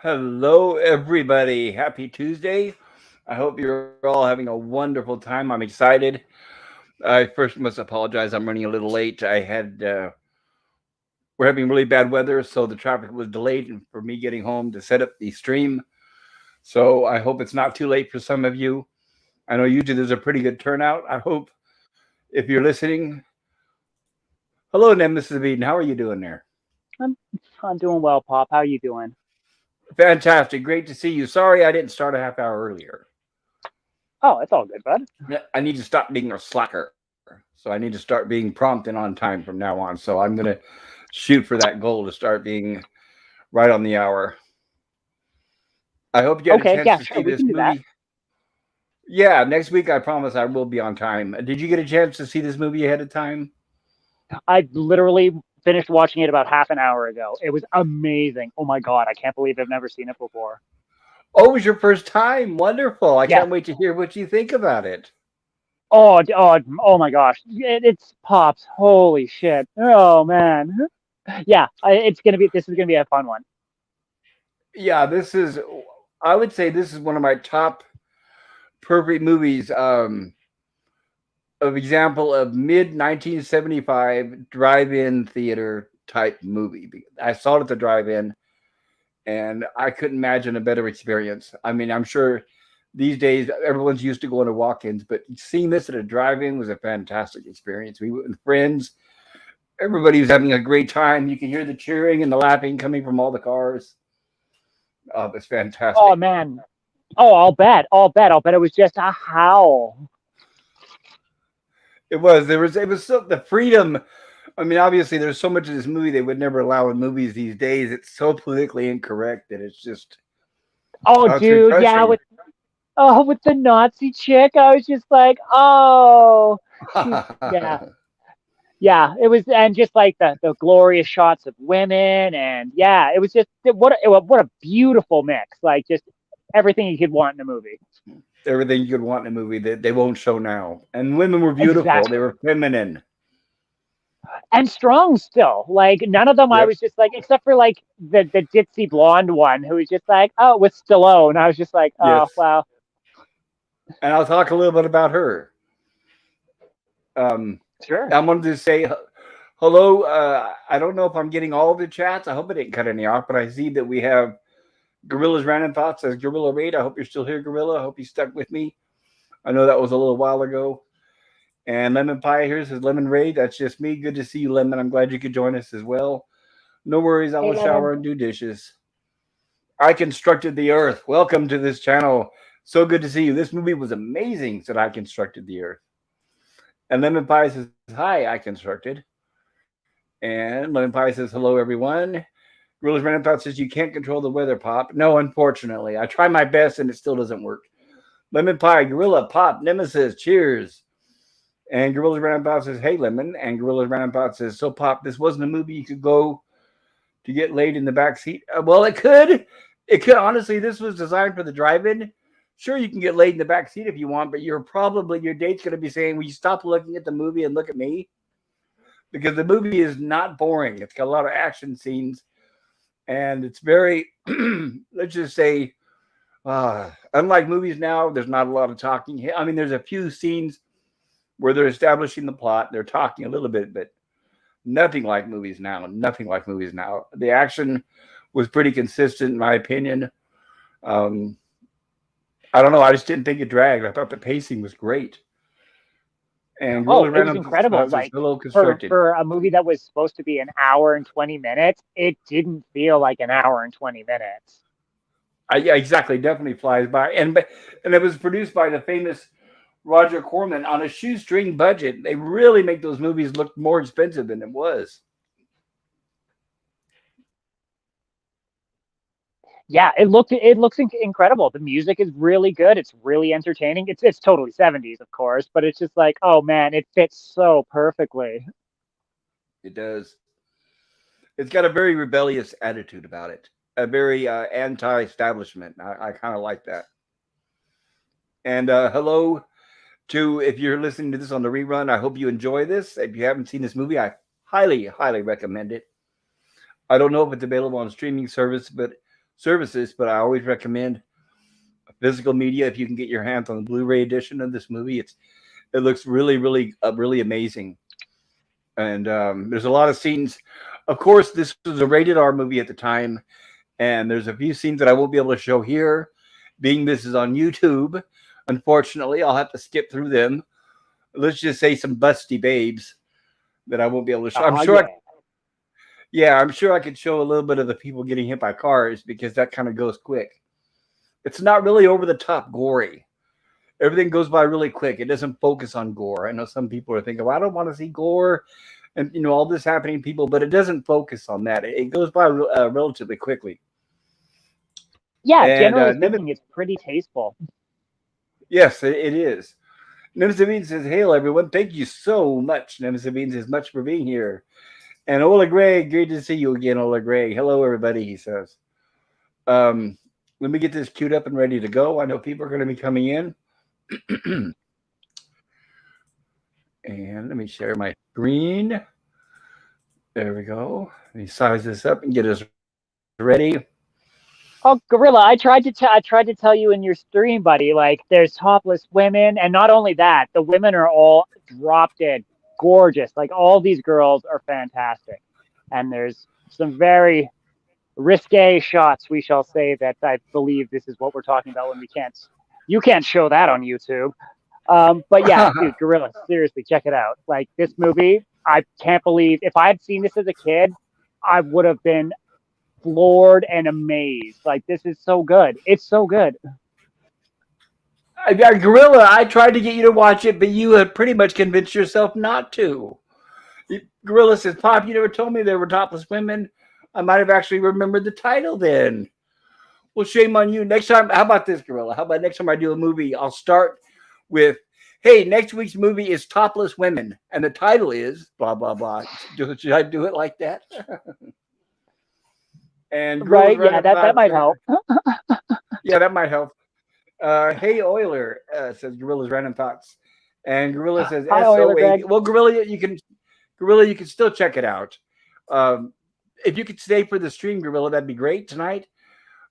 Hello, everybody. Happy Tuesday. I hope you're all having a wonderful time. I'm excited. I first must apologize. I'm running a little late. We're having really bad weather, so the traffic was delayed for me getting home to set up the stream. So I hope it's not too late for some of you. I know usually there's a pretty good turnout. I hope if you're listening. Hello, Nemesis Eden. How are you doing there? I'm I'm doing well, Pop. How you doing? Fantastic. Great to see you. Sorry I didn't start a half hour earlier. Oh, it's all good, bud. I need to stop being a slacker. So I need to start being prompt and on time from now on. So I'm going to shoot for that goal to start being right on the hour. I hope you had a Okay, chance yeah, to sure, see we this can do that. movie. Yeah, next week I promise I will be on time. Did you get a chance to see this movie ahead of time? I literally finished watching it about half an hour ago. It was amazing. Oh my god, I can't believe I've never seen it before. Oh, it was your first time. Wonderful. I Yes. can't wait to hear what you think about it. Oh my gosh. It's Pops. Holy shit. Oh man. Yeah, this is gonna be a fun one. Yeah, I would say this is one of my top perfect movies. Of example of mid 1975 drive-in theater type movie. I saw it at the drive-in, and I couldn't imagine a better experience. I mean, I'm sure these days everyone's used to going to walk-ins, but seeing this at a drive-in was a fantastic experience. We went with friends. Everybody was having a great time. You can hear the cheering and the laughing coming from all the cars. Oh, it was Oh fantastic. man. Oh, I'll bet. I'll bet it was just a howl. It was. It was so the freedom. I mean, obviously, there's so much of this movie they would never allow in movies these days. It's so politically incorrect that Oh it's dude, yeah, refreshing. with the Nazi chick, I was just like, oh, yeah, it was, and just like the glorious shots of women, and yeah, it was just what a beautiful mix, like just everything you could want in a movie. Everything you could want in a movie that they won't show now. And women were beautiful. They Exactly, were feminine. and strong still. Like none of them, I Yep. was just like, except for like the ditzy blonde one who was just like, oh, with Stallone. I was just like, oh Yes. wow, And I'll talk a little bit about her. Um, sure. I wanted to say hello. I don't know if I'm getting all of the chats. I hope I didn't cut any off, but I see that we have Gorilla's Random Thoughts as Gorilla Raid. I hope you're still here, Gorilla. I hope you stuck with me. I know that was a little while ago. And Lemon Pie here says Lemon Raid. That's just me. Good to see you, Lemon. I'm glad you could join us as well. No worries. I Hey will Lemon. shower and do dishes. I constructed the earth. Welcome to this channel. So good to see you. This movie was amazing, said I constructed the earth. And Lemon Pie says, Hi, I constructed. And Lemon Pie says, Hello, everyone. Gorillas Random Thought says, You can't control the weather, Pop. No, unfortunately. I try my best and it still doesn't work. Lemon Pie, Gorilla, Pop, Nemesis, cheers. And Gorillas Random Thought says, Hey, Lemon. And Gorillas Random Thought says, So, Pop, this wasn't a movie you could go to get laid in the back seat. Well, it could. It could. Honestly, this was designed for the drive-in. Sure, you can get laid in the back seat if you want, but your date's going to be saying, "Will you stop looking at the movie and look at me?" Because the movie is not boring. It's got a lot of action scenes, and it's very, let's just say, unlike movies now, there's not a lot of talking. I mean, there's a few scenes where they're establishing the plot, they're talking a little bit, but nothing like movies now. Nothing like movies now. The action was pretty consistent, in my opinion. Um, I don't know. I just didn't think it dragged. I thought the pacing was great. And Oh, Gorilla it was Random incredible. Thoughts is Like hello for constructed. for a movie that was supposed to be an hour and 20 minutes, it didn't feel like an hour and 20 minutes. Yeah, exactly. Definitely flies by. And it was produced by the famous Roger Corman on a shoestring budget. They really make those movies look more expensive than it was. Yeah, it looks incredible. The music is really good. It's really entertaining. It's totally 70s, of course, but it's just like, oh man, it fits so perfectly. It does. It's got a very rebellious attitude about it. A very anti-establishment. I kind of like that. And hello to if you're listening to this on the rerun. I hope you enjoy this. If you haven't seen this movie, I highly, highly recommend it. I don't know if it's available on streaming service, but services, but I always recommend physical media if you can get your hands on the Blu-ray edition of this movie. It looks really, really, really amazing, and there's a lot of scenes. Of course, this was a rated R movie at the time, and there's a few scenes that I won't be able to show here, being this is on YouTube. Unfortunately, I'll have to skip through them. Let's just say some busty babes that I won't be able to show. I'm sure I could show a little bit of the people getting hit by cars because that kind of goes quick. It's not really over the top gory. Everything goes by really quick. It doesn't focus on gore. I know some people are thinking, well, I don't want to see gore and all this happening to people, but it doesn't focus on that. It goes by relatively quickly. Yeah, and, generally speaking, it's pretty tasteful. Yes, it is. Nemesabine says, hail everyone. Thank you so much. Nemesabine says, much for being here. And Ola Greg, great to see you again, Ola Greg. Hello, everybody, he says. Let me get this queued up and ready to go. I know people are going to be coming in. And let me share my screen. There we go. Let me size this up and get us ready. Oh, Gorilla! I tried to tell you in your stream, buddy. Like, there's topless women, and not only that, the women are all drop dead gorgeous. Like, all these girls are fantastic, and there's some very risque shots, we shall say, that I believe this is what we're talking about when you can't show that on YouTube. But yeah, dude, Gorilla, seriously, check it out. Like, this movie, I can't believe, if I had seen this as a kid, I would have been floored and amazed. Like, this is so good. It's so good. Gorilla, I tried to get you to watch it, but you had pretty much convinced yourself not to. Gorilla says, Pop, you never told me there were topless women. I might have actually remembered the title then. Well, shame on you. Next time, how about this, Gorilla? How about next time I do a movie, I'll start with, hey, next week's movie is Topless Women, and the title is blah, blah, blah. Should I do it like that? And right, yeah, that might help. Yeah, that might help. Hey, Euler, says Gorilla's Random Thoughts. And Gorilla says, Hi, Euler, Greg. Well, Gorilla, you can still check it out. If you could stay for the stream, Gorilla, that'd be great tonight.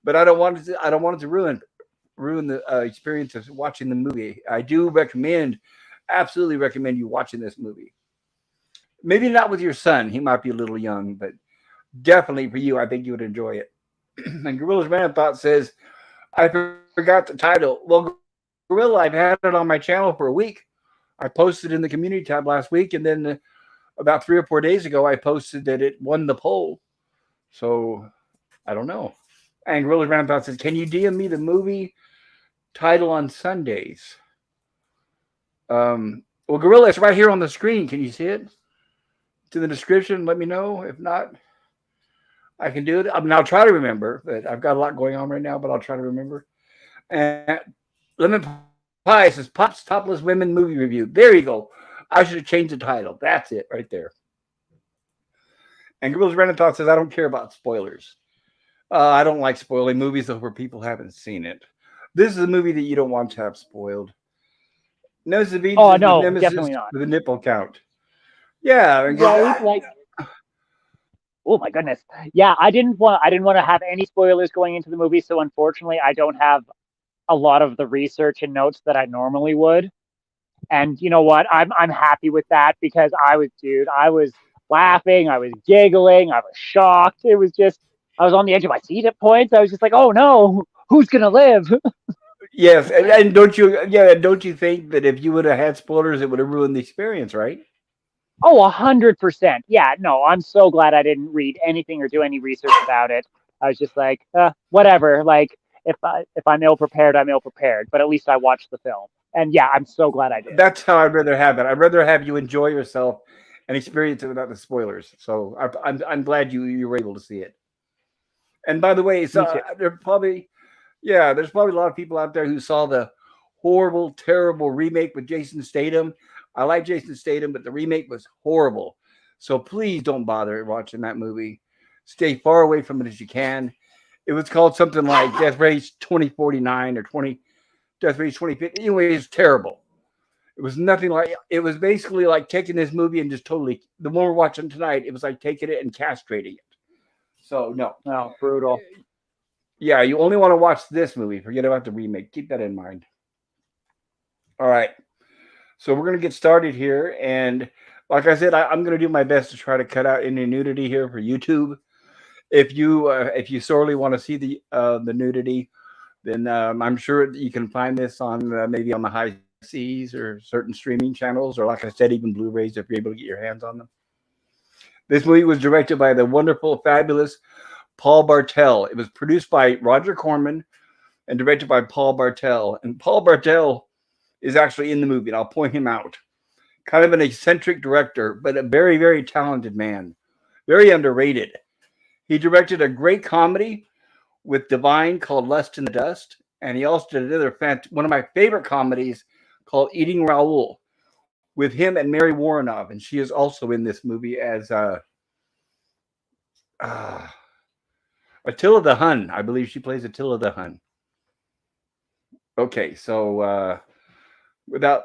But I don't want it to ruin the experience of watching the movie. I do absolutely recommend you watching this movie. Maybe not with your son; he might be a little young, but definitely for you, I think you would enjoy it. And Gorilla's Random Thought says, I forgot the title. Well, Gorilla, I've had it on my channel for a week. I posted in the community tab last week, and then about 3 or 4 days ago, I posted that it won the poll. So I don't know. And Gorilla's Random Thought says, can you DM me the movie title on Sundays? Well, Gorilla, it's right here on the screen. Can you see it? It's in the description. Let me know. If not, I can do it. I mean, I'll try to remember. But I've got a lot going on right now, but I'll try to remember. And Lemon Pie says, Pop's Topless Women Movie Review. There you go. I should have changed the title. That's it right there. And Gorilla's Random Thought says, I don't care about spoilers. I don't like spoiling movies over people haven't seen it. This is a movie that you don't want to have spoiled. Nemesis definitely not. The nipple count. Yeah. Right, like, oh my goodness. Yeah, I didn't want to have any spoilers going into the movie, so unfortunately I don't have a lot of the research and notes that I normally would. And you know what? I'm happy with that because I was laughing, I was giggling, I was shocked. It was just, I was on the edge of my seat at points. I was just like, oh no, who's gonna live? Yes, and don't you think that if you would have had spoilers, it would have ruined the experience, right? Oh, 100%. Yeah, no, I'm so glad I didn't read anything or do any research about it. I was just like, whatever. Like, if I'm ill prepared, I'm ill prepared. But at least I watched the film. And yeah, I'm so glad I did. That's how I'd rather have it. I'd rather have you enjoy yourself and experience it without the spoilers. So I'm glad you were able to see it. And by the way, there's probably a lot of people out there who saw the horrible, terrible remake with Jason Statham. I like Jason Statham, but the remake was horrible. So please don't bother watching that movie. Stay far away from it as you can. It was called something like Death Race 2049 or Death Race 2050. Anyway, it's terrible. It was nothing like, it was basically like taking this movie and just totally, the one we're watching tonight, it was like taking it and castrating it. So no. Oh, brutal. Yeah, you only want to watch this movie. Forget about the remake. Keep that in mind. All right. So we're going to get started here. And like I said, I'm going to do my best to try to cut out any nudity here for YouTube. If you sorely want to see the nudity, then I'm sure you can find this on maybe on the high seas or certain streaming channels, or like I said, even Blu-rays if you're able to get your hands on them. This movie was directed by the wonderful, fabulous Paul Bartel. It was produced by Roger Corman and directed by Paul Bartel. And Paul Bartel is actually in the movie, and I'll point him out. Kind of an eccentric director, but a very, very talented man. Very underrated. He directed a great comedy with Divine called Lust in the Dust, and he also did another one of my favorite comedies called Eating Raoul with him and Mary Woronov, and she is also in this movie as uh, Attila the Hun. I believe she plays Attila the Hun. Okay, so without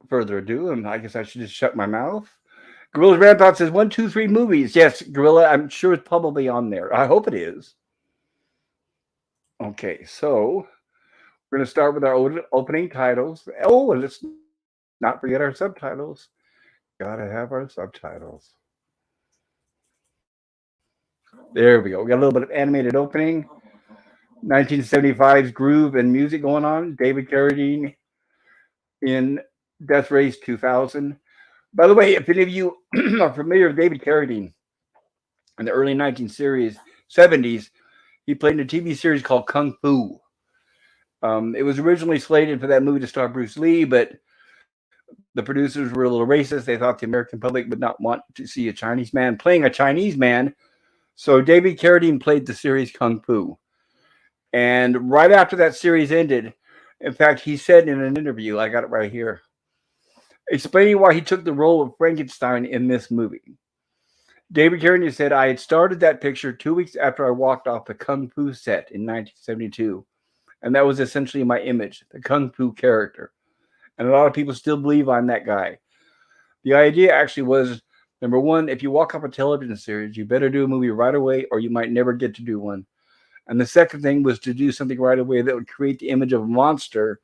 further ado, and I guess I should just shut my mouth. Gorilla's Rampart says 1, 2, 3 movies. Yes, Gorilla, I'm sure it's probably on there. I hope it is. Okay, so we're going to start with our opening titles. Oh, and let's not forget our subtitles. Gotta have our subtitles. There we go. We got a little bit of animated opening. 1975's groove and music going on. David Carradine in Death Race 2000. By the way, if any of you are familiar with David Carradine in the early 1970s, he played in a TV series called Kung Fu. It was originally slated for that movie to star Bruce Lee, but the producers were a little racist. They thought the American public would not want to see a Chinese man playing a Chinese man. So David Carradine played the series Kung Fu. And right after that series ended, in fact, he said in an interview, I got it right here, explaining why he took the role of Frankenstein in this movie. David Carradine said, I had started that picture 2 weeks after I walked off the Kung Fu set in 1972. And that was essentially my image, the Kung Fu character. And a lot of people still believe I'm that guy. The idea actually was, number one, if you walk off a television series, you better do a movie right away or you might never get to do one. And the second thing was to do something right away that would create the image of a monster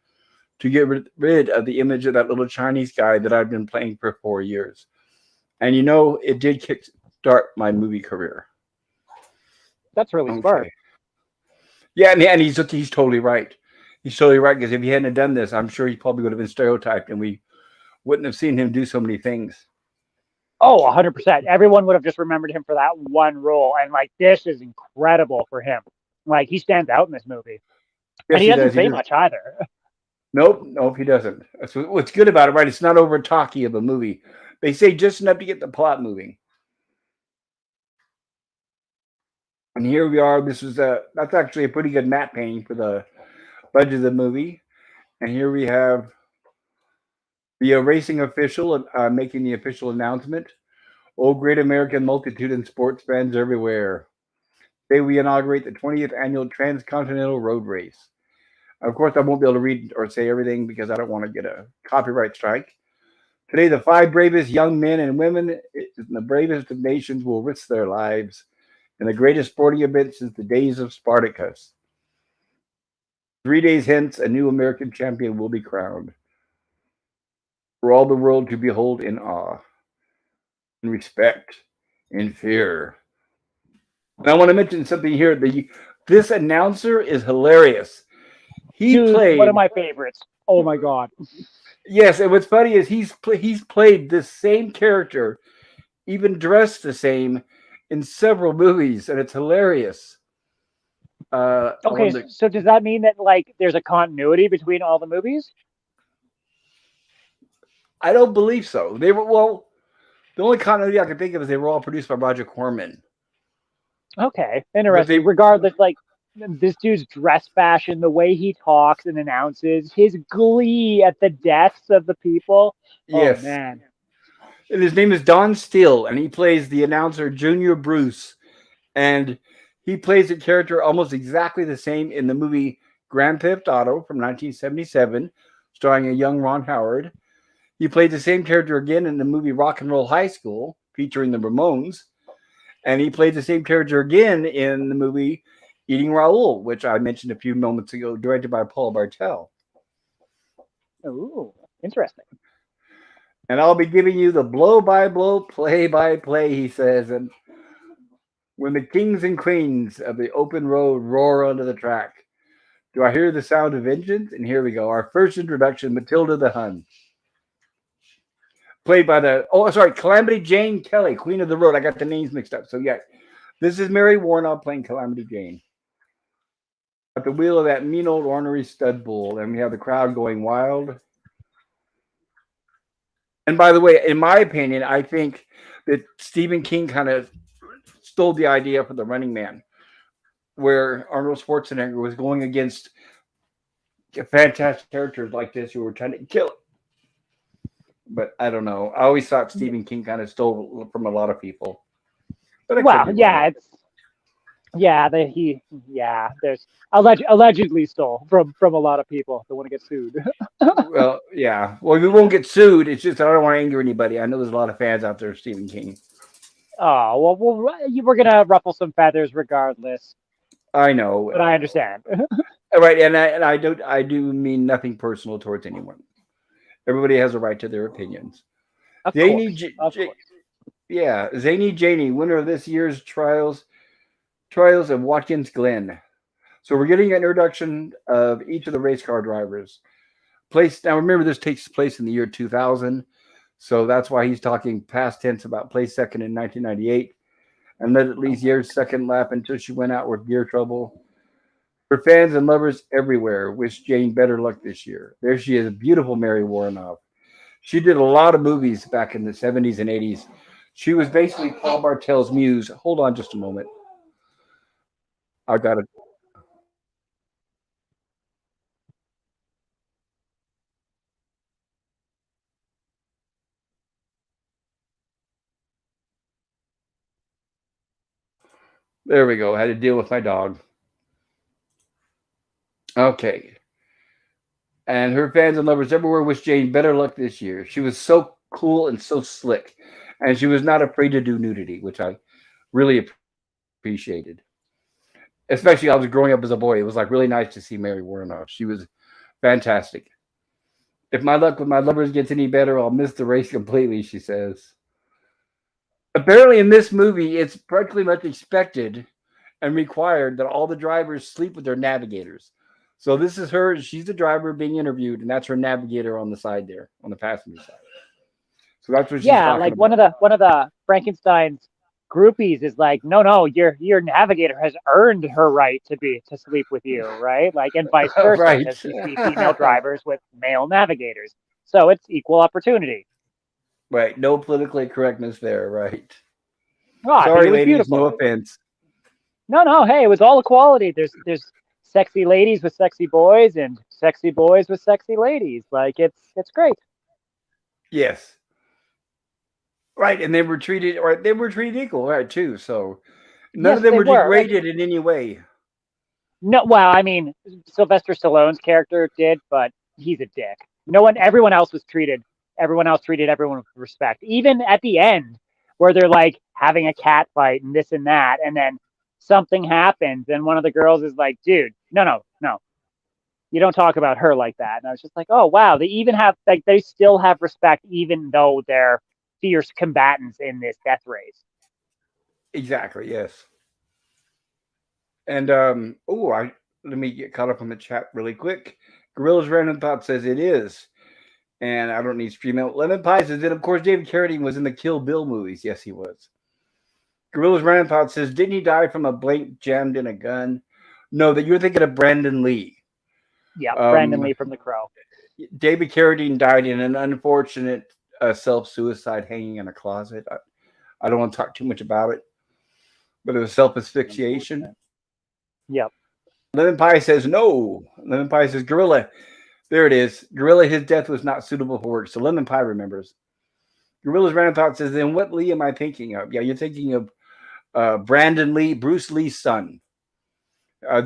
to get rid of the image of that little Chinese guy that I've been playing for 4 years. And it did kickstart my movie career. That's really smart. Yeah, and he's totally right. He's totally right, because if he hadn't done this, I'm sure he probably would have been stereotyped and we wouldn't have seen him do so many things. Oh, 100%. Everyone would have just remembered him for that one role. And this is incredible for him. He stands out in this movie. Yes, and he doesn't say much either. Nope, he doesn't. That's what's good about it, right? It's not over talky of a movie. They say just enough to get the plot moving. And here we are. That's actually a pretty good matte painting for the budget of the movie. And here we have the racing official making the official announcement. Oh, great American multitude and sports fans everywhere. Today we inaugurate the 20th annual Transcontinental Road Race. Of course, I won't be able to read or say everything because I don't want to get a copyright strike. Today, the 5 bravest young men and women in the bravest of nations will risk their lives in the greatest sporting event since the days of Spartacus. 3 days hence, a new American champion will be crowned for all the world to behold in awe, in respect, in fear. And I want to mention something here. This announcer is hilarious. He played one of my favorites. Oh my God. Yes, and what's funny is he's played this same character, even dressed the same, in several movies, and it's hilarious. Okay, so does that mean that there's a continuity between all the movies? I don't believe so. They were the only continuity I can think of is they were all produced by Roger Corman. Okay, interesting. Regardless, this dude's dress fashion, the way he talks and announces, his glee at the deaths of the people. Yes. Oh, man. And his name is Don Steele, and he plays the announcer Junior Bruce. And he plays a character almost exactly the same in the movie Grand Theft Auto from 1977, starring a young Ron Howard. He played the same character again in the movie Rock and Roll High School, featuring the Ramones. And he played the same character again in the movie Eating Raoul, which I mentioned a few moments ago, directed by Paul Bartel. Ooh, interesting. And I'll be giving you the blow by blow, play by play, he says. And when the kings and queens of the open road roar onto the track, do I hear the sound of vengeance? And here we go. Our first introduction, Matilda the Hun. Played by Calamity Jane Kelly, Queen of the Road. I got the names mixed up. So, yeah, this is Mary Woronov playing Calamity Jane. At the wheel of that mean old ornery stud bull. And we have the crowd going wild. And by the way, in my opinion, I think that Stephen King kind of stole the idea for The Running Man, where Arnold Schwarzenegger was going against fantastic characters like this who were trying to kill it. But I don't know. I always thought Stephen King kind of stole from a lot of people. But well, yeah, there's allegedly stole from a lot of people that want to get sued. Well, yeah. Well, we won't get sued. It's just I don't want to anger anybody. I know there's a lot of fans out there of Stephen King. Oh, well, we're going to ruffle some feathers regardless. I know. But I understand. Right, and I do mean nothing personal towards anyone. Everybody has a right to their opinions. Of course. Yeah, Zany Janie, winner of this year's Trials of Watkins Glen. So we're getting an introduction of each of the race car drivers. Now remember, this takes place in the year 2000, so that's why he's talking past tense about place second in 1998, and let it leave year's second lap until she went out with gear trouble. For fans and lovers everywhere, wish Jane better luck this year. There she is, beautiful Mary Woronov. She did a lot of movies back in the 70s and 80s. She was basically Paul Bartel's muse. Hold on just a moment. I got it. There we go. I had to deal with my dog. Okay. And her fans and lovers everywhere wish Jane better luck this year. She was so cool and so slick. And she was not afraid to do nudity, which I really appreciated. Especially I was growing up as a boy. It was like really nice to see Mary Woronov. She was fantastic. If my luck with my lovers gets any better, I'll miss the race completely, she says. Apparently in this movie, it's practically much expected and required that all the drivers sleep with their navigators. So this is her. She's the driver being interviewed, and that's her navigator on the side there, on the passenger side. So that's what she's talking like about. one of the Frankenstein's groupies is like, no, your navigator has earned her right to sleep with you, right? Like, and vice versa, Right. because we see female drivers with male navigators, so it's equal opportunity. Right. No politically correctness there. Right. Oh, Sorry, ladies. Beautiful. No offense. No. Hey, it was all equality. There's sexy ladies with sexy boys and sexy boys with sexy ladies. Like, it's great. Yes. Right, and they were treated equal, right, too. So none of them were degraded in any way. No, well, I mean, Sylvester Stallone's character did, but he's a dick. Everyone else treated everyone with respect. Even at the end, where they're like having a cat fight and this and that, and then something happens, and one of the girls is like, dude, no. You don't talk about her like that. And I was just like, oh, wow. They still have respect, even though they're fierce combatants in this death race. Exactly. Yes. And let me get caught up on the chat really quick. Gorilla's Random Thought says it is. And I don't need to stream out. Lemon Pie says that, of course, David Carradine was in the Kill Bill movies. Yes, he was. Gorilla's Random Thought says, didn't he die from a blank jammed in a gun? No, that you're thinking of Brandon Lee. Yeah, Brandon Lee from The Crow. David Carradine died in an unfortunate self-suicide hanging in a closet. I don't want to talk too much about it, but it was self-asphyxiation. Yep. Lemon Pie says no. Lemon Pie says, Gorilla. There it is. Gorilla, his death was not suitable for work. So Lemon Pie remembers. Gorilla's Random Thought says, then what Lee am I thinking of? Yeah, you're thinking of Brandon Lee, Bruce Lee's son.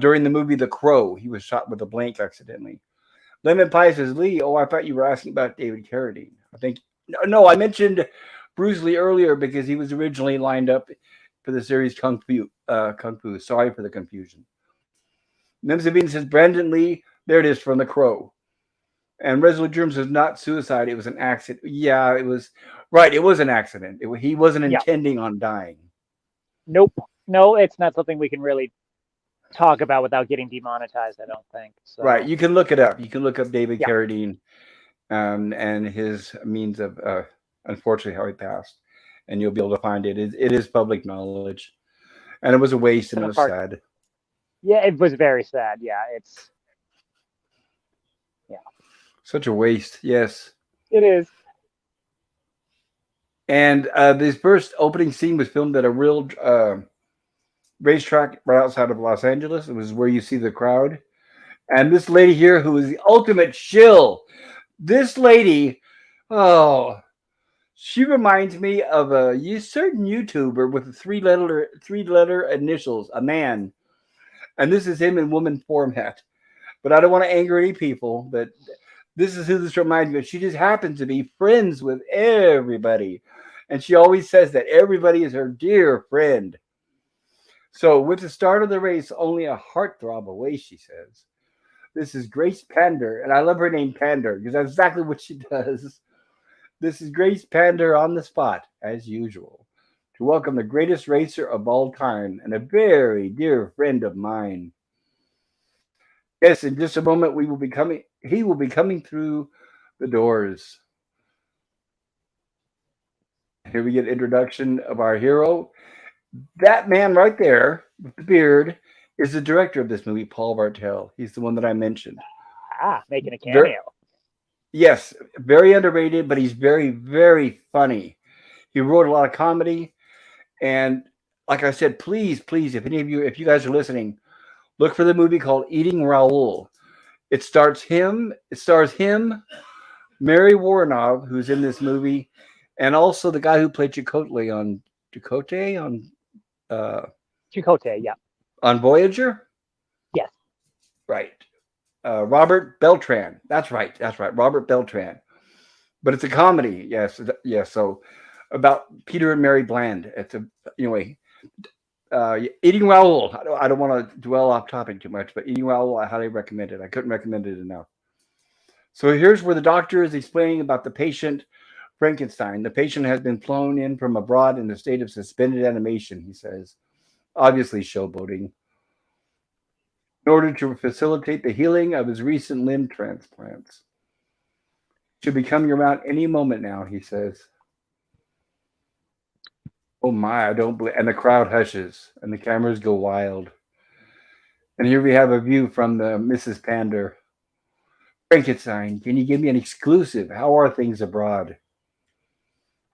During the movie The Crow, he was shot with a blank accidentally. Lemon Pie says, Lee, I thought you were asking about David Carradine. I think, no, I mentioned Bruce Lee earlier because he was originally lined up for the series Kung Fu. Sorry for the confusion. Then Sabine says, Brandon Lee, there it is from The Crow. And Resolute Germs was not suicide, it was an accident. Yeah, it was right, it was an accident. He wasn't Yeah. intending on dying. Nope. No, it's not something we can really talk about without getting demonetized, I don't think. Right, So you can look it up. You can look up David yeah. Carradine and his means of, unfortunately, how he passed. And you'll be able to find it. It is public knowledge. And it was a waste and it The was part, sad. yeah, it was very sad. Yeah, it's yeah. Such a waste, yes. It is. And this first opening scene was filmed at a real racetrack right outside of Los Angeles. It was where you see the crowd. And this lady here, who is the ultimate shill, this lady, oh, she reminds me of a certain YouTuber with three letter initials, a man. And this is him in woman format. But I don't want to anger any people, but this is who this reminds me of. She just happens to be friends with everybody. And she always says that everybody is her dear friend. So, with the start of the race, only a heartthrob away, she says. This is Grace Pander, and I love her name Pander because that's exactly what she does. This is Grace Pander on the spot, as usual, to welcome the greatest racer of all time and a very dear friend of mine. Yes, in just a moment he will be coming through the doors. Here we get introduction of our hero. That man right there with the beard is the director of this movie, Paul Bartel. He's the one that I mentioned. Making a Very, cameo. yes, very underrated, but he's very, very funny. He wrote a lot of comedy. And like I said, please, please, if you guys are listening, look for the movie called Eating Raoul. It stars him, Mary Woronov, who's in this movie, and also the guy who played Chakotay uh, Chicote, yeah. on Voyager. Yes. Right. Robert Beltran. That's right. That's right. Robert Beltran. But it's a comedy. Yes. Yes. So about Peter and Mary Bland. It's a anyway. Eating Raoul. I don't want to dwell off topic too much, but Eating Raoul, I highly recommend it. I couldn't recommend it enough. So here's where the doctor is explaining about the patient Frankenstein. The patient has been flown in from abroad in a state of suspended animation, he says, obviously showboating, in order to facilitate the healing of his recent limb transplants. Should be coming around any moment now, he says. Oh my, I don't believe. And the crowd hushes and the cameras go wild. And here we have a view from the Mrs. Pander. Frankenstein, can you give me an exclusive? How are things abroad?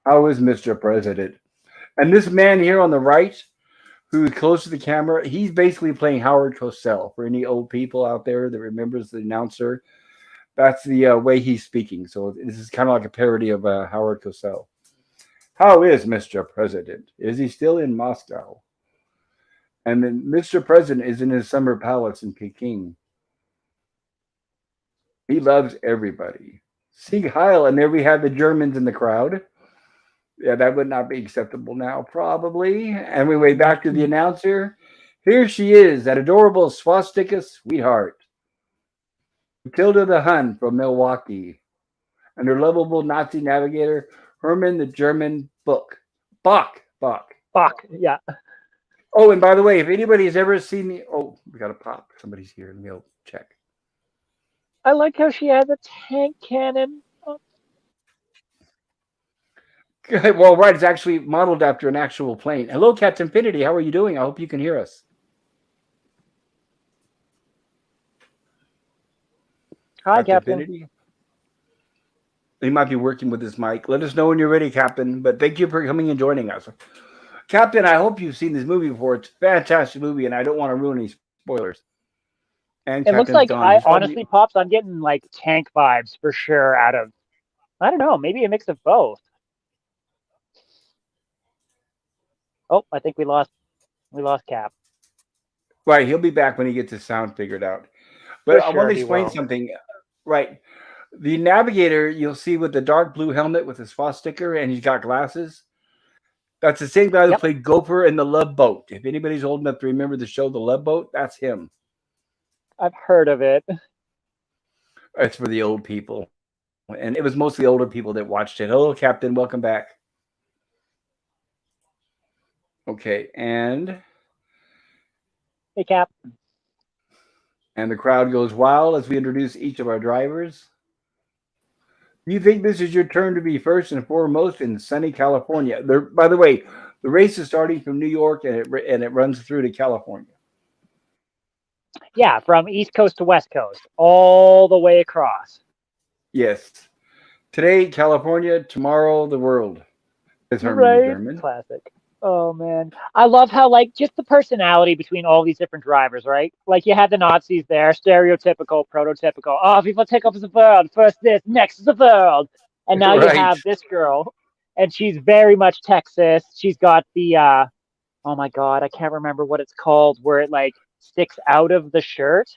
How is Mr. President? And this man here on the right, who is close to the camera, he's basically playing Howard Cosell. For any old people out there that remembers the announcer, that's the way he's speaking. So this is kind of like a parody of Howard Cosell. How is Mr. President? Is he still in Moscow? And then Mr. President is in his summer palace in Peking. He loves everybody. Sieg Heil, and there we have the Germans in the crowd. Yeah, that would not be acceptable now, probably. And we wait back to the announcer. Here she is, that adorable swastika sweetheart, Matilda the Hun from Milwaukee, and her lovable Nazi navigator, Herman the German Bach. Fuck, yeah. Oh, and by the way, if anybody has ever seen the... Oh, we got a pop. Somebody's here. Let me check. I like how she has a tank cannon. Oh, Well, right, it's actually modeled after an actual plane. Hello, Captain Infinity. How are you doing? I hope you can hear us. hi, Captain. Infinity. He might be working with his mic. Let us know when you're ready, Captain. But thank you for coming and joining us. Captain, I hope you've seen this movie before. It's a fantastic movie, and I don't want to ruin any spoilers. And It looks Captain's like gone. I He's probably- honestly, Pops, I'm getting like tank vibes for sure out of, I don't know, maybe a mix of both. Oh, I think we lost Cap. Right, he'll be back when he gets his sound figured out. But I want to explain something. Right. The navigator, you'll see with the dark blue helmet with his swastika, and he's got glasses. That's the same guy who played Gopher in The Love Boat. If anybody's old enough to remember the show The Love Boat, that's him. I've heard of it. It's for the old people. And it was mostly older people that watched it. Hello, Captain. Welcome back. Okay, Hey, Cap. and the crowd goes wild as we introduce each of our drivers. You think this is your turn to be first and foremost in sunny California? There, by the way, the race is starting from New York and it runs through to California. Yeah, from East Coast to West Coast, all the way across. Yes. Today, California. Tomorrow, the world. As Herman Right? German. Classic. Oh man, I love how like just the personality between all these different drivers, right? Like you had the Nazis there, stereotypical, prototypical. Oh, people take over the world. First this, next is the world. And now you Right. have this girl, and she's very much Texas. She's got the oh my god, I can't remember what it's called, where it like sticks out of the shirt.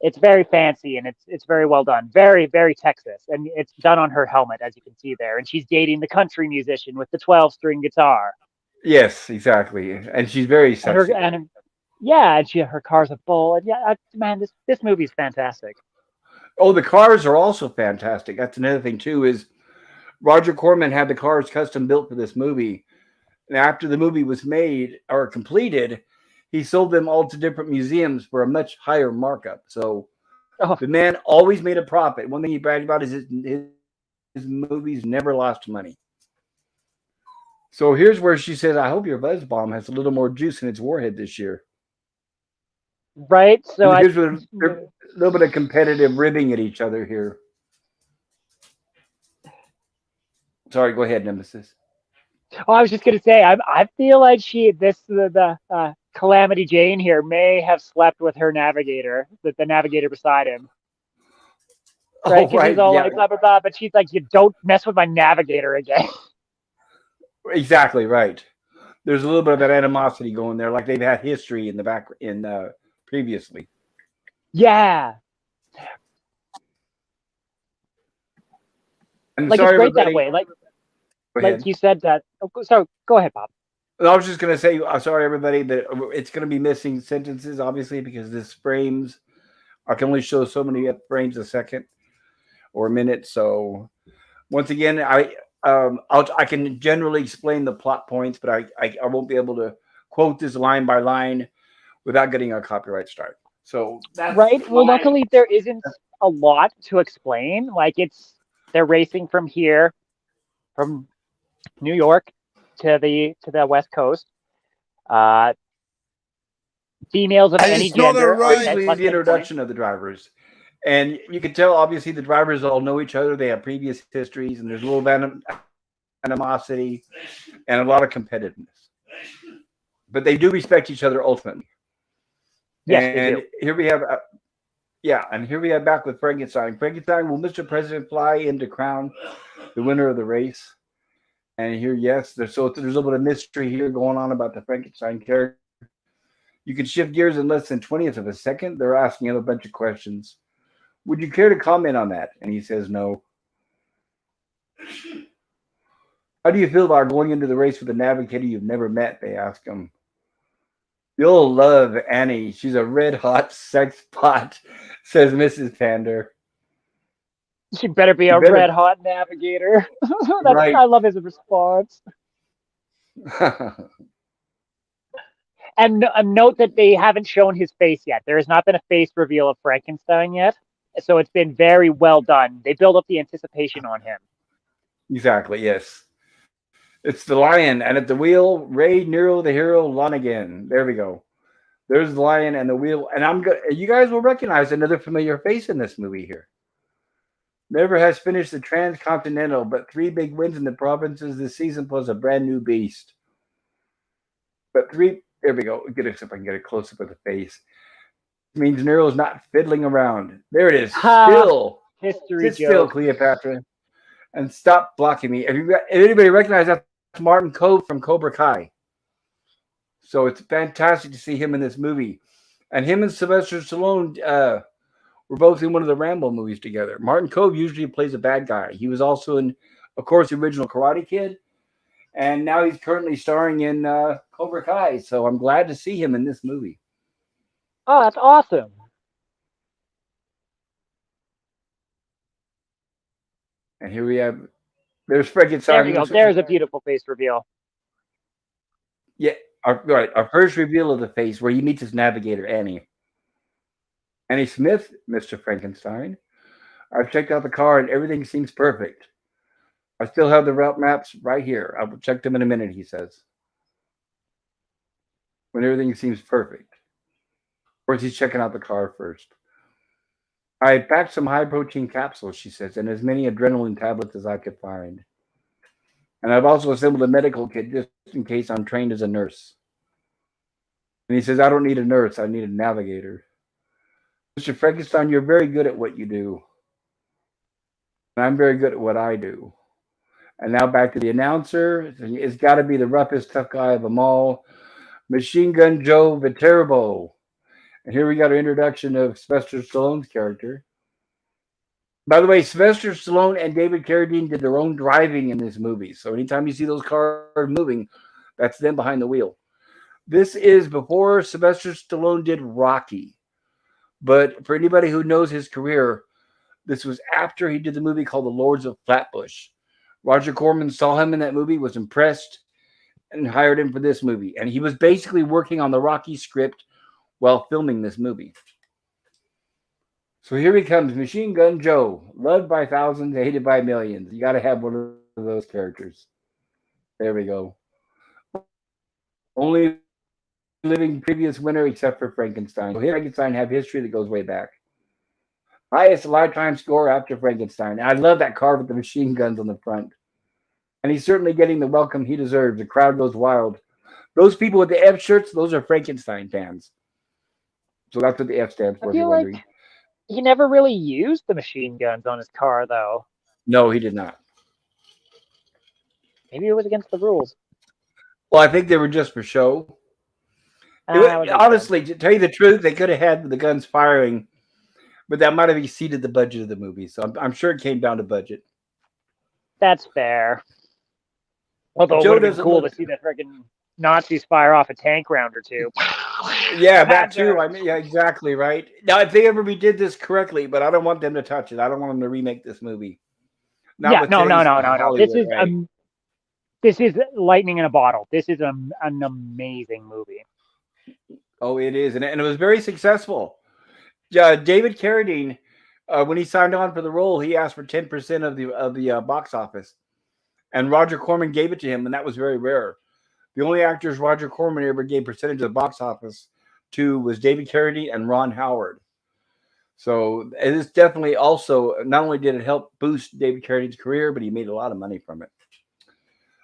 It's very fancy and it's very well done. Very, very Texas. And it's done on her helmet, as you can see there. And she's dating the country musician with the 12-string guitar. Yes, exactly. And she's very And her sexy. and yeah, and her car's a bull. And yeah, man, this movie's fantastic. Oh, the cars are also fantastic. That's another thing too. Is Roger Corman had the cars custom built for this movie, and after the movie was made or completed, he sold them all to different museums for a much higher markup. So Oh, the man always made a profit. One thing he bragged about is his movies never lost money. So here's where she says, "I hope your buzz bomb has a little more juice in its warhead this year." right. So And I here's a little bit of competitive ribbing at each other here. Sorry, go ahead, Nemesis. oh, I was just gonna say, I feel like the Calamity Jane here may have slept with her navigator, the navigator beside him, right? Oh, Because he's right, all yeah, like blah blah blah, but she's like, you don't mess with my navigator again. exactly right. There's a little bit of that animosity going there, like they've had history in the back in previously. Yeah, And like it's sorry, great that everybody. way. Go Like ahead. you said that. Oh, so go ahead, Bob. I was just going to say, I'm sorry, everybody, that it's going to be missing sentences, obviously, because this frames, I can only show so many frames a second or a minute. So once again, I can generally explain the plot points, but I won't be able to quote this line by line without getting a copyright strike. So that's Right. Well, my luckily there isn't a lot to explain. Like they're racing from here, from New York to the West Coast. Uh, Females of And any it's not a gender are right. 10 basically plus the 10 points. introduction of the drivers. And you can tell, obviously, the drivers all know each other. They have previous histories, and there's a little animosity and a lot of competitiveness. But they do respect each other ultimately. Yes, they And do. here we have, and here we have back with Frankenstein. Frankenstein, will Mr. President fly into crown the winner of the race? And here, yes, there's a little bit of mystery here going on about the Frankenstein character. You can shift gears in less than 20th of a second. They're asking him a bunch of questions. Would you care to comment on that? And he says no. How do you feel about going into the race with a navigator you've never met? They ask him. You'll love Annie. She's a red hot sex pot, says Mrs. Pander. She better be You a better red hot navigator. right. I love his response. And note that they haven't shown his face yet. There has not been a face reveal of Frankenstein yet. So it's been very well done. They build up the anticipation on him. Exactly, yes. It's the lion, and at the wheel, Ray Nero, the hero, Lonigan. There we go. There's the lion and the wheel, and I'm good. You guys will recognize another familiar face in this movie here. Never has finished the Transcontinental, but 3 big wins in the provinces this season, plus a brand new beast. But 3, there we go. Get it, if I can get a close up of the face. It means Nero's not fiddling around. There it is. Ha! Still, History sit still, joke. Cleopatra, and stop blocking me. If anybody recognize that's Martin Kove from Cobra Kai. So it's fantastic to see him in this movie, and him and Sylvester Stallone were both in one of the Rambo movies together. Martin Kove usually plays a bad guy. He was also in, of course, the original Karate Kid, and now he's currently starring in Cobra Kai. So I'm glad to see him in this movie. Oh, that's awesome. And here we have, there's There you Frankenstein. go. There's a beautiful face reveal. Yeah, our first reveal of the face where he meets his navigator, Annie. Annie Smith, Mr. Frankenstein. I've checked out the car and everything seems perfect. I still have the route maps right here. I will check them in a minute, he says, when everything seems perfect. Of course, he's checking out the car first. I packed some high protein capsules, she says, and as many adrenaline tablets as I could find. And I've also assembled a medical kit just in case I'm trained as a nurse. And he says, I don't need a nurse, I need a navigator. Mr. Frankenstein, you're very good at what you do. And I'm very good at what I do. And now back to the announcer. It's got to be the roughest, tough guy of them all, Machine Gun Joe Viterbo. And here we got our introduction of Sylvester Stallone's character. By the way, Sylvester Stallone and David Carradine did their own driving in this movie. So anytime you see those cars moving, that's them behind the wheel. This is before Sylvester Stallone did Rocky. But for anybody who knows his career, this was after he did the movie called The Lords of Flatbush. Roger Corman saw him in that movie, was impressed, and hired him for this movie. And he was basically working on the Rocky script while filming this movie. So here he comes, Machine Gun Joe, loved by thousands, hated by millions. You got to have one of those characters. There we go. Only living previous winner except for Frankenstein. So here Frankenstein have history that goes way back. Highest lifetime score after Frankenstein. I love that car with the machine guns on the front. And he's certainly getting the welcome he deserves. The crowd goes wild. Those people with the F shirts, those are Frankenstein fans. So that's what the F stands I for, if you're feel wondering. like he never really used the machine guns on his car, though. No, he did not. Maybe it was against the rules. Well, I think they were just for show. That would make Honestly, sense. to tell you the truth, they could have had the guns firing, but that might have exceeded the budget of the movie. So I'm sure it came down to budget. That's fair. Although it Joe would have been doesn't cool look. to see the friggin' Nazis fire off a tank round or two. Yeah, that too. Panzer. I mean, yeah, exactly right. Now, if they ever redid this correctly, but I don't want them to touch it. I don't want them to remake this movie. Not Yeah, with no, no, today's no, no, no. Hollywood, right? This is lightning in a bottle. This is an amazing movie. Oh, it is, and it was very successful. David Carradine, when he signed on for the role, he asked for 10% of the box office, and Roger Corman gave it to him, and that was very rare. The only actors Roger Corman ever gave percentage of the box office to was David Carradine and Ron Howard. So it is definitely also, not only did it help boost David Carradine's career, but he made a lot of money from it.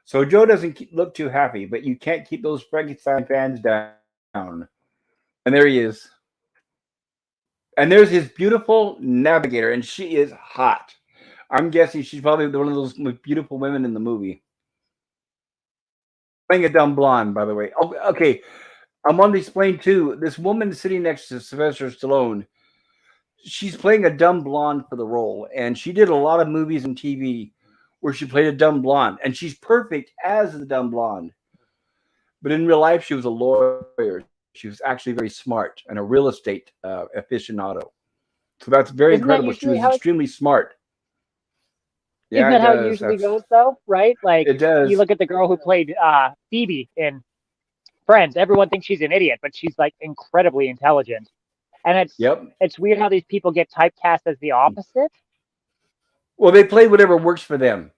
So Joe doesn't look too happy, but you can't keep those Frankenstein fans down. And there he is. And there's his beautiful navigator, and she is hot. I'm guessing she's probably one of those most beautiful women in the movie. Playing a dumb blonde, by the way. Oh, okay, I wanted to explain too. This woman sitting next to Sylvester Stallone, she's playing a dumb blonde for the role, and she did a lot of movies and TV where she played a dumb blonde, and she's perfect as the dumb blonde. But in real life, she was a lawyer. She was actually very smart and a real estate aficionado. So that's very Isn't incredible. that She was usually how it, extremely smart. Yeah, isn't it that how it does. usually goes though, right? Like It you does. look at the girl who played Phoebe in Friends, everyone thinks she's an idiot, but she's like incredibly intelligent. And Yep. it's weird how these people get typecast as the opposite. Well, they play whatever works for them,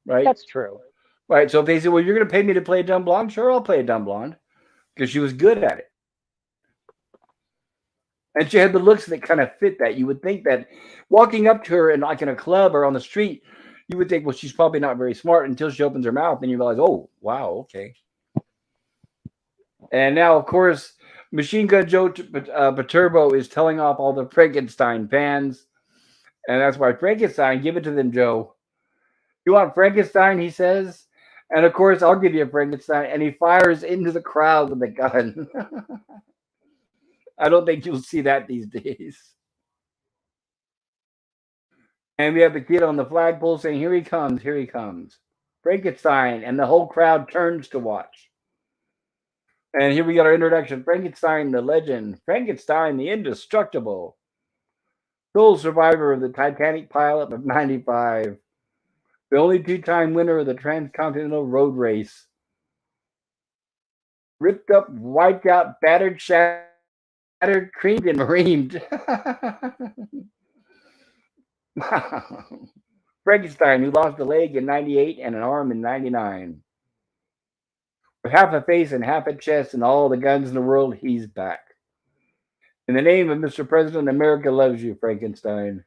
right? That's true. Right. So if they say, "Well, you're going to pay me to play a dumb blonde," sure, I'll play a dumb blonde because she was good at it. And she had the looks that kind of fit that. You would think that walking up to her in like in a club or on the street, you would think, well, she's probably not very smart until she opens her mouth, and you realize, oh, wow, okay. And now, of course, Machine Gun Joe Paterbo is telling off all the Frankenstein fans, and that's why Frankenstein, give it to them, Joe. You want Frankenstein? He says, and of course, I'll give you a Frankenstein, and he fires into the crowd with a gun. I don't think you'll see that these days. And we have the kid on the flagpole saying, "Here he comes, here he comes." Frankenstein, and the whole crowd turns to watch. And here we got our introduction. Frankenstein, the legend. Frankenstein, the indestructible. Sole survivor of the Titanic pileup of 95. The only two-time winner of the Transcontinental Road Race. Ripped up, wiped out, battered, shattered, creamed, and mareamed. Frankenstein, who lost a leg in 98 and an arm in 99. With half a face and half a chest and all the guns in the world, he's back. In the name of Mr. President, America loves you, Frankenstein.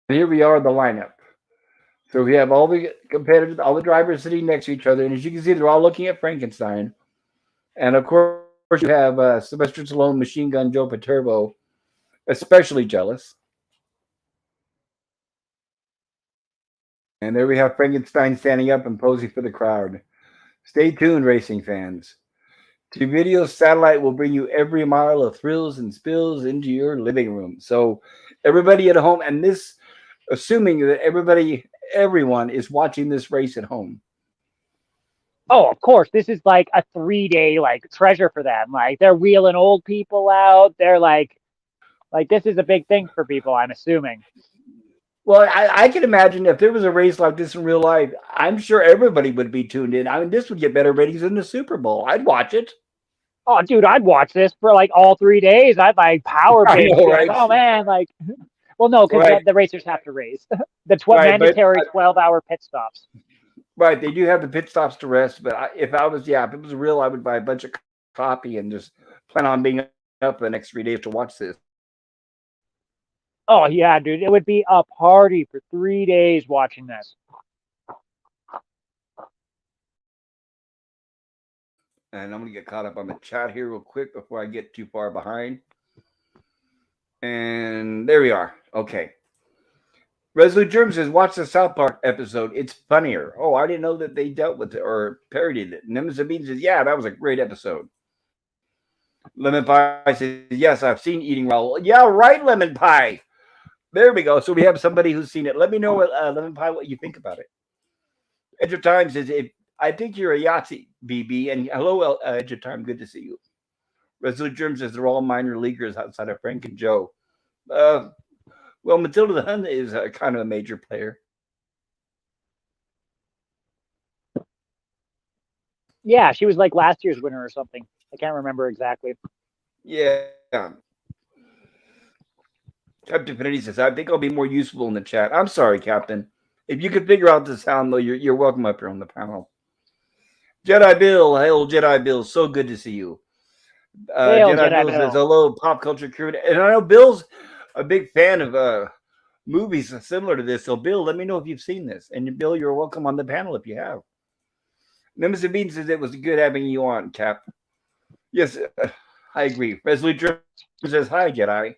And here we are, the lineup. So we have all the competitors, all the drivers sitting next to each other. And as you can see, they're all looking at Frankenstein. And of course, you have Sylvester Stallone, Machine Gun Joe Paterbo, especially jealous. And there we have Frankenstein standing up and posing for the crowd. Stay tuned, racing fans. T-Video Satellite will bring you every mile of thrills and spills into your living room. So everybody at home, and this, assuming that everyone is watching this race at home. Oh, of course. This is like a 3-day like treasure for them. Like they're wheeling old people out. They're like this is a big thing for people, I'm assuming. Well, I can imagine if there was a race like this in real life, I'm sure everybody would be tuned in. I mean, this would get better ratings than the Super Bowl. I'd watch it. Oh, dude, I'd watch this for like all 3 days. I'd like power binge. Right? Like, oh man, like, well, no, because right. the racers have to race. The right, mandatory 12-hour pit stops. Right, they do have the pit stops to rest. But if it was real, I would buy a bunch of coffee and just plan on being up for the next 3 days to watch this. Oh yeah, dude, it would be a party for 3 days watching this. And I'm going to get caught up on the chat here real quick before I get too far behind. And there we are. Okay. Resolute Germ says, watch the South Park episode. It's funnier. Oh, I didn't know that they dealt with it or parodied it. Nemesis Bean says, yeah, that was a great episode. Lemon Pie says, yes, I've seen Eating Raoul. Yeah, right, Lemon Pie. There we go. So we have somebody who's seen it. Let me know, Lemon Pie, what you think about it. Edge of Time says, I think you're a Yahtzee, BB. And hello, Edge of Time. Good to see you. Resolute Germ says, they're all minor leaguers outside of Frank and Joe. Well, Matilda the Hun is kind of a major player. Yeah, she was like last year's winner or something. I can't remember exactly. Yeah. Captain Finity says, I think I'll be more useful in the chat. I'm sorry, Captain. If you could figure out the sound, though, you're welcome up here on the panel. Jedi Bill, hail Jedi Bill. So good to see you. Jedi Bill says, hello, Pop Culture Curator. And I know Bill's a big fan of movies similar to this. So, Bill, let me know if you've seen this. And, Bill, you're welcome on the panel if you have. Nemesis Bean says, it was good having you on, Cap. Yes, I agree. Resolute Germ says, hi, Jedi.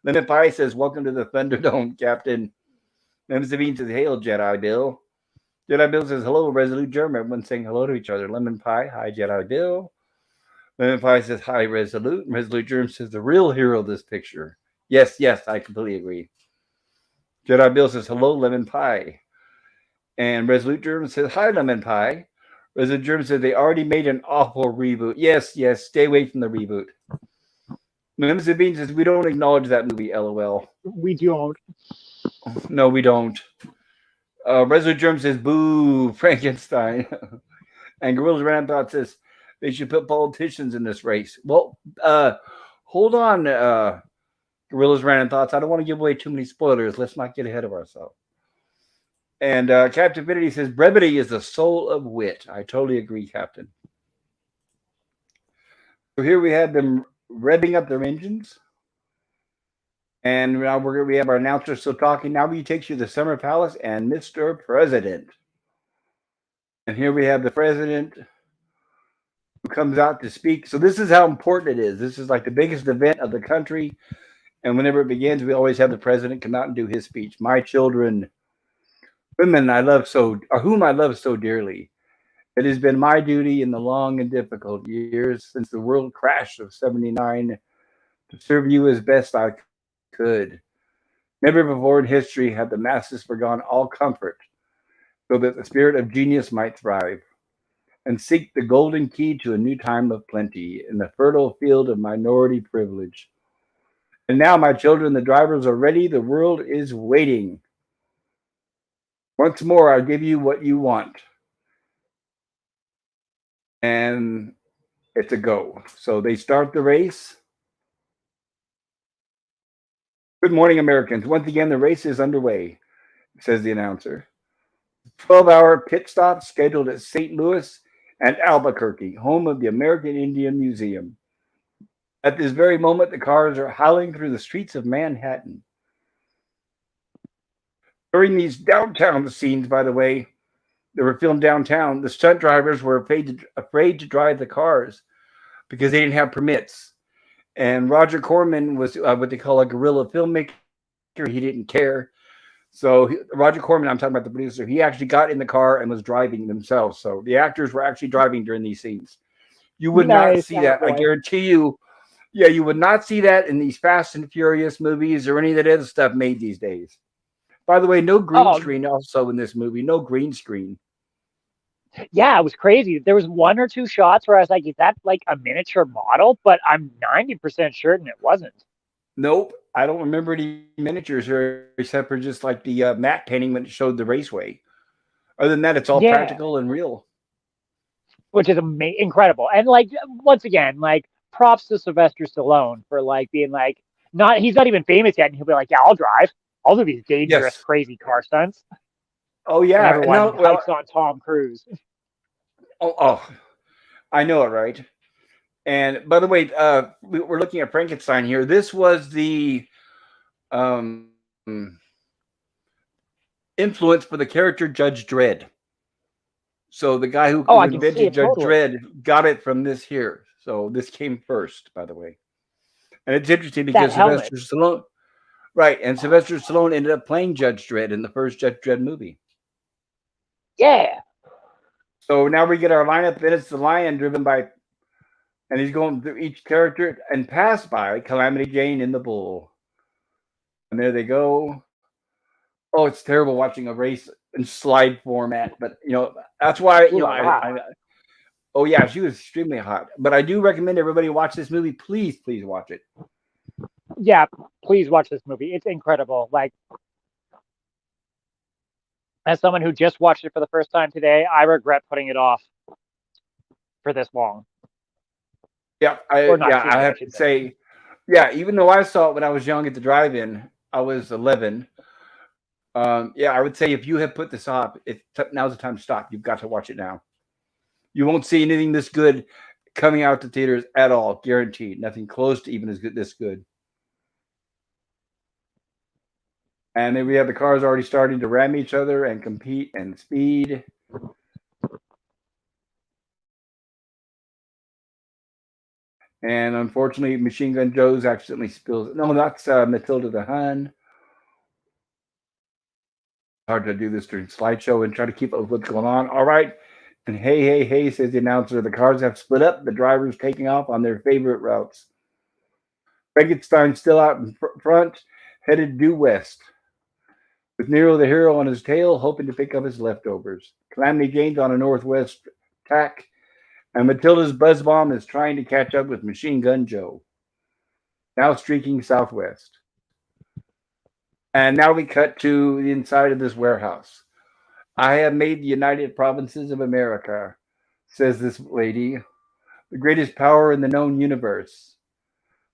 Lemon Pie says, welcome to the Thunderdome, Captain. Nemesis Bean says, hail, Jedi Bill. Jedi Bill says, hello, Resolute Germ. Everyone's saying hello to each other. Lemon Pie, hi, Jedi Bill. Lemon Pie says, hi, Resolute. And Resolute Germ says, the real hero of this picture. Yes, I completely agree. Jedi Bill says, hello, Lemon Pie. And Resolute Germ says, hi, Lemon Pie. Resolute Germ says, they already made an awful reboot. Yes, stay away from the reboot. Nemesis Bean says, we don't acknowledge that movie, LOL. We don't. No, we don't. Resolute Germ says, boo, Frankenstein. And Gorilla's Random Thought says, they should put politicians in this race. Well, hold on, Gorilla's Random Thoughts. I don't want to give away too many spoilers. Let's not get ahead of ourselves. And Captain Finity says, brevity is the soul of wit. I totally agree, Captain. So here we have them revving up their engines. And now we have our announcer still talking. Now he takes you to the Summer Palace and Mr. President. And here we have the president who comes out to speak. So this is how important it is. This is like the biggest event of the country. And whenever it begins, we always have the president come out and do his speech. My children, women I love whom I love so dearly. It has been my duty in the long and difficult years since the world crash of 79 to serve you as best I could. Never before in history have the masses forgone all comfort, so that the spirit of genius might thrive, and seek the golden key to a new time of plenty in the fertile field of minority privilege. And now, my children, the drivers are ready. The world is waiting. Once more, I'll give you what you want. And it's a go. So they start the race. Good morning, Americans. Once again, the race is underway, says the announcer. 12-hour pit stop scheduled at St. Louis and Albuquerque, home of the American Indian Museum. At this very moment, the cars are howling through the streets of Manhattan. During these downtown scenes, by the way, that were filmed downtown, the stunt drivers were afraid to drive the cars because they didn't have permits. And Roger Corman was what they call a guerrilla filmmaker. He didn't care. So Roger Corman, I'm talking about the producer, he actually got in the car and was driving themselves. So the actors were actually driving during these scenes. You would not see that. I guarantee you. Yeah, you would not see that in these Fast and Furious movies or any of that other stuff made these days. By the way, no green screen also in this movie. No green screen. Yeah, it was crazy. There was one or two shots where I was like, is that like a miniature model? But I'm 90% certain it wasn't. Nope. I don't remember any miniatures here except for just like the matte painting when it showed the raceway. Other than that, it's all practical and real. Which is incredible. And like, once again, like props to Sylvester Stallone for like being like, he's not even famous yet. And he'll be like, yeah, I'll drive. I'll do these dangerous, crazy car stunts. Oh, yeah. And everyone hikes on Tom Cruise. Oh, I know it, right? And by the way, we're looking at Frankenstein here. This was the influence for the character Judge Dredd. So the guy who invented Judge Dredd got it from this here. So this came first, by the way. And it's interesting because Sylvester Stallone, right? And Sylvester Stallone ended up playing Judge Dredd in the first Judge Dredd movie. Yeah. So now we get our lineup, and it's the lion driven by, and he's going through each character and passed by Calamity Jane in the bull. And there they go. Oh, it's terrible watching a race in slide format, but that's why oh yeah, she was extremely hot. But I do recommend everybody watch this movie. Please watch it. Yeah, please watch this movie. It's incredible. Like, as someone who just watched it for the first time today, I regret putting it off for this long. Yeah, I have to say, yeah, even though I saw it when I was young at the drive-in, I was 11. Yeah, I would say if you have put this off, now's the time to stop. You've got to watch it now. You won't see anything this good coming out to theaters at all, guaranteed. Nothing close to even this good. And then we have the cars already starting to ram each other and compete and speed. And unfortunately, Machine Gun Joe's accidentally spills. No, that's Matilda the Hun. Hard to do this during slideshow and try to keep up with what's going on. All right. And hey, says the announcer. The cars have split up. The drivers taking off on their favorite routes. Frankenstein still out in front, headed due west. With Nero the hero on his tail, hoping to pick up his leftovers. Calamity Jane's on a northwest tack, and Matilda's buzz bomb is trying to catch up with Machine Gun Joe. Now streaking southwest. And now we cut to the inside of this warehouse. I have made the United Provinces of America, says this lady, the greatest power in the known universe.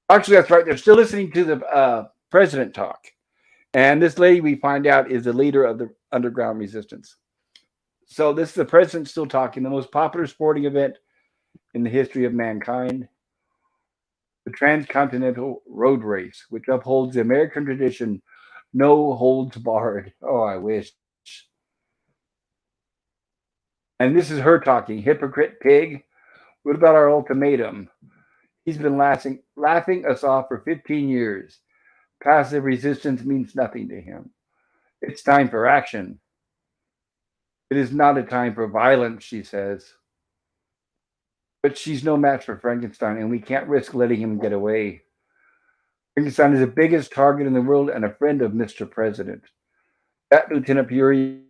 Actually, that's right. They're still listening to the president talk. And this lady, we find out, is the leader of the underground resistance. So this is the president still talking, the most popular sporting event in the history of mankind, the transcontinental road race, which upholds the American tradition, no holds barred. Oh, I wish. And this is her talking, hypocrite pig. What about our ultimatum? He's been laughing us off for 15 years. Passive resistance means nothing to him. It's time for action. It is not a time for violence, she says. But she's no match for Frankenstein, and we can't risk letting him get away. Frankenstein is the biggest target in the world and a friend of Mr. President. That, Lieutenant Fury,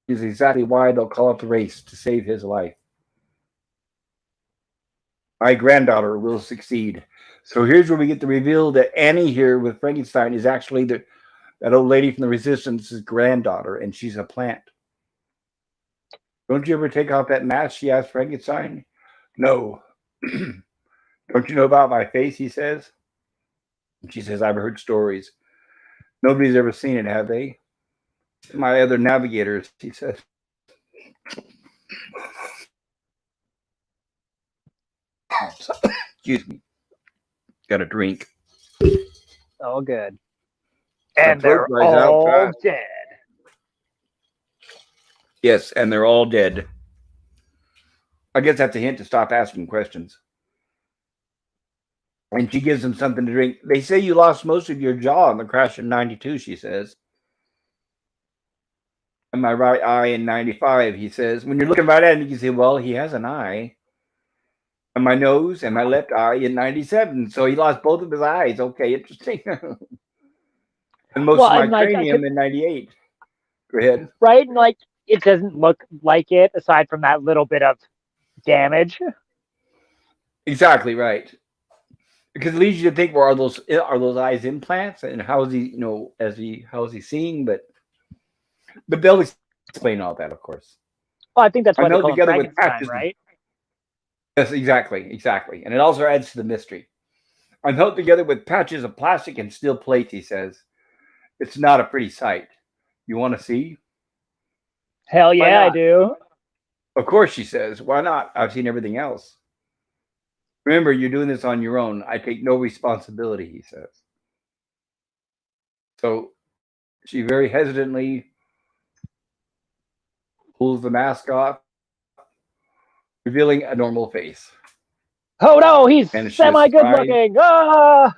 is exactly why they'll call up the race to save his life. My granddaughter will succeed. So here's where we get the reveal that Annie here with Frankenstein is actually that old lady from the Resistance's granddaughter, and she's a plant. Don't you ever take off that mask? She asked Frankenstein. No. Don't you know about my face? He says. And she says, I've heard stories. Nobody's ever seen it, have they? My other navigators, he says. Excuse me. Got a drink. Oh, good. My And throat they're dries out all fast. dead. Yes, and they're all dead. I guess that's a hint to stop asking questions. And she gives him something to drink. They say you lost most of your jaw in the crash in 92, she says. And my right eye in 95, he says. When you're looking right at him, you can say, well, he has an eye. And my nose and my left eye in 97. So he lost both of his eyes. Okay, interesting. And most of my cranium in 98. Go ahead. Right? And like, it doesn't look like it aside from that little bit of damage. Exactly right. Because it leads you to think, well, are those eyes implants? And how is he, how is he seeing? But they'll explain all that, of course. Well, I think that's why they call him together with Frankenstein, patches, right? Yes, exactly. And it also adds to the mystery. I'm held together with patches of plastic and steel plates, he says. It's not a pretty sight. You want to see? Hell yeah, I do. Of course, she says. Why not? I've seen everything else. Remember, you're doing this on your own. I take no responsibility, he says. So she very hesitantly pulls the mask off, revealing a normal face. Oh no, he's semi-good looking. Ah!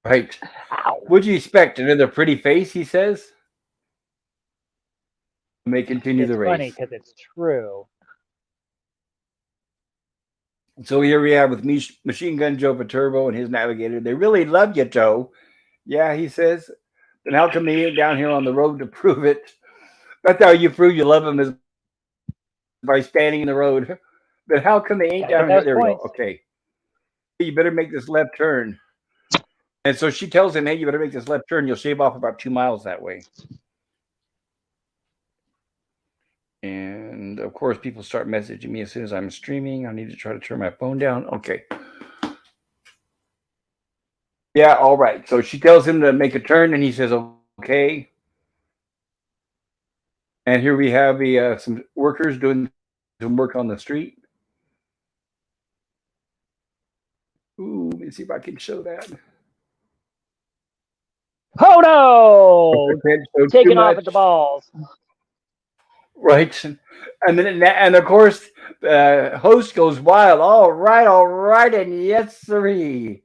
Right. Ow. What'd you expect? Another pretty face, he says. And they continue the race. It's funny because it's true. So here we have with Machine Gun Joe Viterbo and his navigator. They really love you, Joe. Yeah, he says. Then how come they ain't down here on the road to prove it? That's how you prove you love them, is by standing in the road. But how come they ain't down here? There we go. Okay. You better make this left turn. And so she tells him, hey, you better make this left turn. You'll shave off about 2 miles that way. And of course, people start messaging me as soon as I'm streaming. I need to try to turn my phone down. Okay. Yeah, all right. So she tells him to make a turn, and he says, okay. And here we have some workers doing some work on the street. Ooh, let me see if I can show that. Oh no! Taking off at the balls. Right. And of course, the host goes wild. All right, and yes, sirree.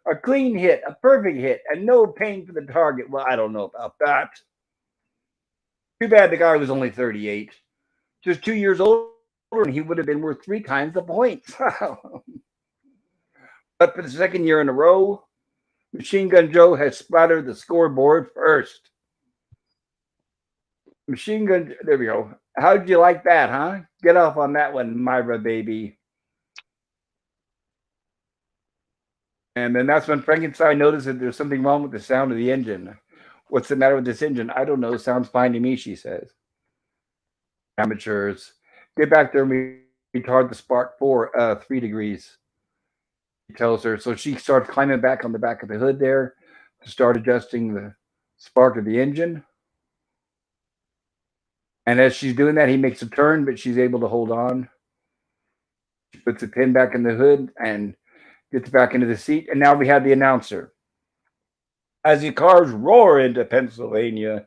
A clean hit, a perfect hit, and no pain for the target. Well, I don't know about that. Too bad the guy was only 38. Just 2 years older, and he would have been worth 3 times the points. But for the second year in a row, Machine Gun Joe has splattered the scoreboard first. Machine Gun, there we go. How did you like that, huh? Get off on that one, Myra, baby. And then that's when Frankenstein noticed that there's something wrong with the sound of the engine. What's the matter with this engine? I don't know. Sounds fine to me, she says. Amateurs. Get back there and retard the spark for 3 degrees. He tells her. So she starts climbing back on the back of the hood there to start adjusting the spark of the engine. And as she's doing that, he makes a turn, but she's able to hold on. She puts the pin back in the hood and gets back into the seat. And now we have the announcer. As the cars roar into Pennsylvania,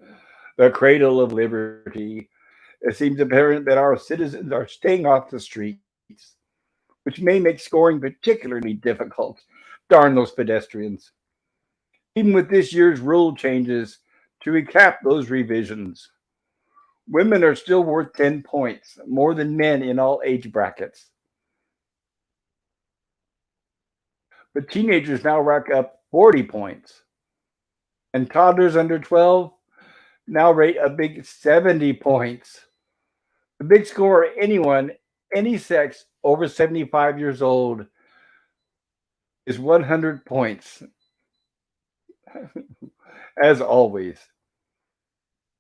the cradle of liberty, it seems apparent that our citizens are staying off the streets, which may make scoring particularly difficult. Darn those pedestrians. Even with this year's rule changes, to recap those revisions, women are still worth 10 points, more than men in all age brackets. But teenagers now rack up 40 points. And toddlers under 12 now rate a big 70 points. The big score, anyone, any sex over 75 years old, is 100 points. As always.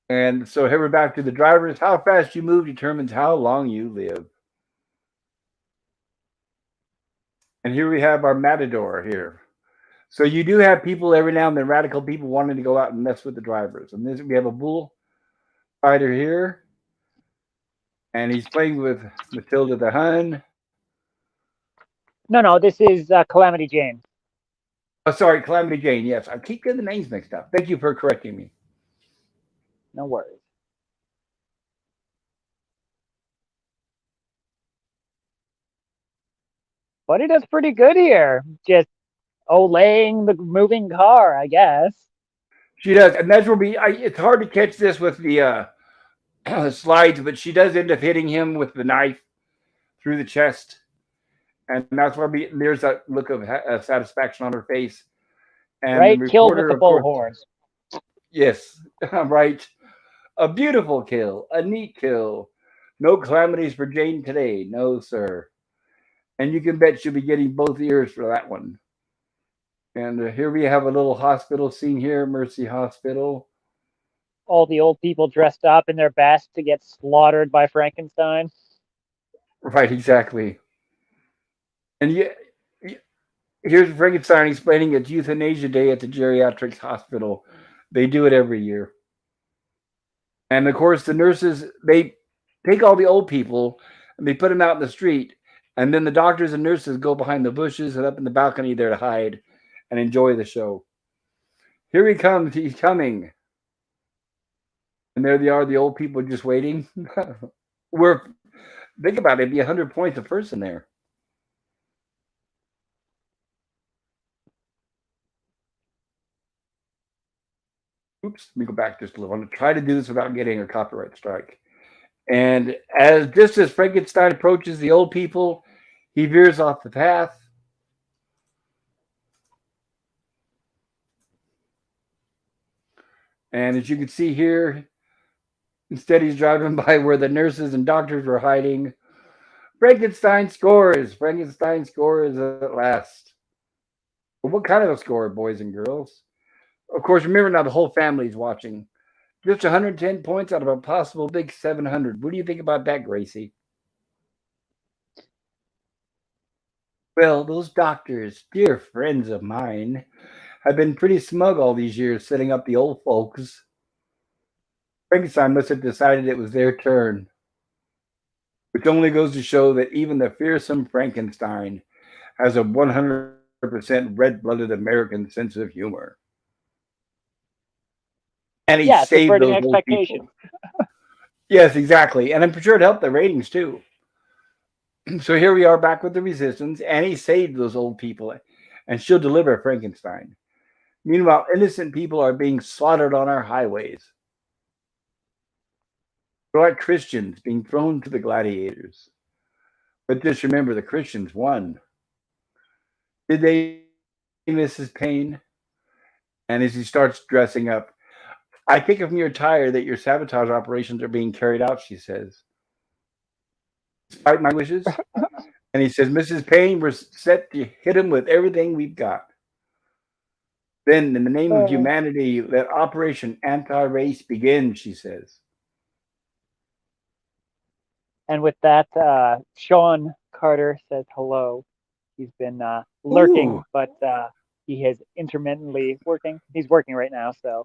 And so here we're back to the drivers. How fast you move determines how long you live. And here we have our matador here. So you do have people every now and then, radical people wanting to go out and mess with the drivers. And this we have a bull fighter here, and he's playing with Matilda the Hun. No, this is Calamity Jane. Oh, sorry, Calamity Jane. Yes, I keep getting the names mixed up. Thank you for correcting me. No worries. But he does pretty good here. Just olaying the moving car, I guess. She does, and that's where it's hard to catch this with the slides, but she does end up hitting him with the knife through the chest, and that's where there's that look of satisfaction on her face. And the Right? Killed with reporter, the of course, bullhorns. yes, right. A beautiful kill, a neat kill. No calamities for Jane today, no sir. And you can bet she'll be getting both ears for that one. And here we have a little hospital scene here, Mercy Hospital. All the old people dressed up in their best to get slaughtered by Frankenstein. Right, exactly. And here's Frankenstein explaining it's Euthanasia Day at the Geriatrics Hospital. They do it every year. And of course, the nurses, they take all the old people and they put them out in the street. And then the doctors and nurses go behind the bushes and up in the balcony there to hide and enjoy the show. Here he comes. He's coming. And there they are, the old people just waiting. We're think about it, it'd be 100 points a person there. Oops, let me go back just a little. I'm going to try to do this without getting a copyright strike. And just as Frankenstein approaches the old people, he veers off the path. And as you can see here, instead he's driving by where the nurses and doctors were hiding. Frankenstein scores. Frankenstein scores at last. But what kind of a score, boys and girls? Of course, remember now the whole family's watching. Just 110 points out of a possible big 700. What do you think about that, Gracie? Well, those doctors, dear friends of mine, have been pretty smug all these years setting up the old folks. Frankenstein must have decided it was their turn, which only goes to show that even the fearsome Frankenstein has a 100% red-blooded American sense of humor. And he saved subverting those old expectations. people. Yes, exactly. And I'm sure it helped the ratings too. So here we are back with the resistance, and he saved those old people, and she'll deliver Frankenstein. Meanwhile, innocent people are being slaughtered on our highways. They're like Christians being thrown to the gladiators. But just remember, the Christians won. Did they, Mrs. Payne? And as he starts dressing up, I think from your attire that your sabotage operations are being carried out, she says. Despite my wishes. And he says, Mrs. Payne, we're set to hit him with everything we've got. Then, in the name of humanity, let Operation Anti-Race begin, she says. And with that, Sean Carter says hello. He's been lurking, but he is intermittently working. He's working right now, so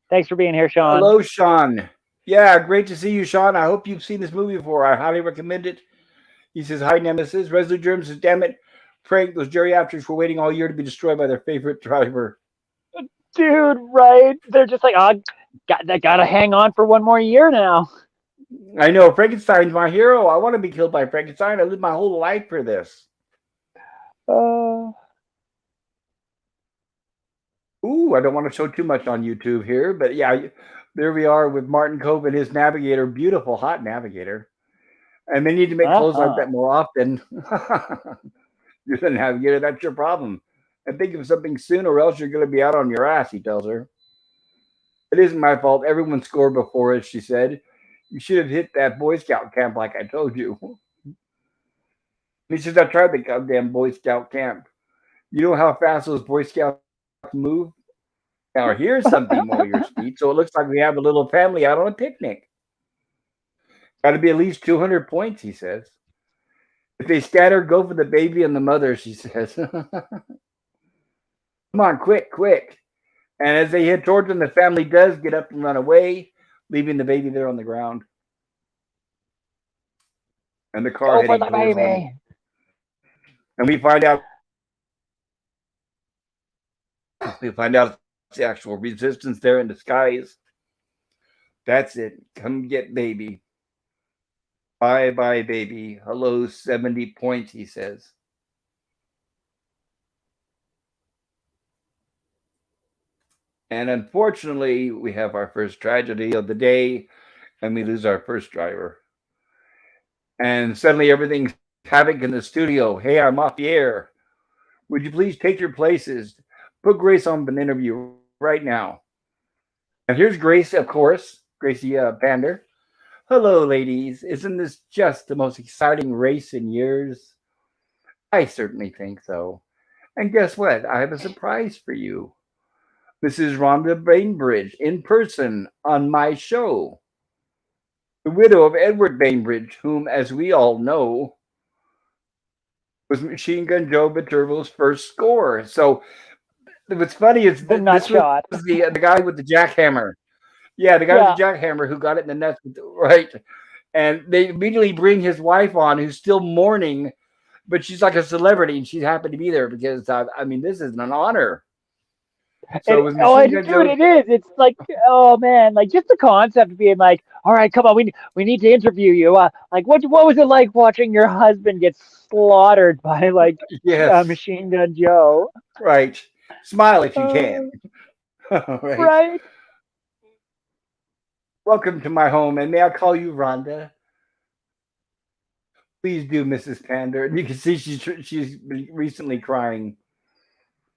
thanks for being here, Sean. Hello, Sean. Yeah, great to see you, Sean. I hope you've seen this movie before. I highly recommend it. He says, hi, Nemesis. Resolute Germ says, damn it, Frank, those geriatrics were waiting all year to be destroyed by their favorite driver. Dude, right? They're just like, gotta hang on for one more year now. I know. Frankenstein's my hero. I want to be killed by Frankenstein. I lived my whole life for this. Ooh, I don't want to show too much on YouTube here, but yeah, there we are with Martin Kove and his navigator. Beautiful, hot navigator. And they need to make clothes like that more often. You're the navigator. That's your problem. And think of something soon, or else you're going to be out on your ass, he tells her. It isn't my fault. Everyone scored before us, she said. You should have hit that Boy Scout camp like I told you. He says, I tried the goddamn Boy Scout camp. You know how fast those Boy Scouts move? Now, here's something more your speed. So it looks like we have a little family out on a picnic. Got to be at least 200 points, he says. If they scatter, go for the baby and the mother, she says. Come on, quick, quick. And as they head towards them, the family does get up and run away, leaving the baby there on the ground. And the car Go for heading the towards them. baby. And we find out it's the actual resistance there in disguise. That's it. Come get baby. Bye bye, baby. Hello, 70 points, he says. And unfortunately, we have our first tragedy of the day, and we lose our first driver. And suddenly everything's havoc in the studio. Hey, I'm off the air. Would you please take your places? Put Grace on an interview right now. And here's Grace, of course, Gracie Pander. Hello, ladies. Isn't this just the most exciting race in years? I certainly think so. And guess what? I have a surprise for you. Mrs. Rhonda Bainbridge in person on my show. The widow of Edward Bainbridge, whom, as we all know, was Machine Gun Joe Viterbo's first score. So what's funny is The that nut this was shot. the guy with the jackhammer. Yeah, the guy with the jackhammer who got it in the nuts, right? And they immediately bring his wife on, who's still mourning, but she's like a celebrity, and she happened to be there because I mean, this is an honor. So it was Machine Gun Joe. It is. It's like, oh man, like just the concept of being like, all right, come on, we need to interview you. Like, what was it like watching your husband get slaughtered by like Yes, Machine Gun Joe? right. Smile if you can. Right. Right. Welcome to my home, and may I call you Rhonda? Please do, Mrs. Pander. You can see she's recently crying.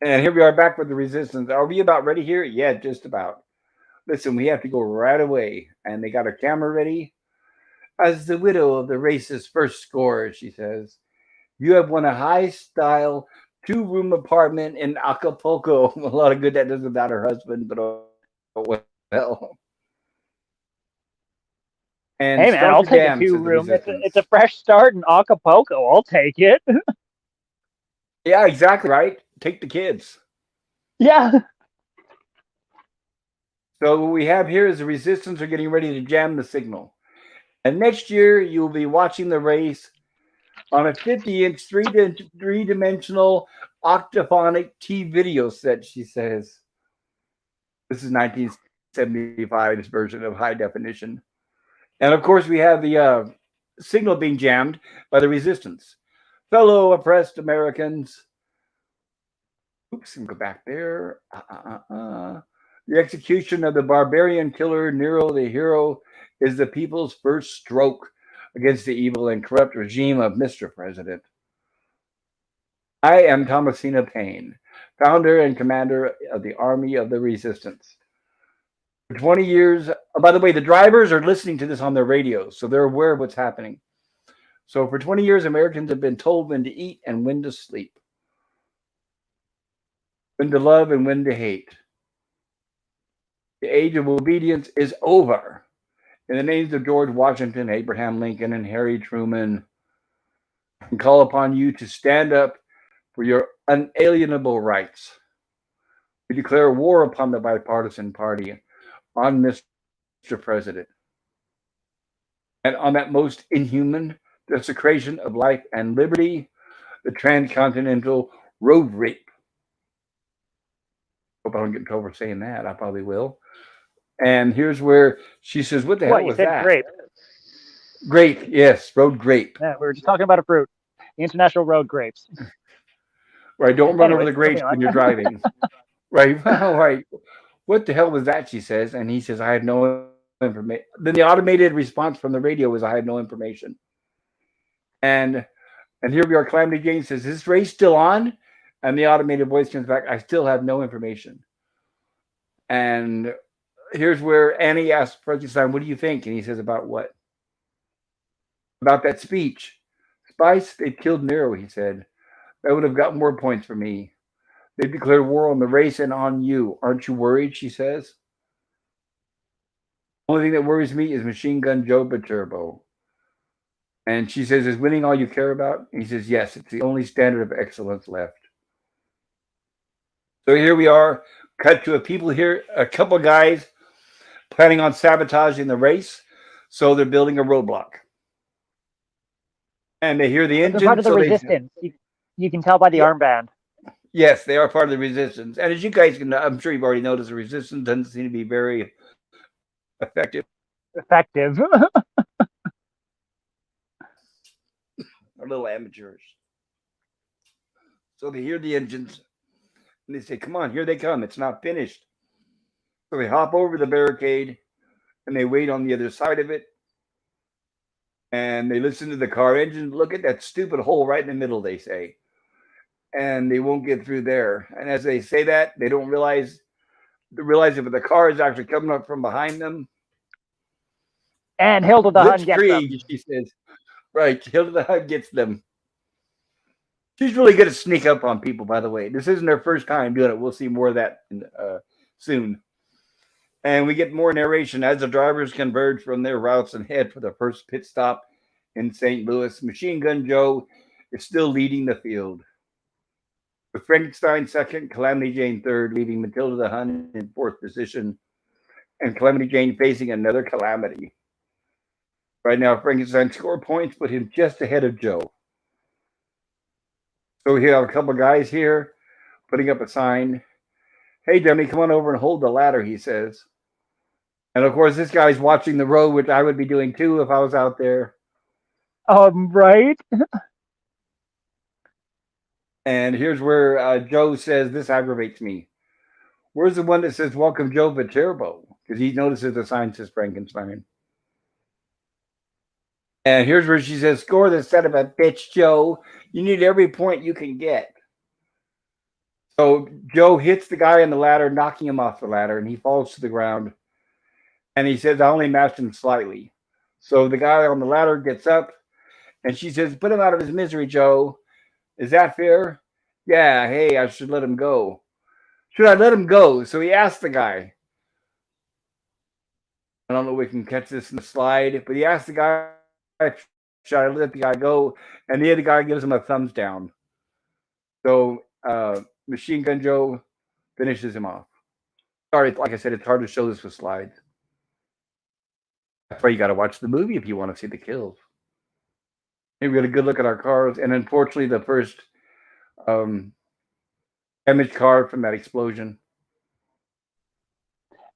And here we are back with the resistance. Are we about ready here? Yeah, just about. Listen, we have to go right away. And they got a camera ready. As the widow of the race's first score, she says, you have won a high-style 2-room apartment in Acapulco. A lot of good that does without her husband, but oh well. And hey man, I'll take a 2-room. It's a fresh start in Acapulco. I'll take it. Yeah, exactly right. Take the kids. Yeah. So what we have here is the resistance are getting ready to jam the signal. And next year you'll be watching the race on a 50-inch three-dimensional octophonic T video set, she says. This is 1975's version of high definition. And of course, we have the signal being jammed by the resistance. Fellow oppressed Americans. Oops, and go back there. The execution of the barbarian killer Nero the Hero is the people's first stroke against the evil and corrupt regime of Mr. President. I am Thomasina Payne, founder and commander of the Army of the Resistance. For 20 years, by the way, the drivers are listening to this on their radios, so they're aware of what's happening. So for 20 years, Americans have been told when to eat and when to sleep, when to love and when to hate. The age of obedience is over. In the names of George Washington, Abraham Lincoln, and Harry Truman, I call upon you to stand up for your unalienable rights. We declare war upon the bipartisan party, on Mr. President, and on that most inhuman desecration of life and liberty, the transcontinental road rape. Hope I don't get in trouble for saying that. I probably will. And here's where she says, what the hell was that? Grape. Grape, yes, road grape. Yeah, we were just talking about a fruit. The international road grapes. Right, don't run over the grapes when you're driving. Right, right. What the hell was that, she says. And he says, I had no information. Then the automated response from the radio was, I had no information. And here we are, Calamity Jane says, is this race still on? And the automated voice comes back, I still have no information. And here's where Annie asks Frankenstein, what do you think? And he says, about what? About that speech. Spice, they killed Nero, he said. That would have got more points for me. They've declared war on the race and on you. Aren't you worried? She says. Only thing that worries me is Machine Gun Joe Viterbo. And she says, is winning all you care about? And he says, yes, it's the only standard of excellence left. So here we are, cut to a couple of guys planning on sabotaging the race. So they're building a roadblock. And they hear the engine. They're part of the resistance. You can tell by the armband. Yes, they are part of the resistance. And as you guys can, I'm sure you've already noticed, the resistance doesn't seem to be very effective. Are little amateurs. So they hear the engines and they say, come on, here they come. It's not finished. So they hop over the barricade and they wait on the other side of it. And they listen to the car engine. Look at that stupid hole right in the middle, they say. And they won't get through there. And as they say that, they don't realize if the car is actually coming up from behind them. And Hilda the Hun gets them. She says. Right, Hilda the Hun gets them. She's really good at sneak up on people, by the way. This isn't her first time doing it. We'll see more of that soon. And we get more narration as the drivers converge from their routes and head for the first pit stop in St. Louis. Machine Gun Joe is still leading the field. With Frankenstein second, Calamity Jane third, leaving Matilda the Hun in fourth position, and Calamity Jane facing another calamity. Right now, Frankenstein's score points put him just ahead of Joe. So we have a couple of guys here putting up a sign. Hey, dummy, come on over and hold the ladder, he says. And of course, this guy's watching the road, which I would be doing too if I was out there. Right. And here's where Joe says, this aggravates me. Where's the one that says, welcome Joe Viterbo? Because he notices the sign says Frankenstein. And here's where she says, score the son of a bitch, Joe. You need every point you can get. So Joe hits the guy on the ladder, knocking him off the ladder, and he falls to the ground. And he says, I only matched him slightly. So the guy on the ladder gets up, and she says, put him out of his misery, Joe. Is that fair? Yeah, hey, I should let him go. Should I let him go? So he asked the guy. I don't know if we can catch this in the slide, but he asked the guy, should I let the guy go? And the other guy gives him a thumbs down. So Machine Gun Joe finishes him off. Sorry, like I said, it's hard to show this with slides. That's why you got to watch the movie if you want to see the kills. Here we got a good look at our cars, and unfortunately, the first damaged car from that explosion.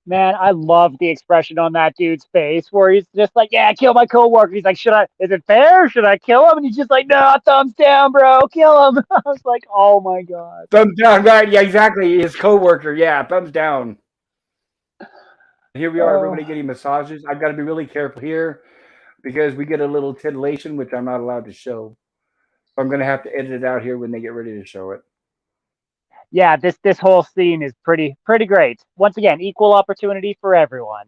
Man, I love the expression on that dude's face where he's just like, yeah, kill my coworker. He's like, is it fair? Should I kill him? And he's just like, no, thumbs down, bro. Kill him. I was like, oh my God. Thumbs down, right? Yeah, exactly. His coworker. Yeah, thumbs down. Here we are, everybody getting massages. I've got to be really careful here because we get a little titillation, which I'm not allowed to show. So I'm going to have to edit it out here when they get ready to show it. Yeah, this whole scene is pretty great. Once again, equal opportunity for everyone.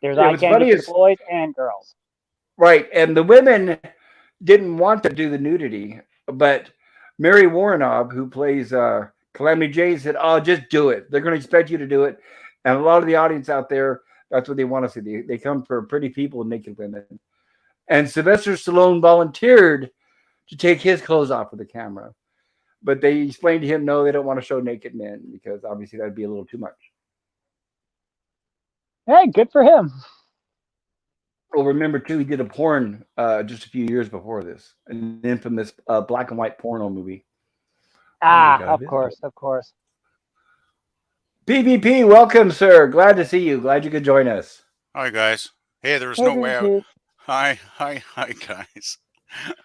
There's eye candy for boys and girls. Right, and the women didn't want to do the nudity, but Mary Woronov, who plays Calamity Jane, said, "Oh, just do it. They're going to expect you to do it." And a lot of the audience out there, that's what they want to see. They come for pretty people and naked women. And Sylvester Stallone volunteered to take his clothes off for the camera. But they explained to him, no, they don't want to show naked men because obviously that'd be a little too much. Hey, good for him. Well, remember, too, he did a porn just a few years before this, an infamous black and white porno movie. Of course. PvP, welcome, sir. Glad to see you. Glad you could join us. Hi, guys. Hey, there's no way out. Hi, guys.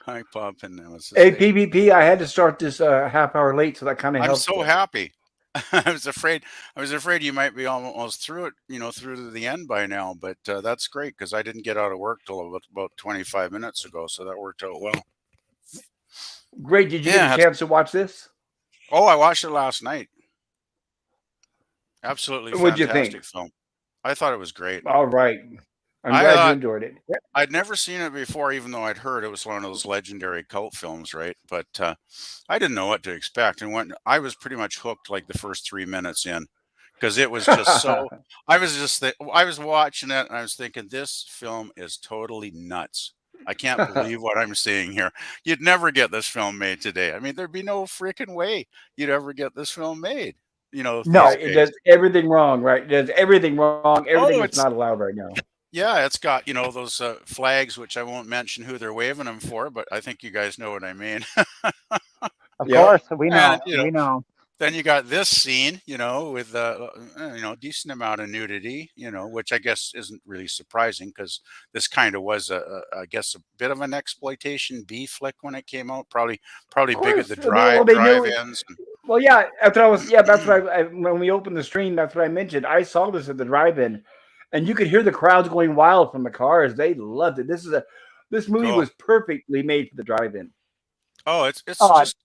Hi, Pop and Nemesis. Hey, PvP, I had to start this half hour late, so that kind of helps. I'm so happy. I was afraid you might be almost through it, through to the end by now, but that's great because I didn't get out of work till about 25 minutes ago, so that worked out well. Great. Did you get a chance to watch this? Oh, I watched it last night. Absolutely fantastic What'd you think? film. I thought it was great. All right. I'm I glad you thought enjoyed it. Yeah. I'd never seen it before, even though I'd heard it was one of those legendary cult films, right? But I didn't know what to expect, and when I was pretty much hooked like the first 3 minutes in, because it was just so. I was watching it, and I was thinking, this film is totally nuts. I can't believe what I'm seeing here. You'd never get this film made today. I mean, there'd be no freaking way you'd ever get this film made. No. These Right. It days. does everything wrong, right? It does everything wrong, everything Oh, that's not allowed right now. yeah, it's got, those flags, which I won't mention who they're waving them for, but I think you guys know what I mean. Of Yep. course, we And, know. We know. then you got this scene, with decent amount of nudity, which I guess isn't really surprising because this kind of was I guess a bit of an exploitation B flick when it came out. Probably Of big at course. the Well, they knew it. drive-ins. Well, yeah, that's what I was. Yeah, that's what when we opened the stream, that's what I mentioned. I saw this at the drive-in, and you could hear the crowds going wild from the cars. They loved it. This movie Oh, was perfectly made for the drive-in. oh, it's Oh, just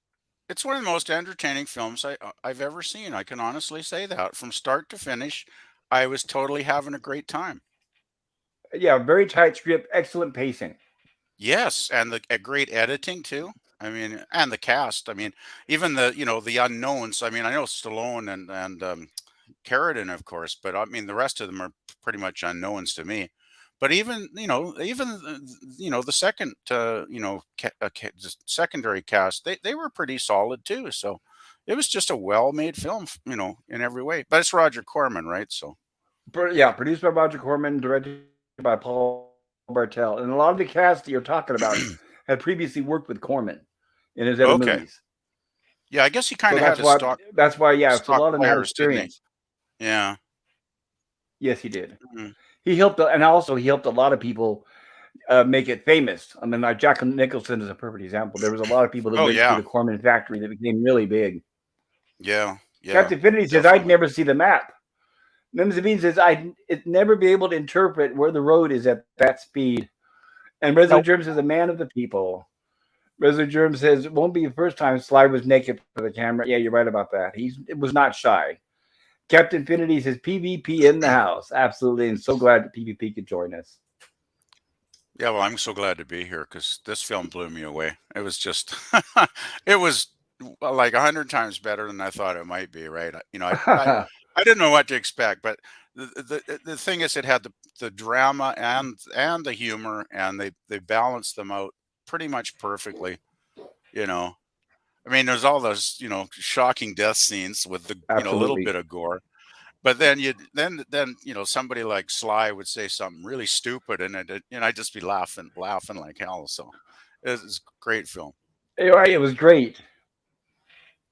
it's one of the most entertaining films I've ever seen. I can honestly say that from start to finish, I was totally having a great time. Yeah, very tight script, excellent pacing. Yes, and a great editing too. I mean, and the cast. I mean, even the unknowns. I mean, I know Stallone and Carradine, of course, but I mean the rest of them are pretty much unknowns to me. But even the second the secondary cast, they were pretty solid too. So it was just a well-made film, in every way. But it's Roger Corman, right? So Yeah, produced by Roger Corman, directed by Paul Bartel, and a lot of the cast that you're talking about had previously worked with Corman in his other okay, movies. yeah, I guess he kind So of had that's his why. That's why. Yeah, it's a stock lot of that players, didn't he? experience. Yeah. Yes, he did. Mhm. He helped, and also he helped a lot of people make it famous. I mean, like Jack Nicholson is a perfect example. There was a lot of people that Oh went through yeah, the Corman factory that became really big. yeah, yeah, Captain Infinity says, "I'd definitely. never see the map." Memzabine says, "I'd never be able to interpret where the road is at that speed." And Resident nope. Germs is a man of the people. Resident Germ says, "It won't be the first time Sly was naked for the camera." Yeah, you're right about that. It was not shy. Captain Infinity says, "PvP in the house." Absolutely. And so glad that PvP could join us. Yeah, well, I'm so glad to be here because this film blew me away. It was just, it was like 100 times better than I thought it might be. Right? I didn't know what to expect, but the thing is, it had the drama and the humor, and they balanced them out pretty much perfectly. You know, I mean, there's all those shocking death scenes with the little Absolutely. bit of gore. But then somebody like Sly would say something really stupid, and I'd just be laughing like hell. So it's a great film. It was great.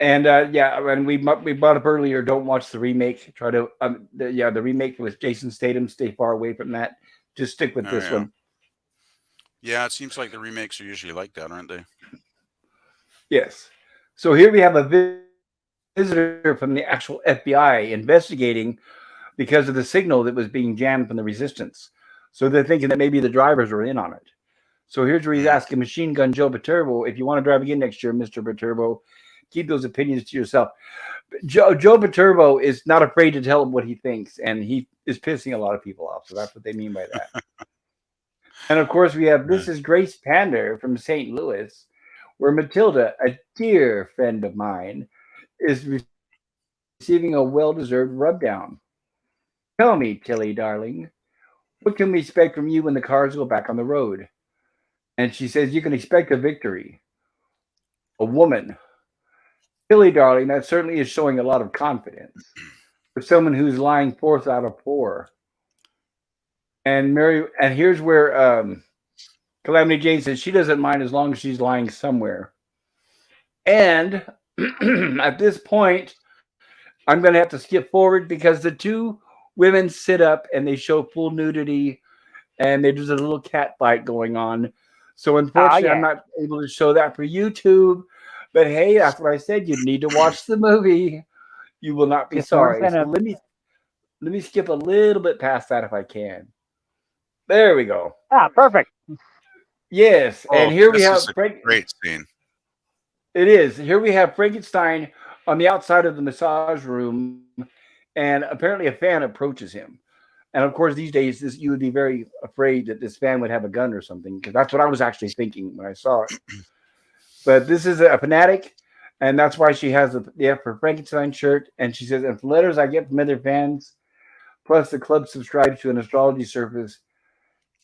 And yeah, and we brought up earlier. Don't watch the remake. Try to the remake was Jason Statham. Stay far away from that. Just stick with Oh this yeah, one. yeah. It seems like the remakes are usually like that, aren't they? Yes. So here we have a visitor from the actual FBI investigating because of the signal that was being jammed from the resistance. So they're thinking that maybe the drivers were in on it. So here's where he's Mm. asking Machine Gun Joe Viterbo, if you want to drive again next year, Mr. Viterbo, keep those opinions to yourself. Joe Viterbo is not afraid to tell him what he thinks, and he is pissing a lot of people off. So that's what they mean by that. And of course, we have Yeah. This is Grace Pander from St. Louis, where Matilda, a dear friend of mine, is receiving a well-deserved rubdown. Tell me, Tilly, darling, what can we expect from you when the cars go back on the road? And she says, you can expect a victory. A woman. Tilly, darling, that certainly is showing a lot of confidence for someone who's lying fourth out of four. And here's where Calamity Jane says she doesn't mind as long as she's lying somewhere. And at this point, I'm going to have to skip forward because the two women sit up and they show full nudity and there's a little cat fight going on. So unfortunately, I'm Yeah. not able to show that for YouTube. But hey, that's what I said. You need to watch the movie. You will not be Just more sorry. So than let me skip a little bit past that if I can. There we go. perfect. Yes, and Oh, here we this have is a Frank. great scene. It is. Here we have Frankenstein on the outside of the massage room, and apparently a fan approaches him. And of course, these days, you would be very afraid that this fan would have a gun or something, because that's what I was actually thinking when I saw it. But this is a fanatic, and that's why she has the F for Frankenstein shirt. And she says, and for letters I get from other fans, plus the club subscribes to an astrology service.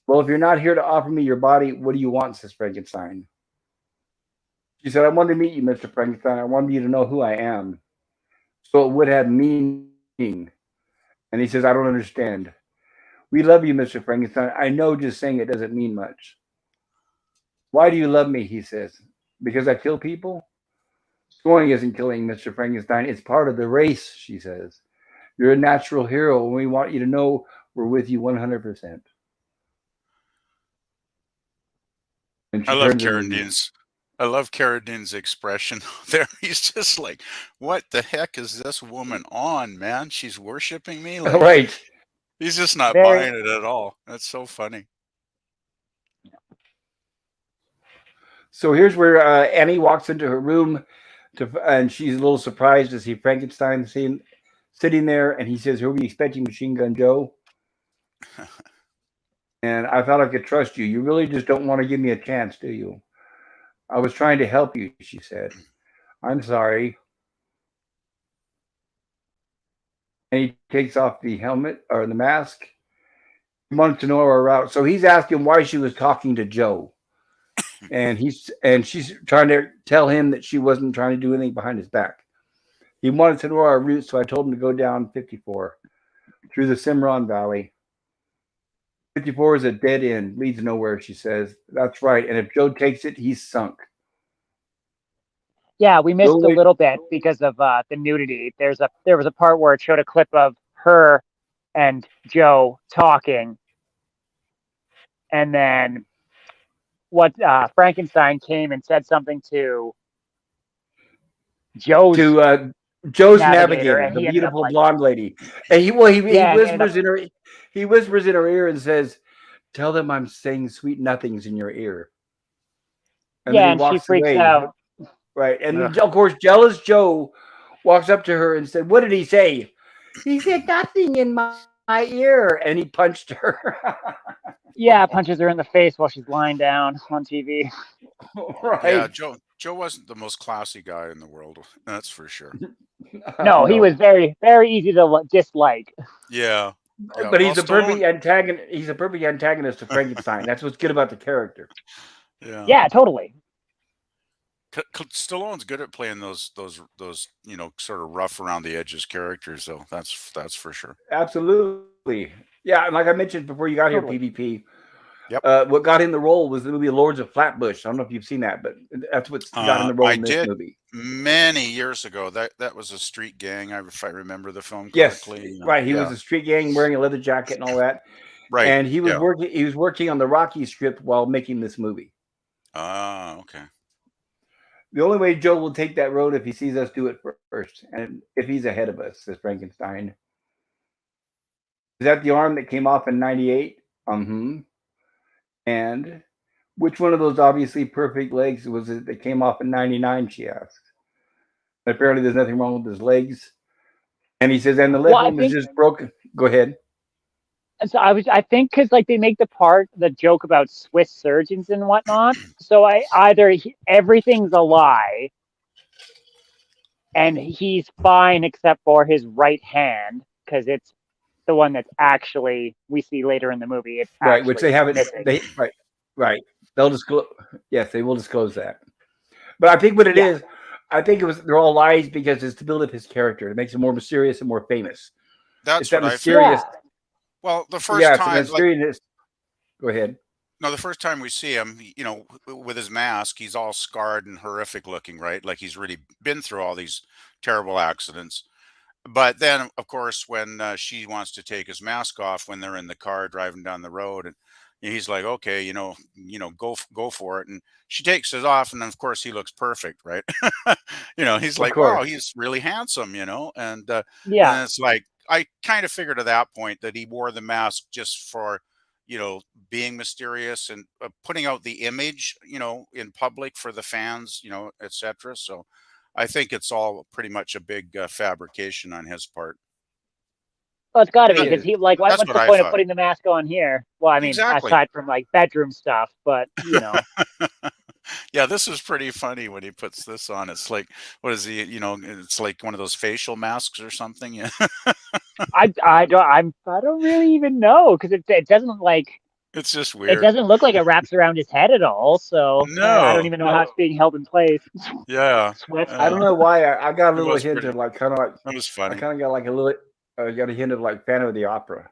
Well, if you're not here to offer me your body, what do you want? Says Frankenstein. She said, I wanted to meet you, Mr. Frankenstein. I wanted you to know who I am. So it would have meaning. And he says, I don't understand. We love you, Mr. Frankenstein. I know just saying it doesn't mean much. Why do you love me? He says. Because I kill people? Scoring isn't killing, Mr. Frankenstein. It's part of the race, she says. You're a natural hero, and we want you to know we're with you 100%. And I she love turns and leaves. Carradine's. I love Carradine's expression there. He's just like, "What the heck is this woman on, man? She's worshiping me." Like Right. he's just not Very. buying it at all. That's so funny. So here's where Annie walks into her room, and she's a little surprised to see Frankenstein sitting there, and he says, "Who are we expecting, Machine Gun Joe?" And I thought I could trust you. You really just don't want to give me a chance, do you? I was trying to help you, she said. I'm sorry. And he takes off the helmet or the mask. He wants to know her route. So he's asking why she was talking to Joe. And she's trying to tell him that she wasn't trying to do anything behind his back. He wanted to know our route, so I told him to go down 54 through the Cimarron Valley. 54 is a dead end, leads nowhere, she says. That's right. And if Joe takes it, he's sunk. Yeah, we missed a Only, little bit because of the nudity. There was a part where it showed a clip of her and Joe talking, and then what Frankenstein came and said something to Joe's to Joe's navigator, navigator, and the he ended up beautiful like, blonde lady. And he yeah, and ended up, whispers in her ear and says, "Tell them I'm saying sweet nothings in your ear." And then yeah, he and she walks freaks away. out. Right. And Ugh. then, of course, jealous Joe walks up to her and said, "What did he say?" He said nothing in my ear, and he punched her. Yeah, punches her in the face while she's lying down on TV. Yeah, Right. Joe wasn't the most classy guy in the world. That's for sure. No, he No. was very easy to dislike. Yeah, yeah. But Well, he's a perfect Stallone. antagonist. He's a perfect antagonist to Frankenstein. That's what's good about the character. Yeah, Yeah, totally. Stallone's good at playing those sort of rough around the edges characters. Though that's for sure. Absolutely. Yeah, and like I mentioned before you got here, Totally. PvP, Yep. what got him the role was the movie Lords of Flatbush. I don't know if you've seen that, but that's what got him the role I in this did movie. many years ago. That was a street gang. If I remember the film Yes, correctly. right. He was Yeah. a street gang wearing a leather jacket and all that, Right. and he was Yeah. working. He was working on the Rocky script while making this movie. Ah. Okay. The only way Joe will take that road if he sees us do it first, and if he's ahead of us, says Frankenstein. Is that the arm that came off in '98? Mm-hmm. And which one of those obviously perfect legs was it that came off in '99? She asked. Apparently, there's nothing wrong with his legs. And he says, and the Well, left one was just broken. Go ahead. I think because like they make the joke about Swiss surgeons and whatnot. So everything's a lie, and he's fine except for his right hand because it's the one that's actually we see later in the movie. It's Right, which they actually haven't. missing. Right. They'll disclose. Yes, they will disclose that. But I think what it Yeah, is, I think they're all lies because it's to build up his character. It makes him more mysterious and more famous. It's That's that what I figured. mysterious. yeah, Well, the Yeah, first it's the time, like, mysterious. Go ahead. no, the first time we see him, with his mask, he's all scarred and horrific looking, right? Like he's really been through all these terrible accidents. But then, of course, when she wants to take his mask off when they're in the car driving down the road, and he's like, "Okay, go for it." And she takes it off, and then, of course, he looks perfect, right? He's Of like, "Wow, course. he's really handsome," and yeah. then it's like I kind of figured at that point that he wore the mask just for, being mysterious and putting out the image, in public for the fans, etc. So I think it's all pretty much a big fabrication on his part. Well, it's got to be That- because is. he like, That's what's what the I point of thought. putting the mask on here? Well, I mean, Exactly. aside from like bedroom stuff, but you know, Yeah, this is pretty funny when he puts this on. It's like, what is he? It's like one of those facial masks or something. Yeah, I don't really even know because it doesn't like it's just it weird. doesn't look like it wraps around his head at all. So I don't No, even know how it's being held in place. yeah, Swift. I don't know why I got a it little was hint pretty. of like kind of like That was I funny. kind of got like a little got a hint of like Phantom of the Opera,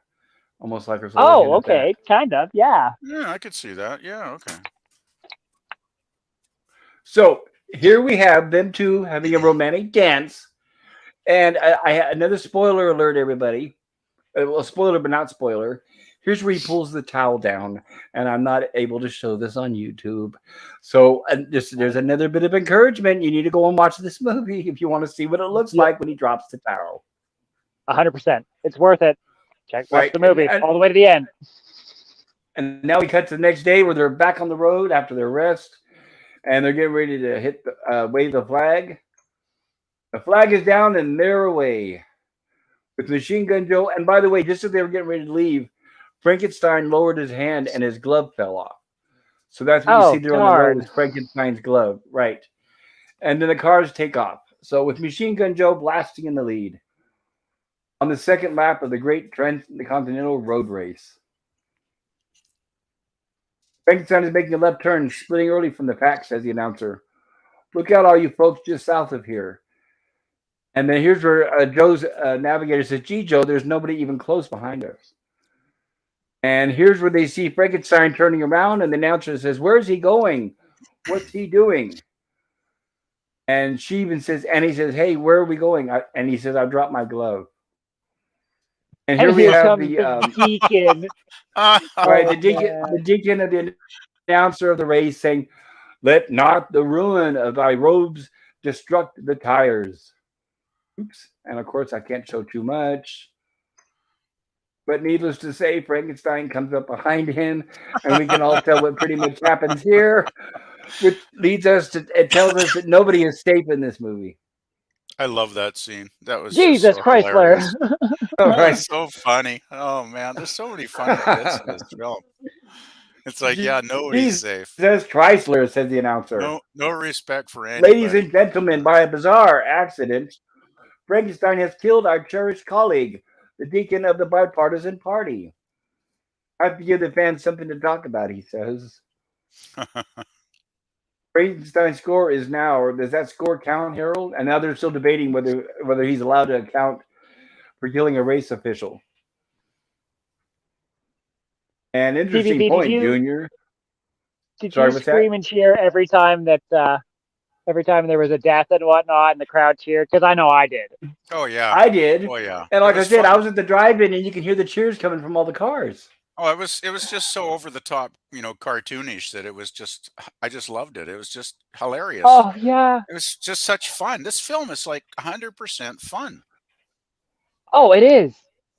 almost like there's a little hint Oh, of that. okay, kind of, yeah. Yeah, I could see that. Yeah, okay. So here we have them two having a romantic dance, and another spoiler alert, everybody. Well, spoiler, but not spoiler. Here's where he pulls the towel down, and I'm not able to show this on YouTube. So there's another bit of encouragement. You need to go and watch this movie if you want to see what it looks Yep. like when he drops the towel. 100%. It's worth it. Watch Right, the movie all the way to the end. and now we cut to the next day where they're back on the road after their rest, and they're getting ready to hit wave the flag. The flag is down, and they're away with Machine Gun Joe. And by the way, just as they were getting ready to leave, Frankenstein lowered his hand and his glove fell off. So that's what you see Oh, there on the road darn. is Frankenstein's glove, right? And then the cars take off. So with Machine Gun Joe blasting in the lead on the second lap of the Great Transcontinental Road Race. Frankenstein is making a left turn, splitting early from the pack, says the announcer. Look out, all you folks just south of here. And then here's where Joe's navigator says, gee, Joe, there's nobody even close behind us. And here's where they see Frankenstein turning around, and the announcer says, where's he going? What's he doing? And she even says, and he says, hey, where are we going? And he says, I dropped my glove. And here And we here have comes the deacon. right, the man. deacon of the announcer of the race saying, let not the ruin of thy robes destruct the tires. Oops. And of course, I can't show too much. But needless to say, Frankenstein comes up behind him, and we can all tell what pretty much happens here, which leads us to, it tells us that nobody is safe in this movie. I love that scene. That was just Jesus so Chrysler. hilarious. All That right. was so funny. Oh man, there's so many funny bits in this film. It's like, yeah, nobody's safe. Jesus Chrysler, says the announcer. No respect for anybody. Ladies and gentlemen, by a bizarre accident, Frankenstein has killed our cherished colleague, the deacon of the bipartisan party. I have to give the fans something to talk about, he says. Frankenstein's score is now, or does that score count, Harold? And now they're still debating whether he's allowed to account for killing a race official. An interesting TVP, point, Junior. Did Sorry, you what's scream that? and cheer every time there was a death and whatnot and the crowd cheered? Because I know I did. Oh yeah. I did. Oh yeah. And like I said, fun. I was at the drive-in, and you can hear the cheers coming from all the cars. Oh, it was just so over the top, cartoonish that it was just I just loved it. It was just hilarious. Oh yeah. It was just such fun. This film is like 100% fun. Oh, it is.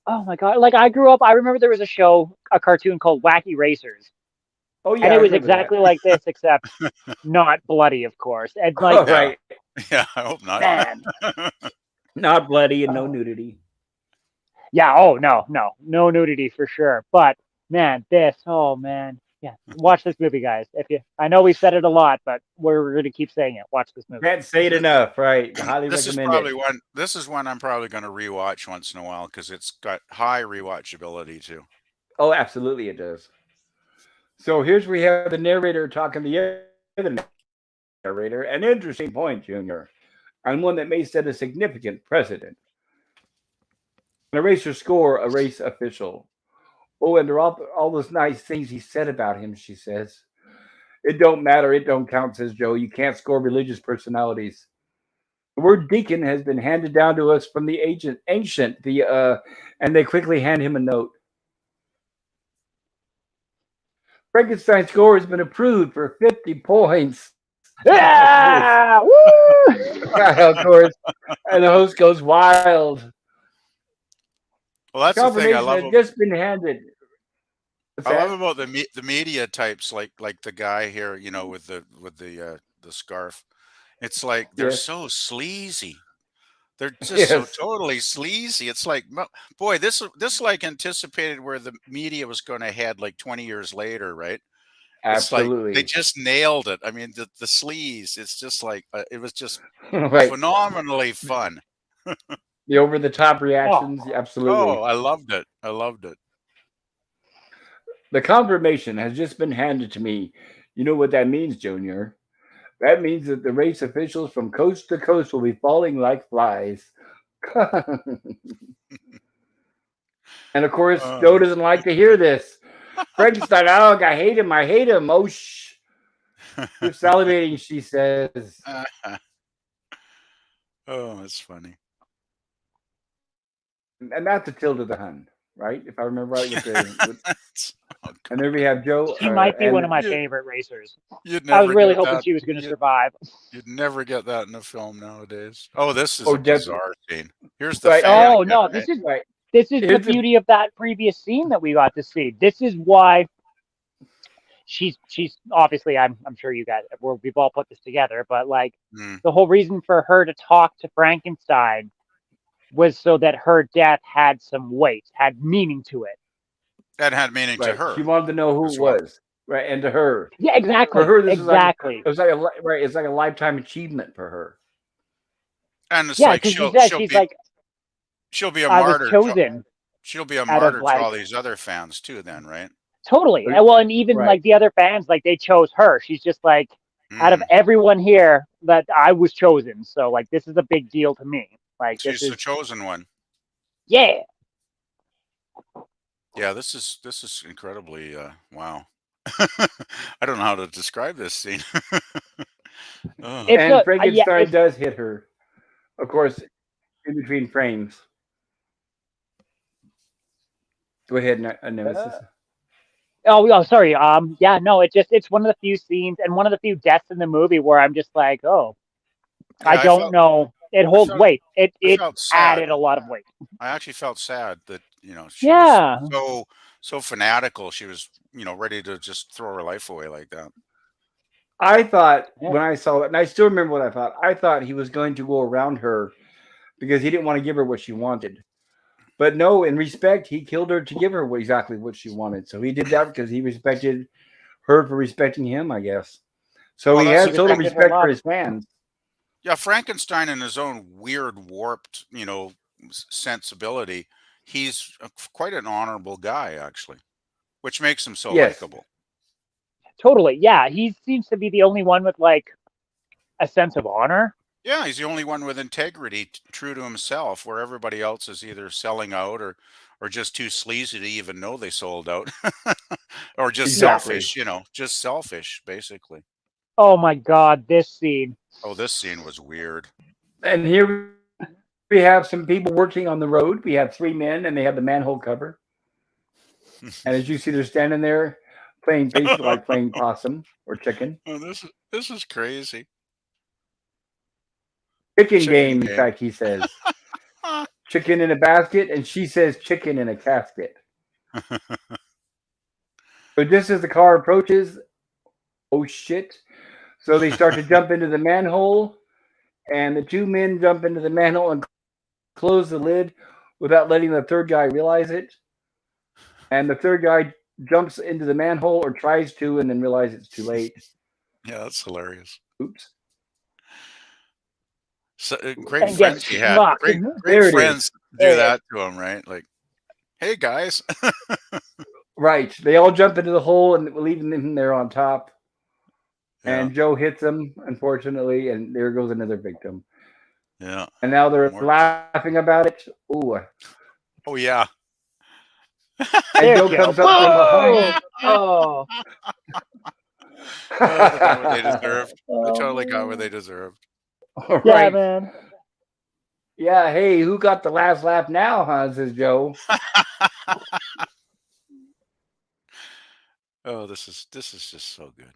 Oh my God. Like I grew up, I remember there was a cartoon called Wacky Racers. Oh yeah, And I it was remember exactly like this, except not bloody, of course. And that. like, Yeah. Right. Yeah, I hope not. man. Not bloody and no nudity. Yeah, oh no nudity for sure. But man, oh man. Yeah. Watch this movie, guys. I know we've said it a lot, but we're gonna keep saying it. Watch this movie. Can't say it enough, right? Highly This is recommend probably it. one. This is one I'm probably going to rewatch once in a while because it's got high rewatchability too. Oh, absolutely it does. So here's where we have the narrator talking to the other narrator. An interesting point, Junior, and one that may set a significant precedent. An eraser score, a race official. Oh, and there are all those nice things he said about him, she says. It don't matter, it don't count, says Joe. You can't score religious personalities. The word deacon has been handed down to us from the ancient, and they quickly hand him a note. Frankenstein's score has been approved for 50 points. Yeah! Woo! Of course. And the host goes wild. Well, that's the thing I Confirmation love. has just been handed. What's I love that? about the media types like the guy here, with the scarf. It's like they're Yes. so sleazy. They're just so Yes, totally sleazy. It's like, boy, this like anticipated where the media was going to head like 20 years later, right? It's like they absolutely. just nailed it. I mean, the sleaze. It's just like it was just Right. phenomenally fun. The over the top Oh, reactions, absolutely. Oh, I loved it. I loved it. The confirmation has just been handed to me. You know what that means, Junior? That means that the race officials from coast to coast will be falling like flies. And of course, Joe doesn't like to hear this. Frankenstein, oh, I hate him. I hate him. Oh, shh. You're salivating, she says. Oh, it's funny. And that's Tilda the Hun, right? If I remember right, with the Oh, and then we have Joe, she might be one of and my you, favorite racers. you'd I was never really get hoping that. she was going to You'd, survive. you'd never get that in a film nowadays. Oh, this is oh, a bizarre scene. Here's the right, fan Oh again, no, right? right. this is the Here's the beauty of that previous scene that we got to see. This is why she's obviously I'm sure you guys we've all put this together, but like Mm. the whole reason for her to talk to Frankenstein was so that her death had some weight, had meaning to it. That had meaning to right. She her wanted to know who as it well. was, right? And to her, Yeah, for exactly, her, this is like exactly. it was like right. It's like a lifetime achievement for her. And it's Yeah, like because she said she's like, she'll be a I was martyr to chosen she'll be a out of martyr to like all these other fans too then, right? totally. And well, and even Right. like the other fans, like they chose her. She's just like, out of Mm. everyone here, that I was chosen. So like, this is a big deal to me. Like this She's the is chosen one. yeah. Yeah, this is incredibly wow. I don't know how to describe this scene. Oh. It's And a yeah. Frankenstein It's does hit her, of course, in between frames. Go ahead, Nemesis. oh sorry. Yeah, no. It's one of the few scenes and one of the few deaths in the movie where I'm just like, oh, I Yeah, don't know. It I holds felt weight. I It felt sad. added a lot of weight. I actually felt sad that, you know, she was Yeah. so fanatical. She was, you know, ready to just throw her life away like that. I thought Yeah. when I saw it, and I still remember what I thought. I thought he was going to go around her because he didn't want to give her what she wanted. But no, in respect, he killed her to give her exactly what she wanted. So he did that because he respected her for respecting him, I guess. So Well, he that's He has the total thing. respected her respect for love. his fans. Yeah, Frankenstein in his own weird, warped, you know, sensibility, he's quite an honorable guy actually, which makes him so Yes, likable. Totally. Yeah. He seems to be the only one with like a sense of honor. Yeah, he's the only one with integrity, true to himself, where everybody else is either selling out or just too sleazy to even know they sold out, or just Yeah. exactly. selfish. You know, just selfish, basically. Oh my God, this scene. Oh, this scene was weird. And here we have some people working on the road. We have three men, and they have the manhole cover. And as you see, they're standing there playing basically like playing possum or chicken. Oh, this is crazy. Chicken Chicken game, in game. fact, he says. Chicken in a basket, and she says chicken in a casket. But just as the car approaches, oh shit. So they start to jump into the manhole, and the two men jump into the manhole and close the lid without letting the third guy realize it. And the third guy jumps into the manhole or tries to and then realizes it's too late. Yeah, that's hilarious. Oops. So, great And gets friends he had. schmucked. Great There it is. friends to do that to him, right? Like, hey guys. Right. They all jump into the hole and leaving him there on top. Yeah, And Joe hits him, unfortunately, and there goes another victim. yeah. And now they're More. laughing about it. Ooh. Oh yeah. And There's Joe Joe. comes up from behind. Oh. Oh, they got what they deserved. They Oh. totally got what they deserved. All Yeah, right. man. Yeah, hey, who got the last laugh now, huh? Says Joe. Oh, this is just so good.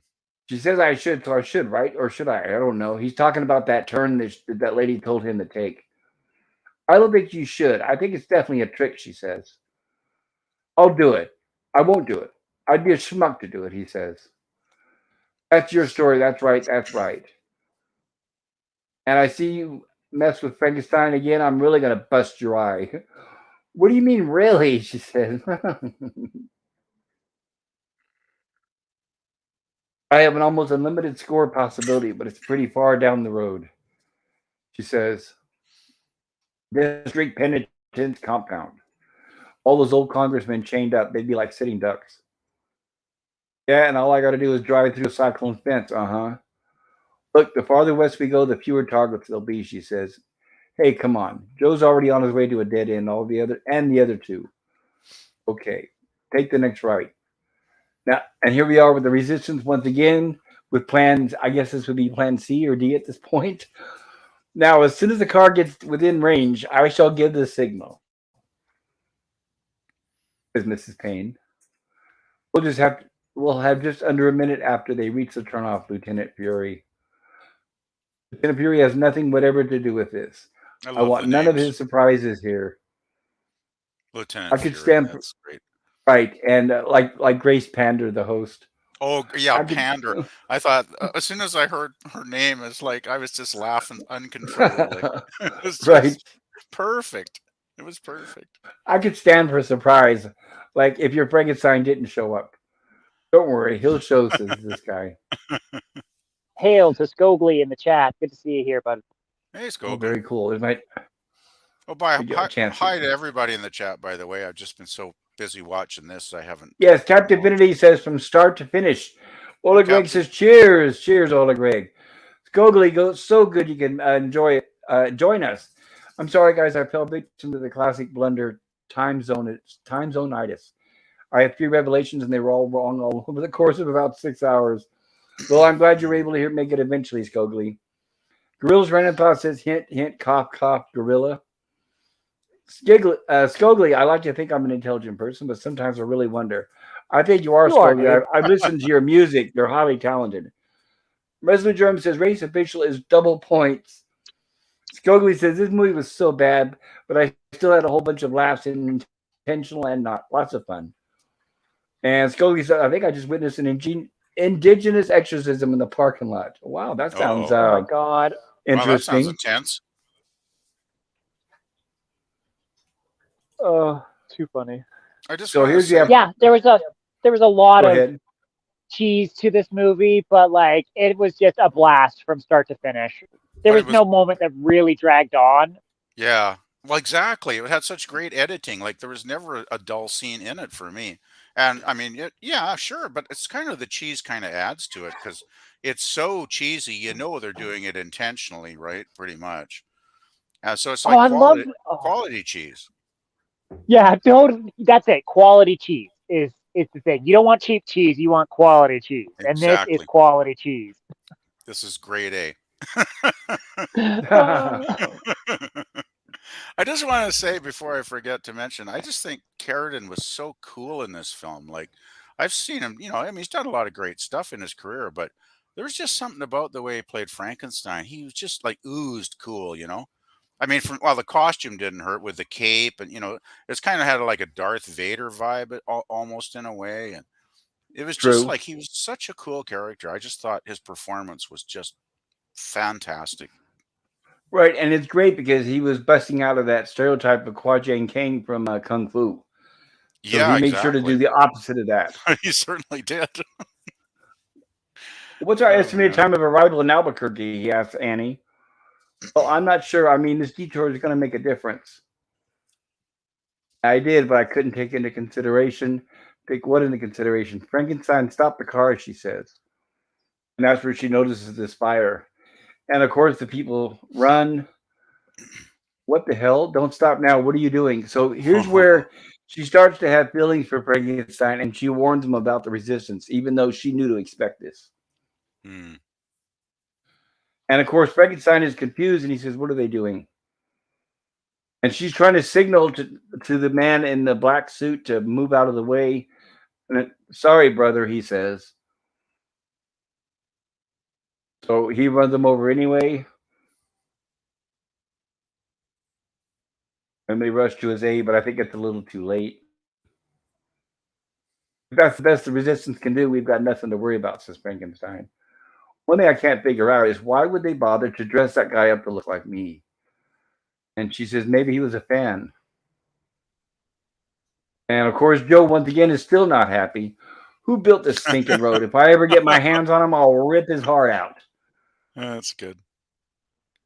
She says I should, so I should, right? Or should I? I don't know. He's talking about that turn that lady told him to take. I don't think you should. I think it's definitely a trick, she says. I'll do it. I won't do it. I'd be a schmuck to do it, he says. That's your story. That's right. That's right. And I see you. mess with Frankenstein again, I'm really going to bust your eye. What do you mean, really? She says. I have an almost unlimited score possibility, but it's pretty far down the road. She says, District Penitence Compound. All those old congressmen chained up, they'd be like sitting ducks. Yeah, and all I got to do is drive through a cyclone fence. Uh huh. Look, the farther west we go, the fewer targets there'll be, she says. Hey, come on. Joe's already on his way to a dead end, the other two. Okay, take the next right. Now, and here we are with the resistance once again with plans. I guess this would be plan C or D at this point. Now, as soon as the car gets within range, I shall give the signal. Says Mrs. Payne. We'll have just under a minute after they reach the turnoff, Lieutenant Fury. Lieutenant Fury has nothing whatever to do with this. I love want the none of names. his surprises here. Lieutenant I could Fury, stand that's great. right, and like Grace Pander, the host. Oh yeah, I could, Pander. I thought as soon as I heard her name, it's like I was just laughing uncontrollably. It was right. just perfect. It was perfect. I could stand for a surprise, like if your Frankenstein didn't show up. Don't worry, he'll show, says this guy. Hail to Scogli in the chat. Good to see you here, bud. Hey, Oh, Scogli. very cool. It might Oh, bye. get a chance. Hi to everybody in the chat, by the way. I've just been so busy watching this, I haven't. Yes, Captain Divinity says from start to finish. Ola Greg says cheers. Cheers, Ola Greg. Scogli goes so good you can enjoy it. Join us. I'm sorry, guys. I fell victim to the classic blunder time zone-itis. I had 3 revelations and they were all wrong all over the course of about 6 hours. Well, I'm glad you were able to make it eventually, Scogli. Gorilla's Renaissance says hint, hint, cough, cough, gorilla. Scogli, I like to think I'm an intelligent person, but sometimes I really wonder. I think you are, Scogli. I've listened to your music. You're highly talented. Resolute German says race official is double points. Scogli says this movie was so bad, but I still had a whole bunch of laughs, intentional and not. Lots of fun. And Scogli said, I think I just witnessed an indigenous exorcism in the parking lot. Wow, that sounds oh my God. Wow, that sounds interesting. intense. Oh, too funny. I just So here's say, yeah, there was a lot Go of ahead. cheese to this movie, but like it was just a blast from start to finish. There was no moment that really dragged on. Yeah, well, exactly. It had such great editing. Like there was never a dull scene in it for me. And I mean, yeah, sure, but it's kind of the cheese kind of adds to it because it's so cheesy. You know they're doing it intentionally, right? Pretty much. So it's like quality cheese. Yeah, totally. That's it. Quality cheese is the thing. You don't want cheap cheese. You want quality cheese, and this is quality cheese. This is grade A. I just want to say before I forget to mention, I just think Carradine was so cool in this film. Like I've seen him, I mean, he's done a lot of great stuff in his career, but there was just something about the way he played Frankenstein. He was just like oozed cool. I mean, the costume didn't hurt with the cape, and it's kind of had like a Darth Vader vibe, almost in a way, and it was just like he was such a cool character. I just thought his performance was just fantastic. Right, and it's great because he was busting out of that stereotype of Kwa Jang Kang from Kung Fu. So he made sure to do the opposite of that. He certainly did. What's our estimated time of arrival in Albuquerque? He asked Annie. Well, I'm not sure. I mean, this detour is going to make a difference. I did, but I couldn't take into consideration. Take what into consideration? Frankenstein stopped the car, she says. And that's where she notices this fire. And of course, the people run. What the hell? Don't stop now. What are you doing? So here's where she starts to have feelings for Frankenstein, and she warns him about the resistance, even though she knew to expect this. Mm. And of course, Frankenstein is confused, and he says, "What are they doing?" And she's trying to signal to the man in the black suit to move out of the way. And sorry, brother, he says. So he runs them over anyway. And they rush to his aid, but I think it's a little too late. If that's the best the resistance can do, we've got nothing to worry about, says Frankenstein. One thing I can't figure out is why would they bother to dress that guy up to look like me? And she says maybe he was a fan. And of course, Joe once again is still not happy. Who built this stinking road? If I ever get my hands on him, I'll rip his heart out. That's good.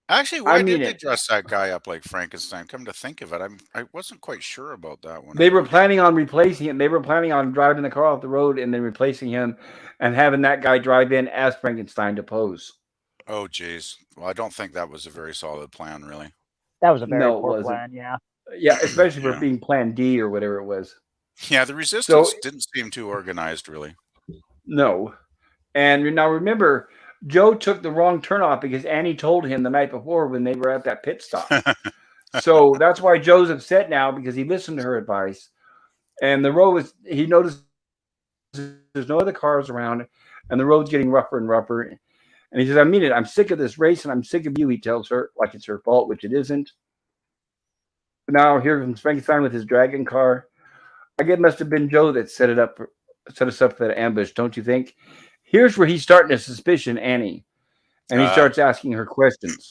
Actually, why I mean did they it. dress that guy up like Frankenstein? Come to think of it, I wasn't quite sure about that one. They were planning on replacing him. They were planning on driving the car off the road and then replacing him and having that guy drive in as Frankenstein to pose. Oh, geez. Well, I don't think that was a very solid plan, really. That was a very No, it poor wasn't. plan. Yeah. Yeah, especially for Yeah. being Plan D or whatever it was. Yeah, the resistance didn't seem too organized, really. No. And now remember, Joe took the wrong turnoff because Annie told him the night before when they were at that pit stop. So that's why Joe's upset now because he listened to her advice. And the road was, he noticed there's no other cars around and the road's getting rougher and rougher. And he says, I mean it. I'm sick of this race and I'm sick of you, he tells her, like it's her fault, which it isn't. Now here comes Frankenstein with his dragon car. I guess it must have been Joe that set us up for that ambush, don't you think? Here's where he's starting to suspicion Annie. And he starts asking her questions.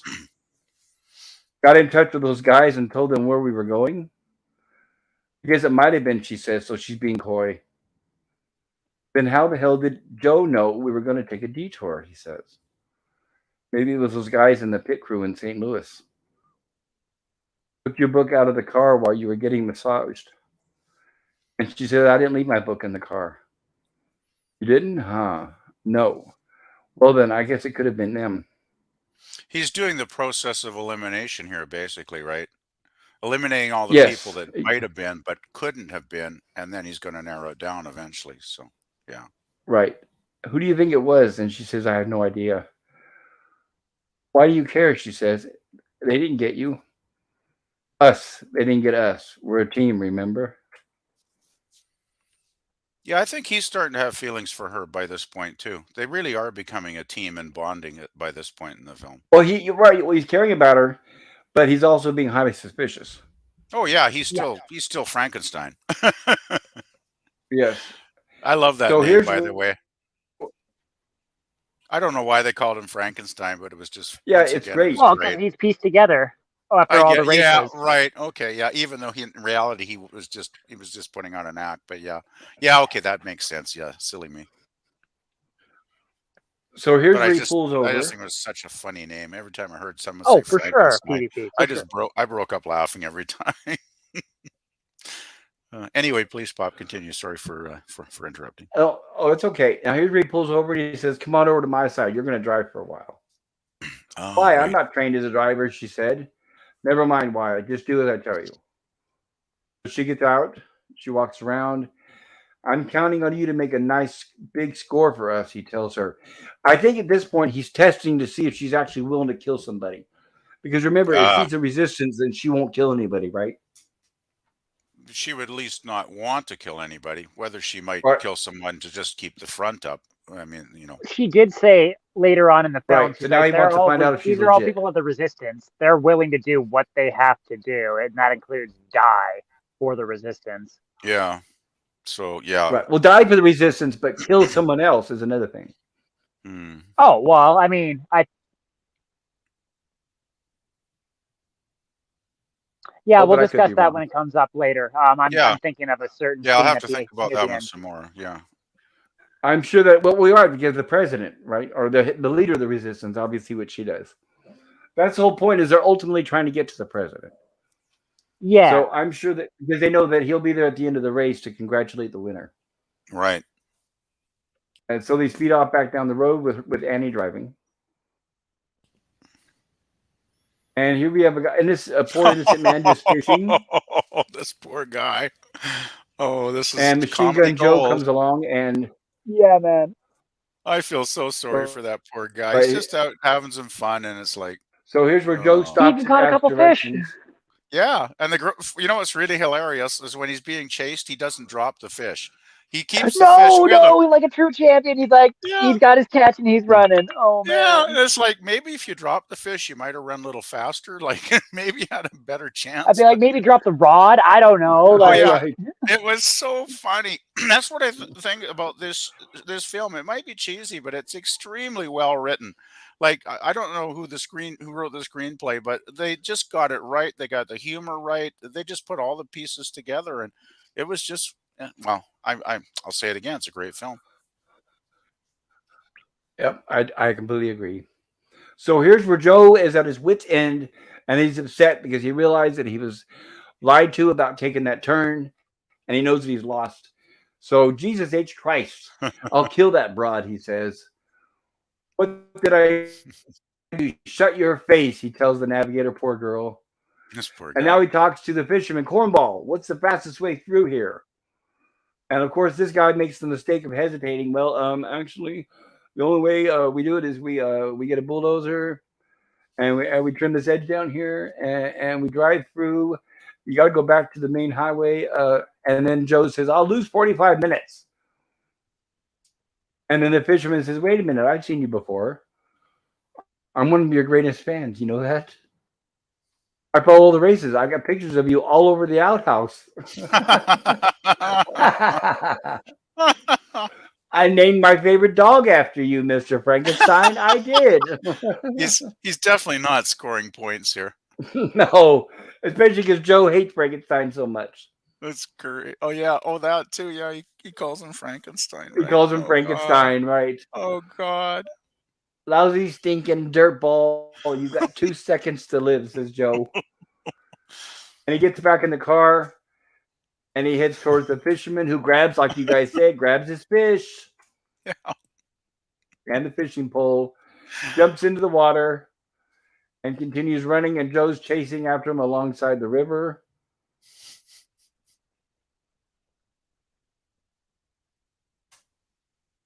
Got in touch with those guys and told them where we were going? I guess it might have been, she says, so she's being coy. Then how the hell did Joe know we were going to take a detour, he says. Maybe it was those guys in the pit crew in St. Louis. Took your book out of the car while you were getting massaged. And she said, I didn't leave my book in the car. You didn't? Huh? No. Well, then I guess it could have been them. He's doing the process of elimination here, basically, right? Eliminating all the people that might have been but couldn't have been, and then he's going to narrow it down eventually. So, yeah. Right. Who do you think it was? And she says, I have no idea. Why do you care? She says. They didn't get you. Us. They didn't get us. We're a team, remember? Yeah, I think he's starting to have feelings for her by this point, too. They really are becoming a team and bonding by this point in the film. Well, you're right. Well, he's caring about her, but he's also being highly suspicious. Oh, yeah, he's still Frankenstein. Yes. I love that name, by the way. I don't know why they called him Frankenstein, but it was just... Yeah, it's great. Well, because he's pieced together after all the races. Yeah, right. Okay, yeah. Even though in reality he was just putting on an act, but yeah. Yeah, okay, that makes sense. Yeah, silly me. So here's where he pulls over. I just think it was such a funny name. Every time I heard someone say for sure, PvP. I broke up laughing every time. Anyway, please, Pop, continue. Sorry for interrupting. Oh, it's okay. Now here's where he pulls over and he says, "Come on over to my side. You're going to drive for a while." Oh, Why? right. I'm not trained as a driver, she said. Never mind why. Just do as I tell you. She gets out. She walks around. I'm counting on you to make a nice big score for us, he tells her. I think at this point he's testing to see if she's actually willing to kill somebody. Because remember, if she's a resistance, then she won't kill anybody, right? She would at least not want to kill anybody. Whether she might kill someone to just keep the front up. I mean, She did say later on in the film, right. So now he wants to find out if she's these are all people of the resistance. They're willing to do what they have to do, and that includes die for the resistance. Yeah. So, yeah. Right. Well, die for the resistance, but kill someone else is another thing. Oh, well, I mean, Yeah, we'll discuss that when it comes up later. I'm thinking of a certain. Yeah, I'll have to think about that one some more. Yeah. I'm sure that we are because the president, right, or the leader of the resistance, obviously what she does. That's the whole point. Is they're ultimately trying to get to the president. Yeah. So I'm sure that because they know that he'll be there at the end of the race to congratulate the winner. Right. And so they speed off back down the road with Annie driving. And here we have a guy, and this poor innocent man just fishing. Oh, this poor guy. Oh, this is and Machine Gun Joe comes along, and yeah, man, I feel so sorry for that poor guy. He's just out having some fun, and it's like. So here's where Joe stops. He caught a couple fish. Yeah, and what's really hilarious is when he's being chased, he doesn't drop the fish. he keeps the fish with him. Like a true champion. He's like, he's got his catch and he's running. Oh man. Yeah, it's like maybe if you dropped the fish, you might have run a little faster. Like maybe had a better chance. I'd be like, maybe drop the rod. I don't know. Like, It was so funny. That's what I think about this film. It might be cheesy, but it's extremely well written. Like I don't know who wrote the screenplay, but they just got it right. They got the humor right. They just put all the pieces together, and it was just well. I'll say it again. It's a great film. Yep, I completely agree. So here's where Joe is at his wit's end, and he's upset because he realized that he was lied to about taking that turn, and he knows that he's lost. So Jesus H. Christ, I'll kill that broad, he says. What did I do? Shut your face, he tells the navigator, poor girl. This poor guy. And now he talks to the fisherman, Cornball. What's the fastest way through here? And of course, this guy makes the mistake of hesitating. Well, actually, the only way we do it is we get a bulldozer and we trim this edge down here and we drive through. You got to go back to the main highway. And then Joe says, I'll lose 45 minutes. And then the fisherman says, wait a minute, I've seen you before. I'm one of your greatest fans. You know that? I follow the races. I got pictures of you all over the outhouse. I named my favorite dog after you, Mr. Frankenstein. I did. He's definitely not scoring points here. No, especially because Joe hates Frankenstein so much. That's great. Oh yeah. Oh, that too. Yeah, he calls him Frankenstein. Right? He calls him Frankenstein, right? Oh God. Lousy, stinking dirtball. You got 2 seconds to live, says Joe. And he gets back in the car and he heads towards the fisherman who grabs, like you guys said, grabs his fish. Yeah. And the fishing pole, jumps into the water and continues running, and Joe's chasing after him alongside the river.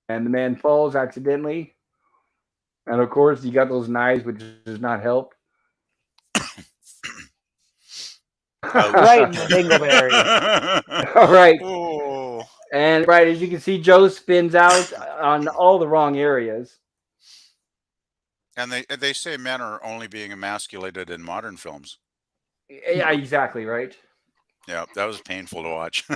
And the man falls accidentally. And of course, you got those knives, which does not help. Right in the dingleberry. All right. Oh. And right, as you can see, Joe spins out on all the wrong areas. And they say men are only being emasculated in modern films. Yeah, exactly, right. Yeah, that was painful to watch.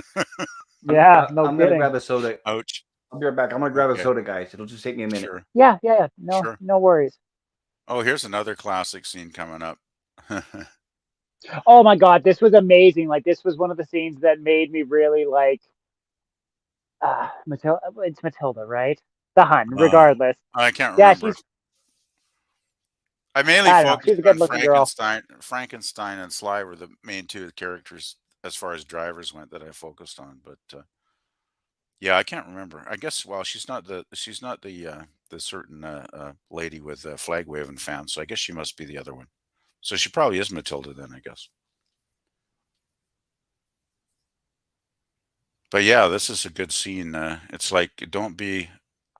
Yeah, no I'm kidding. gonna grab a soda. Ouch. I'll be right back. I'm gonna grab a soda, guys. It'll just take me a minute. Sure. Yeah. No, Sure. no worries. Oh, here's another classic scene coming up. Oh my God, this was amazing. Like, this was one of the scenes that made me really like Matilda. It's Matilda, right? The Hun, regardless. I can't Yeah, remember. I mainly she's a focused on good-looking girl. Frankenstein and Sly were the main two characters as far as drivers went that I focused on. But yeah, I can't remember. I guess she's not the certain lady with a flag waving fan. So I guess she must be the other one. So she probably is Matilda then, I guess. But yeah, this is a good scene. It's like don't be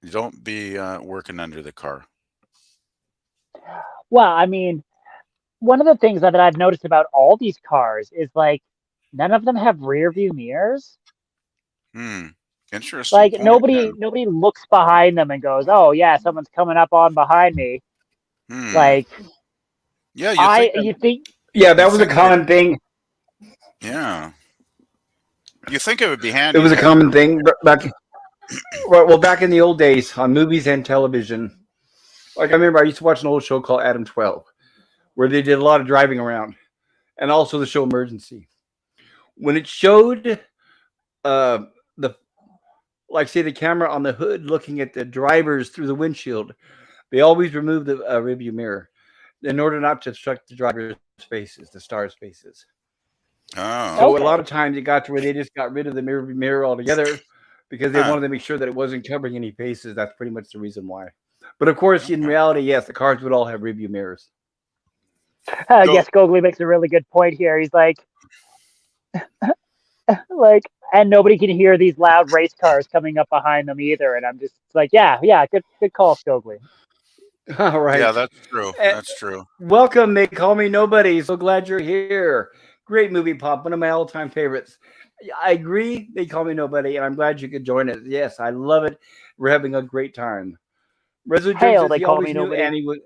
working under the car. Well, I mean, one of the things that I've noticed about all these cars is like none of them have rear view mirrors. Interesting. Like point. nobody looks behind them and goes, "Oh yeah, someone's coming up on behind me." Like, yeah, you think? Yeah, that was a common thing. Yeah, you think it would be handy? It was a common thing back in the old days on movies and television. Like I remember, I used to watch an old show called Adam 12, where they did a lot of driving around, and also the show Emergency. When it showed the camera on the hood looking at the drivers through the windshield, they always removed the rearview mirror in order not to obstruct the driver's faces, the stars' faces. Oh. So a lot of times it got to where they just got rid of the mirror altogether because they wanted to make sure that it wasn't covering any faces. That's pretty much the reason why. But of course, in reality, yes, the cars would all have rearview mirrors. Yes, Gogli makes a really good point here. He's like, and nobody can hear these loud race cars coming up behind them either. And I'm just like, yeah, good call, Gogli. All right. Yeah, that's true. That's true. Welcome, They Call Me Nobody. So glad you're here. Great movie, Pop. One of my all-time favorites. I agree. They call me nobody, and I'm glad you could join us. Yes, I love it. We're having a great time. Resolute Germ Hail, says they he call me always knew nobody. Annie was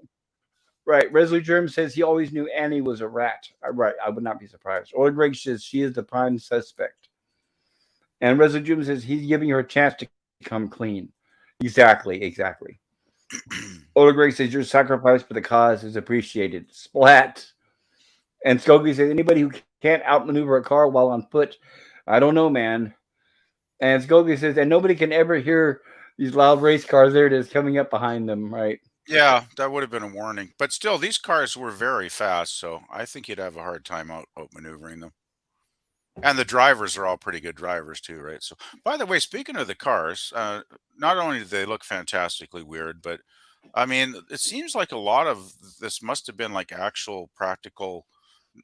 right. Resolute Germ says he always knew Annie was a rat. Right, I would not be surprised. Or Greg says she is the prime suspect. And Resolute Germ says he's giving her a chance to come clean. Exactly. Ola Greg says your sacrifice for the cause is appreciated. Splat. And Skokie says anybody who can't outmaneuver a car while on foot, I don't know, man. And Skokie says, and nobody can ever hear these loud race cars. There it is coming up behind them, right? Yeah, that would have been a warning. But still, these cars were very fast, so I think you'd have a hard time outmaneuvering them. And the drivers are all pretty good drivers too, right? So, by the way, speaking of the cars, not only do they look fantastically weird, but I mean, it seems like a lot of this must have been like actual practical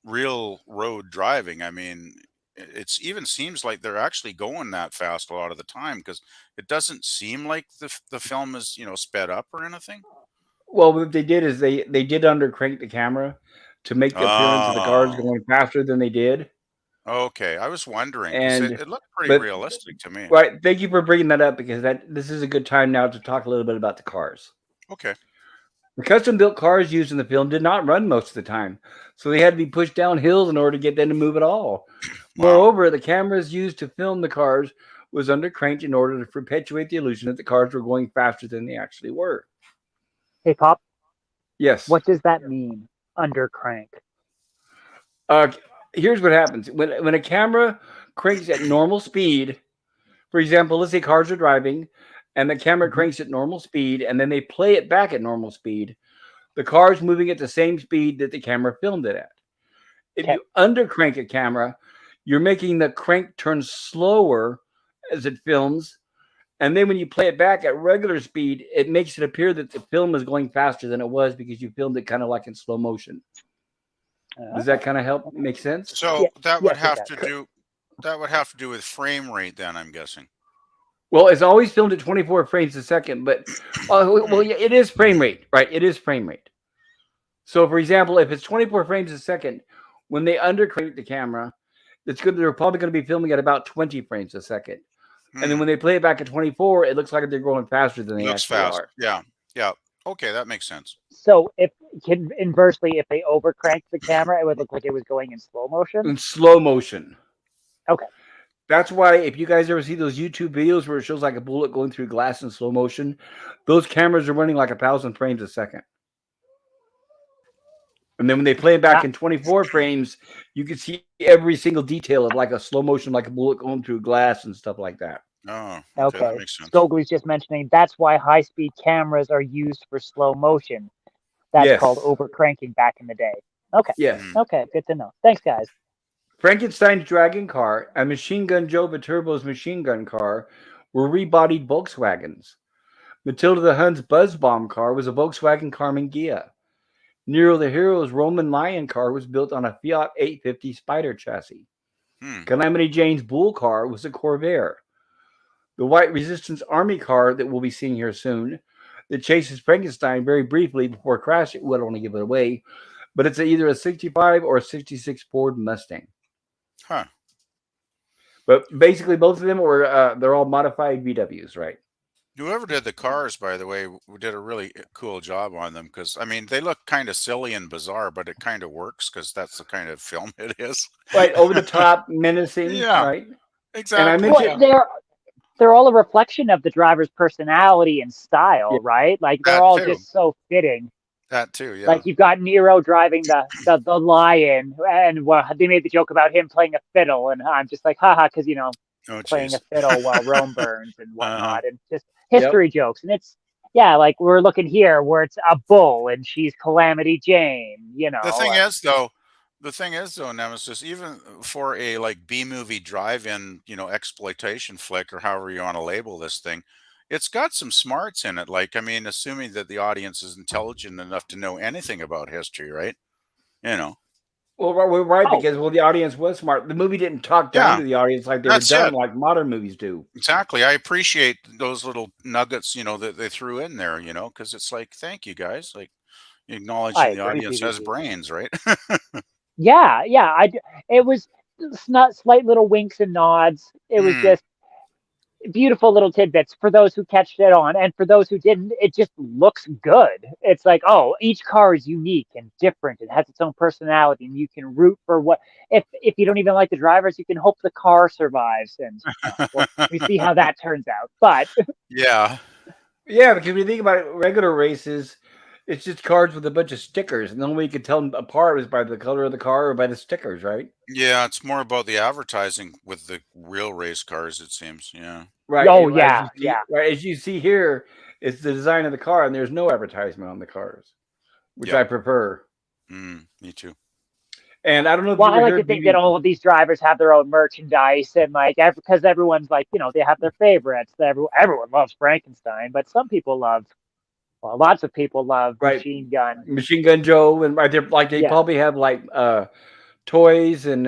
real road driving. I mean, it's even seems like they're actually going that fast a lot of the time because it doesn't seem like the film is sped up or anything. Well, what they did is they did undercrank the camera to make the appearance of the cars Oh, going faster than they did. okay. I was wondering because And it looked pretty but realistic to me. right, thank you for bringing that up because this is a good time now to talk a little bit about the cars. Okay. The custom built cars used in the film did not run most of the time, so they had to be pushed down hills in order to get them to move at all. Wow. Moreover, the cameras used to film the cars was undercranked in order to perpetuate the illusion that the cars were going faster than they actually were. Hey, Pop, Yes. what does that mean? Under crank. Uh, Here's what happens when a camera cranks at normal speed. For example, let's say cars are driving, and the camera Hmm. cranks at normal speed, and then they play it back at normal speed. The car's moving at the same speed that the camera filmed it at. If Okay. you undercrank a camera, you're making the crank turn slower as it films. And then when you play it back at regular speed, it makes it appear that the film is going faster than it was because you filmed it kind of like in slow motion. Does that kind of help make sense? Yeah. So that would Yes, it have does. to do with frame rate then, I'm guessing. Well, it's always filmed at 24 frames a second, but well, yeah, it is frame rate, right? It is frame rate. So, for example, if it's 24 frames a second, when they undercrank the camera, it's good. They're probably going to be filming at about 20 frames a second. And then Hmm. when they play it back at 24, it looks like they're going faster than It they looks actually fast. are. Yeah. Yeah. Okay, that makes sense. So if inversely, if they overcranked the camera, it would look like it was going in slow motion. In slow motion. Okay. That's why if you guys ever see those YouTube videos where it shows like a bullet going through glass in slow motion, those cameras are running like 1,000 frames a second. And then when they play it back That, in 24 frames, you can see every single detail of like a slow motion, like a bullet going through glass and stuff like that. Oh, okay, that okay. makes sense. Skogley's just mentioning that's why high-speed cameras are used for slow motion. That's called Yes. overcranking back in the day. Okay. Yes. Hmm. Okay. Good to know. Thanks, guys. Frankenstein's Dragon car and Machine Gun Joe Viterbo's machine gun car were rebodied Volkswagens. Matilda the Hun's Buzz Bomb car was a Volkswagen Carmen Ghia. Nero the Hero's Roman Lion car was built on a Fiat 850 Spider chassis. Hmm. Calamity Jane's Bull car was a Corvair. The White Resistance Army car that we'll be seeing here soon, that chases Frankenstein very briefly before crashing, we don't want to give it away, but it's either a 65 or a 66 Ford Mustang. Huh. But basically, both of them were they're all modified VWs, right? Whoever did the cars, by the way, did a really cool job on them because I mean they look kind of silly and bizarre, but it kind of works because that's the kind of film it is. Right, over the top, menacing, Yeah, right? And I exactly. Well, mentioned, Yeah, they're all a reflection of the driver's personality and yeah, style, right? Like they're that all too. just so fitting. That too. Yeah. Like you've got Nero driving the lion, and well, they made the joke about him playing a fiddle, and I'm just like, haha, because Oh, playing a jeez. fiddle while Rome burns and Uh-huh. whatnot, and just yep. history jokes. And it's like we're looking here where it's a bull and she's Calamity Jane, The thing is, though, Nemesis, even for a like B movie drive-in, exploitation flick or however you want to label this thing, it's got some smarts in it. Like, I mean, assuming that the audience is intelligent enough to know anything about history, right? You know. Well, we're right Oh, because the audience was smart. The movie didn't talk down Yeah, to the audience like they were that's dumb, it. like modern movies do. Exactly. I appreciate those little nuggets, that they threw in there, because it's like, thank you guys. Like I acknowledging the agree, audience has PvP. brains, right? Yeah, yeah. It was slight little winks and nods. It was just beautiful little tidbits for those who catched it on, and for those who didn't, it just looks good. It's like, oh, each car is unique and different. It has its own personality, and you can root for what. If you don't even like the drivers, you can hope the car survives, and well, we see how that turns out. But Yeah. Yeah, because when you think about it, regular races, it's just cars with a bunch of stickers, and the only way you could tell them apart is by the color of the car or by the stickers, right? Yeah, it's more about the advertising with the real race cars, it seems. Yeah. Right. oh As yeah, you see, yeah. right as you see here, it's the design of the car, and there's no advertisement on the cars, which Yep. I prefer. Me too. And I don't know if Well, you I ever like to heard think that all of these drivers have their own merchandise, and like because everyone's like, they have their favorites. Everyone loves Frankenstein, but some people love, well, lots of people love right Machine Gun. Machine Gun Joe, and right there, like they Yeah. probably have like toys and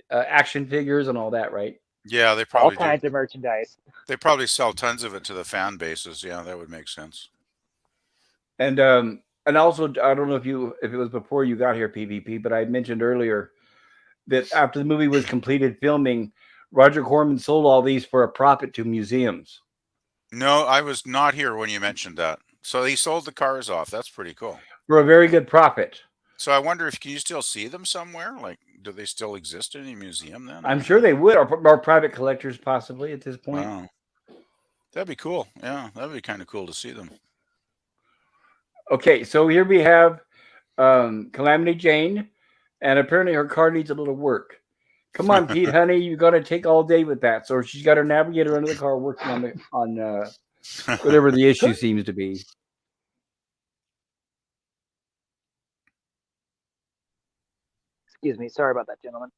action figures and all that, right? Yeah, they All probably do. kinds of merchandise. They probably sell tons of it to the fan bases. Yeah, that would make sense. And also, I don't know if it was before you got here, PvP, but I mentioned earlier that after the movie was completed filming, Roger Corman sold all these for a profit to museums. No, I was not here when you mentioned that. So he sold the cars off. That's pretty cool. For a very good profit. So I wonder if can you still see them somewhere? Like, do they still exist in a museum then? I'm sure they would, or private collectors possibly at this point. Wow. That'd be cool. Yeah, that'd be kind of cool to see them. Okay, so here we have Calamity Jane, and apparently her car needs a little work. Come on, Pete, honey, you got to take all day with that. So she's got her navigator under the car working on whatever the issue seems to be. Excuse me, sorry about that, gentlemen.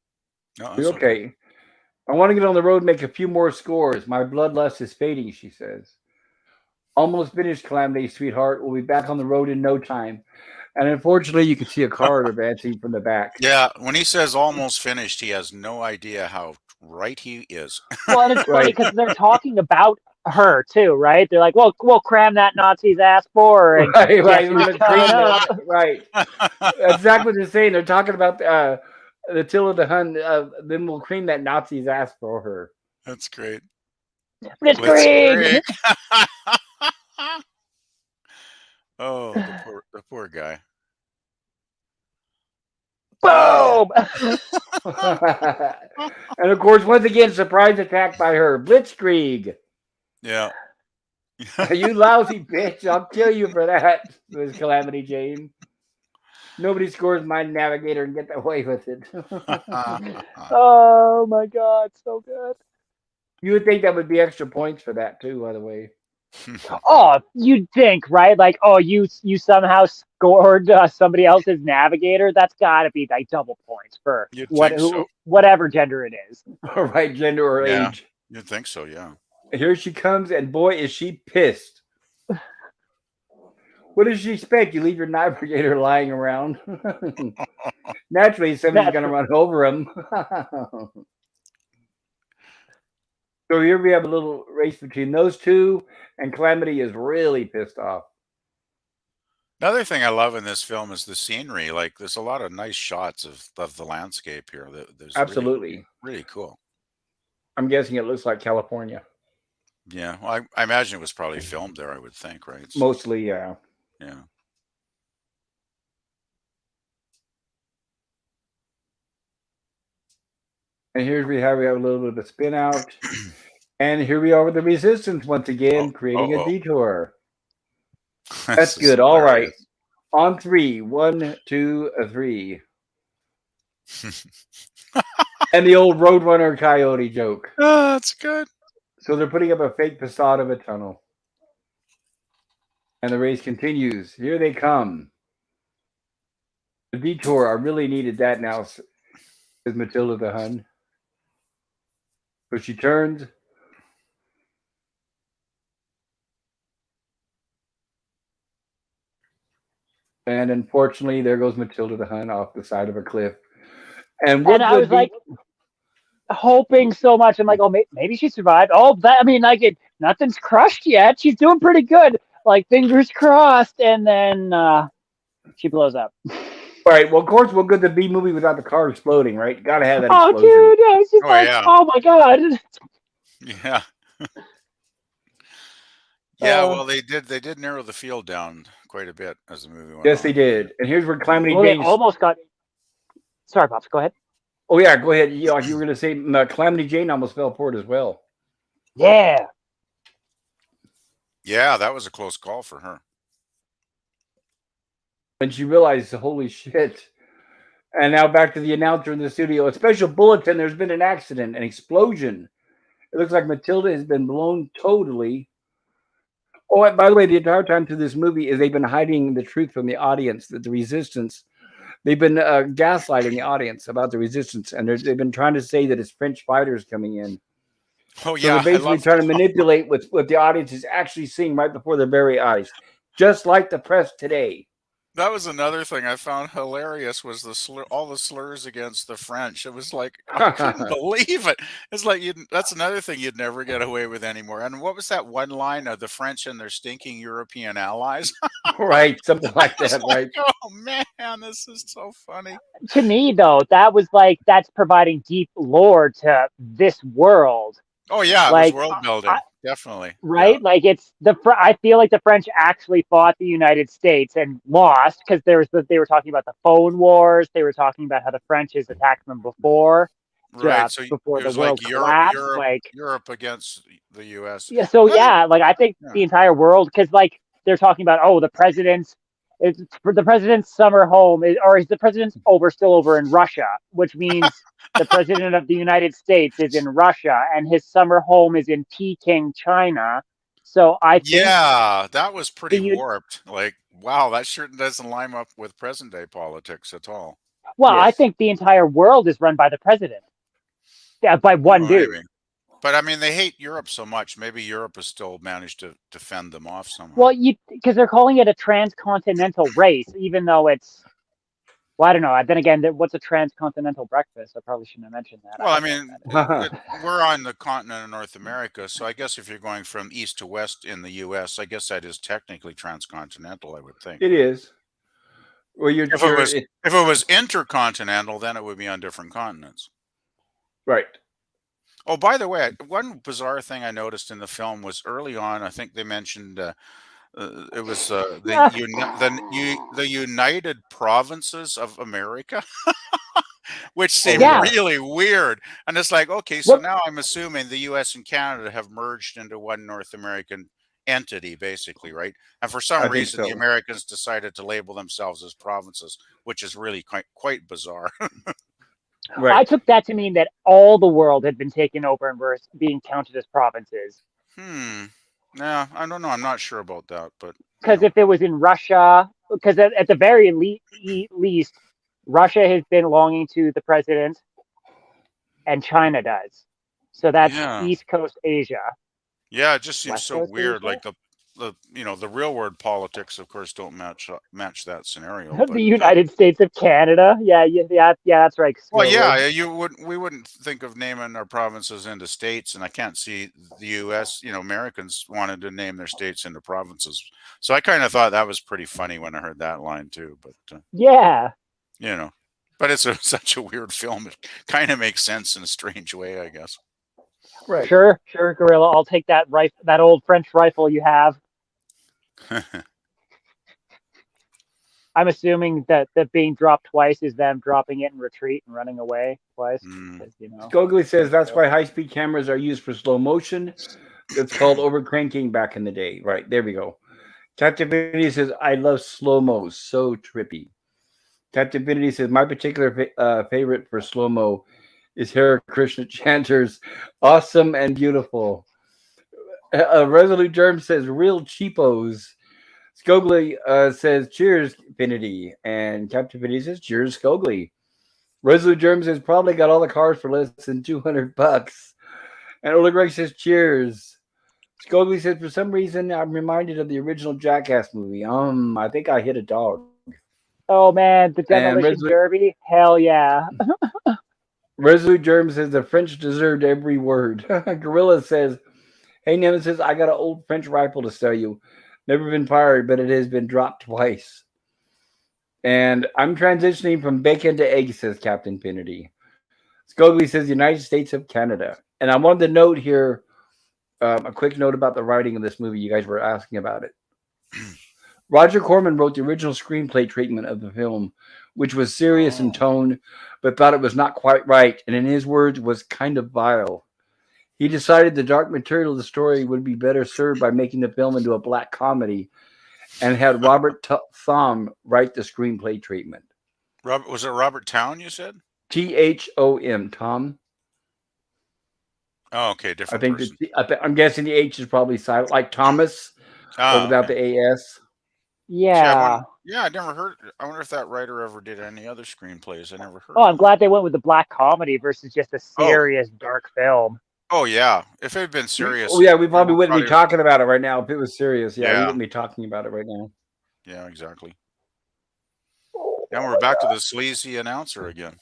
No, You're okay. I want to get on the road and make a few more scores. My bloodlust is fading, she says. Almost finished, Calamity, sweetheart. We'll be back on the road in no time. And unfortunately, you can see a car advancing from the back. Yeah, when he says almost finished, he has no idea how right he is. Well, and it's funny because they're talking about her too, right? They're like, "Well, we'll cram that Nazi's ass for her." And right. right. That's exactly what they're saying. They're talking about the Attila the Hun. Then we'll cream that Nazi's ass for her. That's great. Blitzkrieg. Oh, the poor guy. Boom! And of course, once again, surprise attack by her. Blitzkrieg. Yeah. You lousy bitch. I'll kill you for that, was Calamity Jane. Nobody scores my navigator and get away with it. Oh my God, so good. You would think that would be extra points for that too, by the way. Oh, you'd think, right? Like, oh, you somehow scored somebody else's navigator. That's got to be like double points for whatever gender it is. All right, gender or age. You'd think so, yeah. Here she comes, and boy, is she pissed. What does she expect? You leave your navigator lying around. Naturally, somebody's going to run over him. So here we have a little race between those two, and Calamity is really pissed off. Another thing I love in this film is the scenery. Like, there's a lot of nice shots of the landscape here. There's absolutely really cool. I'm guessing it looks like California. Yeah, well, I imagine it was probably filmed there, I would think, right? So, mostly, yeah. Yeah. And here we have a little bit of a spin out. And here we are with the Resistance once again, creating a detour. That's good. All right. On 3. 1, 2, 3. And the old Roadrunner Coyote joke. Oh, that's good. So they're putting up a fake facade of a tunnel. And the race continues. Here they come. The detour. I really needed that now, says Matilda the Hun. So she turns. And unfortunately, there goes Matilda the Hun off the side of a cliff. And I was like hoping so much. I'm like, oh, maybe she survived. Oh, nothing's crushed yet. She's doing pretty good. Like, fingers crossed. And then she blows up. Right. Well, of course, we'll go to the B movie without the car exploding, right? Got to have that Oh, explosion. dude, I was just Oh, like, yeah. oh my god. Yeah. Yeah, well, they did narrow the field down quite a bit as the movie went Yes, on. they did. And here's where Calamity Well, they Jane's. almost got. Sorry, Pops. Go ahead. Oh yeah, go ahead. You were going to say Calamity Jane almost fell for it as well. Yeah. Yeah, that was a close call for her. When she realized, holy shit. And now back to the announcer in the studio. A special bulletin. There's been an accident, an explosion. It looks like Matilda has been blown totally. Oh, and by the way, the entire time through this movie is they've been hiding the truth from the audience that the resistance. They've been gaslighting the audience about the resistance, and they've been trying to say that it's French fighters coming in. Oh, So yeah. they're basically trying to manipulate what the audience is actually seeing right before their very eyes, just like the press today. That was another thing I found hilarious was all the slurs against the French. It was like, I couldn't believe it. It's like, that's another thing you'd never get away with anymore. And what was that one line of the French and their stinking European allies? Right, something like that, right? Oh, man, this is so funny. To me, though, that was like that's providing deep lore to this world. Oh, yeah, it like, was world building. Definitely. Right? Yeah. Like I feel like the French actually fought the United States and lost because they were talking about the phone wars. They were talking about how the French has attacked them before. Right. So before it the was world like collapsed. Europe against the US. Yeah. So like I think the entire world, because like they're talking about the president's summer home is the president's still over in Russia, which means the president of the United States is in Russia and his summer home is in Peking, China. So I think that was pretty warped. Like, wow, that sure doesn't line up with present day politics at all. Well, yes. I think the entire world is run by the president. Yeah, by one dude. Maybe. But I mean, they hate Europe so much. Maybe Europe has still managed to fend them off somehow. Well, because they're calling it a transcontinental race, even though it's. Well, I don't know. Then again, what's a transcontinental breakfast? I probably shouldn't have mentioned that. Well, I mean, we're on the continent of North America, so I guess if you're going from east to west in the U.S., I guess that is technically transcontinental, I would think. It is. Well, if it was intercontinental, then it would be on different continents. Right. Oh, by the way, one bizarre thing I noticed in the film was early on, I think they mentioned it was the United Provinces of America, which seemed really weird. And it's like, okay, so now I'm assuming the U.S. and Canada have merged into one North American entity, basically, right? And for some reason, the Americans decided to label themselves as provinces, which is really quite bizarre. Right. I took that to mean that all the world had been taken over and were being counted as provinces. Yeah, I don't know. I'm not sure about that, but because if it was in Russia, because at the very least, Russia has been belonging to the president, and China does. So that's East Coast Asia. Yeah, it just seems so weird. Asia? Like the real world politics, of course, don't match that scenario. The United States of Canada, yeah, that's right. Well, yeah, we wouldn't think of naming our provinces into states, and I can't see the U.S. Americans wanted to name their states into provinces. So I kind of thought that was pretty funny when I heard that line too. But but it's such a weird film. It kind of makes sense in a strange way, I guess. Right. Sure, Gorilla. I'll take that that old French rifle you have. I'm assuming that being dropped twice is them dropping it in retreat and running away twice. Skogly says that's why high-speed cameras are used for slow motion. It's called overcranking back in the day. Right, there we go. Captivity says, I love slow-mo. So trippy. Captivity says, my particular favorite for slow-mo is Hare Krishna chanters. Awesome and beautiful. Resolute Germ says, real cheapos. Skogly says, cheers, Infinity. And Captivity says, cheers, Skogly. Resolute Germ says, probably got all the cars for less than $200. And Ola Greg says, cheers. Skogly says, for some reason, I'm reminded of the original Jackass movie. I think I hit a dog. Oh, man, the Demolition Derby? Hell yeah. Resolute Germ says, the French deserved every word. Gorilla says, hey, Nemesis, I got an old French rifle to sell you. Never been fired, but it has been dropped twice. And I'm transitioning from bacon to egg, says Captain Kennedy. Scogli says the United States of Canada. And I wanted to note here a quick note about the writing of this movie. You guys were asking about it. Roger Corman wrote the original screenplay treatment of the film, which was serious in tone, but thought it was not quite right, and in his words, was kind of vile. He decided the dark material of the story would be better served by making the film into a black comedy, and had Robert Thom write the screenplay treatment. Was it Robert Town, you said? Thom, Tom. Oh, okay, I different think person. I'm guessing the H is probably silent, like Thomas, but without Okay. the AS. Yeah. I never heard. I wonder if that writer ever did any other screenplays. I never heard. Oh, I'm glad they went with the black comedy versus just a serious dark film. Oh yeah, if it had been serious. Oh yeah, we probably wouldn't be talking about it right now if it was serious. Yeah, we wouldn't be talking about it right now. Yeah, exactly. Now we're back to the sleazy announcer again.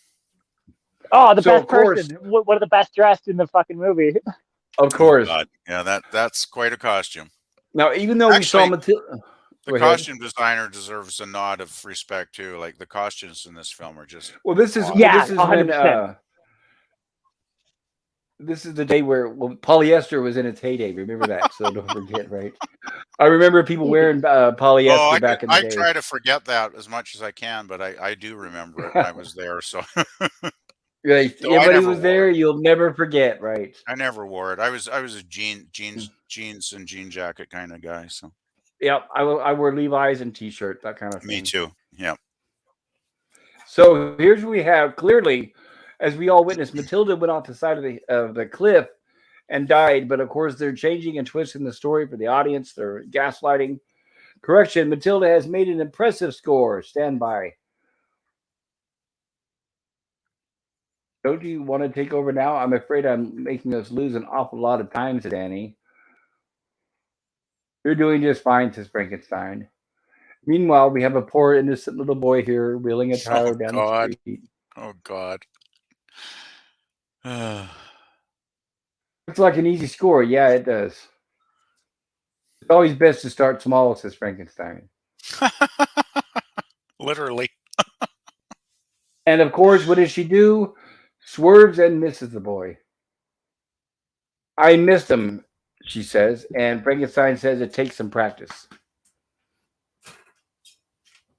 Oh, the best person. One of the best dressed in the fucking movie. Of course. Oh, yeah, that's quite a costume. Now, even though we saw Matilda, the costume designer deserves a nod of respect too. Like the costumes in this film are just this is awesome. this is when this is the day where polyester was in its heyday. Remember that, so don't forget, right? I remember people wearing polyester back in the day. I try to forget that as much as I can, but I do remember it. I was there, so. Right. Everybody was there. You'll never forget, right? I never wore it. I was a jeans and jean jacket kind of guy. So. Yeah, I wore Levi's and t-shirt, that kind of thing. Me too. Yeah. So here's what we have. Clearly, as we all witnessed, Matilda went off the side of the cliff and died. But of course, they're changing and twisting the story for the audience. They're gaslighting. Correction: Matilda has made an impressive score. Stand by. Don't you want to take over now? I'm afraid I'm making us lose an awful lot of time, said Annie. You're doing just fine, says Frankenstein. Meanwhile, we have a poor innocent little boy here wheeling a tire down the street. Oh God. Looks like an easy score. Yeah, it does. It's always best to start small, says Frankenstein. Literally. And of course, what does she do? Swerves and misses the boy. I missed him, she says, and Frankenstein says it takes some practice.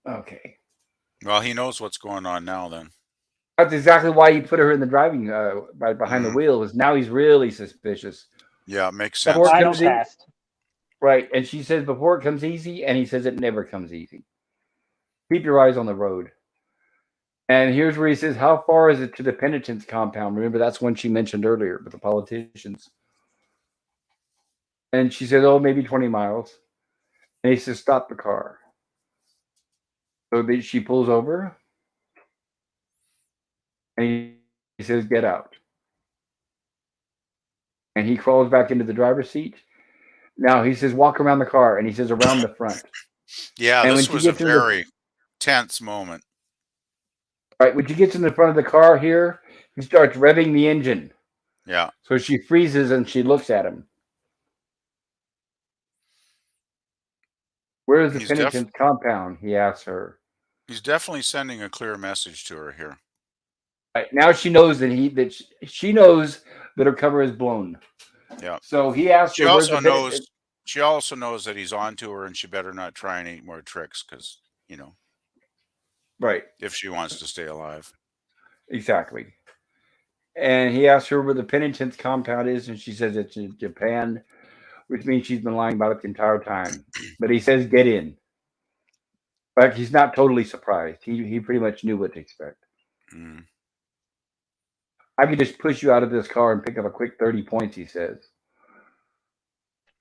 Okay. Well, he knows what's going on now then. That's exactly why he put her in the driving right behind the wheel, is now he's really suspicious. Yeah, it makes sense. Right, and she says before it comes easy, and he says it never comes easy. Keep your eyes on the road. And here's where he says, how far is it to the penitence compound? Remember, that's one she mentioned earlier with the politicians. And she says, oh, maybe 20 miles. And he says, stop the car. So she pulls over. And he says, get out. And he crawls back into the driver's seat. Now he says, walk around the car. And he says, around the front. Yeah, and this was a very tense moment. Right, when she gets in the front of the car here, he starts revving the engine. Yeah. So she freezes and she looks at him. Where is the penitence compound? He asks her. He's definitely sending a clear message to her here. Right, now she knows that she knows that her cover is blown. Yeah. So he asks her. She also knows that he's on to her, and she better not try any more tricks because Right. If she wants to stay alive. Exactly. And he asks her where the penitence compound is, and she says it's in Japan, which means she's been lying about it the entire time. But he says, get in. But he's not totally surprised. He pretty much knew what to expect. Mm. I could just push you out of this car and pick up a quick 30 points, he says.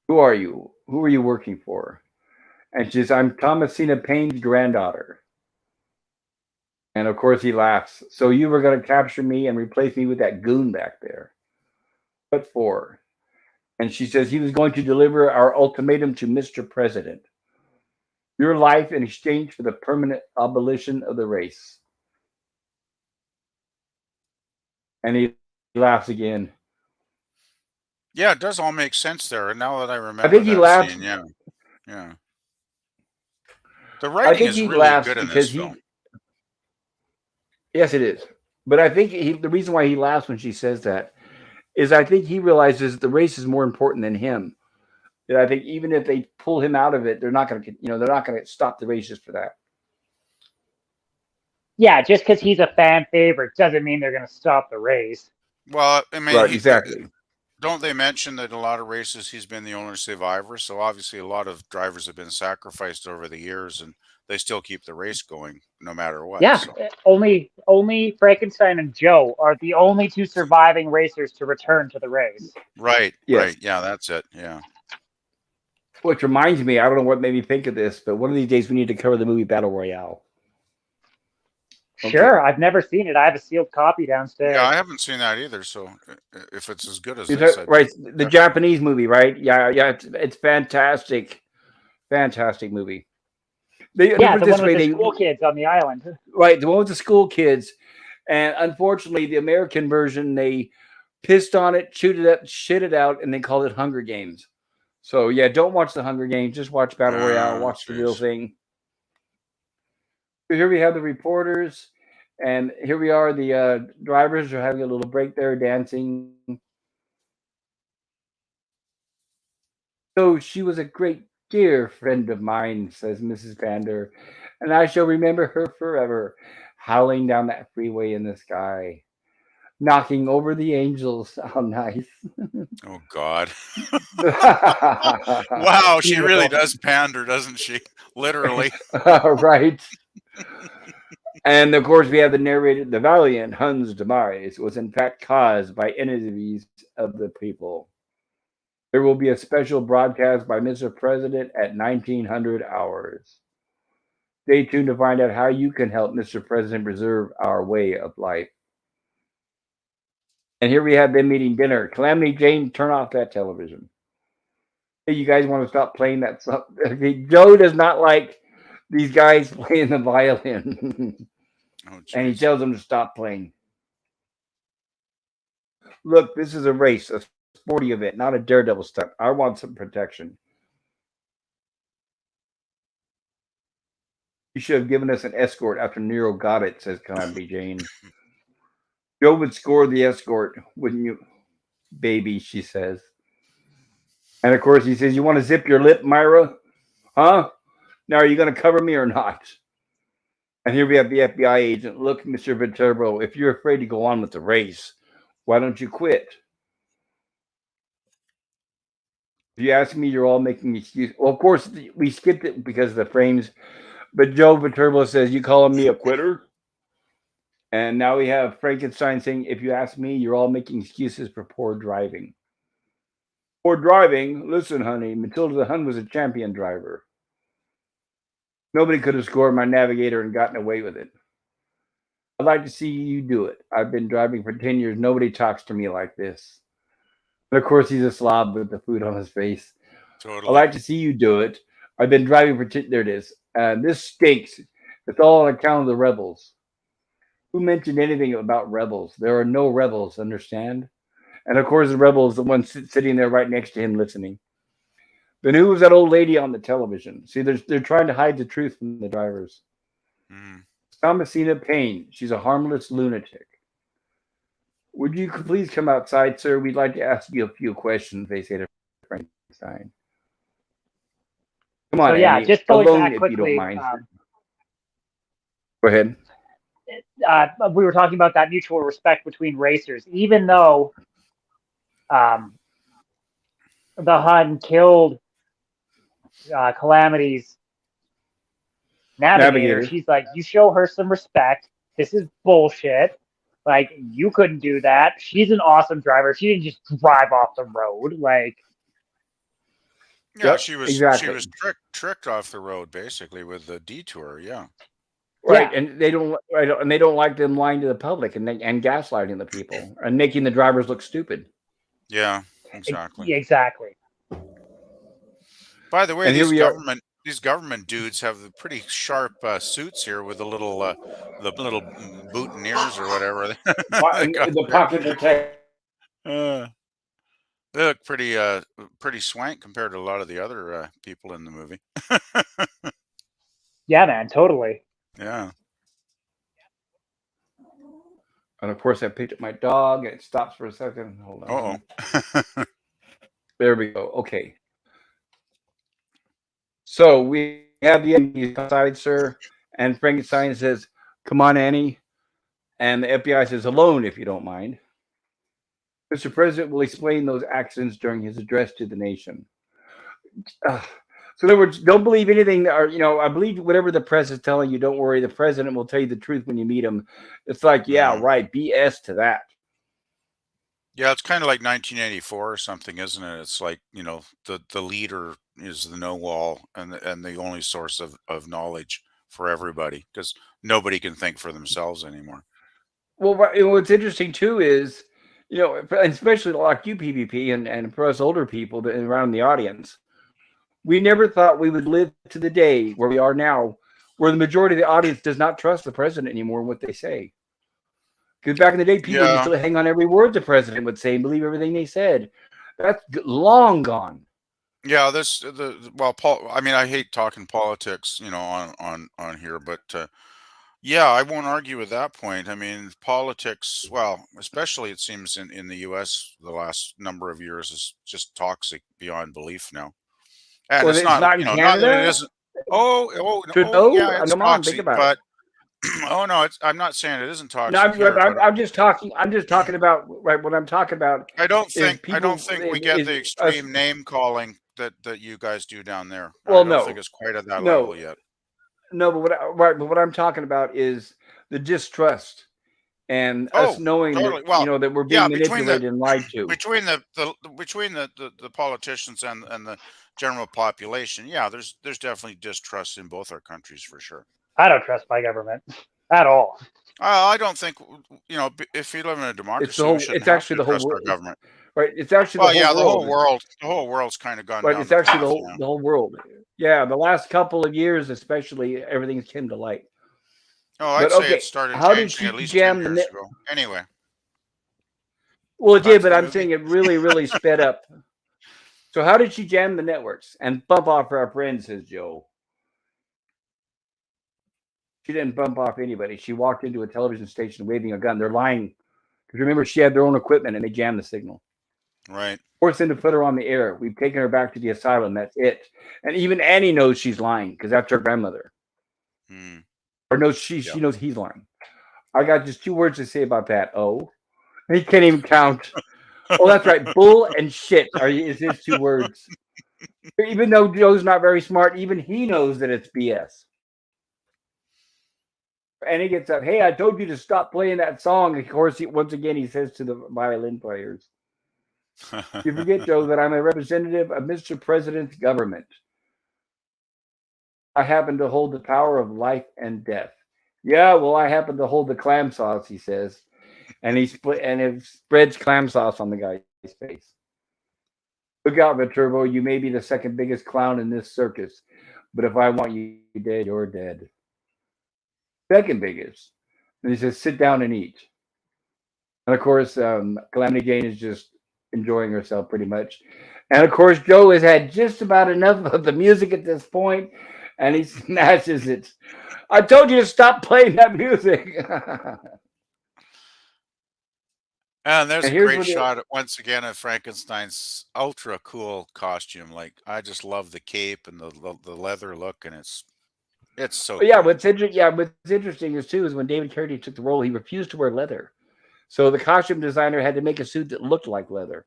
Who are you? Who are you working for? And she says, I'm Thomasina Payne's granddaughter. And of course he laughs. So you were going to capture me and replace me with that goon back there. What for? And she says, he was going to deliver our ultimatum to Mr. President. Your life in exchange for the permanent abolition of the race. And he laughs again. Yeah, it does all make sense there. And now that I remember, I think he laughs. Scene, yeah. The writing is really good in this film. Yes, it is. But I think the reason why he laughs when she says that is I think he realizes the race is more important than him. And I think even if they pull him out of it, they're not going to, they're not going to stop the race just for that. Yeah, just because he's a fan favorite doesn't mean they're going to stop the race. Well, I mean, Right, exactly. don't they mention that a lot of races he's been the only survivor? So obviously, a lot of drivers have been sacrificed over the years, and they still keep the race going no matter what. Yeah, So only Frankenstein and Joe are the only two surviving racers to return to the race. right, Yes. yeah, that's it. Yeah. Which reminds me, I don't know what made me think of this, but one of these days we need to cover the movie Battle Royale. Okay. Sure, I've never seen it. I have a sealed copy downstairs. Yeah, I haven't seen that either. So if it's as good as this, Right, the Japanese movie, right? Yeah, it's fantastic, fantastic movie. The one with the school kids on the island. Right, the one with the school kids, and unfortunately, the American version they pissed on it, chewed it up, shit it out, and they called it Hunger Games. So yeah, don't watch the Hunger Games. Just watch Battle Royale. Watch the real thing. So here we have the reporters, and here we are. The drivers are having a little break there, dancing. So she was a great, dear friend of mine, says Mrs. Vander, and I shall remember her forever, howling down that freeway in the sky, knocking over the angels. How nice. Oh, God. Wow, she really does pander, doesn't she? Literally. Right. And of course, we have the narrator, the valiant Hun's demise was in fact caused by enemies of the people. There will be a special broadcast by Mr. President at 1900 hours. Stay tuned to find out how you can help Mr. President preserve our way of life. And here we have them eating dinner. Calamity Jane, turn off that television. Hey, you guys want to stop playing that song? Joe does not like these guys playing the violin. And he tells them to stop playing. Look, this is a race, a sporty event, not a daredevil stunt. I want some protection. You should have given us an escort after Nero got it, says Calamity Jane. Joe would score the escort, wouldn't you, baby, she says. And of course he says, you want to zip your lip, Myra? Huh? Now are you going to cover me or not? And here we have the FBI agent. Look, Mr. Viterbo, if you're afraid to go on with the race, why don't you quit? If you ask me, you're all making excuses. Well, of course, we skipped it because of the frames. But Joe Viterbo says, you calling me a quitter? And now we have Frankenstein saying, if you ask me, you're all making excuses for poor driving. Poor driving? Listen, honey, Matilda the Hun was a champion driver. Nobody could have scored my navigator and gotten away with it. I'd like to see you do it. I've been driving for 10 years. Nobody talks to me like this. And of course, he's a slob with the food on his face. Totally. I'd like to see you do it. I've been driving for there it is. This stinks. It's all on account of the rebels. Who mentioned anything about rebels? There are no rebels, understand? And of course, the rebel is the one sitting there right next to him listening. Then who was that old lady on the television? See, they're trying to hide the truth from the drivers. Thomasina Payne. She's a harmless lunatic. Would you please come outside, sir? We'd like to ask you a few questions, they say to Frankenstein. Come on, so, yeah, Annie. just going alone back if quickly, you don't mind. Go ahead. We were talking about that mutual respect between racers. Even though the Hun killed Calamity's navigator, she's like, you show her some respect. This is bullshit. Like, you couldn't do that. She's an awesome driver. She didn't just drive off the road. Like, yeah, she was tricked off the road basically with the detour. Yeah. Right, yeah. And they don't like them lying to the public and gaslighting the people and making the drivers look stupid. Yeah, exactly. Exactly. By the way, these government dudes have the pretty sharp suits here with the little boutonnieres or whatever. the pocket protect. They look pretty swank compared to a lot of the other people in the movie. Yeah, man, totally. Yeah. And of course, I picked up my dog, and it stops for a second. Hold Uh on. oh. There we go. Okay. So we have the FBI outside, sir, and Frankenstein says, "Come on, Annie," and the FBI says, "Alone, if you don't mind." Mr. President will explain those accidents during his address to the nation. Ugh. So, in other words, don't believe anything, or I believe whatever the press is telling you. Don't worry, the president will tell you the truth when you meet him. It's like, yeah, Mm. right, BS to that. Yeah, it's kind of like 1984 or something, isn't it? It's like, the leader is the know-all and the only source of knowledge for everybody because nobody can think for themselves anymore. Well, what's interesting too is, and especially like you, PvP, and for us older people that around the audience, we never thought we would live to the day where we are now, where the majority of the audience does not trust the president anymore and what they say. Because back in the day, people used Yeah, to hang on every word the president would say and believe everything they said. That's long gone. yeah. Well, Paul. I mean, I hate talking politics, on here, but yeah, I won't argue with that point. I mean, politics. Well, especially it seems in the U.S. the last number of years is just toxic beyond belief now. And Well, it's it's not, not in not that it Canada. isn't. Oh, Trudeau, yeah, it's come on, think toxic, about it. but oh no, I'm not saying it isn't No, toxic here, but I'm just talking. I'm just talking about right. What I'm talking about is I don't people think we get is the us. extreme name calling that you guys do down there. I Well, don't think no, it's quite at that no, level yet. no. But what I'm talking about is the distrust and us Oh, knowing that totally. Well, that we're yeah, being manipulated and lied to. between the politicians and the general population, yeah, there's definitely distrust in both our countries for sure. I don't trust my government at all. I don't think if we live in a It's the democracy, we whole. shouldn't It's have actually to the whole trust our world. government. Right. It's actually the Well, whole yeah, world. the whole world's kind of gone Right. down It's the actually path, the whole world. Yeah. The last couple of years, especially, everything's came to light. Oh, I'd But say it okay, started how did changing she at least 10 jam the years net? ago. Anyway, Well, it did, back to but the I'm movie. saying it really, really sped up. So how did she jam the networks and bump off her friends? Says Joe. She didn't bump off anybody. She walked into a television station waving a gun. They're lying because remember she had their own equipment and they jammed the signal. Right. Forced them to put her on the air. We've taken her back to the asylum. That's it. And even Annie knows she's lying because that's her grandmother. Hmm. Or knows Yeah. she knows he's lying. I got just two words to say about that. Oh, he can't even count. Oh, that's right. Bull and shit is his two words. Even though Joe's not very smart, even he knows that it's BS. And he gets up. Hey, I told you to stop playing that song. Of course, once again, he says to the violin players, "You forget, Joe, that I'm a representative of Mr. President's government. I happen to hold the power of life and death." Yeah, well, I happen to hold the clam sauce, he says, and it spreads clam sauce on the guy's face. Look out, Viterbo. You may be the second biggest clown in this circus, but if I want you dead, you're dead. Second biggest. And he says, sit down and eat. And of course, Calamity Jane is just enjoying herself pretty much. And of course, Joe has had just about enough of the music at this point, and he smashes it. I told you to stop playing that music. And there's And a here's great what it, shot once again of Frankenstein's ultra cool costume. Like I just love the cape and the leather look, and it's so yeah, cool. what's interesting is too is when David Carradine took the role, he refused to wear leather. So the costume designer had to make a suit that looked like leather.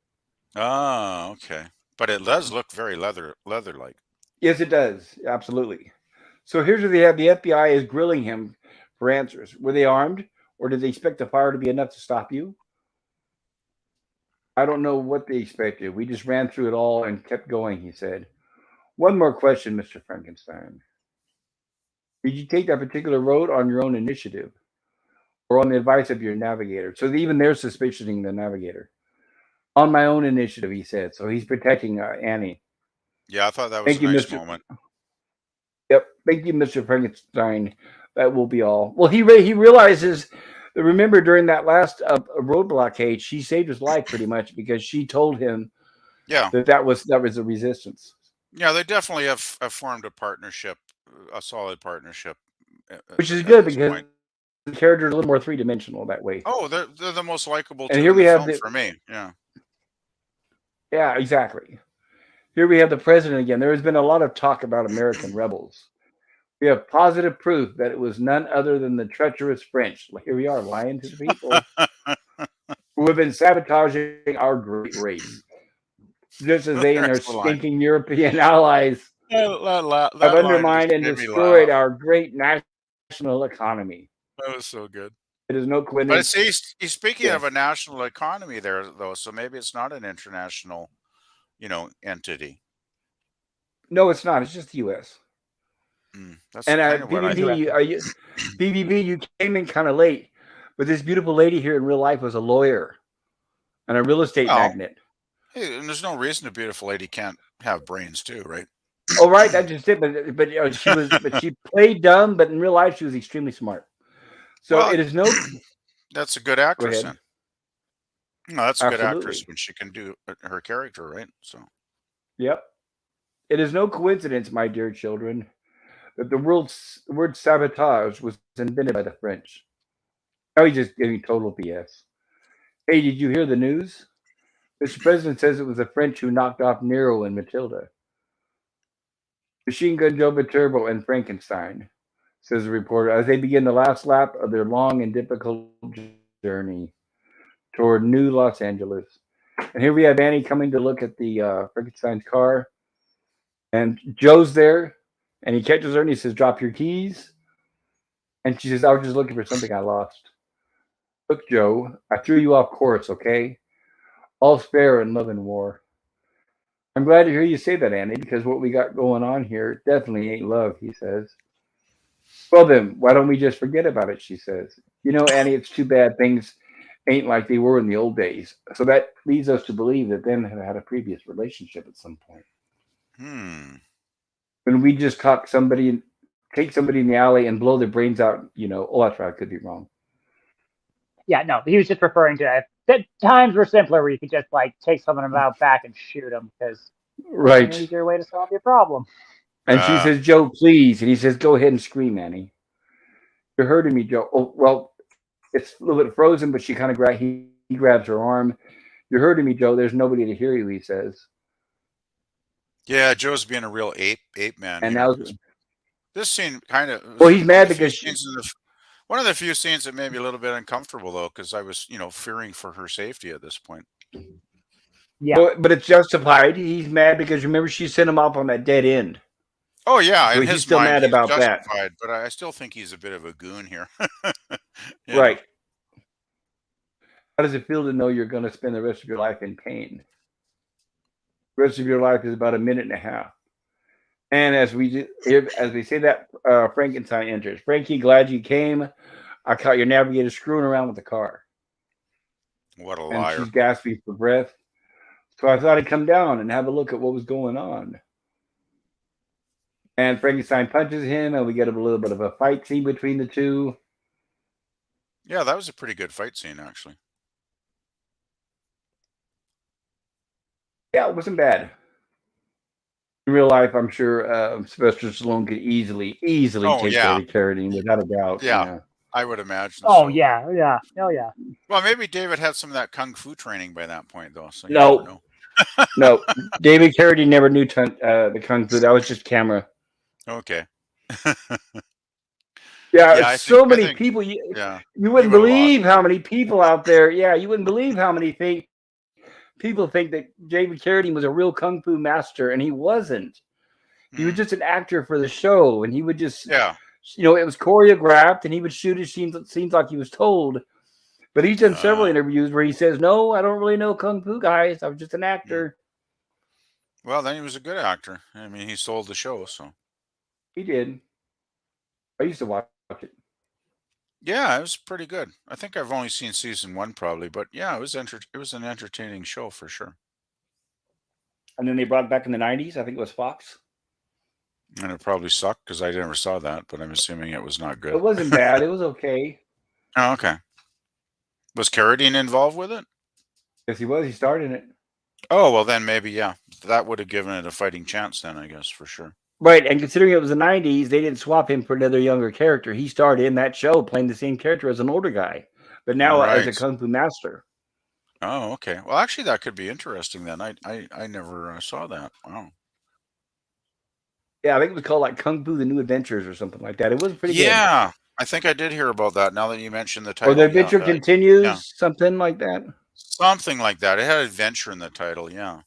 Oh, okay. But it does look very leather like. Yes, it does. Absolutely. So here's what they have. The FBI is grilling him for answers. Were they armed, or did they expect the fire to be enough to stop you? I don't know what they expected. We just ran through it all and kept going, he said. One more question, Mr. Frankenstein. Did you take that particular road on your own initiative or on the advice of your navigator? So even they're suspicioning the navigator. On my own initiative, he said. So he's protecting Annie. Yeah, I thought that was a Thank you, nice Mr. moment. Yep. Thank you, Mr. Frankenstein. That will be all. Well, he realizes. Remember, during that last road blockade, she saved his life pretty much because she told him Yeah. that was a resistance, Yeah, they definitely have formed a partnership, a solid partnership which is at good this because point. the characters a little more three-dimensional that way. Oh, they're the most likable And two here in we the have film for me. Yeah. yeah, exactly. Here we have the president again. There has been a lot of talk about American rebels. We have positive proof that it was none other than the treacherous French. Here we are lying to the people who have been sabotaging our great race, just as they and their There's the line. stinking European allies have That line undermined just and made me destroyed laugh. our great national economy. That was so good. It is no But coincidence. see, he's speaking of Yes. a national economy there, though, so maybe it's not an international, entity. No, it's not. It's just the U.S. That's And kind of what I thought. PBB, you came in kind of late, but this beautiful lady here in real life was a lawyer and a real estate Well, magnate. hey, and there's no reason a beautiful lady can't have brains too, right? Oh, right, that's just it. But she played dumb, but in real life she was extremely smart. So Well, it is no. that's a good Go actress ahead. then. No, that's a good actress Absolutely. when she can do her character, right? So, Yep. It is no coincidence, my dear children, that the word sabotage was invented by the French. Now he's just giving total BS. Hey, did you hear the news? Mr. President says it was the French who knocked off Nero and Matilda. Machine Gun Joe Viterbo and Frankenstein, says the reporter, as they begin the last lap of their long and difficult journey toward New Los Angeles. And here we have Annie coming to look at the Frankenstein's car. And Joe's there, and he catches her and he says, "Drop your keys." And she says, "I was just looking for something I lost." "Look, Joe, I threw you off course, okay? All's fair in love and war." "I'm glad to hear you say that, Annie, because what we got going on here definitely ain't love," he says. "Well, then, why don't we just forget about it?" she says. "You know, Annie, it's too bad things ain't like they were in the old days." So that leads us to believe that them have had a previous relationship at some point. When we just take somebody in the alley and blow their brains out, oh, that's right, I could be wrong. Yeah, no, he was just referring to that times were simpler where you could just like take someone out back and shoot them because Right. an easier way to solve your problem. And she says, "Joe, please." And he says, "Go ahead and scream, Annie. You're hurting me, Joe." "Oh, well, it's a little bit frozen," but she kind of he grabs her arm. "You're hurting me, Joe. There's nobody to hear you," he says. Yeah, Joe's being a real ape man And here. now, This scene kind of well, he's mad because one of the few scenes that made me a little bit uncomfortable though, because I was, fearing for her safety at this point. Yeah. Well, but it's justified. He's mad because remember she sent him off on that dead end. Oh yeah, So in he's his still mind, mad he's about that. justified, but I still think he's a bit of a goon here. Right. How does it feel to know you're going to spend the rest of your life in pain? The rest of your life is about a minute and a half. And as we say that, Frankenstein enters. "Frankie, glad you came. I caught your navigator screwing around with the car." What a And liar. she's gasping for breath. "So I thought I'd come down and have a look at what was going on." And Frankenstein punches him, and we get a little bit of a fight scene between the two. Yeah, that was a pretty good fight scene, actually. Yeah, it wasn't bad. In real life, I'm sure Sylvester Stallone could easily take David Carradine without a doubt. Yeah, I would imagine Oh so. yeah. Oh yeah. Well, maybe David had some of that kung fu training by that point, though. So you No. never know. No, David Carradine never knew the kung fu. That was just camera. Okay. Yeah, so many people. You wouldn't believe how many people out there. Yeah, you wouldn't believe how many people think that David Carradine was a real kung fu master, and he wasn't. He was just an actor for the show, and he would just, it was choreographed, and he would shoot his scenes like he was told. But he's done several interviews where he says, "No, I don't really know kung fu, guys. I was just an actor." Well, then he was a good actor. I mean, he sold the show, so he did. I used to watch it. Yeah, it was pretty good. I think I've only seen season 1 probably, but yeah, it was an entertaining show for sure. And then they brought it back in the 90s. I think it was Fox. And it probably sucked because I never saw that, but I'm assuming it was not good. It wasn't bad. It was okay. Oh, okay. Was Carradine involved with it? Yes, he was. He starred in it. Oh, well then maybe, yeah. That would have given it a fighting chance then, I guess, for sure. Right, and considering it was the 90s, they didn't swap him for another younger character. He starred in that show playing the same character as an older guy, but now as a Right. kung fu master. Oh, okay. Well, actually, that could be interesting then. I never saw that. Wow. Yeah, I think it was called like Kung Fu: The New Adventures or something like that. It was pretty good. Yeah, I think I did hear about that. Now that you mentioned the Or The title, yeah, Adventure yeah, Continues, something like that. something like that. It had adventure in the title. Yeah.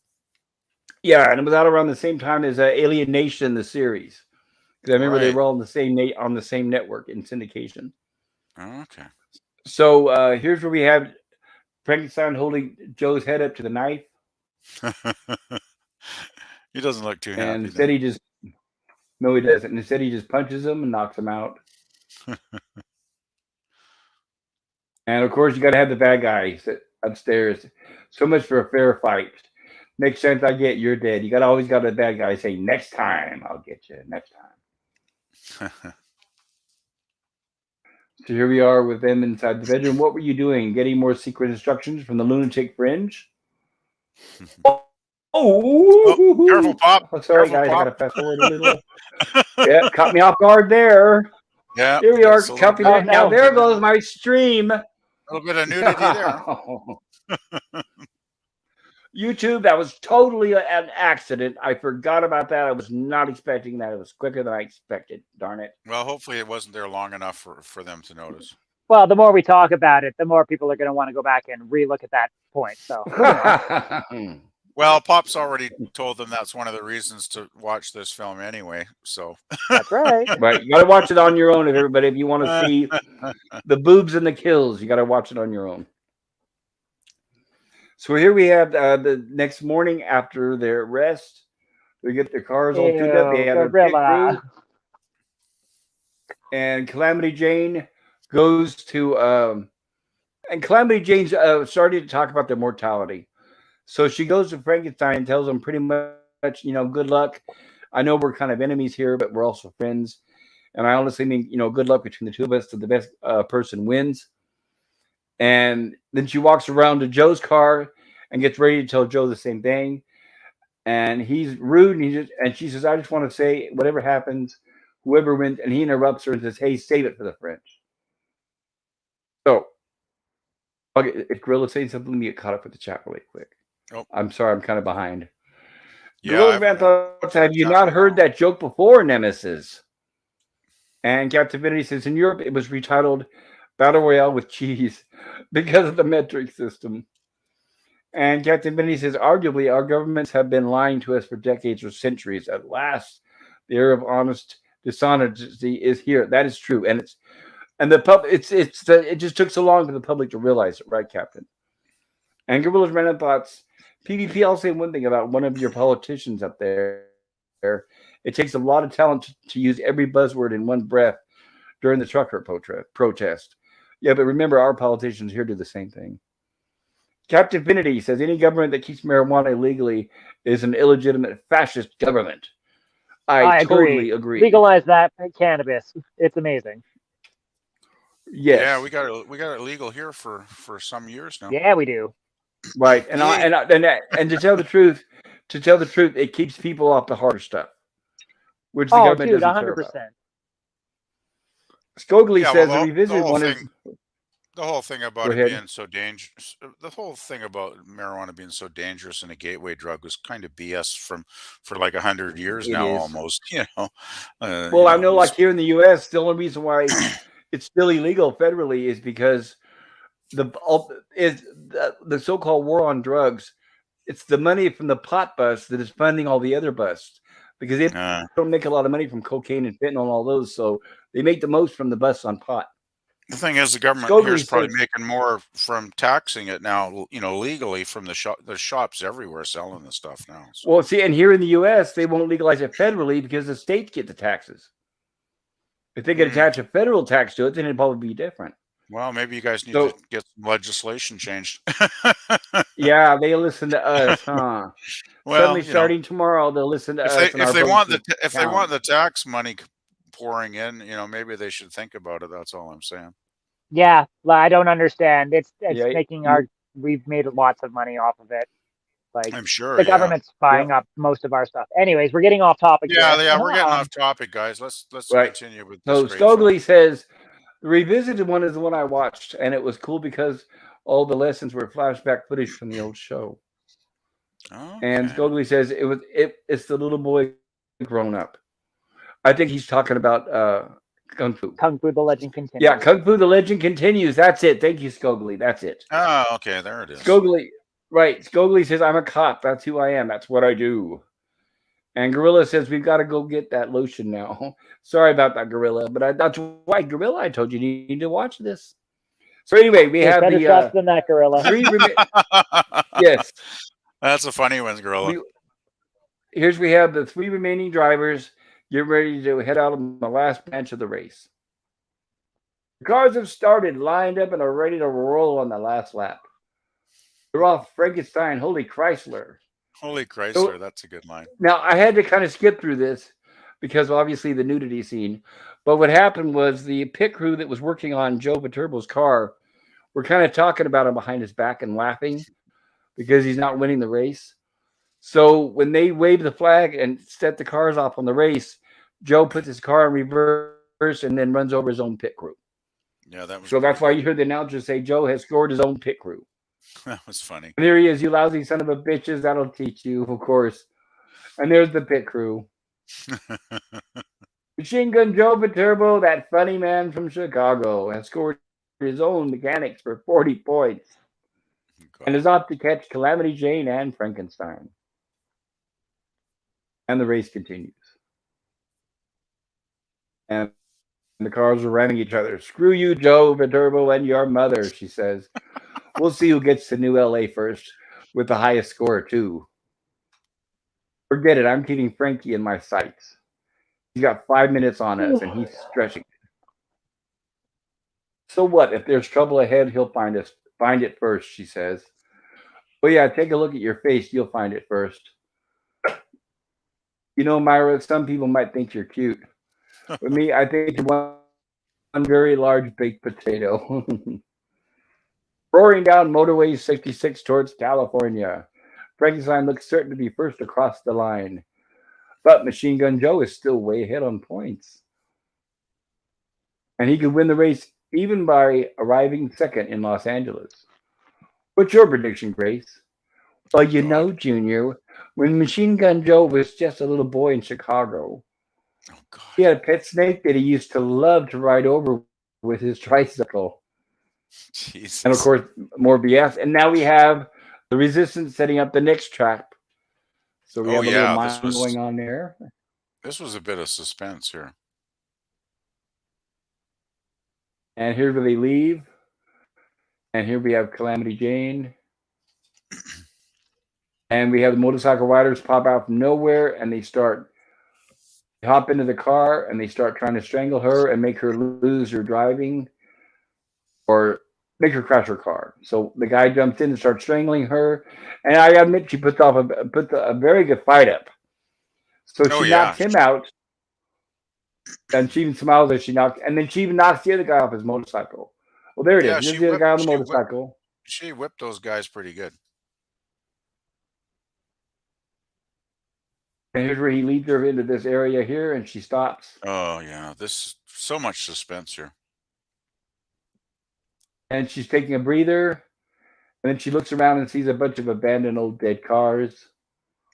Yeah, and it was out around the same time as Alien Nation, the series. Because I remember they Right. were all on the same network in syndication. Okay. So here's where we have Frankenstein holding Joe's head up to the knife, He doesn't look too and happy instead then. he just no, he doesn't. Instead, he just punches him and knocks him out. And of course, you got to have the bad guy sit upstairs. So much for a fair fight. Next chance I get, you're dead. You got always got a bad guy say, "Next time, I'll get you. Next time." So here we are with them inside the bedroom. What were you doing? Getting more secret instructions from the lunatic fringe? Oh, careful, Oh, Pop. sorry, Careful, guys. I got Pop. to fast forward a little. Yeah, caught me off guard there. Yeah, Here we are. that's a little bit, Oh Now no. there goes my stream. little bit of nudity there. YouTube, that was totally an accident. I forgot about that. I was not expecting that. It was quicker than I expected. Darn it. Well, hopefully it wasn't there long enough for them to notice. Well, the more we talk about it, the more people are going to want to go back and relook at that point. So, Well, Pop's already told them that's one of the reasons to watch this film anyway. So that's right. Right. You got to watch it on your own, everybody. If you want to see the boobs and the kills, you got to watch it on your own. So here we have the next morning after their rest. They get their cars all tuned up. They have their pit crew. And Calamity Jane goes to, and Calamity Jane's starting to talk about their mortality. So she goes to Frankenstein and tells him pretty much, good luck. I know we're kind of enemies here, but we're also friends. And I honestly mean, good luck between the two of us. So the best person wins. And then she walks around to Joe's car and gets ready to tell Joe the same thing. And he's rude, and she says, "I just want to say, whatever happens, whoever wins." And he interrupts her and says, "Hey, save it for the French." So, okay, if Gorilla's saying something, let me get caught up with the chat really quick. Oh. I'm sorry, I'm kind of behind. yeah, Gorilla's Van Thoughts, have you not heard that joke before, Nemesis? And Captivity says, in Europe, it was retitled Battle Royale with Cheese because of the metric system. And Captain Benny says, arguably, our governments have been lying to us for decades or centuries. At last, the era of honest dishonesty is here. That is true, and it just took so long for the public to realize it, right, Captain? And Gorilla's Random Thoughts, PvP. I'll say one thing about one of your politicians up there. It takes a lot of talent to use every buzzword in one breath during the trucker protest. Yeah, but remember, our politicians here do the same thing. Captain Finity says any government that keeps marijuana illegally is an illegitimate fascist government. I totally agree. Legalize that cannabis. It's amazing. Yes. Yeah, we got it legal here for some years now. Yeah, we do. Right, and to tell the truth, it keeps people off the harder stuff, which the government doesn't care about. 100%. Scogli says a revisited one is. The whole thing about it being so dangerous, the whole thing about marijuana being so dangerous and a gateway drug was kind of BS for like 100 years now, almost. Well, I know, like here in the U.S., the only reason why it's still illegal federally is because the so-called war on drugs. It's the money from the pot bust that is funding all the other busts because they don't make a lot of money from cocaine and fentanyl and all those, so they make the most from the busts on pot. The thing is, the government here is probably making more from taxing it now, legally from the shops everywhere selling the stuff now. So. Well, see, and here in the U.S., they won't legalize it federally because the states get the taxes. If they could attach a federal tax to it, then it'd probably be different. Well, maybe you guys need to get some legislation changed. Yeah, they listen to us, huh? Well, suddenly, starting tomorrow, they'll listen to us. If they want the tax money pouring in, maybe they should think about it. That's all I'm saying. Yeah, I don't understand. It's making we've made lots of money off of it. Like I'm sure. the Yeah. government's buying up most of our stuff. Anyways, we're getting off topic Yeah. here. Yeah. We're getting off topic, guys. Let's Right. continue with this So great film. Stogli says the revisited one is the one I watched, and it was cool because all the lessons were flashback footage from the old show. And Okay. Stogli says it's the little boy grown up. I think he's talking about Kung Fu. Kung Fu: The Legend Continues. Yeah, Kung Fu: The Legend Continues. That's it. Thank you, Skogli. That's it. Oh, okay. There it is. Skogli, right? Skogli says, "I'm a cop. That's who I am. That's what I do." And Gorilla says, "We've got to go get that lotion now." Sorry about that, Gorilla, but that's why, Gorilla. I told you need to watch this. So anyway, we There's have better the stuff than that, Gorilla. yes. That's a funny one, Gorilla. We have the 3 remaining drivers. Get ready to head out on the last branch of the race. The cars have started, lined up, and are ready to roll on the last lap. They're off Frankenstein, Holy Chrysler. Holy Chrysler, So- that's a good line. Now, I had to kind of skip through this because obviously the nudity scene. But what happened was the pit crew that was working on Joe Viterbo's car were kind of talking about him behind his back and laughing because he's not winning the race. So when they wave the flag and set the cars off on the race, Joe puts his car in reverse and then runs over his own pit crew. Yeah, that was. So that's pretty why you heard the announcer say Joe has scored his own pit crew. good. That was funny. And there he is, you lousy son of a bitches. That'll teach you, of course. And there's the pit crew. Machine Gun Joe Viterbo, that funny man from Chicago, has scored his own mechanics for 40 points and is off to catch Calamity Jane and Frankenstein. And the race continues. And the cars are ramming each other. Screw you, Joe Viterbo, and your mother, she says. We'll see who gets to New LA first with the highest score, too. Forget it. I'm keeping Frankie in my sights. He's got 5 minutes on us, and he's stretching. So what? If there's trouble ahead, he'll find it first, she says. Oh, yeah, take a look at your face. You'll find it first. You know, Myra, some people might think you're cute. With me, I think you're one very large baked potato. Roaring down Motorway 66 towards California. Frankenstein looks certain to be first across the line. But Machine Gun Joe is still way ahead on points. And he could win the race even by arriving second in Los Angeles. What's your prediction, Grace? Well, you know, Junior, when Machine Gun Joe was just a little boy in Chicago, he had a pet snake that he used to love to ride over with his tricycle. Jesus. And of course, more BS. And now we have the Resistance setting up the next trap. So we have a little mind going on there. This was a bit of suspense here. And here they leave. And here we have Calamity Jane. And we have the motorcycle riders pop out from nowhere and they hop into the car and they start trying to strangle her and make her lose her driving or make her crash her car. So the guy jumps in and starts strangling her. And I admit she puts a very good fight up. So she knocks him out. And she even smiles as she knocks, and then she even knocks the other guy off his motorcycle. Well, there it is. There's the other guy on the motorcycle. She whipped those guys pretty good. And here's where he leads her into this area here, and she stops. Oh, yeah. So much suspense here. And she's taking a breather, and then she looks around and sees a bunch of abandoned old dead cars.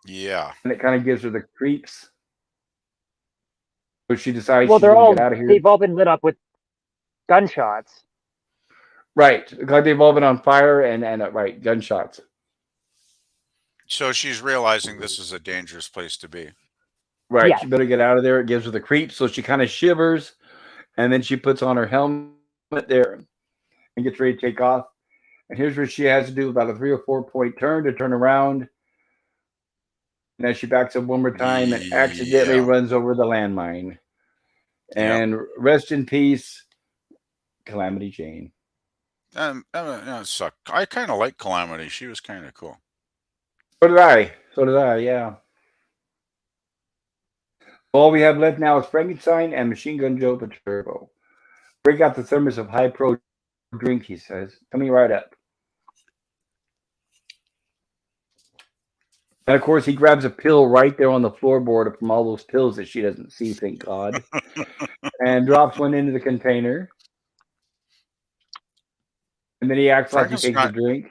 Yeah. And it kind of gives her the creeps. So she decides she's going to get out of here. They've all been lit up with gunshots. Right. Like they've all been on fire and gunshots. So she's realizing this is a dangerous place to be. Right. Yes. She better get out of there. It gives her the creeps. So she kind of shivers, and then she puts on her helmet there and gets ready to take off. And here's where she has to do about a 3 or 4 point turn to turn around. And then she backs up one more time and accidentally runs over the landmine. And rest in peace, Calamity Jane. Suck. I kind of like Calamity. She was kind of cool. So did I, yeah. All we have left now is Frankenstein and Machine Gun Joe Viterbo. Break out the thermos of high pro drink, he says. Coming right up. And of course, he grabs a pill right there on the floorboard from all those pills that she doesn't see, thank God, and drops one into the container. And then he acts like he takes a Frankenstein, drink.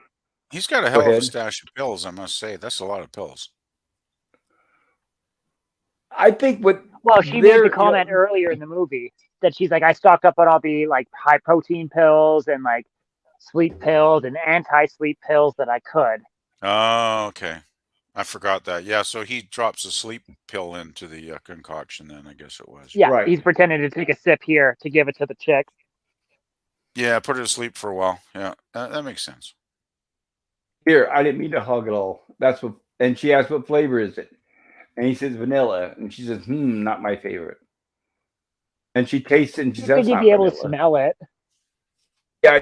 he's got a Go hell of a ahead. stash of pills, I must say. That's a lot of pills. I think what Well, she made the they're, comment earlier in the movie that she's like, I stocked up on all the like high protein pills and like sleep pills and anti-sleep pills that I could. Oh, okay. I forgot that. Yeah, so he drops a sleep pill into the concoction then, I guess it was. Yeah, right he's pretending to take a sip here to give it to the chick. Yeah, put her to sleep for a while. Yeah, that makes sense. here. I didn't mean to hug it all. That's what. And she asks, "What flavor is it?" And he says, "Vanilla." And she says, not my favorite." And she tastes it and she You says, "That's figured you'd not be able to vanilla." smell it. Yeah,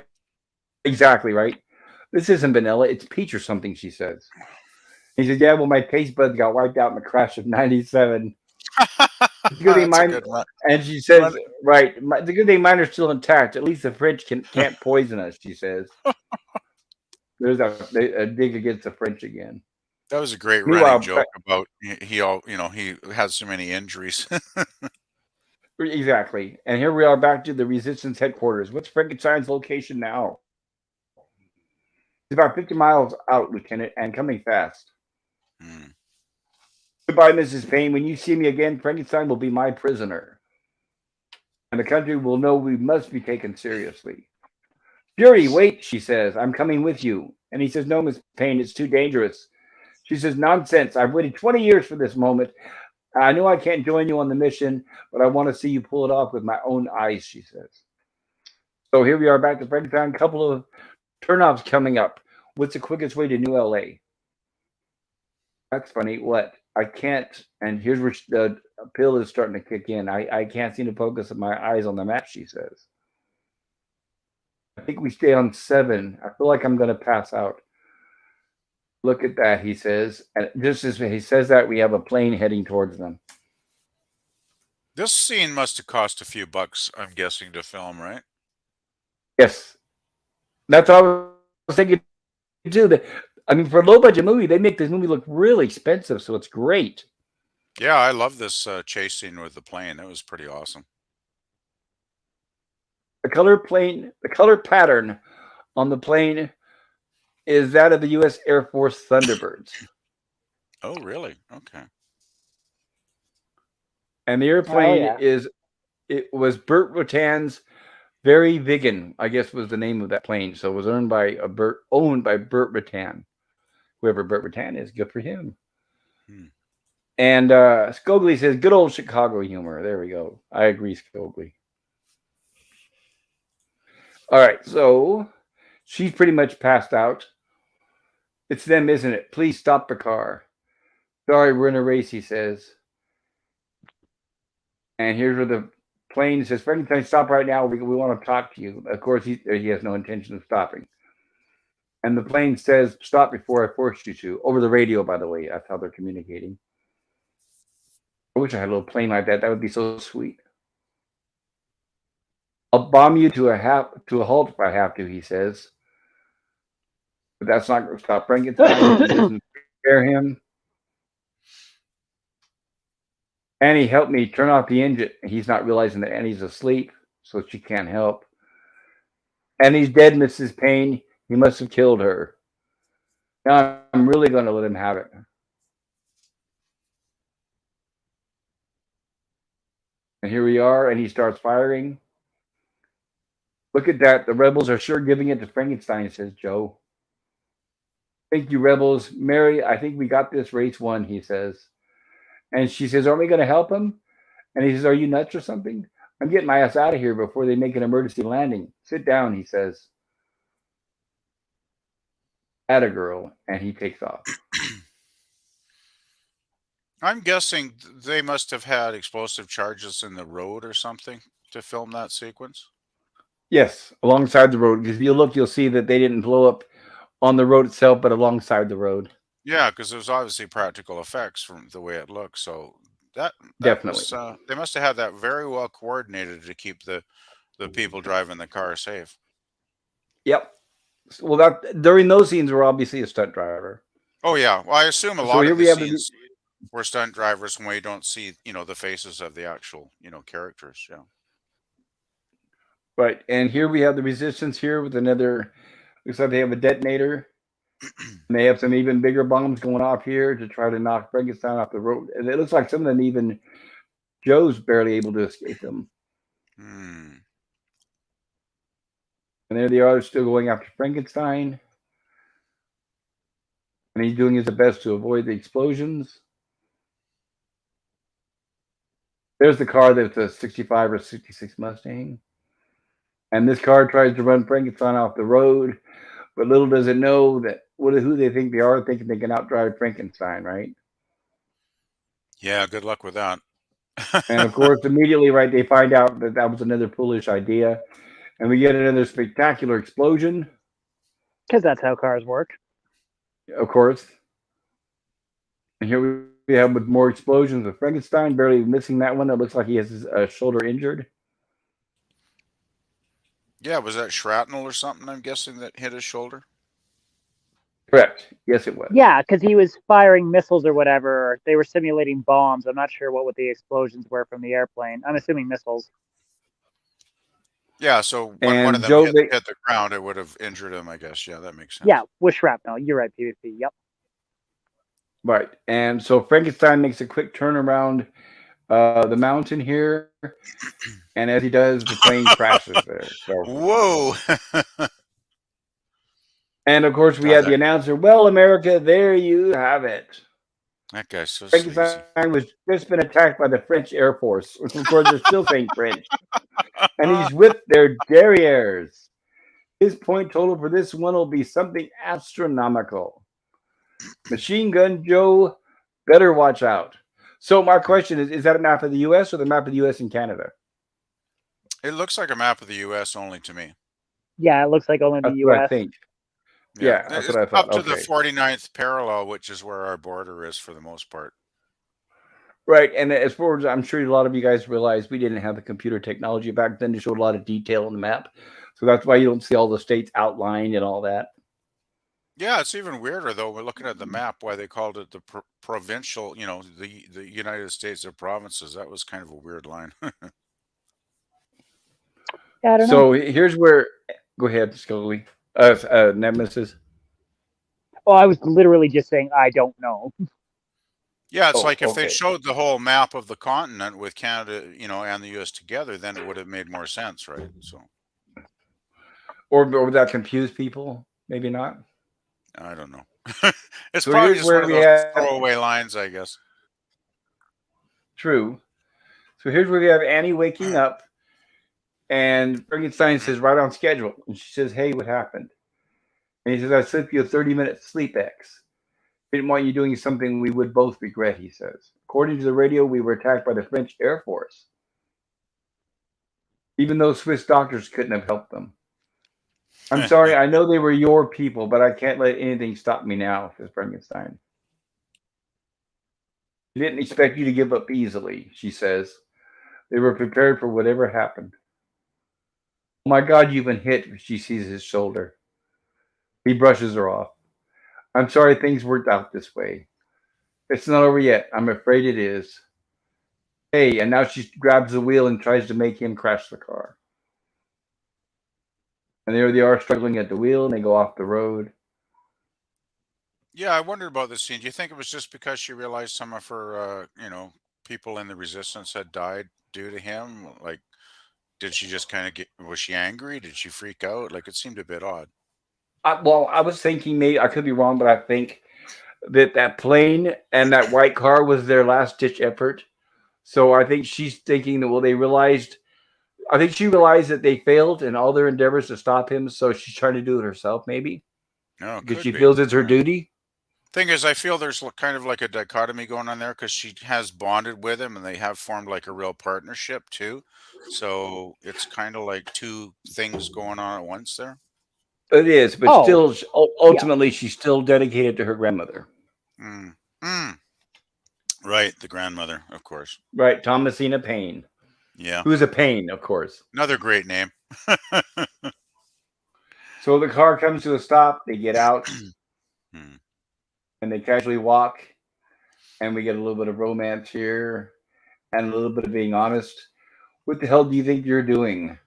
exactly right. This isn't vanilla. It's peach or something. She says. He says, "Yeah, well, my taste buds got wiped out in the crash of '97." The good thing That's a mine, good one. and she says, Run- "Right, the good thing mine are still intact. At least the French can't poison us." She says. There's a dig against the French again. That was a great running Meanwhile, joke about he all he has so many injuries. exactly. And here we are back to the resistance headquarters. What's Frankenstein's location now? He's about 50 miles out, Lieutenant, and coming fast. Hmm. Goodbye, Mrs. Payne. When you see me again, Frankenstein will be my prisoner. And the country will know we must be taken seriously. Fury, wait, she says. I'm coming with you. And he says, no, Miss Payne, it's too dangerous. She says, nonsense. I've waited 20 years for this moment. I know I can't join you on the mission, but I want to see you pull it off with my own eyes, she says. So here we are back to Frankenstein. Couple of turnoffs coming up. What's the quickest way to New LA? That's funny. What? I can't. And here's where the pill is starting to kick in. I can't seem to focus my eyes on the map, she says. I think we stay on 7. I feel like I'm going to pass out. Look at that, he says. And just as he says that, we have a plane heading towards them. This scene must have cost a few bucks, I'm guessing, to film, right? Yes. That's what I was thinking too. I mean, for a low budget movie, they make this movie look really expensive, so it's great. Yeah, I love this chase scene with the plane. That was pretty awesome. The color pattern on the plane is that of the U.S. Air Force Thunderbirds. Oh, really? Okay. And the Oh airplane yeah. it was Burt Rutan's Very Vegan, I guess was the name of that plane. So it was owned by Burt Rutan. Whoever Burt Rutan is, good for him. Hmm. And Scoglie says, good old Chicago humor. There we go. I agree, Scoglie. All right, so she's pretty much passed out. It's them, isn't it? Please stop the car. Sorry, we're in a race, he says. And here's where the plane says, Frankenstein, stop right now. We want to talk to you. Of course, he has no intention of stopping. And the plane says, stop before I forced you to. Over the radio, by the way. That's how they're communicating. I wish I had a little plane like that. That would be so sweet. I'll bomb you to a halt if I have to, he says. But that's not going to stop Frankenstein. He doesn't spare him. Annie, help me turn off the engine. He's not realizing that Annie's asleep, so she can't help. Annie's dead, Mrs. Payne. He must have killed her. Now I'm really going to let him have it. And here we are, and he starts firing. Look at that. The rebels are sure giving it to Frankenstein, says Joe. Thank you, rebels. Mary, I think we got this race won, he says. And she says, aren't we going to help him? And he says, are you nuts or something? I'm getting my ass out of here before they make an emergency landing. Sit down, he says. Atta girl. And he takes off. I'm guessing they must have had explosive charges in the road or something to film that sequence. Yes, alongside the road. Because if you look, you'll see that they didn't blow up on the road itself, but alongside the road. Yeah, because there's obviously practical effects from the way it looks. So that Definitely. was they must have had that very well coordinated to keep the people driving the car safe. Yep. Well, that during those scenes, we're obviously a stunt driver. Oh yeah. Well, I assume a So lot here of the we have scenes were stunt drivers when we don't see, the faces of the actual, characters. Yeah. right, and here we have the resistance here with another. Looks like they have a detonator. And they have some even bigger bombs going off here to try to knock Frankenstein off the road. And it looks like some of them even Joe's barely able to escape them. Hmm. And there they are, still going after Frankenstein. And he's doing his best to avoid the explosions. There's the car that's a 65 or 66 Mustang. And this car tries to run Frankenstein off the road, but little does it know that who they think they are, thinking they can outdrive Frankenstein, right? Yeah. Good luck with that. And of course, immediately, right, they find out that that was another foolish idea. And we get another spectacular explosion, Because that's how cars work. of course. And here we have with more explosions with Frankenstein, barely missing that one. It looks like he has his shoulder injured. Yeah. Was that shrapnel or something? I'm guessing that hit his shoulder. Correct. Yes, it was. Yeah, because he was firing missiles or whatever. Or they were simulating bombs. I'm not sure what the explosions were from the airplane. I'm assuming missiles. Yeah. So when one of And them Joe, hit the ground, it would have injured him. I guess. Yeah, that makes sense. Yeah, with shrapnel. You're right, PvP. Yep. right. And so Frankenstein makes a quick turn around the mountain here. And as he does, the plane crashes there. So, Whoa. and of course, we God, had the announcer, well, America, there you have it. that guy's so sleazy. Frankenstein was just been attacked by the French Air Force. Of course, they're still saying French. And he's with their derrieres. His point total for this one will be something astronomical. Machine Gun Joe, better watch out. So my question is that a map of the U.S. or the map of the U.S. and Canada? It looks like a map of the U.S. only to me. Yeah, it looks like only the That's what I U.S. think. Yeah, that's It's what I thought. up to the Okay. 49th parallel, which is where our border is for the most part. Right, and as far as I'm sure a lot of you guys realize, we didn't have the computer technology back then to show a lot of detail on the map. So that's why you don't see all the states outlined and all that. Yeah, it's even weirder though. We're looking at the map why they called it the provincial. The United States of provinces. That was kind of a weird line. Yeah, I don't know. So here's where. Go ahead, Scully. Nemesis. Oh, I was literally just saying I don't know. Yeah, it's Oh, like if they okay. showed the whole map of the continent with Canada, and the U.S. together, then it would have made more sense, right? So Or would that confuse people? Maybe not. I don't know. It's So probably here's just one where of we those have. throwaway lines, I guess. True. So here's where we have Annie waking up, and Frankenstein says, right on schedule. And she says, hey, what happened? And he says, I slipped you a 30-minute sleep X. Didn't want you doing something we would both regret, he says. According to the radio, we were attacked by the French Air Force. Even though Swiss doctors couldn't have helped them. I'm sorry, I know they were your people, but I can't let anything stop me now, says Frankenstein. He didn't expect you to give up easily, she says. They were prepared for whatever happened. Oh my God, you've been hit, she sees his shoulder. He brushes her off. I'm sorry things worked out this way. It's not over yet. I'm afraid it is. Hey, and now she grabs the wheel and tries to make him crash the car. And there they are struggling at the wheel and they go off the road. Yeah, I wondered about this scene. Do you think it was just because she realized some of her, people in the resistance had died due to him? Like, did she just kind of was she angry? Did she freak out? Like, it seemed a bit odd. Well, I was thinking maybe I could be wrong, but I think that plane and that white car was their last ditch effort. So I think she's thinking that I think she realized that they failed in all their endeavors to stop him. So she's trying to do it herself, maybe No, it because could she be. feels it's her Yeah. duty. Thing is, I feel there's kind of like a dichotomy going on there because she has bonded with him and they have formed like a real partnership too. So it's kind of like two things going on at once there. It is, but Oh, still, ultimately, she's still dedicated to her grandmother. Mm. Mm. Right, the grandmother, of course. Right, Thomasina Payne. Yeah. Who's a pain, of course. Another great name. So the car comes to a stop. They get out. Hmm. and they casually walk, and we get a little bit of romance here, and a little bit of being honest. What the hell do you think you're doing?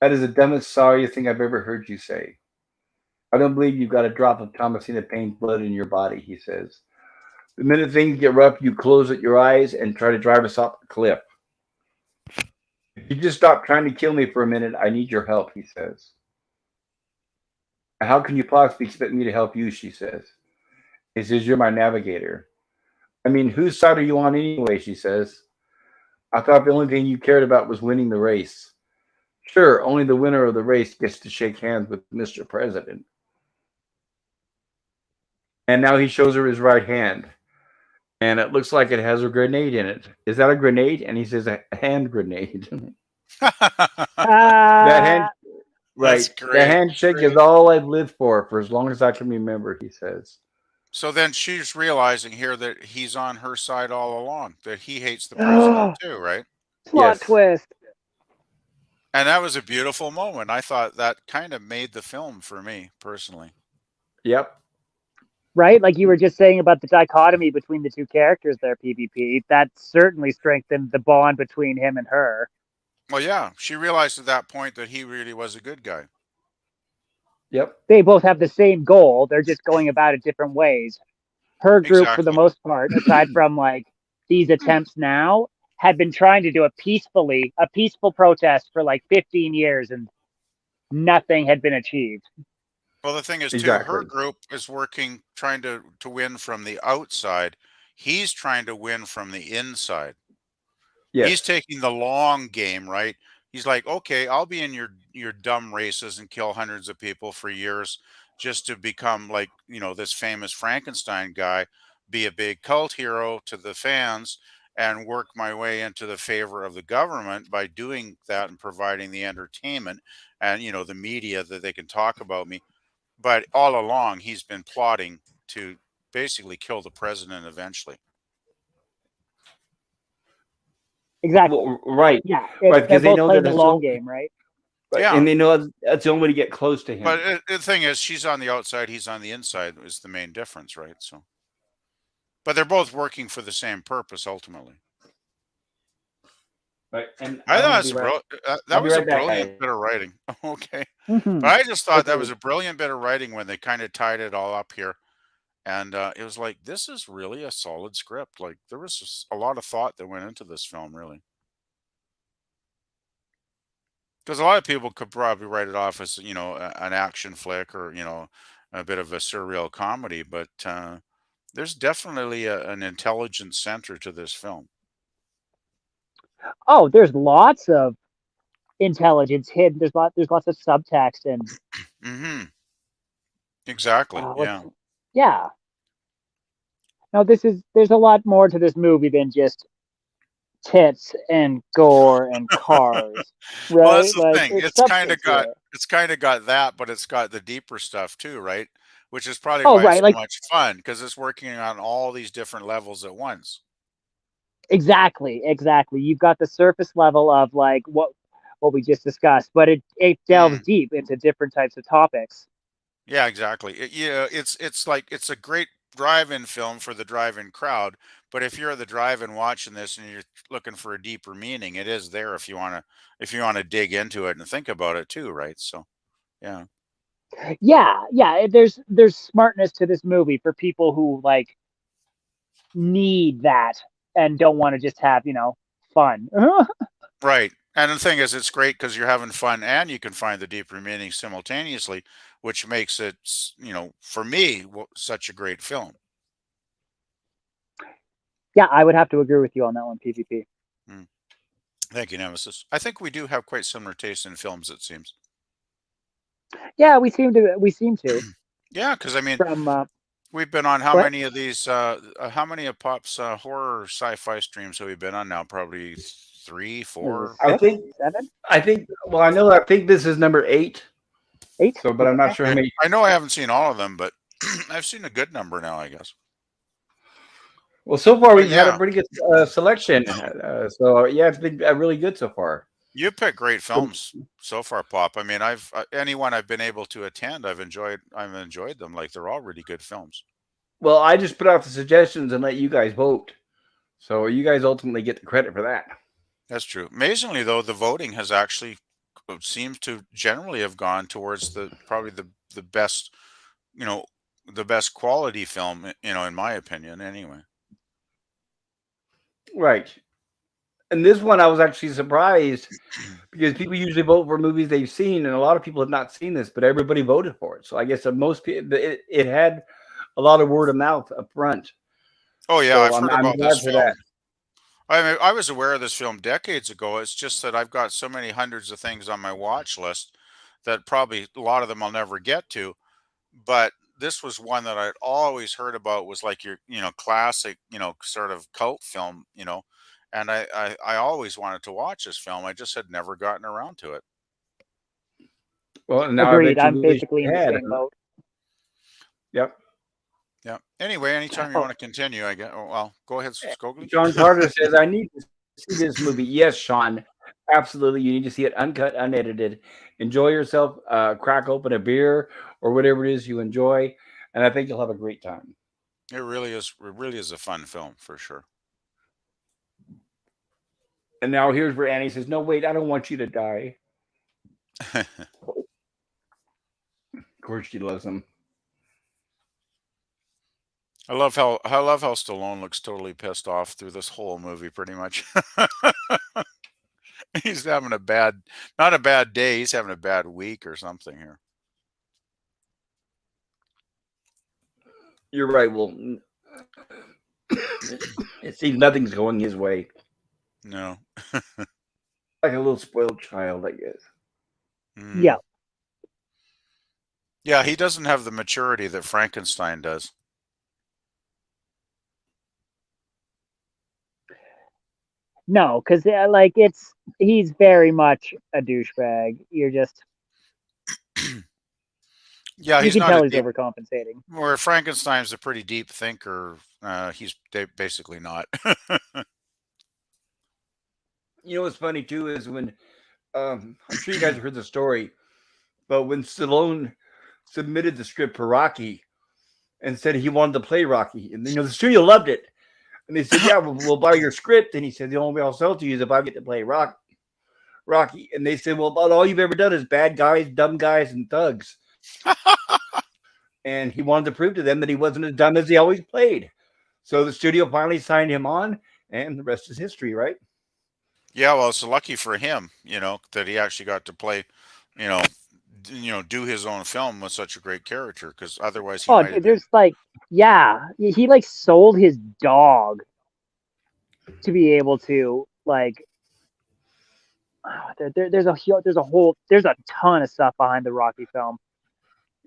That is the dumbest, sorriest thing I've ever heard you say. I don't believe you've got a drop of Thomasina Paine's blood in your body, he says. The minute things get rough, you close your eyes and try to drive us off the cliff. If you just stop trying to kill me for a minute, I need your help, he says. How can you possibly expect me to help you, she says. He says, you're my navigator. I mean, whose side are you on anyway, she says. I thought the only thing you cared about was winning the race. Sure, only the winner of the race gets to shake hands with Mr. President. And now he shows her his right hand. And it looks like it has a grenade in it. Is that a grenade? And he says, a hand grenade. That hand, That's right. The great. handshake is all I've lived for as long as I can remember, he says. So then she's realizing here that he's on her side all along, that he hates the president too, right? Plot twist. And that was a beautiful moment. I thought that kind of made the film for me personally. Yep. Right? Like you were just saying about the dichotomy between the two characters there, PvP. That certainly strengthened the bond between him and her. Well, yeah, she realized at that point that he really was a good guy. Yep. They both have the same goal. They're just going about it different ways. Her group, for the Exactly. most part, aside from like these attempts now, had been trying to do a peaceful protest for like 15 years and nothing had been achieved. Well, the thing is, too, Exactly. her group is working, trying to win from the outside. He's trying to win from the inside. Yes. He's taking the long game, right? He's like, okay, I'll be in your dumb races and kill hundreds of people for years just to become like, this famous Frankenstein guy, be a big cult hero to the fans and work my way into the favor of the government by doing that and providing the entertainment and, the media that they can talk about me. But all along, he's been plotting to basically kill the president eventually. Exactly. Well, right. Yeah. Right, They're because they both know playing that the it's long game, right? right, Yeah. and they know that's the only way to get close to him. But the thing is, she's on the outside, he's on the inside is the main difference, right? So, but they're both working for the same purpose ultimately. Right, and I I'm thought gonna it's be a right. that I'll be was a right back, brilliant guys. bit of writing. Okay, Mhm. but I just thought that was Okay. a brilliant bit of writing when they kind of tied it all up here, and it was like this is really a solid script. Like there was just a lot of thought that went into this film, really. Because a lot of people could probably write it off as an action flick or a bit of a surreal comedy, but there's definitely an intelligent center to this film. Oh, there's lots of intelligence hidden. There's lots of subtext and Hmm. Exactly. what's Yeah. yeah. No, there's a lot more to this movie than just tits and gore and cars, Well, that's right? the Like thing. there's substance here. It's kind of got that, but it's got the deeper stuff too, right? Which is probably Oh, why it's right, so like much fun because it's working on all these different levels at once. exactly. You've got the surface level of like what we just discussed, but it delves Mm. deep into different types of topics. Yeah, exactly. It's like it's a great drive-in film for the drive-in crowd, but if you're at the drive-in watching this and you're looking for a deeper meaning, it is there if you want to dig into it and think about it too, right? So, yeah. Yeah. There's smartness to this movie for people who like need that and don't want to just have fun. Right. And the thing is it's great because you're having fun and you can find the deeper meaning simultaneously, which makes it, for me, such a great film. Yeah, I would have to agree with you on that one, PvP. Mm. Thank you, Nemesis. I think we do have quite similar tastes in films, it seems. Yeah, we seem to. Yeah, because I mean, From we've been on how what? many of these? How many of Pop's horror sci-fi streams have we been on now? Probably three, Is four. it I six, think 7, well, I think this is number 8. 8? So, but I'm not sure how Okay, many. I know I haven't seen all of them, but I've seen a good number now, I guess. Well, so far But we've had a yeah, pretty good selection. So yeah, it's been really good so far. you picked great So, films so far, Pop. I mean, I've anyone I've been able to attend, I've enjoyed them. Like they're all really good films. Well, I just put out the suggestions and let you guys vote. So you guys ultimately get the credit for that. That's true. Amazingly, though, the voting has actually seems to generally have gone towards the probably the best, you know, the best quality film, in my opinion, anyway. Right. And this one, I was actually surprised because people usually vote for movies they've seen, and a lot of people have not seen this, but everybody voted for it. So I guess that most people, it had a lot of word of mouth up front. Oh yeah, So I've heard I'm about this glad for that. film. I mean, I was aware of this film decades ago. It's just that I've got so many hundreds of things on my watch list that probably a lot of them I'll never get to. But this was one that I'd always heard about, was like your, classic, sort of cult film, and I always wanted to watch this film. I just had never gotten around to it. Well, now I Agreed. bet you I'm wish basically you in the had. same boat. Yep. Yeah. Anyway, anytime you Oh, want to continue, I guess. Oh, well, go ahead, Scogli. John Carter says, I need to see this movie. Yes, Sean. Absolutely. You need to see it uncut, unedited. Enjoy yourself. Crack open a beer or whatever it is you enjoy. And I think you'll have a great time. It really is. It really is a fun film for sure. And now here's where Annie says, no, wait, I don't want you to die. Of course, she loves him. I love how Stallone looks totally pissed off through this whole movie, pretty much. He's having not a bad day. He's having a bad week or something here. You're right. Well, it seems nothing's going his way. No. Like a little spoiled child, I guess. yeah. Mm. Yeah, he doesn't have the maturity that Frankenstein does. No, because he's very much a douchebag. Yeah, You he's can not tell a he's deep. overcompensating. Where Frankenstein's a pretty deep thinker, he's basically not. You know what's funny too is when I'm sure you guys have heard the story, but when Stallone submitted the script for Rocky and said he wanted to play Rocky, and the studio loved it, and they said, "Yeah, we'll buy your script," and he said, "The only way I'll sell it to you is if I get to play Rocky." And they said, "Well, but all you've ever done is bad guys, dumb guys, and thugs." And he wanted to prove to them that he wasn't as dumb as he always played. So the studio finally signed him on, and the rest is history, right? Yeah, well, it's lucky for him, that he actually got to play, you know, do his own film with such a great character. Because otherwise, he Oh, might have dude, been. yeah, he sold his dog to be able to there's a ton of stuff behind the Rocky film.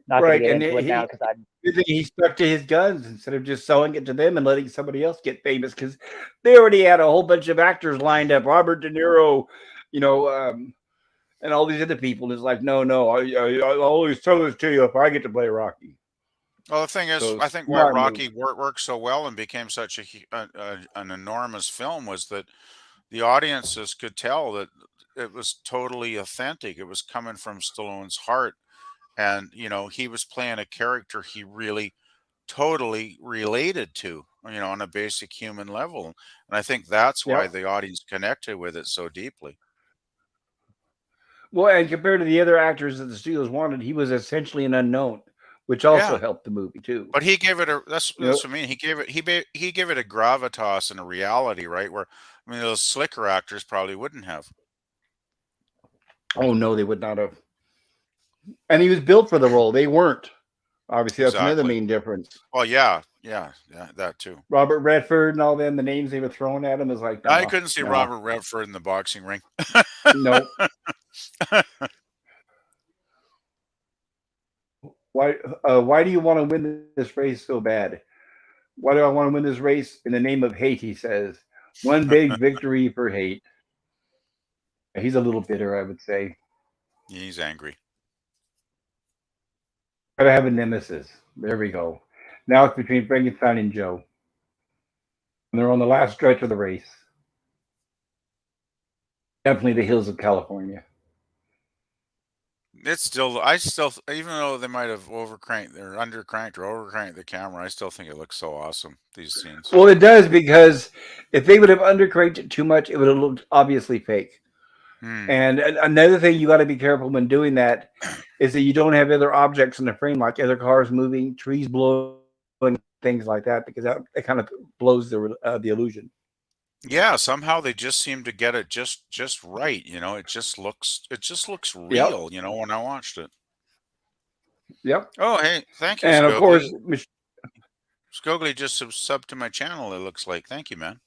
Not going to Right, get and into it now because I'm he stuck to his guns instead of just selling it to them and letting somebody else get famous because they already had a whole bunch of actors lined up. Robert De Niro, you know, and all these other people. Is like, no, no, I'll always tell this to you if I get to play Rocky. Well, the thing is, So I think why smart move. Rocky worked so well and became such an enormous film was that the audiences could tell that it was totally authentic. It was coming from Stallone's heart, and he was playing a character he really totally related to, on a basic human level. And I think that's why Yep. the audience connected with it so deeply. Well, and compared to the other actors that the studios wanted, he was essentially an unknown, which also Yeah, helped the movie too. but he gave it a You know, that's what I mean. He gave it a gravitas and a reality, right? Where I mean, those slicker actors probably wouldn't have. oh no, they would not have. And he was built for the role. They weren't. Obviously, that's another Exactly. main difference. Well, yeah, that too. Robert Redford and all them, the names they were throwing at him is like, I no, couldn't see no, Robert Redford in the boxing ring. no. Why? Why do you want to win this race so bad? Why do I want to win this race in the name of hate? He says, one big victory for hate. He's a little bitter, I would say. He's angry. Gotta have a nemesis. There we go. Now it's between Frankenstein and Joe. And they're on the last stretch of the race. Definitely the hills of California. It's still, I still, even though they might have overcranked or undercranked or overcranked the camera, I still think it looks so awesome. These scenes. Well, it does because if they would have undercranked it too much, it would have looked obviously fake. Hmm. And another thing you got to be careful when doing that is that you don't have other objects in the frame, like other cars moving, trees blowing, things like that, because that it kind of blows the illusion. Yeah, somehow they just seem to get it just right. It just looks Yep, real. When I watched it. yep. Oh, hey, thank you, And of Scogly. course, Scogly just subbed to my channel. It looks like. Thank you, man.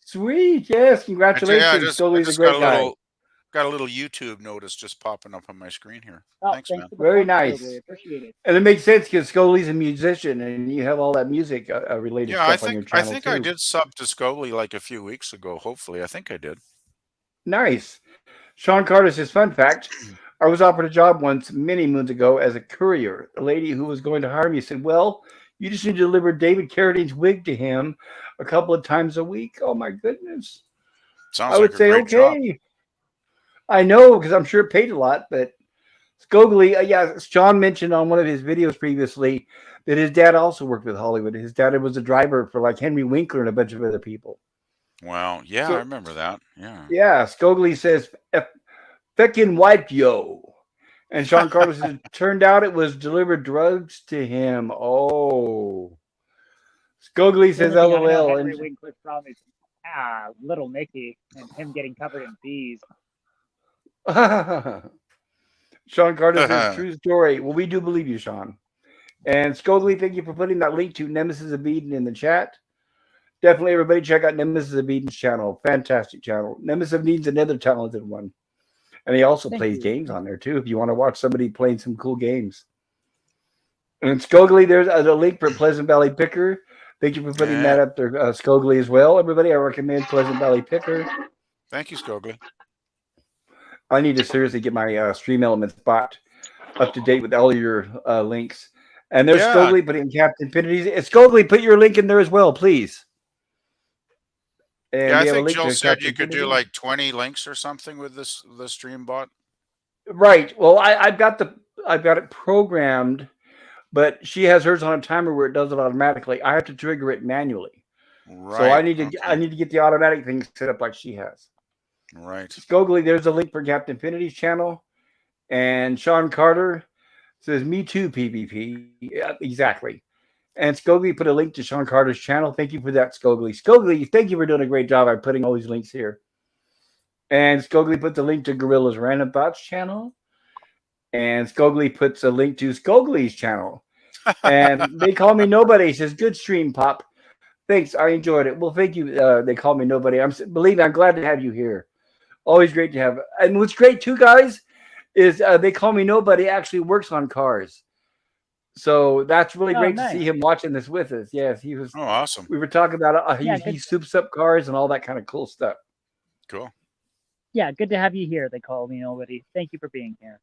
sweet, yes, Yeah, congratulations. I Scully's a just got great guy. got a little YouTube notice just popping up on my screen here. Oh, Thanks, thanks man. for the Very plug, nice. Stokely. Appreciate it. And it makes sense because Scully's a musician, and you have all that music related Yeah, stuff on your I channel think I too. did sub to Scogly like a few weeks ago. Hopefully, I think I did. Nice. Sean Carter says, fun fact. I was offered a job once many moons ago as a courier. The lady who was going to hire me said, well, you just need to deliver David Carradine's wig to him a couple of times a week. Oh my goodness. I Sounds like would a say, great job. okay. I know because I'm sure it paid a lot, but Scogly, yeah, Sean mentioned on one of his videos previously that his dad also worked with Hollywood. His dad was a driver for like Henry Winkler and a bunch of other people. Well, yeah, I So, remember that. Yeah. yeah, Scogly says, feckin' wipe yo. And Sean Carter says, turned out it was delivered drugs to him. Oh. Scogly The says, only thing I know LOL. Henry And Winkler from is Little Nicky and him getting covered in bees. Sean Carter says, true story. Well, we do believe you, Sean. And Scogly, thank you for putting that link to Nemesis of Eden in the chat. Definitely, everybody, check out Nemesis of Eden's channel. Fantastic channel. Nemesis of Eden's another talented one. And he also Thank plays you. games on there, too, if you want to watch somebody playing some cool games. And Scogly, there's a link for Pleasant Valley Picker. Thank you for putting Yeah. that up there, Scogly, as well. Everybody, I recommend Pleasant Valley Picker. Thank you, Scogly. I need to seriously get my Stream Elements bot up to date with all your links. And there's Yeah. Scogly putting Captain Infinity's. Scogly, put your link in there as well, please. And Yeah, I we have a think link Jill to said Captain you could do Infinity. like 20 links or something with the stream bot. Right. Well, I've got it programmed, but she has hers on a timer where it does it automatically. I have to trigger it manually. So Right. I Okay. need to get the automatic thing set up like she has. Right. Scogly, there's a link for Captain Infinity's channel. And Sean Carter says, me too, PvP. Yeah, exactly. And Scogly put a link to Sean Carter's channel. Thank you for that, Scogly. Scogly, thank you for doing a great job by putting all these links here. And Scogly puts a link to Gorilla's Random Thoughts channel. And Scogly puts a link to Scogly's channel. And they call me nobody. He says, good stream, Pop. Thanks. I enjoyed it. Well, thank you. They call me nobody. Believe me, I'm glad to have you here. Always great to have. And what's great too, guys, is they call me nobody actually works on cars. So that's really great to Nice. see him watching this with us. Yes, he was. Oh, awesome. We were talking about he Good. soups up cars and all that kind of cool stuff. Cool. Yeah, good to have you here. They call me nobody. Thank you for being here.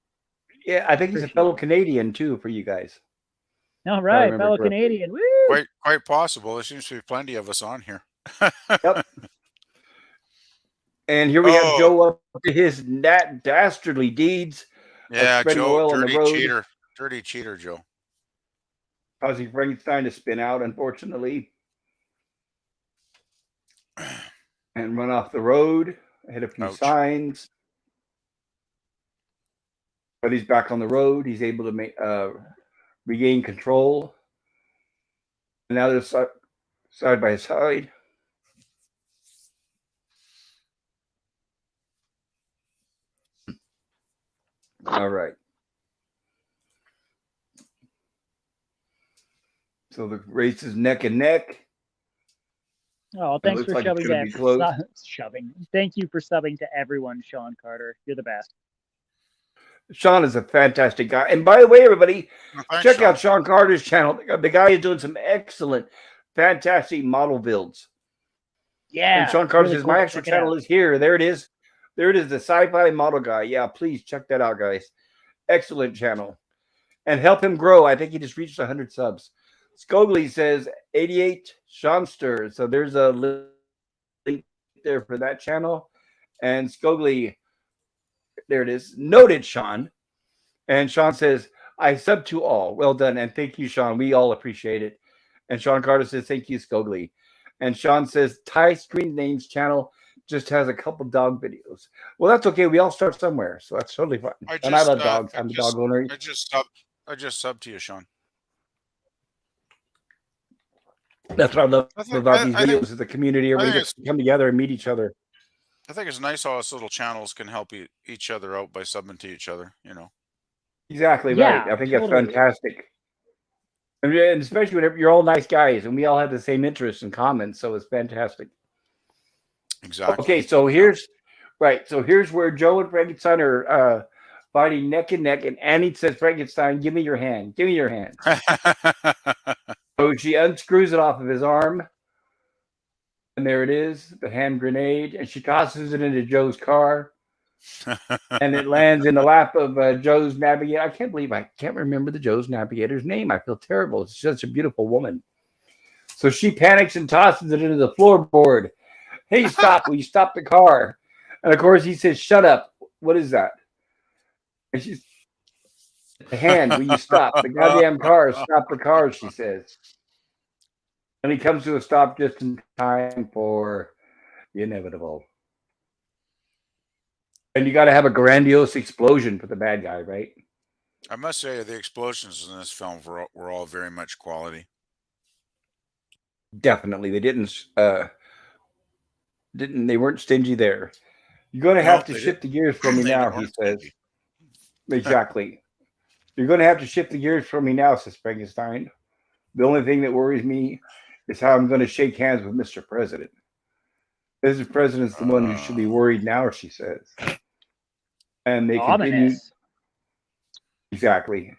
Yeah, I think he's a fellow Canadian too for you guys. All right, fellow correctly. Canadian. Woo! Quite possible. There seems to be plenty of us on here. Yep. And here we have Joe up to his dastardly deeds. Yeah, spreading Joe, oil on the dirty road. cheater. Dirty cheater, Joe. Causing Frankenstein to spin out, unfortunately. And run off the road. Hit a few Ouch. signs. But he's back on the road. He's able to regain control. And now they're side by side. All right. So the race is neck and neck. Oh, thanks for like shoving. Thank you for subbing to everyone, Sean Carter. You're the best. Sean is a fantastic guy. And by the way, everybody, check Sean. out Sean Carter's channel. The guy is doing some excellent, fantastic model builds. Yeah. And Sean Carter really says, cool. my actual channel is here. There it is. There it is, the sci-fi model guy. Yeah, please check that out, guys. Excellent channel. And help him grow. I think he just reached 100 subs. Scogly says 88 Seanster. So there's a link there for that channel. And Scogly, There it is. Noted, Sean. And Sean says, I sub to all. Well done. And thank you, Sean. We all appreciate it. And Sean Carter says, thank you, Skogly. And Sean says, Thai Screen Names channel just has a couple dog videos. Well, that's okay. We all start somewhere. So that's totally fine. And I love dogs. I'm a dog owner. I just subbed to you, Sean. That's what I love about these videos is the community. Everybody gets to come together and meet each other. I think it's nice how us little channels can help each other out by subbing to each other, you know. Exactly right. I think that's fantastic. And especially whenever you're all nice guys and we all have the same interests and comments, so it's fantastic. Exactly. Okay, so here's where Joe and Frankenstein are fighting neck and neck, and Annie says, Frankenstein, give me your hand. Give me your hand. So she unscrews it off of his arm. And there it is, the hand grenade, and she tosses it into Joe's car. And it lands in the lap of Joe's navigator. I can't believe I can't remember the Joe's navigator's name. I feel terrible. It's such a beautiful woman. So she panics and tosses it into the floorboard. Hey, stop. Will you stop the car? And of course he says, shut up. What is that? And she's, the hand, will you stop? The goddamn car. Stop the car, she says. And he comes to a stop just in time for the inevitable. And you got to have a grandiose explosion for the bad guy, right? I must say the explosions in this film were all very much quality. Definitely. They they weren't stingy there. You're going to have to shift the gears for me now, he says. Exactly. You're going to have to shift the gears for me now, says Frankenstein. The only thing that worries me is how I'm going to shake hands with Mr. President. Mr. President's the one who should be worried now, she says. And they continue. Exactly.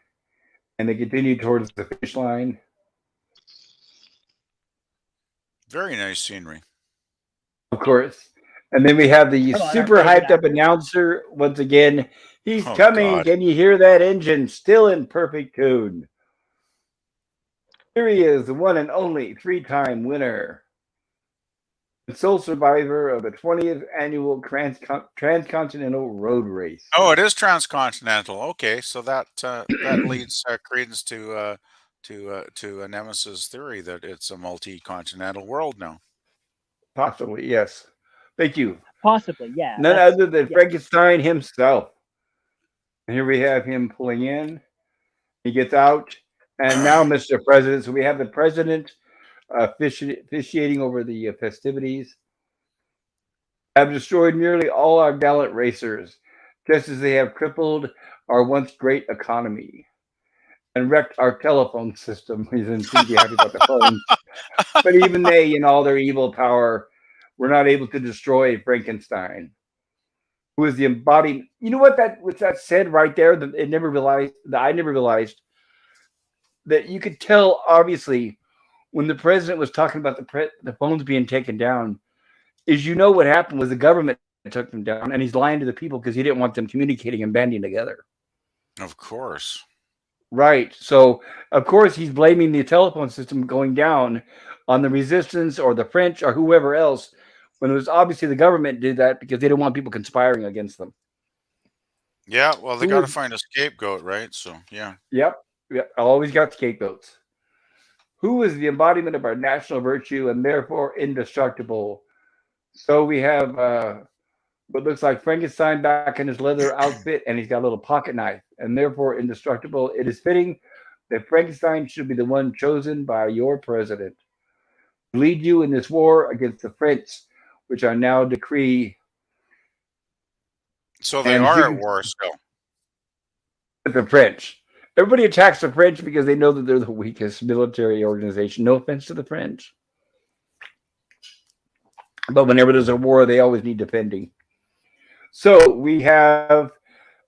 And they continue towards the finish line. Very nice scenery. Of course. And then we have the super hyped up announcer once again. He's coming. God. Can you hear that engine? Still in perfect tune. Here he is, the one and only 3-time winner. The sole survivor of the 20th annual transcontinental road race. Oh, it is transcontinental. Okay, so that leads credence to a Nemesis theory that it's a multi-continental world now. Possibly, yes. Thank you. Possibly, yeah. None other than Frankenstein himself. And here we have him pulling in. He gets out. And now, Mr. President, so we have the president officiating over the festivities, have destroyed nearly all our gallant racers, just as they have crippled our once great economy and wrecked our telephone system. He's indeed happy about the phones. But even they, in all their evil power, were not able to destroy Frankenstein, who is the embodiment. You know what that said right there? That I never realized that you could tell, obviously, when the president was talking about the phones being taken down, is what happened was the government took them down, and he's lying to the people because he didn't want them communicating and banding together. Of course. Right. So, of course, he's blaming the telephone system going down on the resistance or the French or whoever else, when it was obviously the government did that because they didn't want people conspiring against them. Yeah, well, they got to find a scapegoat, right? So, yeah. Yep. Always got scapegoats. Who is the embodiment of our national virtue and therefore indestructible? So we have what looks like Frankenstein back in his leather outfit, and he's got a little pocket knife, and therefore indestructible. It is fitting that Frankenstein should be the one chosen by your president to lead you in this war against the French, which I now decree. So they are at war still. The French. Everybody attacks the French because they know that they're the weakest military organization. No offense to the French. But whenever there's a war, they always need defending. So we have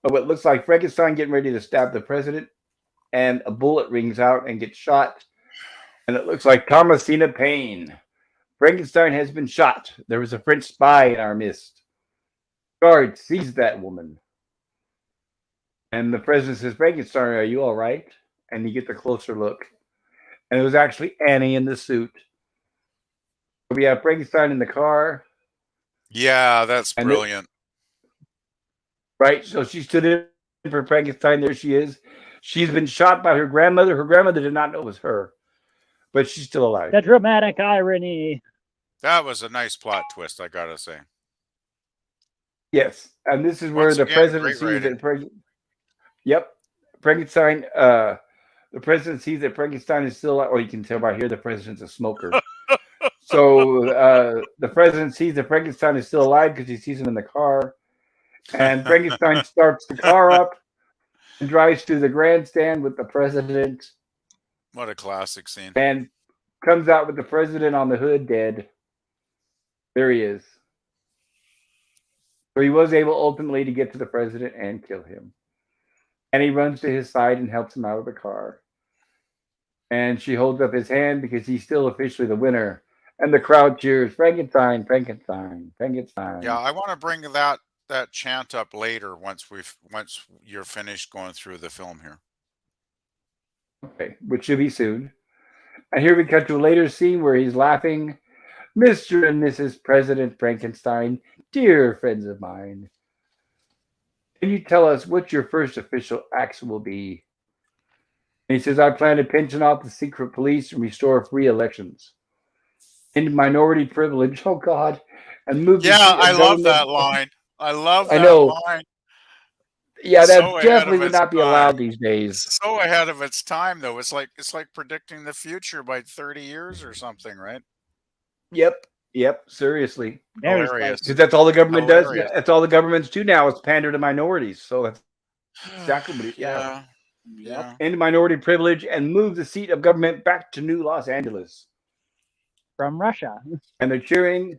what looks like Frankenstein getting ready to stab the president, and a bullet rings out and gets shot. And it looks like Thomasina Payne. Frankenstein has been shot. There was a French spy in our midst. Guard sees that woman. And the president says, Frankenstein, are you all right? And you get the closer look. And it was actually Annie in the suit. We have Frankenstein in the car. Yeah, that's brilliant. Right? So she stood in for Frankenstein. There she is. She's been shot by her grandmother. Her grandmother did not know it was her, but she's still alive. The dramatic irony. That was a nice plot twist, I gotta say. Yes, and this is where Once the again, president great sees writing. that. Yep, Frankenstein. The president sees that Frankenstein is still alive. Or you can tell by here the president's a smoker. So the president sees that Frankenstein is still alive because he sees him in the car, and Frankenstein starts the car up and drives to the grandstand with the president, What a classic scene. and comes out with the president on the hood dead. There he is. So he was able ultimately to get to the president and kill him. And he runs to his side and helps him out of the car. And she holds up his hand because he's still officially the winner. And the crowd cheers, Frankenstein, Frankenstein, Frankenstein. Yeah, I want to bring that chant up later once you're finished going through the film here. Okay, which should be soon. And here we cut to a later scene where he's laughing. Mr. and Mrs. President Frankenstein, dear friends of mine, can you tell us what your first official acts will be? And he says, I plan to pension off the secret police and restore free elections. End minority privilege, oh God, and move. Yeah, I love that line. I love that line. Yeah, that definitely would not be allowed these days. So ahead of its time, though. It's like predicting the future by 30 years or something, right? Yep. Seriously, hilarious. Because that's all the government does. That's all the governments do now is pander to minorities. So that's exactly what it. Yeah. End minority privilege and move the seat of government back to New Los Angeles from Russia. And they're cheering.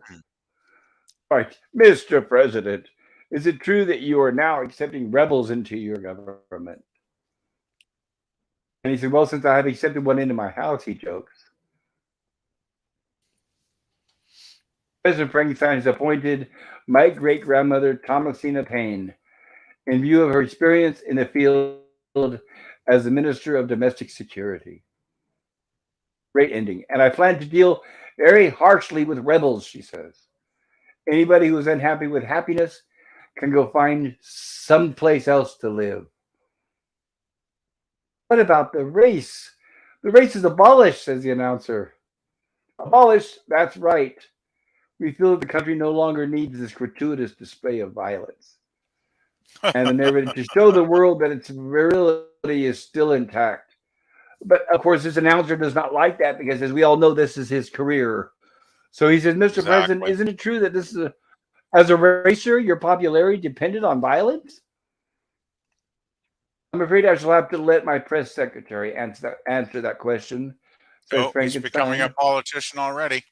Right, Mr. President, is it true that you are now accepting rebels into your government? And he said, well, since I have accepted one into my house, he jokes. President Frankenstein has appointed my great-grandmother, Thomasina Paine, in view of her experience in the field as the Minister of Domestic Security. Great ending. And I plan to deal very harshly with rebels, she says. Anybody who is unhappy with happiness can go find someplace else to live. What about the race? The race is abolished, says the announcer. Abolished? That's right. We feel that the country no longer needs this gratuitous display of violence. And the narrator to show the world that its virility is still intact. But of course, this announcer does not like that because, as we all know, this is his career. So he says, Mr. President, isn't it true that this is as a racer, your popularity depended on violence? I'm afraid I shall have to let my press secretary answer that question. He's becoming a politician already.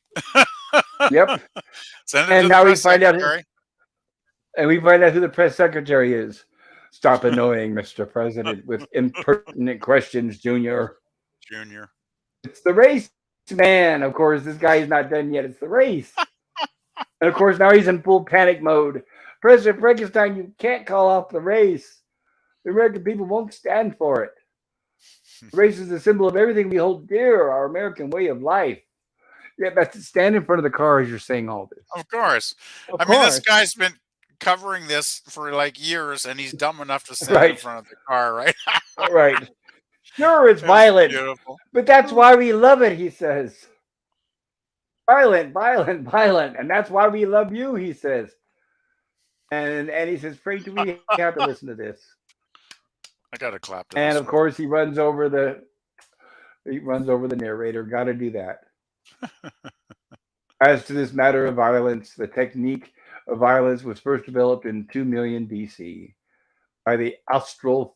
Yep. And now we find out. And we find out who the press secretary is. Stop annoying Mr. President with impertinent questions, Junior. It's the race man. Of course, this guy is not done yet. It's the race. And of course, now he's in full panic mode. President Frankenstein, you can't call off the race. The American people won't stand for it. The race is a symbol of everything we hold dear, our American way of life. Yeah, that's stand in front of the car as you're saying all this. Of course. I mean, this guy's been covering this for like years, and he's dumb enough to stand in front of the car, right? Right. Sure, it's violent, but that's why we love it, he says. Violent, violent, violent, and that's why we love you, he says. And he says, "Frank, do we have to listen to this?" I gotta clap. And of course, he runs over the narrator. Got to do that. As to this matter of violence, the technique of violence was first developed in 2 million BC by the Australopithecus.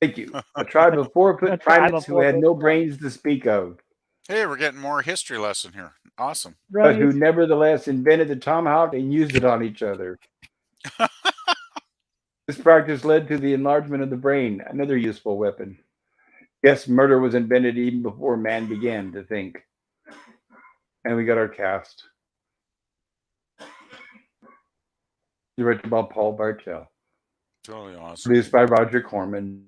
Thank you. A tribe of 4-foot primates who had no brains to speak of. Hey, we're getting more history lesson here. Awesome. But who nevertheless invented the tomahawk and used it on each other. This practice led to the enlargement of the brain, another useful weapon. Yes, murder was invented even before man began to think. And we got our cast. Directed by Paul Bartel. Totally awesome. Produced by Roger Corman.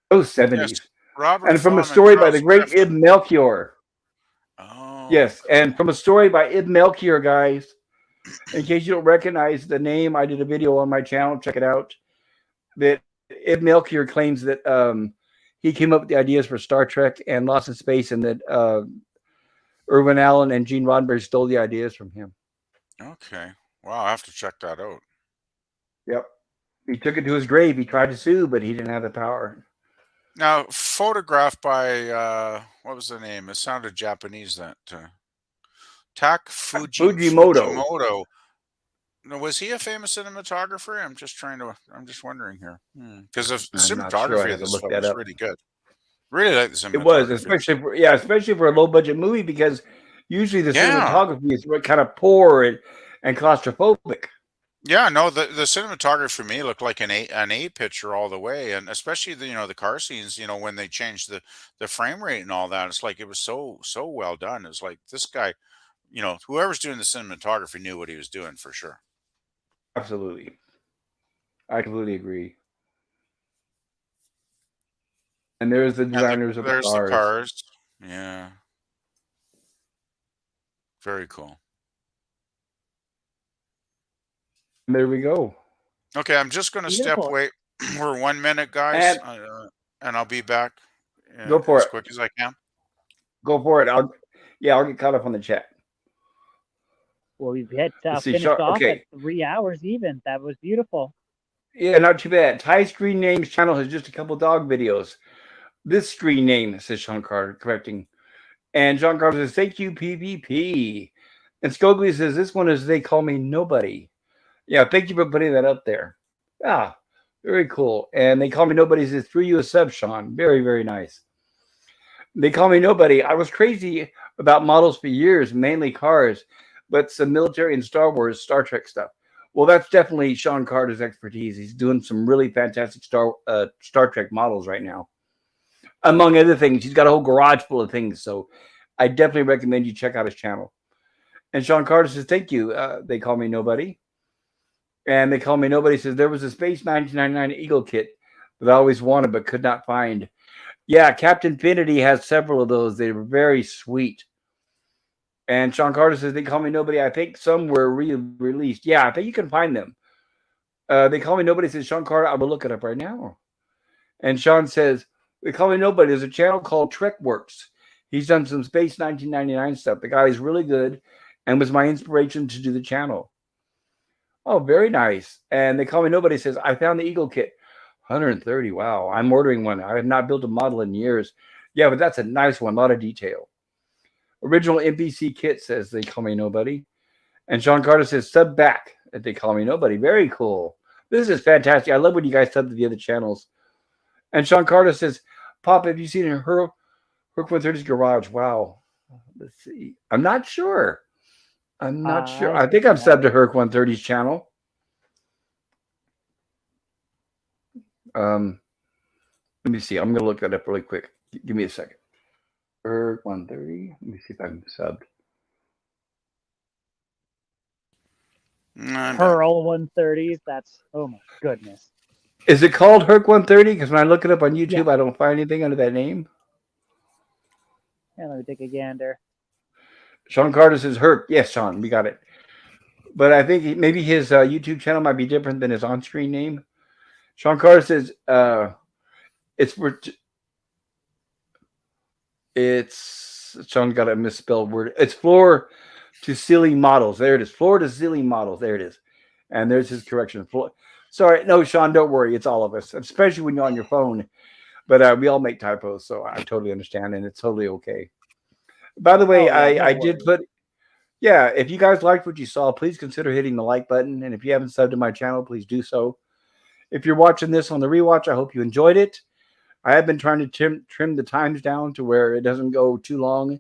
Those 70s. Yes, Robert and from a story by the great Ibn Melchior. Oh. Yes, and from a story by Ibn Melchior, guys. In case you don't recognize the name, I did a video on my channel. Check it out. That Ed Melchior claims that he came up with the ideas for Star Trek and Lost in Space, and that Irwin Allen and Gene Roddenberry stole the ideas from him. Okay. Wow, I have to check that out. Yep. He took it to his grave. He tried to sue, but he didn't have the power. Now, photographed by what was the name? It sounded Japanese. That Fujimoto. Fujimoto. Now, was he a famous cinematographer? I'm just wondering here, because the I'm not sure. I'd cinematography of have to this look film that was up. really good. Really like the It was, cinematography. especially for a low budget movie, because usually the Yeah. cinematography is kind of poor and claustrophobic. Yeah, no, the cinematography for me looked like an A picture all the way, and especially the car scenes, when they changed the frame rate and all that, it's like it was so well done. It's like this guy, whoever's doing the cinematography knew what he was doing for sure. Absolutely. I completely agree. And there's the And designers of the there's the cars. cars. Yeah, very cool. And there we go. Okay, I'm just going to step Beautiful. away. We're 1 minute, guys, And and I'll be back go for as it. quick as I can. Go for it. I'll get caught up on the chat. Well, we've hit Let's see. finished off at Okay. 3 hours even. That was beautiful. Yeah, not too bad. Ty Screen Names channel has just a couple dog videos. This screen name, says Sean Carter, correcting. And John Carter says, thank you, PvP. And Scogly says, this one is They Call Me Nobody. Yeah, thank you for putting that up there. Ah, very cool. And They Call Me Nobody says, through you a sub, Sean. Very, very nice. They Call Me Nobody. I was crazy about models for years, mainly cars, but some military and Star Wars, Star Trek stuff. Well, that's definitely Sean Carter's expertise. He's doing some really fantastic Star Trek models right now. Among other things, he's got a whole garage full of things. So I definitely recommend you check out his channel. And Sean Carter says, thank you. They Call Me Nobody. And They Call Me Nobody says, there was a Space 1999 Eagle kit that I always wanted but could not find. Yeah, Captain Infinity has several of those. They were very sweet. And Sean Carter says, They Call Me Nobody. I think some were re-released. Yeah, I think you can find them. They Call Me Nobody says, Sean Carter, I will look it up right now. And Sean says, They Call Me Nobody. There's a channel called Trekworks. He's done some Space 1999 stuff. The guy is really good and was my inspiration to do the channel. Oh, very nice. And They Call Me Nobody says, I found the Eagle kit. 130. Wow. I'm ordering one. I have not built a model in years. Yeah, but that's a nice one. A lot of detail. Original NPC kit says They Call Me Nobody. And Sean Carter says, sub back at They Call Me Nobody. Very cool. This is fantastic. I love when you guys sub to the other channels. And Sean Carter says, Pop, have you seen Herc 130's garage? Wow. Let's see. I'm not sure. I think I'm subbed to Herc 130's channel. Let me see. I'm going to look that up really quick. Give me a second. Herc 130. Let me see if I'm subbed. Pearl 130s. That's, oh my goodness. Is it called Herc 130? Because when I look it up on YouTube, I don't find anything under that name. Yeah, let me take a gander. Sean Carter says Herc. Yes, Sean, we got it. But I think maybe his YouTube channel might be different than his on-screen name. Sean Carter says Sean's got a misspelled word. It's Floor to Ceiling Models. There it is. Floor to Ceiling Models. There it is. And there's his correction. Sorry, no, Sean, don't worry. It's all of us, especially when you're on your phone. But we all make typos, so I totally understand, and it's totally okay. By the way, I did put, if you guys liked what you saw, please consider hitting the like button. And if you haven't subbed to my channel, please do so. If you're watching this on the rewatch, I hope you enjoyed it. I have been trying to trim the times down to where it doesn't go too long,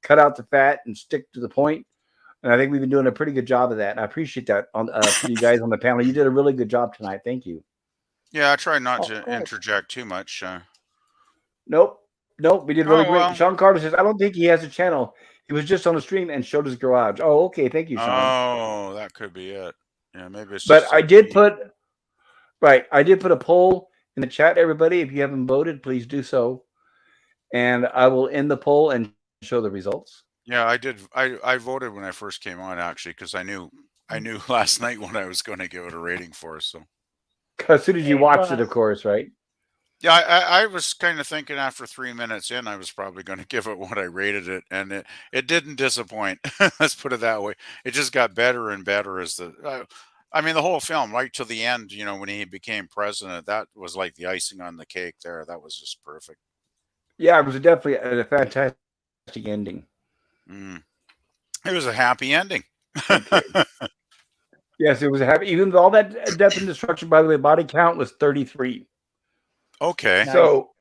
cut out the fat, and stick to the point. And I think we've been doing a pretty good job of that. And I appreciate that for you guys on the panel. You did a really good job tonight. Thank you. Yeah, I try not to interject too much. Nope. We did really great. Well. Sean Carter says, I don't think he has a channel. He was just on a stream and showed his garage. Oh, okay. Thank you, Sean. Oh, that could be it. Yeah, maybe it's But just I did put a poll in the chat, everybody. If you haven't voted, please do so. And I will end the poll and show the results. Yeah, I did. I voted when I first came on, actually, because I knew I knew last night what I was going to give it a rating for. So As soon as you A watched it, plus. of course, right? yeah, I was kind of thinking after 3 minutes in, I was probably going to give it what I rated it, and it didn't disappoint. Let's put it that way. It just got better and better as I mean, the whole film, right to the end, when he became president, that was like the icing on the cake there. That was just perfect. Yeah, it was definitely a fantastic ending. Mm. It was a happy ending. Okay. Yes, it was a happy. Even with all that death and destruction, by the way, body count was 33. Okay. Nice. So,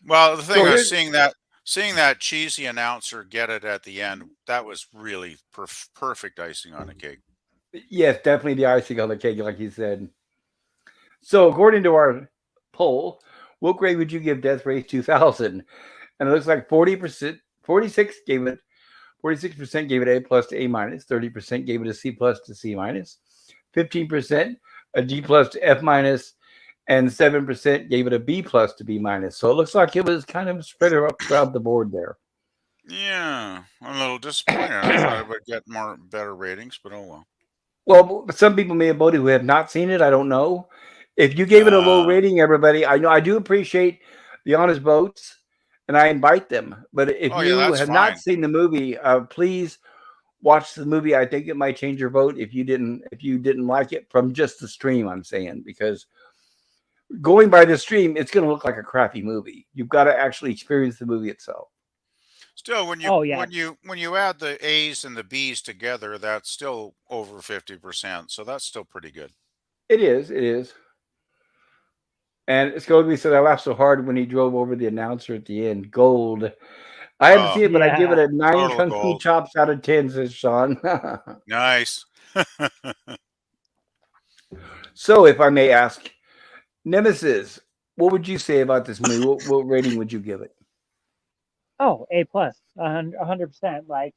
Well, the so thing is, here, seeing that cheesy announcer get it at the end, that was really perfect icing on the cake. yes, definitely the icing on the cake, like you said. So, according to our poll, what grade would you give Death Race 2000? And it looks like 40%, 46 gave it, 46% gave it A plus to A minus, 30% gave it a C plus to C minus, 15% a D plus to F minus, and 7% gave it a B plus to B minus. So it looks like it was kind of spread out throughout the board there. Yeah, I'm a little disappointed. I thought it would get better ratings, but oh well. Well, some people may have voted who have not seen it. I don't know. If you gave it a low Uh, rating, everybody, I know I do appreciate the honest votes, and I invite them. But if oh yeah, you that's have not fine. seen the movie, please watch the movie. I think it might change your vote if you didn't like it from just the stream. I'm saying because going by the stream, it's going to look like a crappy movie. You've got to actually experience the movie itself. Still, when you Oh yeah, when you when you add the A's and the B's together, that's still over 50%. So that's still pretty good. It is. It is. And Scobie said, I laughed so hard when he drove over the announcer at the end. Gold. I haven't Oh, seen it, but I give it yeah. a nine total kung fu gold. chops out of 10, says Sean. Nice. So, if I may ask, Nemesis, what would you say about this movie? What rating would you give it? Oh, A plus, 100%. Like,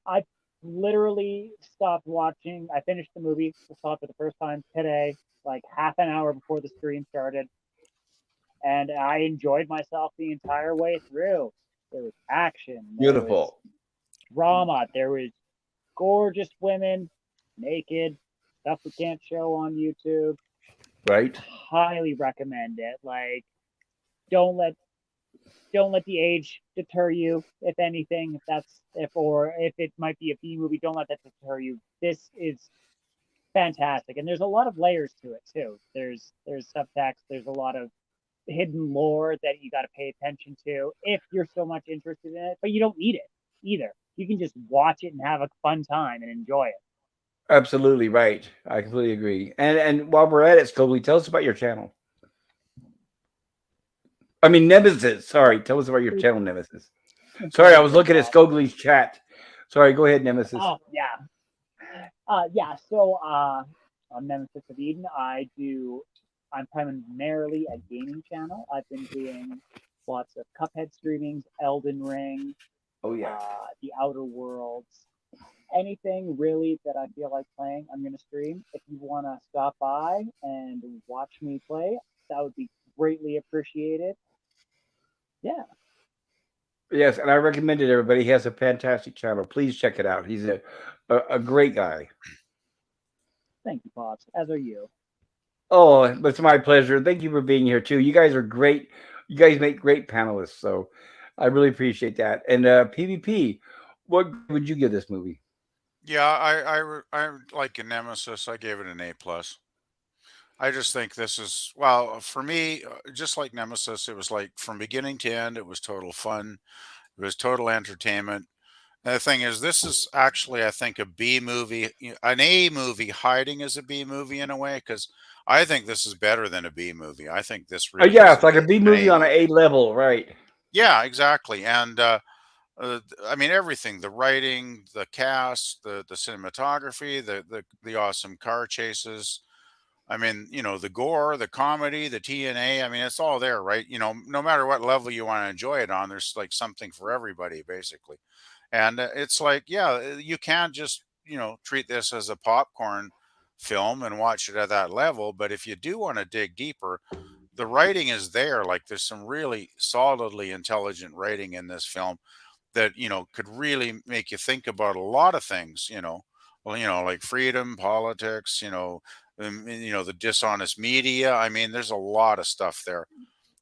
I literally stopped watching. I finished the movie, saw it for the first time today, like half an hour before the stream started, and I enjoyed myself the entire way through. There was action, there was Beautiful, drama, there was gorgeous women naked, stuff we can't show on YouTube. right? Highly recommend it. Like, don't let don't let the age deter you. If anything, if it might be a B movie, don't let that deter you. This is fantastic, and there's a lot of layers to it too. There's subtext. There's a lot of hidden lore that you got to pay attention to if you're so much interested in it. But you don't need it either. You can just watch it and have a fun time and enjoy it. Absolutely right. I completely agree. And while we're at it, Scobie, tell us about your channel. I mean, Nemesis. Sorry, tell us about your channel, Nemesis. Sorry, I was No looking at problem. Scogley's chat. Sorry, go ahead, Nemesis. Oh yeah, yeah. So on Nemesis of Eden, I'm primarily a gaming channel. I've been doing lots of Cuphead streamings, Elden Ring, Oh yeah. The Outer Worlds, anything really that I feel like playing, I'm gonna stream. If you wanna stop by and watch me play, that would be greatly appreciated. Yeah, Yes, and I recommend it, everybody. He has a fantastic channel. Please check it out. He's a great guy. thank you, Pops. As are you. Oh, it's my pleasure. Thank you for being here too. You guys are great. You guys make great panelists, so I really appreciate that. And PvP, what grade would you give this movie? Yeah, I like a Nemesis. I gave it an A plus. I just think this is well for me, just like Nemesis. It was like from beginning to end. It was total fun. It was total entertainment. And the thing is, this is actually, I think, a B movie, an A movie hiding as a B movie in a way, because I think this is better than a B movie. I think this really Yeah, is it's like a B an movie A on an A movie. level, right? Yeah, exactly. And I mean, everything: the writing, the cast, the cinematography, the awesome car chases. I mean, the gore, the comedy, the TNA. I mean, it's all there, right? No matter what level you want to enjoy it on, there's like something for everybody, basically. And it's like, yeah, you can't just, treat this as a popcorn film and watch it at that level. But if you do want to dig deeper, the writing is there. Like there's some really solidly intelligent writing in this film that, could really make you think about a lot of things, well, like freedom, politics, the dishonest media. I mean, there's a lot of stuff there.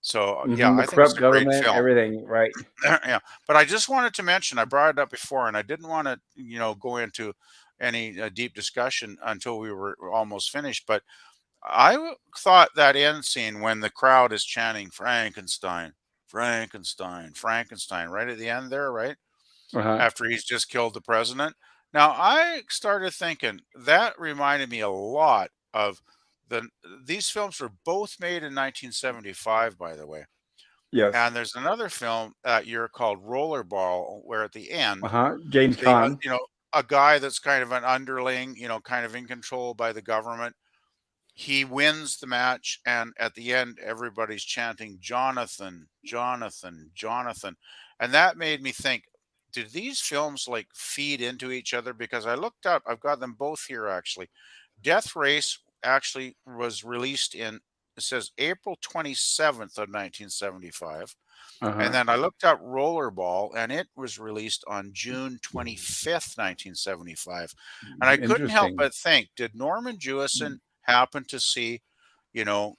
So yeah, The I think it's corrupt a great government, film. everything, right? Yeah, but I just wanted to mention, I brought it up before, and I didn't want to, go into any deep discussion until we were almost finished. But thought that end scene when the crowd is chanting Frankenstein, Frankenstein, Frankenstein, right at the end there, right Uh-huh. after he's just killed the president. Now I started thinking that reminded me a lot of the. These films were both made in 1975, by the way. Yes. And there's another film that year called Rollerball, where at the end, Uh-huh. James they, Caan. a guy that's kind of an underling, kind of in control by the government, he wins the match, and at the end, everybody's chanting Jonathan, Jonathan, Jonathan. And that made me think, did these films like feed into each other? Because I looked up, I've got them both here actually. Death Race actually was released in, it says April 27th of 1975. And Uh-huh. then I looked up Rollerball, and it was released on June 25th, 1975. And I couldn't help Interesting. but think, did Norman Jewison happen to see, you know,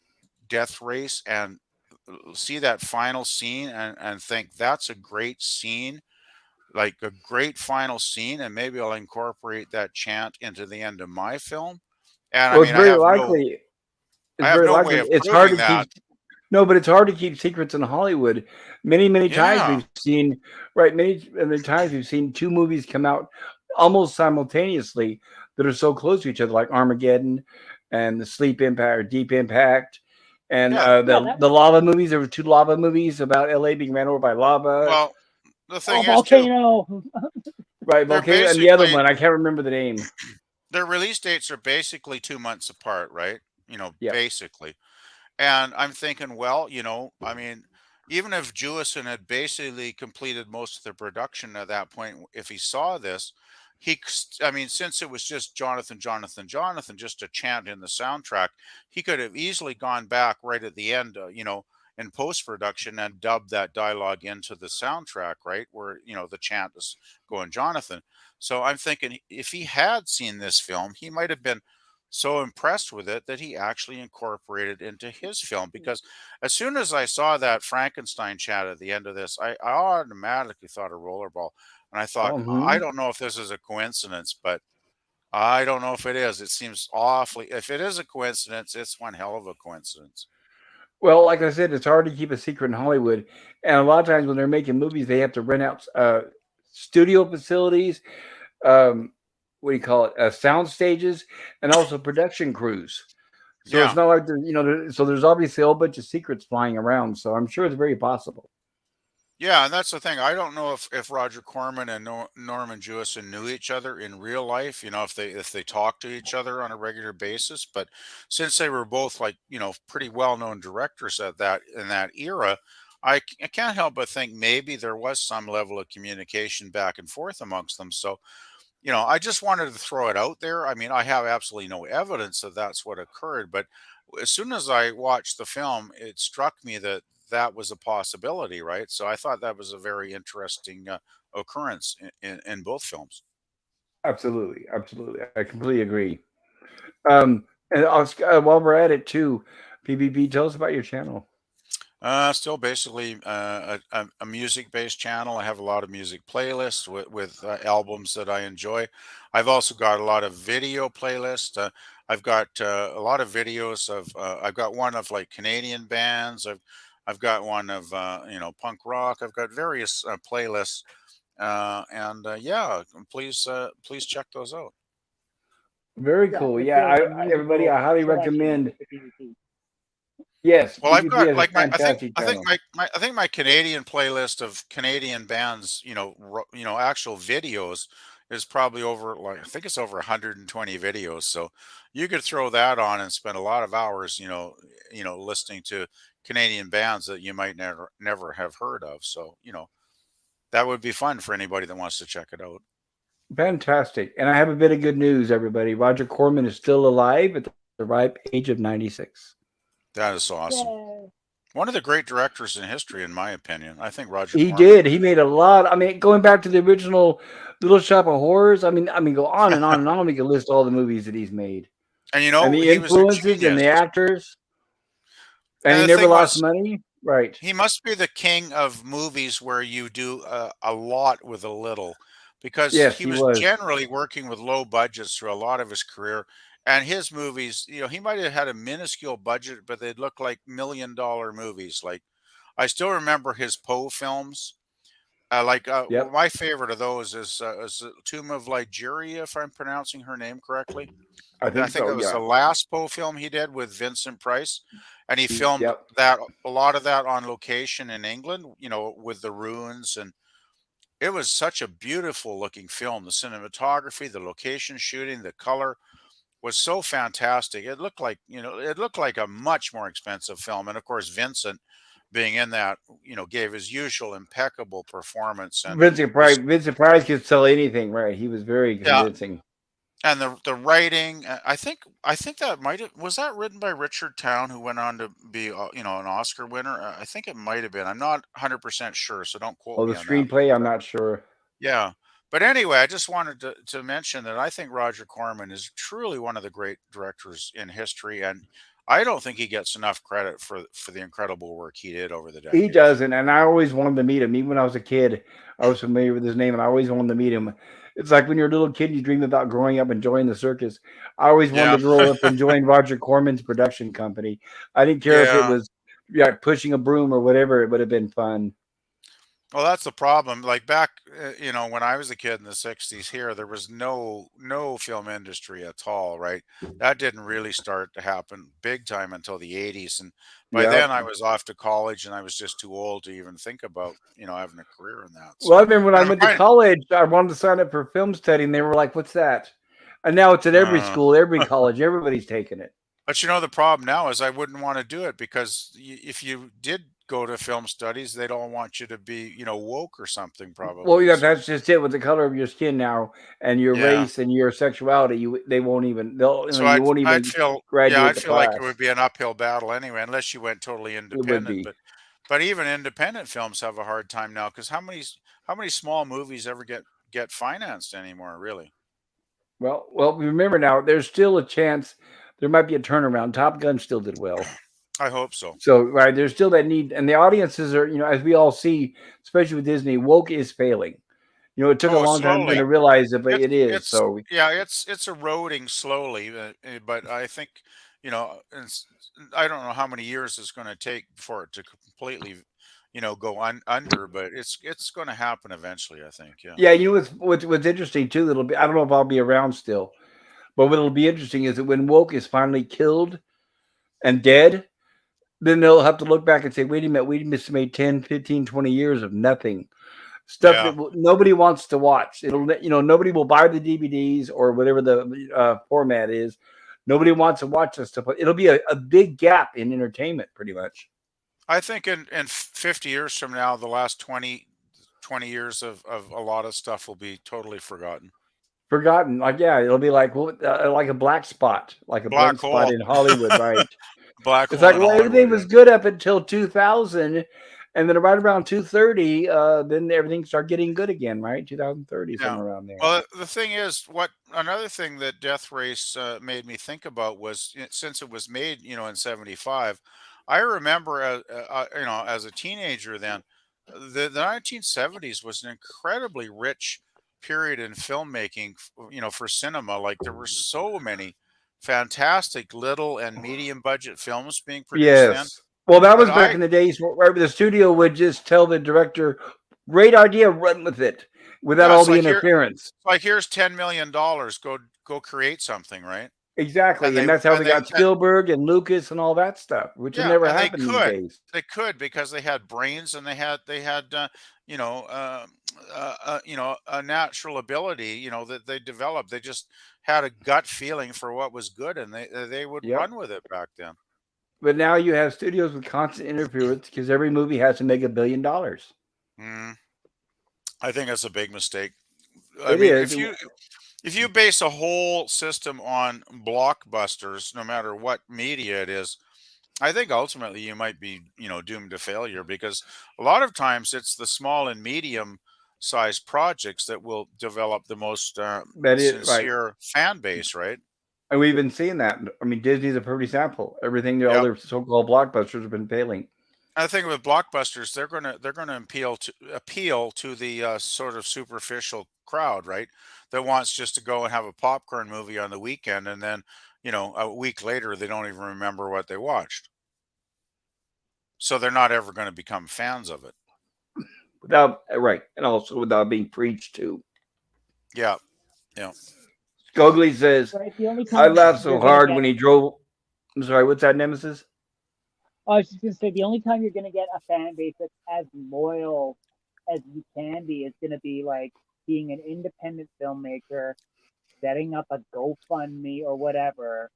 Death Race and see that final scene and think that's a great scene, like a great final scene, and maybe I'll incorporate that chant into the end of my film? And I Well, it's mean, very likely. I It's have very no way likely. of It's hard proving to that. keep. No, but it's hard to keep secrets in Hollywood. Many, many times Yeah. we've seen, right? Many times we've seen two movies come out almost simultaneously that are so close to each other, like Armageddon and the Sleep Impact or Deep Impact, and Yeah. Yeah, the lava movies. There were two lava movies about LA being ran over by lava. Well, the oh, thing is too, volcano. Right, they're Volcano, and the other basically one I can't remember the name. their release dates are basically 2 months apart, right? Yeah. Basically. And I'm thinking, well, I mean, even if Jewison had basically completed most of the production at that point, if he saw this, I mean, since it was just Jonathan, Jonathan, Jonathan, just a chant in the soundtrack, he could have easily gone back right at the end, in post production and dubbed that dialogue into the soundtrack, right? Where, the chant is going Jonathan. So I'm thinking if he had seen this film, he might have been so impressed with it that he actually incorporated it into his film. Because as soon as I saw that Frankenstein chat at the end of this, I automatically thought of Rollerball. And I thought, Oh, I don't know if this is a coincidence, but I don't know if it is. It seems awfully, if it is a coincidence, it's one hell of a coincidence. well, like I said, it's hard to keep a secret in Hollywood, and a lot of times when they're making movies, they have to rent out studio facilities, um, what do you call it, sound stages, and also production crews. So it's Yeah. not like so there's obviously a whole bunch of secrets flying around. So I'm sure it's very possible. Yeah, and that's the thing. I don't know if Roger Corman and Norman Jewison knew each other in real life. If they talked to each other on a regular basis. But since they were both like pretty well known directors at that in that era, I can't help but think maybe there was some level of communication back and forth amongst them. So I just wanted to throw it out there. I mean, I have absolutely no evidence that that's what occurred, but as soon as I watched the film, it struck me that that was a possibility, right? So I thought that was a very interesting occurrence in both films. Absolutely, absolutely, I completely agree. And while we're at it too, PBB, tell us about your channel. Still basically a music-based channel. I have a lot of music playlists with albums that I enjoy. I've also got a lot of video playlists. I've got a lot of videos of. I've got one of like Canadian bands. I've got one of punk rock. I've got various playlists, and yeah, please check those out. Very Yeah, cool. for Yeah, sure. It's a everybody, musical I highly selection recommend. with the PvP. Yes, Well, I've PBB got has a like fantastic I think channel. my Canadian playlist of Canadian bands, actual videos is probably over like I think it's over 120 videos. So you could throw that on and spend a lot of hours, listening to Canadian bands that you might never have heard of. So, that would be fun for anybody that wants to check it out. Fantastic. And I have a bit of good news, everybody. Roger Corman is still alive at the ripe age of 96. That is awesome. Yay. One of the great directors in history, in my opinion. I think Roger He Corman. did. He made a lot. I mean, going back to the original Little Shop of Horrors. I mean, go on and on and on. We can list all the movies that he's made, And and the he was a influences and the genius. actors, and And he the never thing lost was, money. Right? he must be the king of movies where you do a lot with a little, because Yes, he he was was. generally working with low budgets through a lot of his career. And his movies, he might have had a minuscule budget, but they'd look like $1 million movies. Like, I still remember his Poe films. Yep, My favorite of those is Tomb of Ligeia, if I'm pronouncing her name correctly. I I think think so. it was the Yeah. last Poe film he did with Vincent Price, and he filmed Yep. that a lot of that on location in England, with the ruins, and it was such a beautiful looking film. The cinematography, the location shooting, the color was so fantastic. It looked like a much more expensive film, and of course Vincent being in that, gave his usual impeccable performance, and Vincent Price. was Vincent Price could sell anything. Right? He was very yeah. convincing. And the writing, I think that might have was that written by Richard Town, who went on to be an Oscar winner. I think it might have been. I'm not 100% sure, so don't quote Oh, the me on that. screenplay. I'm not sure. Yeah, but anyway, I just wanted to mention that I think Roger Corman is truly one of the great directors in history, and I don't think he gets enough credit for the incredible work he did over the He decades. doesn't, and I always wanted to meet him. Even when I was a kid, I was familiar with his name, and I always wanted to meet him. It's like when you're a little kid, you dream about growing up and joining the circus. I always wanted Yeah, to grow up and join Roger Corman's production company. I didn't care if it yeah. was pushing a broom or whatever. It would have been fun. Well, that's the problem. Like back, when I was a kid in the '60s here, there was no film industry at all, right? That didn't really start to happen big time until the '80s, and by then Yep. I was off to college, and I was just too old to even think about, having a career in that. Well, I So, remember when I and I'm went to fine. college, I wanted to sign up for film study, and they were like, "What's that?" And now it's at every Uh, school, every college, everybody's taking it. but the problem now is I wouldn't want to do it because if you did go to film studies, they don't want you to be, woke or something, Well, probably. yeah, So, that's just it with the color of your skin now and your yeah. race and your sexuality. They won't even So you I'd won't I'd even feel yeah, graduate I'd the feel like it class. would be an uphill battle anyway, unless you went totally It would independent. be. But even independent films have a hard time now because how many small movies ever get financed anymore? Really? Well, remember now, there's still a chance there might be a turnaround. Top Gun still did well. I hope so. So, right, there's still that need, and the audiences are, as we all see, especially with Disney, woke is failing. It took a Oh, long time for them to slowly. realize it, but It's it is. it's So, yeah, it's eroding slowly, but I think I don't know how many years it's going to take for it to completely, go under, but it's going to happen eventually. I think. Yeah. yeah, what's interesting too. That'll be I don't know if I'll be around still, but what'll be interesting is that when woke is finally killed and dead, then they'll have to look back and say, wait a minute, we just made 10, 15, 20 years of nothing. Stuff Yeah. that nobody wants to watch. Nobody will buy the DVDs or whatever the format is. Nobody wants to watch this stuff. It'll be a big gap in entertainment, pretty much. I think in 50 years from now, the last 20 years of a lot of stuff will be totally forgotten. Forgotten. Like, yeah, it'll be like, like a black spot, like a Black blank spot hole, in Hollywood, right? black It's hole like, in well, Hollywood. everything Yeah. was good up until 2000, and then right around 230, then everything started getting good again, right? 2030, Yeah. somewhere around there. Well, the thing is, what another thing that Death Race made me think about was since it was made, in '75, I remember as a teenager then, the 1970s was an incredibly rich period in filmmaking, for cinema. Like there were so many fantastic little and medium budget films being produced then. Yes. Well, that But was back in the days where the studio would just tell the director, "Great idea, run with it," without yeah, all the interference. it's like here's $10 million, go create something, right? And Exactly, and they that's how and they they got Spielberg and Lucas and all that stuff, which will yeah, never and happen these days. they could because they had brains and they had you know a natural ability, that they developed. They just had a gut feeling for what was good, and they would Yep. run with it back then. But now you have studios with constant interference because every movie has to make $1 billion. Mm, I think that's a big mistake. I It mean, is. if you base a whole system on blockbusters, no matter what media it is, I think ultimately you might be, doomed to failure because a lot of times it's the small and medium size projects that will develop the most That is right. sincere fan base, right? And we've been seeing that. I mean, Disney's a perfect example. Everything, all Yep. their so-called blockbusters have been failing. I think with blockbusters, they're gonna appeal to the sort of superficial crowd, right? That wants just to go and have a popcorn movie on the weekend, and then a week later they don't even remember what they watched. So they're not ever going to become fans of it. Without right, and also without being preached to. Yeah, yeah. Skogly says, Right, the only "I time laughed so you're gonna hard get, when he drove." I'm sorry, what's that, Nemesis? I was just gonna say the only time you're gonna get a fan base that's as loyal as you can be is gonna be like being an independent filmmaker, setting up a GoFundMe or whatever,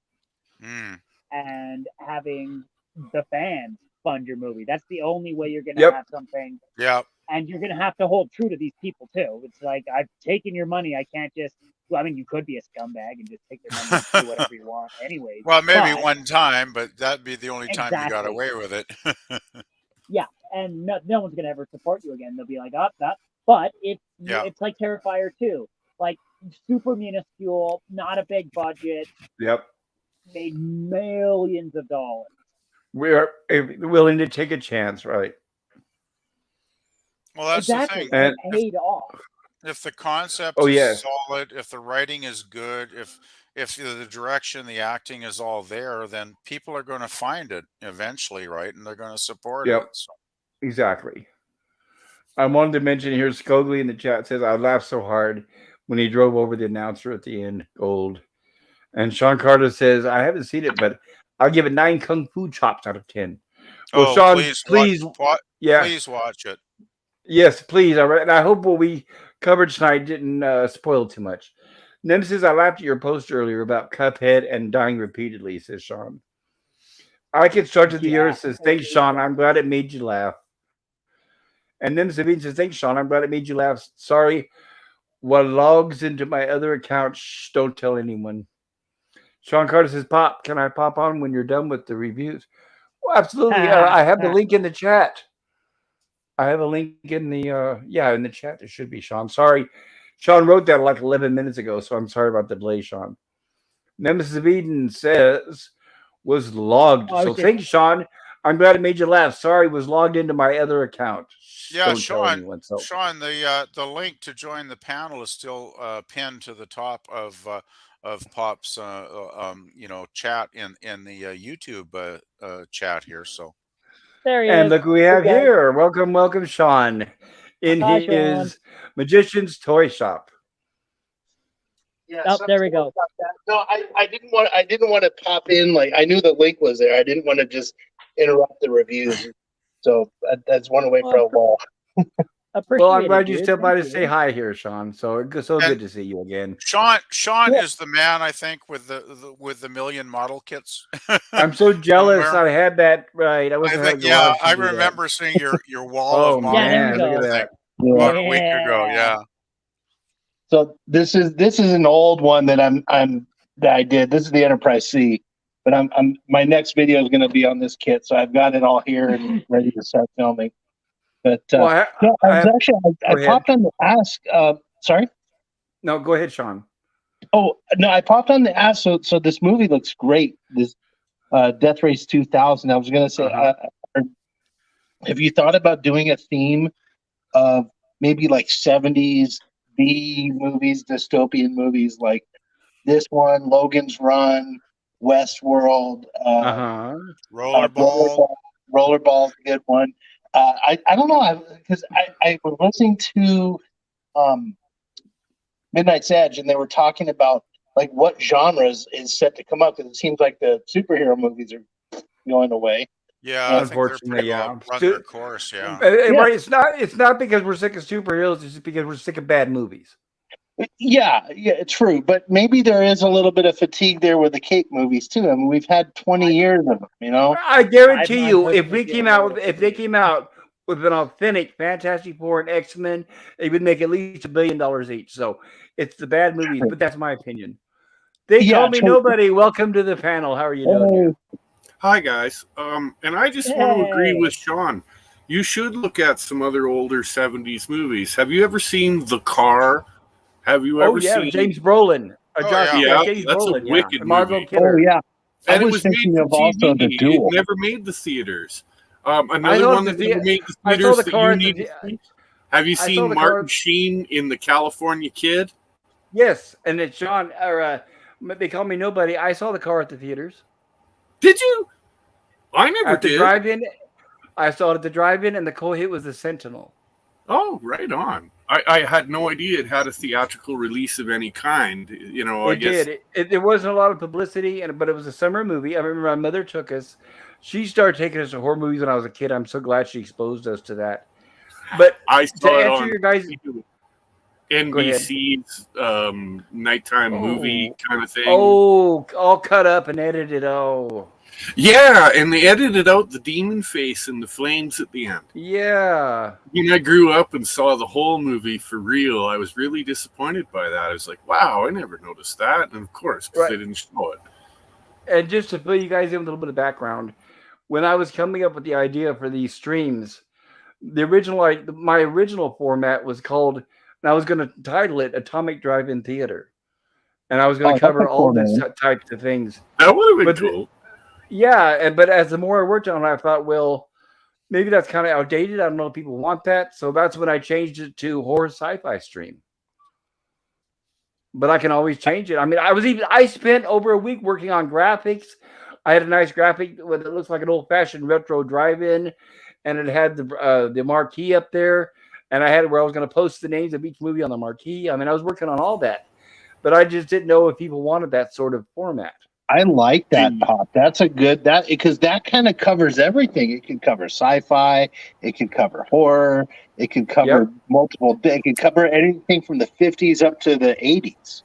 Mm. and having the fans fund your movie. That's the only way you're gonna Yep. have something. Yeah. And you're gonna have to hold true to these people too. It's like, I've taken your money. I can't just. Well, I mean, you could be a scumbag and just take their money and do whatever you want, anyways. Well, maybe But one time, but that'd be the only time you got exactly, away with it. yeah, and no one's gonna ever support you again. They'll be like, "Oh, that." But Yeah. it's like Terrifier 2, like super minuscule, not a big budget, Yep. made millions of dollars. We are willing to take a chance, right? Well, that's Exactly, the thing. and it paid off. If the concept Oh is yes, solid, if the writing is good, if the direction, the acting is all there, then people are going to find it eventually, right? And they're going to support yep, it. So, exactly. I wanted to mention here, Skogly in the chat says, "I laughed so hard when he drove over the announcer at the end." Gold. And Sean Carter says, "I haven't seen it, but I'll give it 9 kung fu chops out of 10." Well, oh, Sean, please, yeah, please watch it. yes, please. All right, and I hope what we covered tonight didn't spoil too much. Nemesis, I laughed at your post earlier about Cuphead and dying repeatedly, says Sean. I constructed the earth, says, "Thanks, Sean. I'm glad it made you laugh." And Nemesis says, "Thanks, Sean. I'm glad it made you laugh. Sorry, what logs into my other account? Shh, don't tell anyone." Sean Carter says, "Pop, can I pop on when you're done with the reviews?" Well, absolutely. I have the link in the chat. I have a link in the in the chat. There should be, Sean. Sorry, Sean wrote that like 11 minutes ago, so I'm sorry about the delay, Sean. Nemesis of Eden says was logged. So thanks, Sean. I'm glad it made you laugh. Sorry, was logged into my other account. Yeah, Don't tell anyone. So Sean, the link to join the panel is still pinned to the top of Pop's chat in the YouTube chat here. So There he and is. look who we have Okay. here. Welcome, Sean, in Hi, his Sean. magician's toy shop. Yeah, Oh, there we go. No, I didn't want to pop in. Like, I knew the link was there. I didn't want to just interrupt the reviews. So that's one away for a while. Well, I'm glad you stepped by to say hi here, Sean. So good to see you again. Sean is the man, I think, with the million model kits. I'm so jealous. I had that right. I remember seeing your wall of models. Man, look at that. About a week ago. Yeah. So this is an old one that I did. This is the Enterprise C, but my next video is going to be on this kit. So I've got it all here and ready to start filming. But I popped on the ask. Sorry. No, go ahead, Sean. Oh no, I popped on the ask. So this movie looks great. This Death Race 2000. I was going to say, have you thought about doing a theme of maybe like 70s B movies, dystopian movies like this one, Logan's Run, Westworld, Rollerball's a good one. I don't know, because I was listening to Midnight's Edge, and they were talking about like what genres is set to come up, because it seems like the superhero movies are going away. Yeah, unfortunately, run their course. Yeah. Right. It's not because we're sick of superheroes. It's just because we're sick of bad movies. Yeah, it's true. But maybe there is a little bit of fatigue there with the cape movies too. I mean, we've had 20 years of them. You know, I guarantee you, if they came out with an authentic Fantastic Four and X-Men, they would make at least $1 billion each. So it's the bad movies, but that's my opinion. They call me nobody. Welcome to the panel. How are you doing? Hi guys. And I just want to agree with Sean. you should look at some other older 70s movies. Have you ever seen The Car? Have you ever seen... James Brolin. Yeah, James that's Brolin, a wicked The Margot movie. Kidder. Oh yeah, And I it was was made thinking for of also TV. The Duel. It never made the theaters. I Another saw one the that thea- never made the I saw theaters The that Car you at the need to thea- see. Have you I saw seen The Martin Car- Sheen in The California Kid? Yes, and it's Sean, or they call me Nobody. I saw The Car at the theaters. Did you? I never At the did. drive-in, I saw it at the drive-in, and the co-hit was The Sentinel. Oh, right on. I had no idea it had a theatrical release of any kind. You know, I guess. Did. There wasn't a lot of publicity, but it was a summer movie. I remember my mother took us. She started taking us to horror movies when I was a kid. I'm so glad she exposed us to that. But I to saw it answer on your guys' NBC's nighttime movie kind of thing. Oh, all cut up and edited. Oh, yeah, and they edited out the demon face and the flames at the end. yeah. When I grew up and saw the whole movie for real, I was really disappointed by that. I was like, wow, I never noticed that. And of course, because they didn't show it. And just to fill you guys in with a little bit of background, when I was coming up with the idea for these streams, my original format was called, and I was going to title it Atomic Drive-In Theater. And I was going to cover all these types of things. That would have been cool. Yeah, but as the more I worked on it, I thought, well, maybe that's kind of outdated. I don't know if people want that. So that's when I changed it to horror sci-fi stream. But I can always change it. I mean, I spent over a week working on graphics. I had a nice graphic that looks like an old-fashioned retro drive-in, and it had the marquee up there, and I had it where I was going to post the names of each movie on the marquee. I mean, I was working on all that, but I just didn't know if people wanted that sort of format. I like that, Pop. That's a good because that kind of covers everything. It can cover sci-fi, it can cover horror, it can cover multiple. It can cover anything from the 50s up to the 80s.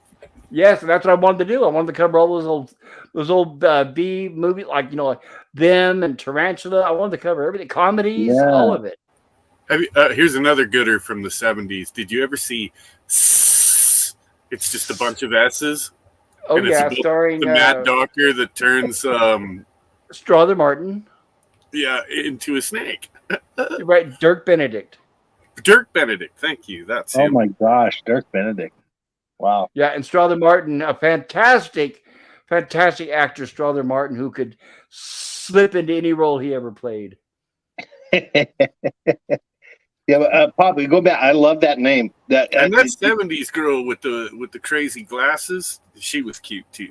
Yes, and that's what I wanted to do. I wanted to cover all those old B movies, like like Them and Tarantula. I wanted to cover everything, comedies, all of it. Here's another gooder from the 70s. Did you ever see? It's just a bunch of S's. Oh yeah, starring the mad doctor that turns Sylvester Martin. Yeah, into a snake. Right, Dirk Benedict. Dirk Benedict, thank you. That's him. Oh my gosh, Dirk Benedict. Wow. Yeah, and Sylvester Martin, a fantastic actor, Sylvester Martin, who could slip into any role he ever played. Yeah, but Pop, we go back. I love that name. That 70s girl with the crazy glasses, she was cute too.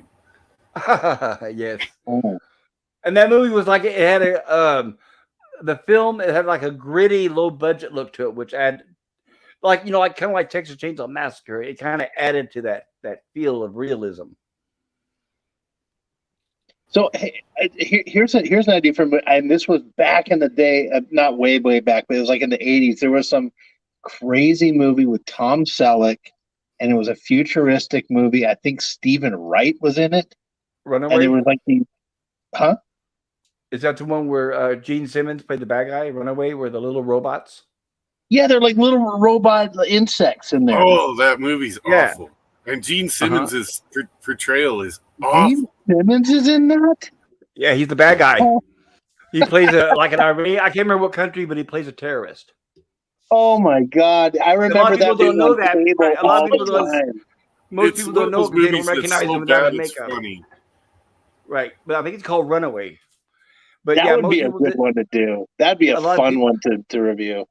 Yes. Oh. And that movie was like, it had the film, it had like a gritty, low budget look to it, which added, like kind of like Texas Chainsaw Massacre. It kind of added to that feel of realism. So here's an idea from, and this was back in the day, not way back, but it was like in the 80s. There was some crazy movie with Tom Selleck, and it was a futuristic movie. I think Stephen Wright was in it. Runaway. And it was like Is that the one where Gene Simmons played the bad guy? Runaway, where the little robots? Yeah, they're like little robot insects in there. Oh, that movie's awful. And Gene Simmons' portrayal is awful. Gene Simmons is in that? Yeah, he's the bad guy. He plays like an Iranian. I can't remember what country, but he plays a terrorist. Oh my God! I remember that. Don't know that. A lot of people don't. Most people don't know because they don't recognize him without makeup. Funny. Right, but I think it's called Runaway. But that would be a good one to do. That'd be a fun one to review.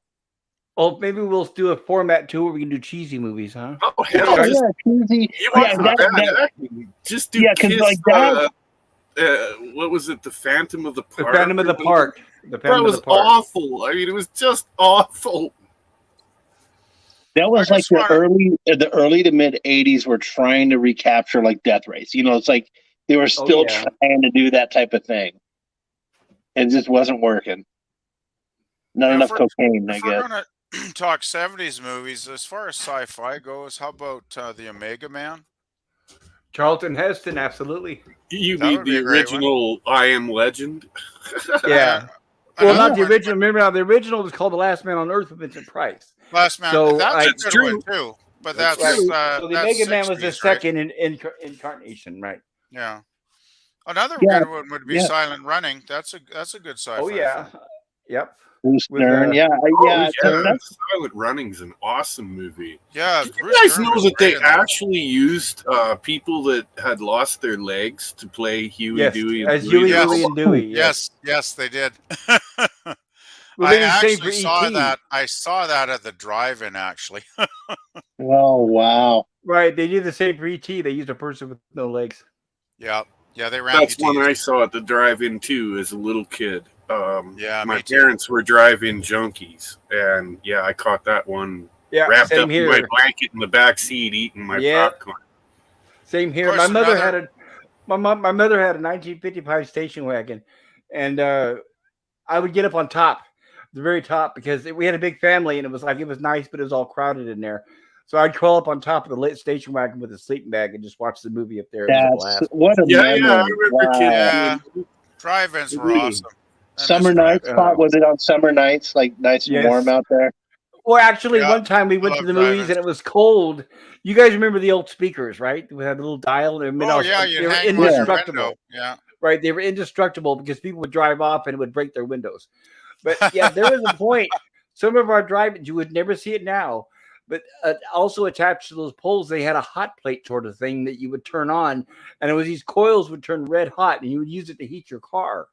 Oh, maybe we'll do a format too where we can do cheesy movies, huh? Oh, hell yeah, cheesy. Just do kids, like that. What was it? The Phantom of the Park. The Phantom of the Park. That was awful. I mean, it was just awful. That was like the early to mid 80s were trying to recapture like Death Race. It's like they were still trying to do that type of thing. It just wasn't working. Not enough cocaine, I guess. We're gonna talk 70s movies. As far as sci-fi goes, how about the Omega Man? Charlton Heston, absolutely. You mean the original I Am Legend? Yeah. Well, not the original. Remember now, the original was called The Last Man on Earth with Vincent Price. Last Man. So that's a good one too. But that's right. So the Omega Man was the 60s, second incarnation, right? Yeah. Another good one would be Silent Running. That's a good sci-fi. Oh yeah. film. Yep. Bruce With, Dern. Yeah, Yeah, that's Silent Running's an awesome movie. Yeah, Did Bruce you guys Dern know was that great they in that. actually used people that had lost their legs to play Huey, Yes, Dewey, and as Louie? Huey, Yes. Louie, and Dewey. Yes. Yes, they did. Well, I they did the same for actually saw E.T. that. I saw that at the drive-in. Actually, oh wow. Right, they did the same for E.T. They used a person with no legs. yeah, they were That's amputees. one I saw at the drive-in too as a little kid. Yeah, My me too. parents were drive-in junkies, and yeah, I caught that one Yeah, wrapped same up in my here. blanket in the back seat, eating my Yeah. popcorn. Same here. Of My course, mother another- had my mother had a 1955 station wagon, and I would get up on top, the very top, because we had a big family, and it was nice, but it was all crowded in there. So I'd crawl up on top of the lit station wagon with a sleeping bag and just watch the movie up there. It was a That's blast. what a Yeah, memory. I remember Wow. kids. Yeah, drive-ins were Really? awesome. I miss Summer nights, drive-in. Pop, was it on summer nights, like nice and Yes. warm out there? Well, actually, Yeah, one time we went I to love the movies drive-ins. and it was cold. You guys remember the old speakers, right? We had a little dial. And Oh yeah, you'd they were hang them on your indestructible. window. Yeah. Right? They were indestructible because people would drive off and it would break their windows. But yeah, there was a point. Some of our drive-ins, you would never see it now, but also attached to those poles, they had a hot plate sort of thing that you would turn on, and it was these coils would turn red hot, and you would use it to heat your car.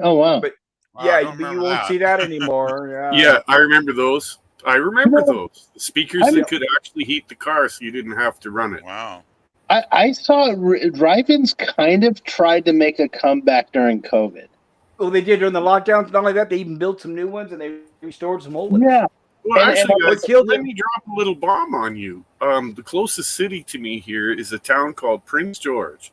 Oh wow. But Wow, I yeah, don't but you remember won't that. see that anymore. Yeah, I remember those. I remember No. those. The speakers I know. that could actually heat the car so you didn't have to run it. Wow. I saw drive-ins kind of tried to make a comeback during COVID. Well, they did during the lockdowns. Not only that, they even built some new ones and they restored some old ones. Yeah. Well, And- actually, what guys, killed let it- me drop a little bomb on you. The closest city to me here is a town called Prince George.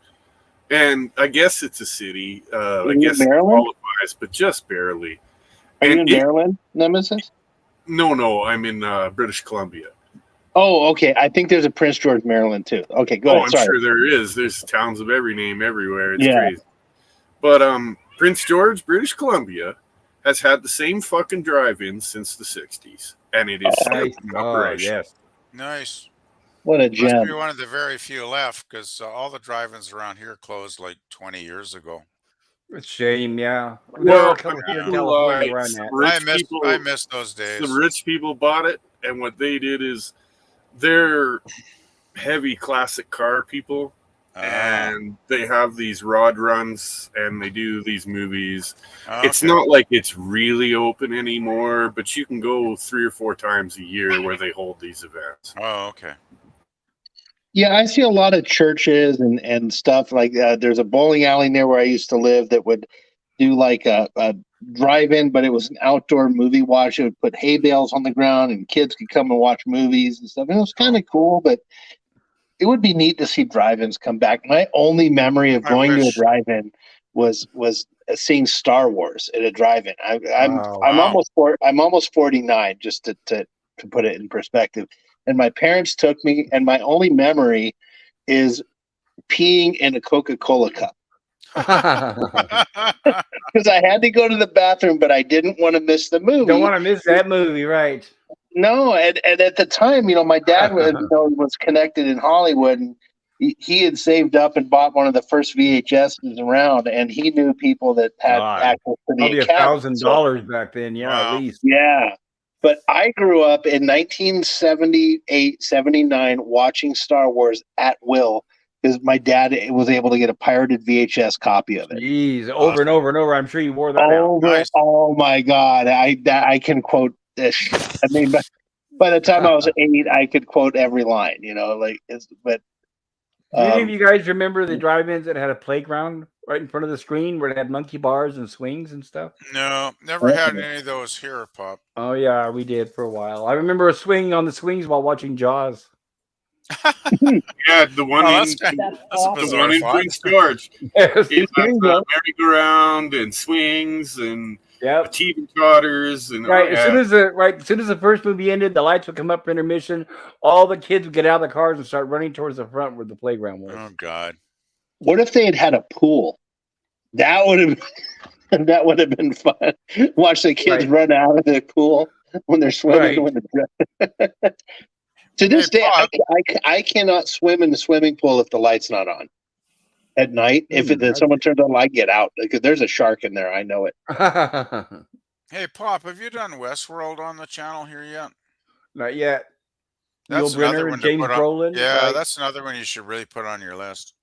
And I guess it's a city. I Are you guess in it Maryland? qualifies, but just barely. Are you And in Maryland, Nemesis? No, I'm in British Columbia. Oh, okay. I think there's a Prince George, Maryland too. Okay, go Oh, ahead. I'm Sorry. sure there is. There's towns of every name everywhere. It's Yeah. crazy. But Prince George, British Columbia, has had the same fucking drive-in since the 60s. And it is still Nice. in Oh, operation. yes. Nice. What a Must gem. be one of the very few left because all the drive-ins around here closed like 20 years ago. It's a shame, yeah. There Well, are a couple here in yeah. California where I'm some at. I miss those days. Some rich people bought it, and what they did is they're heavy classic car people, and they have these rod runs, and they do these movies. It's not like it's really open anymore, but you can go 3 or 4 times a year where they hold these events. Oh, okay. Yeah, I see a lot of churches and stuff like that. There's a bowling alley near where I used to live that would do like a drive-in, but it was an outdoor movie watch. It would put hay bales on the ground and kids could come and watch movies and stuff. And it was kind of cool, but it would be neat to see drive-ins come back. My only memory of going to a wish- drive-in was seeing Star Wars at a drive-in. I'm Wow. almost 49, just to put it in perspective. And my parents took me, and my only memory is peeing in a Coca-Cola cup because I had to go to the bathroom, but I didn't want to miss the movie. Don't want to miss that movie, right? No, and at the time, my dad was connected in Hollywood, and he had saved up and bought one of the first VHSs around, and he knew people that had God. access to the Probably academy. $1,000 back then, yeah, Wow. at least. Yeah. But I grew up in 1978, 79 watching Star Wars at will because my dad was able to get a pirated VHS copy of it. Jeez, over and over and over. I'm sure you wore that out. Over, Nice. oh my God. I can quote this. I mean, by the time I was 8, I could quote every line, but Do any of you guys remember the drive-ins that had a playground right in front of the screen where it had monkey bars and swings and stuff? No, never had any of those here, Pop. Oh, yeah, we did for a while. I remember a swing on the swings while watching Jaws. Yeah, the one Oh, in that's a the bizarre one in thought. Prince George. Yes. It There has you go. merry-go-round and swings and Yep. teeter totters and Right. oh, As soon as the first movie ended, the lights would come up for intermission. All the kids would get out of the cars and start running towards the front where the playground was. Oh God. what if they had had a pool? That would have been fun. Watch the kids Right. run out of the pool when they're swimming. Right. To this Hey, day, Bob. I cannot swim in the swimming pool if the light's not on at night. If that's- someone turns on the light, get out because there's a shark in there. I know it. Hey, Pop, have you done Westworld on the channel here yet? Not yet. That's Yul another Brynner, one to James put on. Brolin. Yeah, right? that's another one you should really put on your list.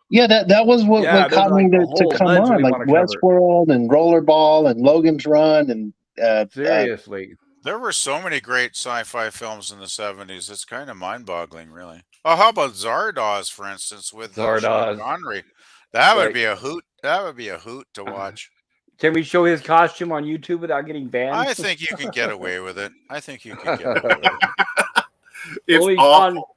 Yeah, that was what Yeah, there's caught me like a to whole come bunch on, we like want to cover. Westworld and Rollerball and Logan's Run and Seriously. There were so many great sci-fi films in the 70s. It's kind of mind-boggling, really. Oh, how about Zardoz, for instance, with Sean Zardoz. Connery? That would Right. be a hoot. That would be a hoot to watch. Can we show his costume on YouTube without getting banned? I think you can get away with it. I think you can get away with it. It's only awful.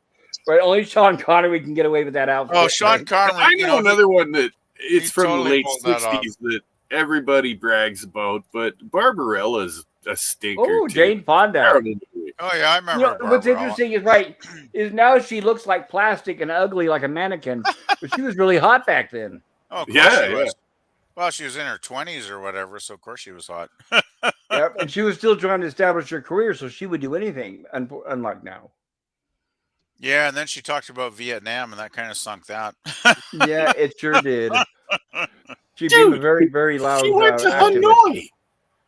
only Sean Connery can get away with that outfit. Oh, Sean right? Connery. I know another one that it's he from totally the late pulled that off. 60s that everybody brags about, but Barbarella's a stinker. Oh, too. Jane Fonda. Terrible movie. Oh yeah, I remember. What's Barbarella. interesting is now she looks like plastic and ugly like a mannequin, but she was really hot back then. Oh, of course Yeah, she yeah. was. Well, she was in her 20s or whatever, so of course she was hot. Yep, and she was still trying to establish her career, so she would do anything, unlike now. Yeah, and then she talked about Vietnam, and that kind of sunk that. Yeah, it sure did. She became a very, very loud She went to activist. Hanoi.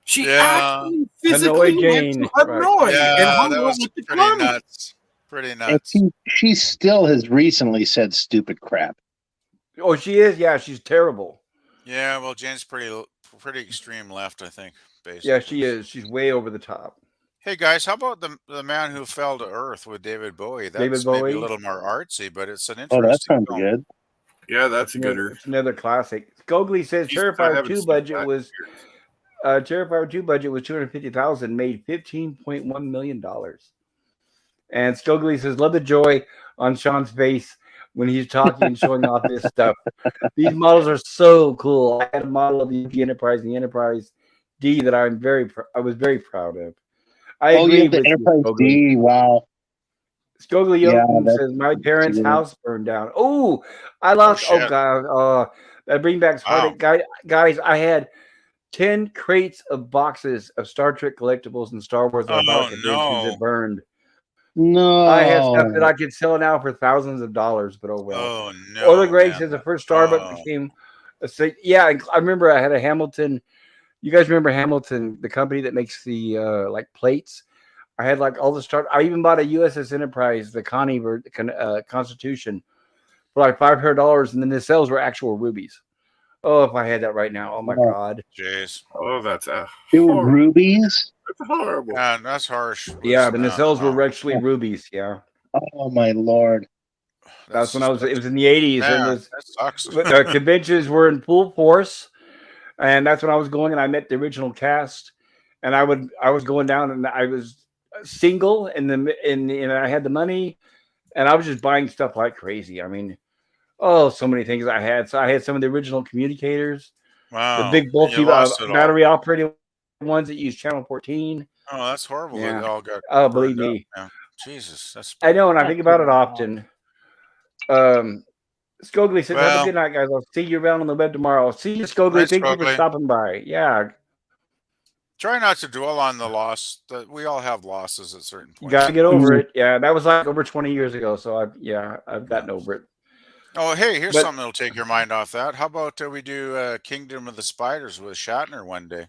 She Yeah. actually physically Hanoi went Jane, to Hanoi right. and Yeah, hung that out was with the pretty commies. nuts. Pretty And nuts. she still has recently said stupid crap. Oh, she is. Yeah, she's terrible. Yeah, well, Jane's pretty extreme left, I think. Basically. Yeah, she is. She's way over the top. Hey guys, how about the Man Who Fell to Earth with David Bowie? That's David maybe Bowie? a little more artsy, but it's an Oh, interesting that sounds film. good. Yeah, that's a gooder. It's another classic. Skogly says Jeez, I Terrifier haven't 2 seen budget that was in years. Terrifier 2 budget was $250,000, made $15.1 million. And Skogly says, love the joy on Sean's face when he's talking and showing off this stuff. These models are so cool. I had a model of the Enterprise and the Enterprise D that I was very proud of. I agree yeah, the with Enterprise you, Skogly. D. Wow. Skogly Yeah, Yoten says, my parents' good. house burned down. Oh, I lost. Oh, shit. God. That brings back heartache. Guys, I had 10 crates of boxes of Star Trek collectibles and Star Wars Oh, about conventions no. that burned. No. I had stuff that I could sell now for thousands of dollars, but oh well. Oh no. Orla Gray man. says the first Starbucks Oh. became a state. Yeah, I remember I had a Hamilton. You guys remember Hamilton, the company that makes the like plates? I had like all the start. I even bought a USS Enterprise, the Connie Constitution, for like $500, and then the cells were actual rubies. Oh, if I had that right now, oh my God. Jeez. Oh, that's It was horrible. rubies. That's horrible. Man, that's harsh. Yeah, the nacelles were wow. actually rubies. Yeah, Oh my lord. that's when I was. It was in the '80s. Man, It was. that sucks. The conventions were in full force, and that's when I was going, and I met the original cast. And I was going down, and I was single, and I had the money, and I was just buying stuff like crazy. I mean, oh, so many things I had. So I had some of the original communicators, Wow. the big bulky You lost it all. battery operated ones that use channel 14. Oh, that's horrible. Yeah. They all got Oh, believe burned me. up. Yeah. Jesus, that's I know, and I think about it often. Skogly says, have Well- a good night, guys. I'll see you around on the web tomorrow. See you, Skogly. Right, Thank you for Skogly. stopping by. Yeah, try not to dwell on the loss. That we all have losses at certain you points. got to get over it. Yeah, that was like over 20 years ago. So I've gotten over it. Oh, hey, here's But- something that'll take your mind off that. How about we do Kingdom of the Spiders with Shatner one day?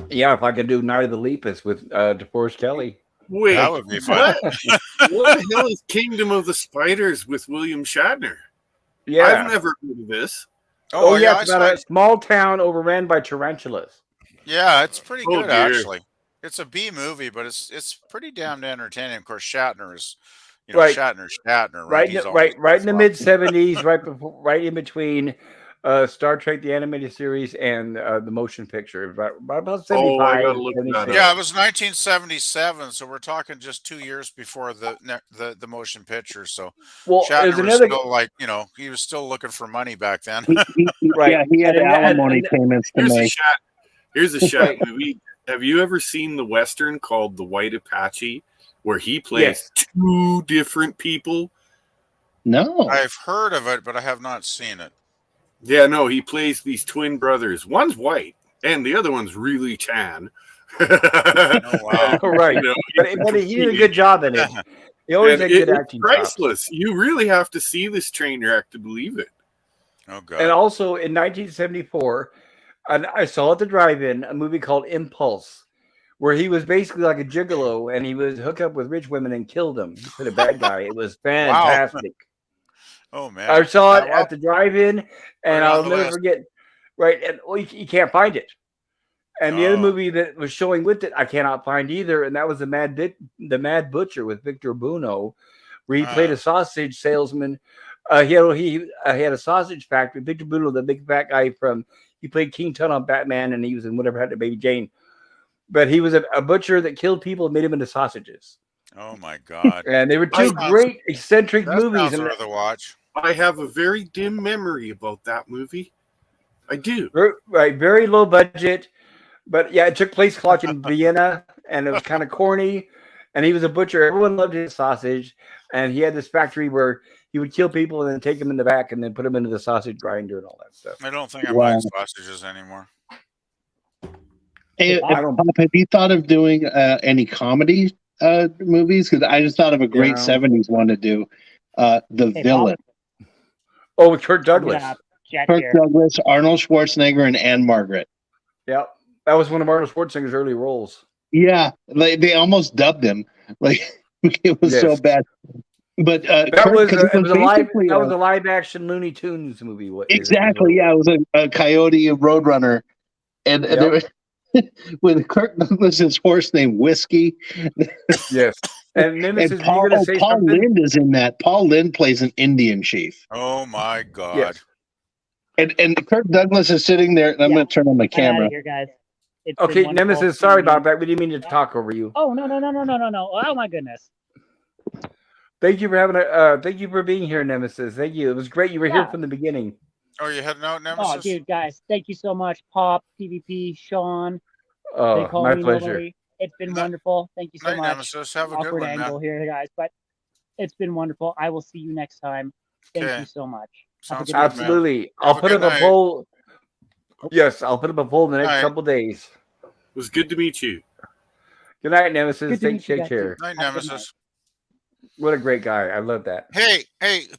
Yeah, if I could do Night of the Lepus with DeForest Kelly. Wait, That would be fun. what the hell is Kingdom of the Spiders with William Shatner? Yeah. I've never heard of this. Oh, yeah, I it's about saw- a small town overran by tarantulas. yeah, it's pretty Oh, good dear. actually. It's a B movie, but it's pretty damn entertaining. Of course, Shatner is, Right. Shatner, right? Right, He's right always in the flop. mid 70s, right in between Star Trek the animated series and the motion picture. About 75. Oh, I gotta look that 76. up. Yeah, it was 1977, so we're talking just 2 years before the motion picture. So Well, Shatner there's was another. still he was still looking for money back then. Right. Yeah, he had And- alimony and- payments to Here's a make. shot. Here's a shot movie. Have you ever seen the Western called The White Apache, where he plays Yes. two different people? No. I've heard of it, but I have not seen it. Yeah, no, he plays these twin brothers. One's white, and the other one's really tan. Oh, wow. Right. You know, But he did a good job in it. He always and had good it's acting chops. priceless. You really have to see this train wreck to believe it. Oh god. And also in 1974, And I saw at the drive-in a movie called Impulse, where he was basically like a gigolo and he would hook up with rich women and kill them. He played a bad guy. It was Wow. fantastic. Oh man. I saw it Well, at the drive-in, and right on I'll the never list. forget. Right, and well, you can't find it. And the other Oh. movie that was showing with it, I cannot find either, and that was the Mad Butcher with Victor Buono, where he played a sausage salesman. He had a sausage factory. Victor Buono, the big fat guy he played King Tut on Batman, and he was in whatever happened to Baby Jane. But he was a butcher that killed people and made them into sausages. Oh my God. And they were two That great eccentric That movies. sounds And worth a watch. I have a very dim memory about that movie. I do. right, very low budget. But yeah, it took place like in Vienna, and it was kind of corny. And he was a butcher. Everyone loved his sausage. And he had this factory where he would kill people and then take them in the back and then put them into the sausage grinder and all that stuff. I don't think I'm Wow. buying sausages anymore. Hey, I don't- Pop, have you thought of doing any comedy movies? Because I just thought of a great Yeah. 70s one to do. The Hey, Villain. Oh, with Kirk Douglas. Jet Kirk here. Douglas, Arnold Schwarzenegger, and Anne Margaret. Yeah. That was one of Arnold Schwarzenegger's early roles. Yeah, they almost dubbed him. Like it was so Yes. bad. But That Kirk, was 'cause a basically live action Looney Tunes movie. exactly. Yeah, it was a Coyote and Roadrunner, and Yep. there was, with Kirk Douglas's horse named Whiskey. Yes. And Nemesis, And you Paul, going to say Paul something? Lynde is in that. Paul Lynde plays an Indian chief, Oh my God. Yes. and Kirk Douglas is sitting there. And I'm Yeah. going to turn on my I'm out camera. of here, guys. It's been Okay, wonderful Nemesis, sorry seeing you. about that. We didn't mean to talk over you. Oh no. Oh my goodness. Thank you for thank you for being here, Nemesis. Thank you. It was great. You were here Yeah. from the beginning. Oh, you heading out, Nemesis? Oh, dude, guys, thank you so much, Pop, PvP, Sean. They Oh, call my me pleasure. nobody. It's been Night- wonderful. Thank you so Night, much. Nemesis. Have a good Awkward one, man. angle here, guys, but it's been wonderful. I will see you next time. Thank Okay. you so much. Sounds good good, night. Absolutely. Have I'll a put good up a night. poll. Yes, I'll put up a poll in the next Night. couple days. It was good to meet you. Good night, Nemesis. Good to Take meet you guys, care. too. Night, Have a good Nemesis. What a great guy. I love that. Hey,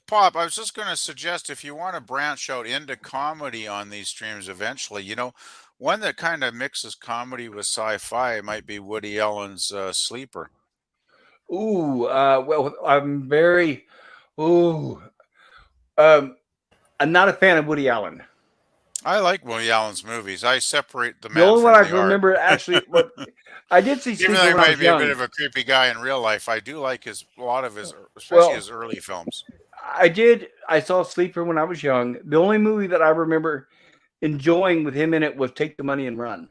Pop, I was just going to suggest if you want to branch out into comedy on these streams eventually, one that kind of mixes comedy with sci-fi might be Woody Allen's Sleeper. Ooh, well, I'm very, ooh, I'm not a fan of Woody Allen. I like Woody Allen's movies. I separate the The man only from one I the can art. remember actually, what I did see Even Sleeper though he when I might was be a young. bit of a creepy guy in real life, I do like a lot of his, especially Well, his early films. I saw Sleeper when I was young. The only movie that I remember enjoying with him in it was Take the Money and Run.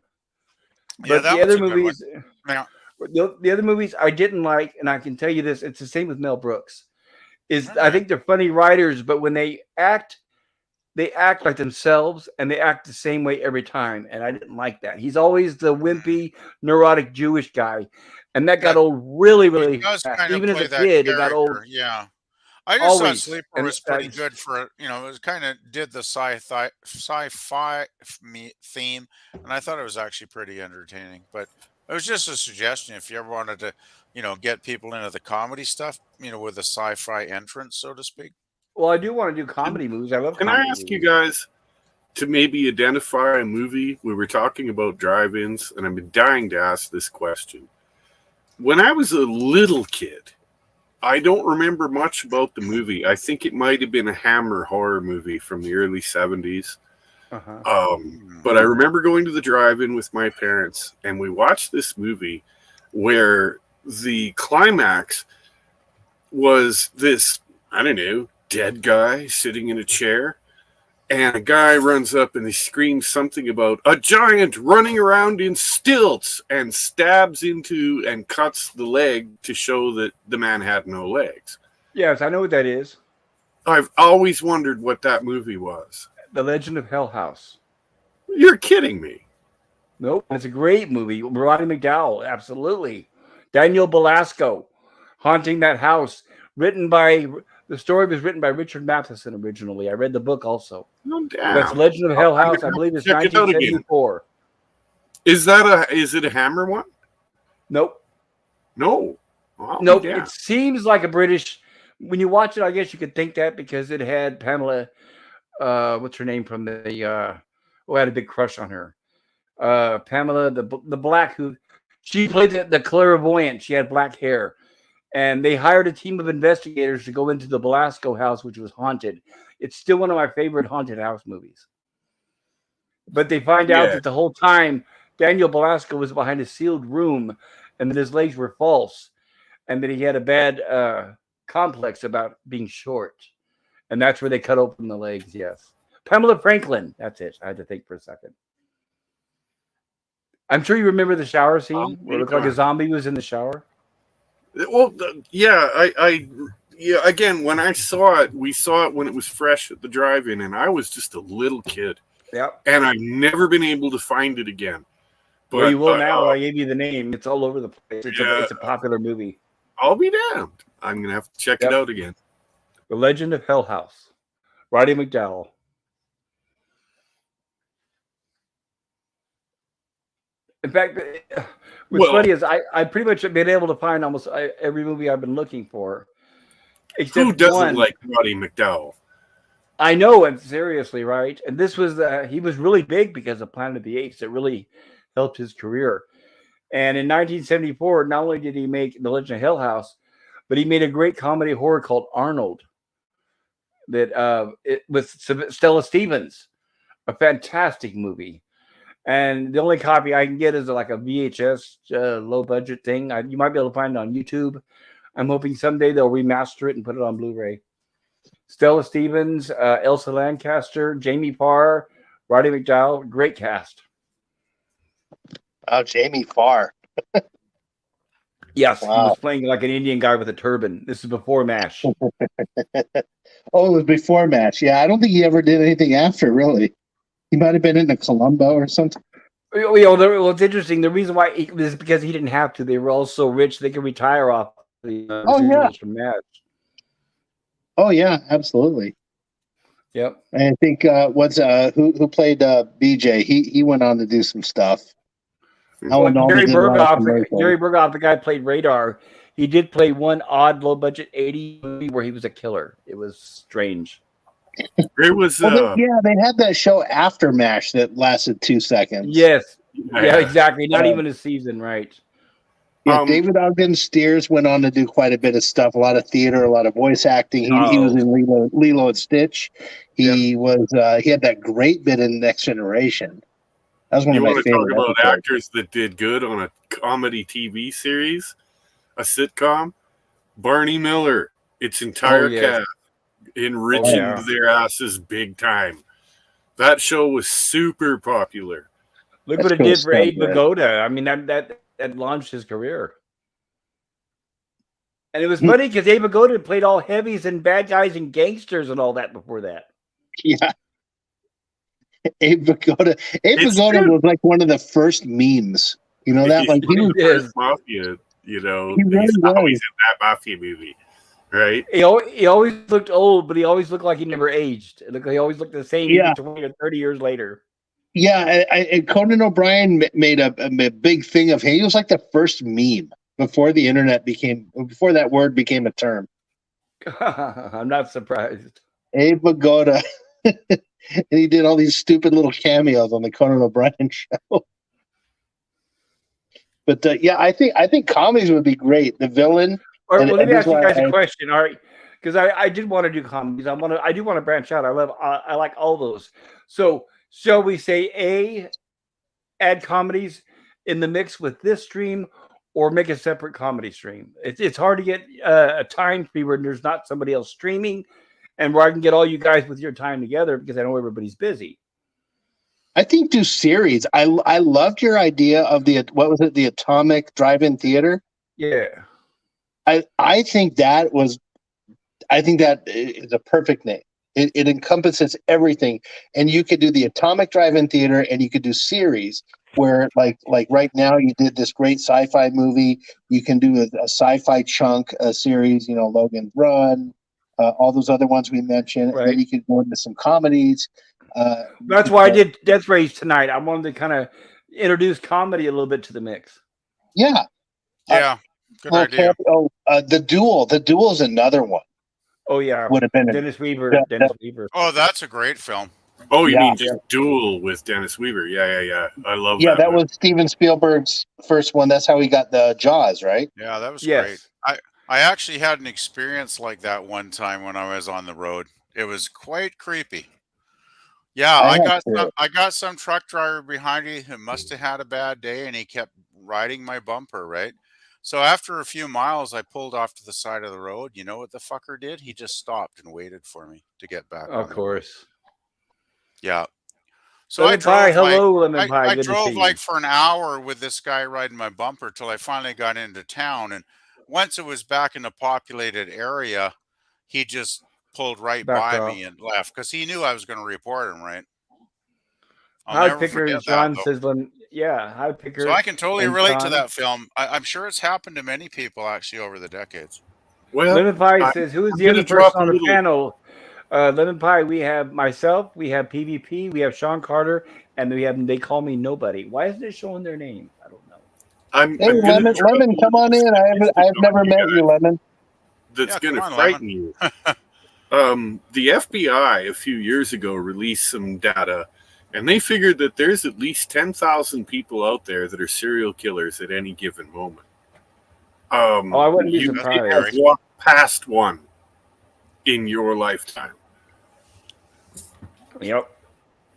Yeah, But that the was other a good one. movies, Yeah. the other movies I didn't like, and I can tell you this: it's the same with Mel Brooks. I Alright. think they're funny writers, but when they act like themselves, and they act the same way every time, and I didn't like that. He's always the wimpy, neurotic Jewish guy, and that got old really, really He does fast. kind of Even as play a that kid, it got old. character. Yeah. I just thought Always. Sleeper And was pretty I just- good for, it kind of did the sci-fi theme, and I thought it was actually pretty entertaining. But it was just a suggestion if you ever wanted to, get people into the comedy stuff, with a sci-fi entrance, so to speak. Well, I do want to do comedy movies. I love Can comedy I ask you movies. guys to maybe identify a movie? We were talking about drive-ins, and I've been dying to ask this question. When I was a little kid, I don't remember much about the movie. I think it might have been a Hammer horror movie from the early 70s. Uh-huh. But I remember going to the drive-in with my parents, and we watched this movie where the climax was this, I don't know, dead guy sitting in a chair, and a guy runs up and he screams something about a giant running around in stilts and stabs into and cuts the leg to show that the man had no legs. Yes, I know what that is. I've always wondered what that movie was. The Legend of Hell House. You're kidding me. Nope, it's a great movie. Roddy McDowell, absolutely. Daniel Belasco, haunting that house. The story was written by Richard Matheson originally. I read the book also. No doubt. That's Legend of Hell House. I believe it's Check it out again. 1974. Is it a Hammer one? Nope. No. Oh, Nope. yeah. It seems like a British. When you watch it, I guess you could think that because it had Pamela. What's her name from the who had a big crush on her. Pamela, the black who she played the clairvoyant. She had black hair, and they hired a team of investigators to go into the Belasco house, which was haunted. It's still one of my favorite haunted house movies. But they find out that the whole time Daniel Belasco was behind a sealed room, and that his legs were false, and that he had a bad complex about being short. And that's where they cut open the legs, yes. Pamela Franklin, that's it. I had to think for a second. I'm sure you remember the shower scene where it looked like a zombie was in the shower. Well, yeah, yeah. Again, when I saw it, we saw it when it was fresh at the drive-in, and I was just a little kid. Yep. And I've never been able to find it again. But well, you will now. I gave you the name. It's all over the place. It's a popular movie. I'll be damned. I'm gonna have to check it out again. The Legend of Hell House. Roddy McDowell. In fact, what's funny is I pretty much have been able to find almost every movie I've been looking for. Except who doesn't one. like Roddy McDowell? I know, and seriously, right? And this was he was really big because of Planet of the Apes. It really helped his career. And in 1974, not only did he make The Legend of Hell House, but he made a great comedy horror called Arnold. That with Stella Stevens, a fantastic movie. And the only copy I can get is like a VHS low budget thing. You might be able to find it on YouTube. I'm hoping someday they'll remaster it and put it on Blu-ray. Stella Stevens, Elsa Lancaster, Jamie Farr, Roddy McDowell, great cast. Oh, Jamie Farr. Yes, wow. He was playing like an Indian guy with a turban. This is before MASH. Oh, it was before MASH. Yeah, I don't think he ever did anything after, really. He might have been in a Columbo or something. Well, it's interesting. The reason why is because he didn't have to. They were all so rich they could retire off the residuals from MASH. Oh yeah, absolutely. Yep. And I think who played BJ? He went on to do some stuff. Gary Burghoff, the guy who played Radar. He did play one odd low budget 80 movie where he was a killer. It was strange. It was they had that show after MASH that lasted 2 seconds. Yes. Yeah, exactly. Not even a season, right? Yeah, David Ogden Stiers went on to do quite a bit of stuff, a lot of theater, a lot of voice acting. He was in Lilo and Stitch. He had that great bit in Next Generation. That was one of my favorite. You want to talk about actors that did good on a comedy TV series, a sitcom? Barney Miller, its entire cast, enriching their asses big time. That show was super popular. Look what it did for Abe Vigoda. I mean, that launched his career. And it was funny because Abe Vigoda played all heavies and bad guys and gangsters and all that before that. Yeah. Abe Vigoda. Abe Vigoda was like one of the first memes. You know that? Like he was mafia, you know. He really he's was. Always in that mafia movie. Right? He always looked old, but he always looked like he never aged. He always looked the same 20 or 30 years later. Yeah, and Conan O'Brien made a big thing of him. He was like the first meme before that word became a term. I'm not surprised. Abe Vigoda. And he did all these stupid little cameos on the Conan O'Brien show. But I think comedies would be great. The villain. All right, well, let me ask you guys a question. All right, because I did want to do comedies. I do want to branch out. I like all those. So shall we say add comedies in the mix with this stream, or make a separate comedy stream? It's hard to get a time free where there's not somebody else streaming, and where I can get all you guys with your time together because I know everybody's busy. I think do series. I loved your idea of the Atomic Drive-In Theater. Yeah. I think that is a perfect name. It encompasses everything, and you could do the Atomic Drive-In Theater, and you could do series where, like right now, you did this great sci-fi movie. You can do a sci-fi chunk series. You know, Logan's Run, all those other ones we mentioned, right. And then you could go into some comedies. That's why I did Death Race tonight. I wanted to kind of introduce comedy a little bit to the mix. Yeah. Good idea. The Duel. The Duel is another one. Oh yeah, would have been Dennis Weaver. Yeah, Dennis Weaver. Oh, that's a great film. Oh, you Yeah. mean just Duel with Dennis Weaver? Yeah. I love Yeah, that. that movie. was Steven Spielberg's first one. That's how he got the Jaws, right? Yeah, that was great. Yes. I actually had an experience like that one time when I was on the road. It was quite creepy. Yeah, I have to. I got some truck driver behind me who must have had a bad day, and he kept riding my bumper, right? So after a few miles, I pulled off to the side of the road. You know what the fucker did? He just stopped and waited for me to get back Of on the road. course. Yeah. So Lemon pie, hello, lemon pie. I Good to drove see like you. for an hour with this guy riding my bumper till I finally got into town. And once it was back in the populated area, he just pulled right Backed by off. me and left because he knew I was going to report him, right? I'll Hi, never Picker. forget that Sean though. says, yeah, hi, So Picker. I can totally and relate to Sean. that film. I'm sure it's happened to many people actually over the decades. Well, Lemon Pie I- says, who is I'm the gonna other drop person a on the little- panel? Lemon Pie, we have myself, we have PvP, we have Sean Carter, and we have They Call Me Nobody. Why isn't it showing their name? I don't know. Hey, I'm gonna drop Lemon, a come on in. I've never met you, Lemon. That's Yeah, going to come on, frighten you. The FBI a few years ago released some data, and they figured that there's at least 10,000 people out there that are serial killers at any given moment. I wouldn't be You surprised. have walked past one in your lifetime. Yep.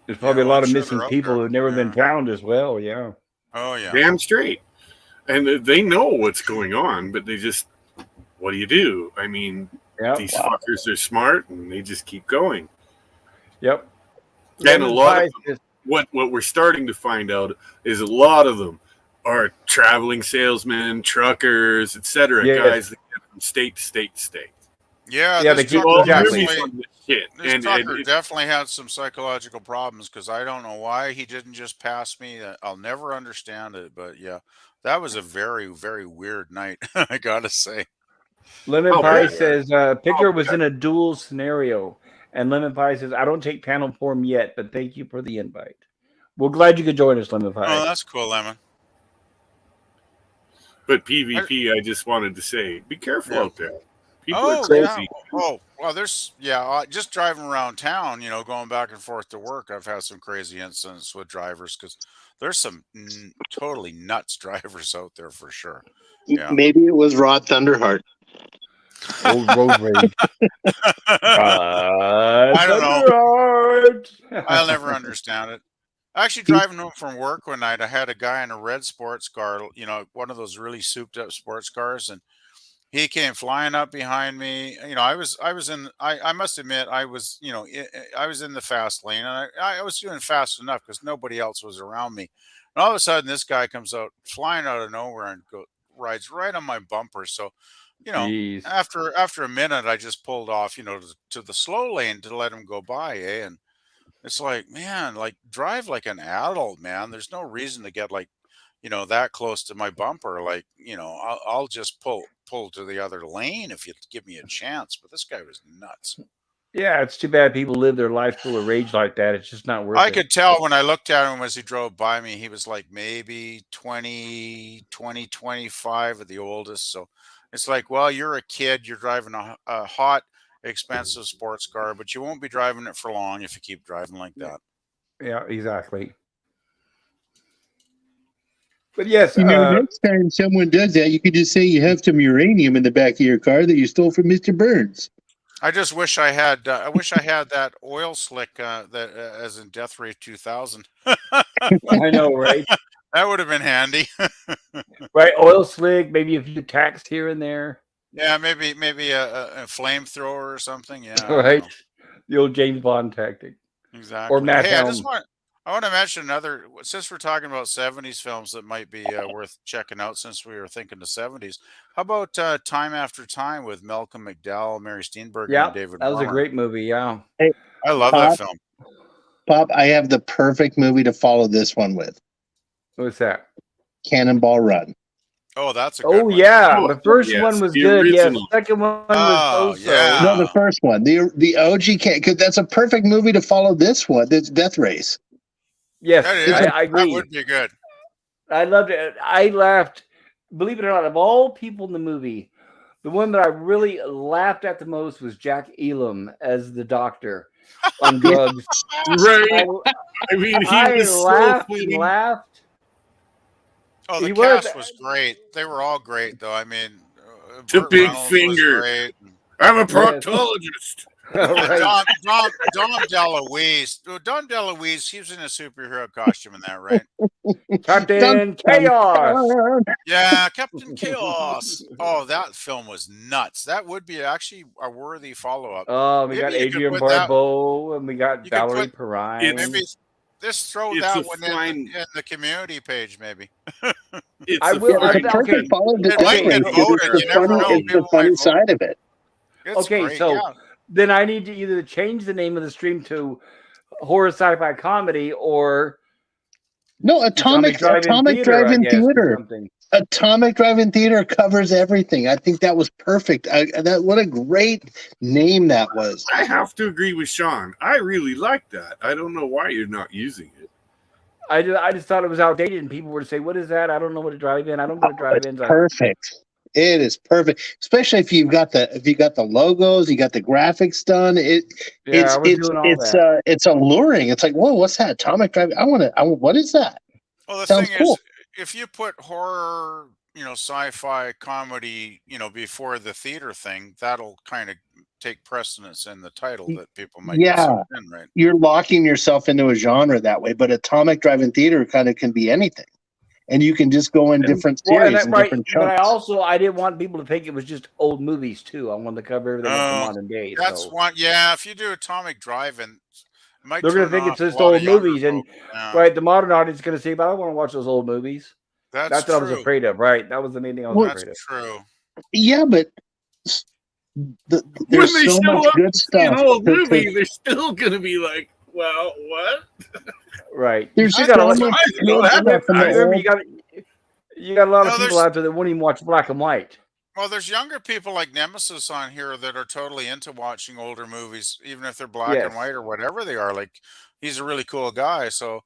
There's probably Yeah, a lot I'm of sure missing they're out people there. who've never been Yeah. found as well. Yeah. Oh yeah. Damn straight. And they know what's going on, but they just, what do you do? I mean, Yep. these fuckers are smart and they just keep going. Yep. And a Lemon lot Pie of them, says, what we're starting to find out is a lot of them are traveling salesmen, truckers, etc. Yes. Guys that get from state to state to state. Yeah, Yeah, this they keep- trucker exactly. definitely, Shit. this And trucker definitely had some psychological problems because I don't know why he didn't just pass me. I'll never understand it, but yeah, that was a very, very weird night. I gotta say. Lemon Oh, Pie yeah. says Picker Oh, was yeah. in a dual scenario, and Lemon Pie says I don't take panel form yet, but thank you for the invite. We're glad you could join us, Lemon Pie. Oh, that's cool, Lemon. but PvP, I just wanted to say, be careful Yeah. out there. People are Oh crazy. yeah. Oh well, there's just driving around town, going back and forth to work. I've had some crazy incidents with drivers because there's some totally nuts drivers out there for sure. Yeah. Maybe it was Rod Thunderheart. Old road rage. I don't know. I'll never understand it. Actually, driving home from work one night, I had a guy in a red sports car, one of those really souped up sports cars, and he came flying up behind me. I must admit, I was in the fast lane, and I was doing fast enough because nobody else was around me. And all of a sudden, this guy comes out flying out of nowhere and rides right on my bumper. So, Jeez. after a minute, I just pulled off, to the slow lane to let him go by, and it's like, man, like drive like an adult, man. There's no reason to get like, that close to my bumper. Like, I'll just pull to the other lane if you give me a chance. But this guy was nuts. Yeah, it's too bad people live their life full of rage like that. It's just not worth it. I could tell when I looked at him as he drove by me, he was like maybe 20, 25 at the oldest. So it's like, well, you're a kid. You're driving a hot, expensive sports car, but you won't be driving it for long if you keep driving like that. Yeah, exactly. But yes, next time someone does that, you could just say you have some uranium in the back of your car that you stole from Mr. Burns. I just wish I had. I wish I had that oil slick as in Deathrace 2000. I know, right? That would have been handy. Right, oil slick, maybe a few tacks here and there. Yeah, maybe a flamethrower or something. Yeah, I don't Right, know. the old James Bond tactic. Exactly. Or Matt Hey, I Helm. want to mention another. Since we're talking about 70s films that might be worth checking out, since we were thinking the 70s. How about Time After Time with Malcolm McDowell, Mary Steenburgen, Yeah, and David that was a Warner? great movie. Yeah. I love that film. Pop, I have the perfect movie to follow this one with. What's that? Cannonball Run. Oh, that's a good Oh one. yeah, Oh, the first yes, one was the good. Yeah, the original. second one Oh, was so-so. yeah. No, the first one. The OG can't, because that's a perfect movie to follow this one. That's Death Race. Yes, That is. I That agree. would be good. I loved it. I laughed. Believe it or not, of all people in the movie, The one that I really laughed at the most was Jack Elam as the doctor on drugs. Right. I mean, he I was so laughed funny. and laughed. Oh, the He cast was great. They were all great, though. I mean, The Burt big Reynolds finger. was great. I'm a Yes. proctologist. Right. Dom DeLuise. Dom DeLuise, he was in a superhero costume in that, right? Captain Chaos. Yeah, Captain Chaos. Oh, that film was nuts. That would be actually a worthy follow-up. Oh, we Maybe got you could Adrian put that- Barbeau, and we got you could Valerie put- Perrine. Maybe just throw It's that a one fine- in the community page, maybe. It's I a will- It's a okay. perfect follow to It might Death get Race, voted, because you never know, it's people the funny might vote. side of it. It's Okay, great, so yeah. then I need to either change the name of the stream to horror sci-fi comedy or No, Atomic Drive-In I guess, or Theater. something. Atomic Drive-In Theater covers everything. I think that was perfect. What a great name that was. I have to agree with Sean. I really like that. I don't know why you're not using it. I just thought it was outdated, and people would say, "What is that? I don't know what a drive-in. I don't go to It's drive-ins." perfect. It is perfect, especially if you got the logos, you got the graphics done. I was doing all that. It's alluring. It's like, whoa, what's that? Atomic Drive. What is that? Well, the Sounds thing cool. is, if you put horror, sci-fi, comedy, before the theater thing, that'll kind of take precedence in the title that people might Yeah. consider in, right? You're locking yourself into a genre that way, but Atomic Drive-In Theater kind of can be anything, and you can just go in different Well, series and and right, different but chunks. I didn't want people to think it was just old movies too. I wanted to cover everything up to Oh, modern day. That's So one. Yeah, if you do Atomic Drive-In, it might they're going to turn think off it's just a lot of old younger movies, and folk. Yeah, right, the modern audience is going to say, "But I don't want to watch those old movies." that's That's what I was true. afraid of. Right, that was the main thing I was Well, That's afraid of. true. Yeah, but When there's they so show much up good in stuff. an old to- movie, they're still going to be like, well, what? Right, There's you so got a much lot. I know good that. stuff in I the remember old. you got a lot of No, people there's out there that won't even watch black and white. well, there's younger people like Nemesis on here that are totally into watching older movies, even if they're black and Yes. white or whatever they are. Like, he's a really cool guy. So,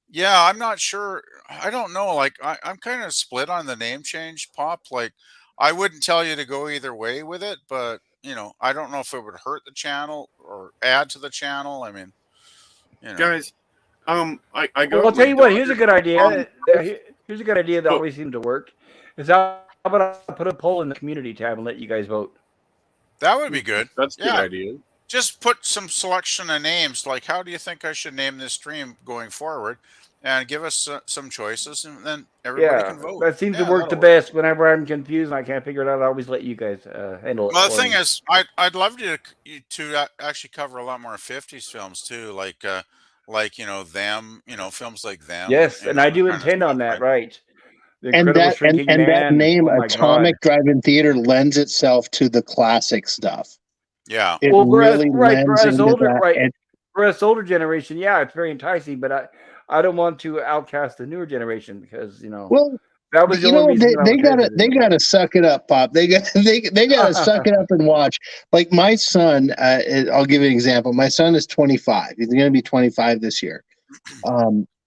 yeah, I'm not sure. I don't know. Like, I'm kind of split on the name change, Pop. Like, I wouldn't tell you to go either way with it, but I don't know if it would hurt the channel or add to the channel. I mean, Guys, I got Well, I'll tell my you what. Here's a daughter- good idea. Here's a good idea that Oh. always seemed to work. Is how about I put a poll in the community tab and let you guys vote? that would be good. That's a good Yeah. idea. Just put some selection of names, like how do you think I should name this stream going forward, and give us some choices, and then everybody can vote. That seems to Yeah, work the that'll best. Whenever I'm confused and I can't figure it out, I always let you guys handle it. Well, the for thing me. is, I'd love to actually cover a lot more '50s films too, like them, films like them. Yes, and I that do kind of intend on stuff, that. Right. The And Incredible that Shrinking and that Man. name, Oh my Atomic God. Drive-In Theater, lends itself to the classic stuff. Yeah. It Well, for us, really right, for lends us into older, that. right, And, for us older generation, yeah, it's very enticing. But I don't want to outcast the newer generation because well, that was the only reason that I was they interested in gotta suck it up, Pop. They gotta suck it up and watch. Like my son, I'll give you an example. My son is 25. He's going to be 25 this year.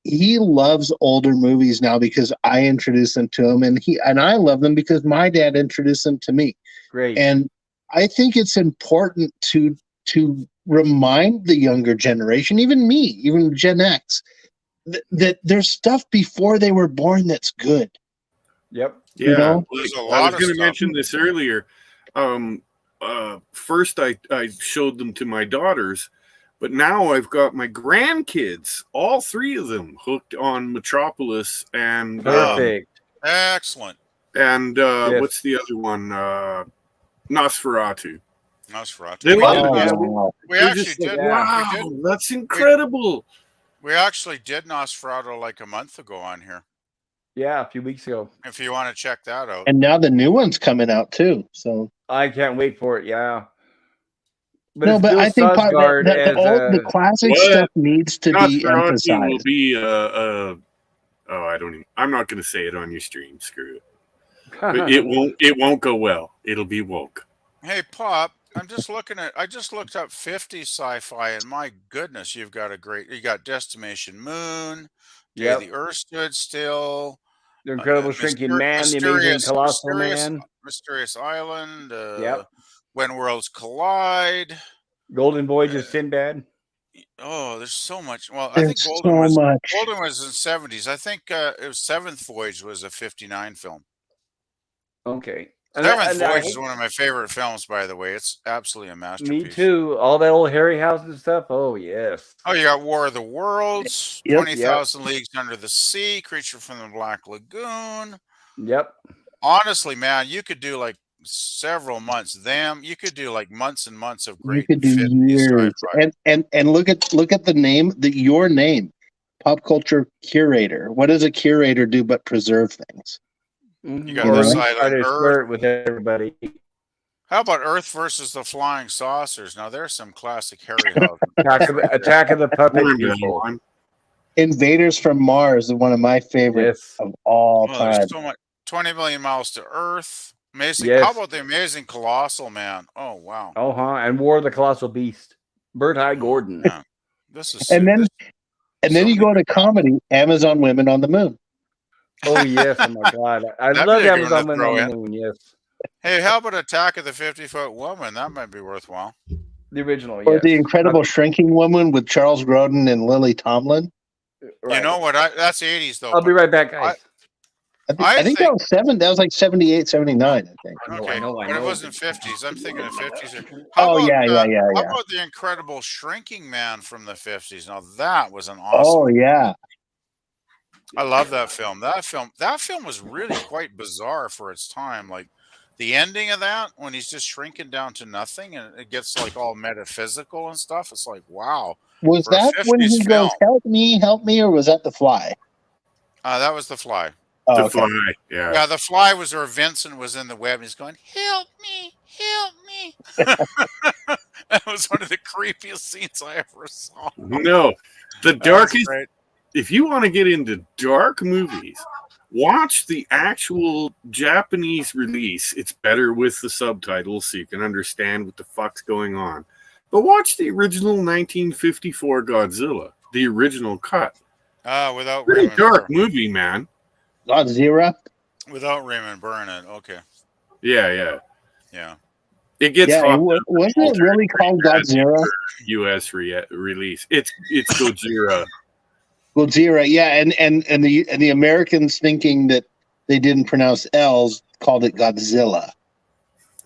He loves older movies now because I introduced them to him, and I love them because my dad introduced them to me. Great. And I think it's important to remind the younger generation, even me, even Gen X, that there's stuff before they were born that's good. Yep. Yeah, You know? There's a I lot was of going to stuff. mention this earlier. First, I showed them to my daughters, but now I've got my grandkids, all three of them, hooked on Metropolis and Perfect. Excellent. Yes. what's the other one? Nosferatu. Nosferatu. They love Oh, it. wow. We They're actually just did. like, wow, We did. that's incredible. We actually did Nosferatu like a month ago on here. Yeah, a few weeks ago. If you want to check that out. And now the new one's coming out too. So I can't wait for it. Yeah. but it's Bill I think Skarsgård as, the classic What? stuff needs to be Nosferatu will emphasized. be I'm not going to say it on your stream. Screw it. But it won't go well. It'll be woke. Hey, Pop, I just looked up 50 sci-fi, and my goodness, you got Destination Moon, Day Yep. the Earth Stood Still, The Incredible Shrinking Man, The Amazing Colossal Man. Mysterious Island. Yep. When Worlds Collide. Golden Voyage of Sinbad. Oh, there's so much. Well, I There's think so Golden was much. in '70s. I think it was Seventh Voyage was a '59 film. Okay. Seventh Voyage is one of my favorite films, by the way. It's absolutely a masterpiece. Me too. All that old Harryhausen stuff. Oh yes. Oh, you got War of the Worlds, Yep. 20,000 Leagues Under the Sea, Creature from the Black Lagoon. Yep. Honestly, man, you could do like several months. You could do like months and months of great. You could do 50s years. sci-fi. And look at the name, your name, Pop Culture Curator. What does a curator do but preserve things? You got You the know? Try Silent to Earth. share it with everybody. How about Earth versus the Flying Saucers? Now there's some classic Harryhausen. Attack of the Puppet People. One. Invaders from Mars is one of my favorites Yes. of all Oh, time. there's so much. 20 Million Miles to Earth. Amazing. Yes. How about the Amazing Colossal Man? Oh wow. Oh, huh. And War of the Colossal Beast. Bert I. Gordon. Yeah. This is And then so you go to comedy, Amazon Women on the Moon. Oh yes. Oh my God. I That'd love be a good Amazon one to Women on throw the Moon. Yes. Hey, how about Attack of the 50-Foot Woman? That might be worthwhile. The original. Or Yes. The Incredible Shrinking Woman with Charles Grodin and Lily Tomlin. Right. You know what? That's 80s though. I'll be right back, guys. I think that was that was like 78, 79, I think. Okay, I know. but it wasn't 50s. I'm thinking of 50s. Oh, yeah. How about the Incredible Shrinking Man from the 50s? Now that was an awesome. Oh, yeah. I love that film. That film was really quite bizarre for its time. Like the ending of that, when he's just shrinking down to nothing, and it gets like all metaphysical and stuff. It's like, wow. Was For a that when 50s he goes, film. help me, or was that The Fly? That was The Fly. Oh, The okay. Fly. Yeah. Yeah, The Fly was where Vincent was in the web and he's going, help me. That was one of the creepiest scenes I ever saw. No, the That was darkest. great. If you want to get into dark movies, watch the actual Japanese release. It's better with the subtitles so you can understand what the fuck's going on. But watch the original 1954 Godzilla, the original cut. Without Pretty Raymond dark Burr. movie, man. Godzilla? Without Raymond Burr in it. Okay. Yeah. Yeah. It gets Yeah, hot. wasn't it really called Godzilla? U.S. release. It's Gojira. Godzilla, yeah, and the Americans thinking that they didn't pronounce L's called it Godzilla.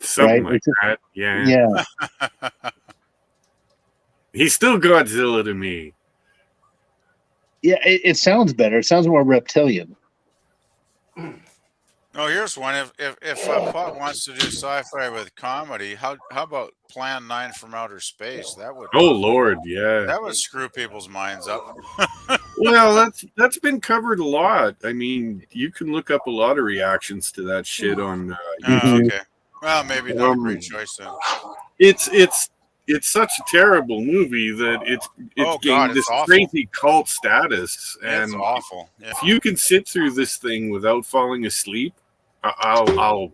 Something Right? like that. Yeah. Yeah. He's still Godzilla to me. Yeah, it sounds better. It sounds more reptilian. Oh, here's one. If Pop wants to do sci-fi with comedy, how about Plan 9 from Outer Space? That would Oh Lord, yeah. that would screw people's minds up. Well, that's been covered a lot. I mean, you can look up a lot of reactions to that shit on YouTube. Okay. Well, maybe not a great choice then. It's such a terrible movie that it's Oh, gained God, this it's awful. crazy cult status. It's And awful. Yeah. if you can sit through this thing without falling asleep, I'll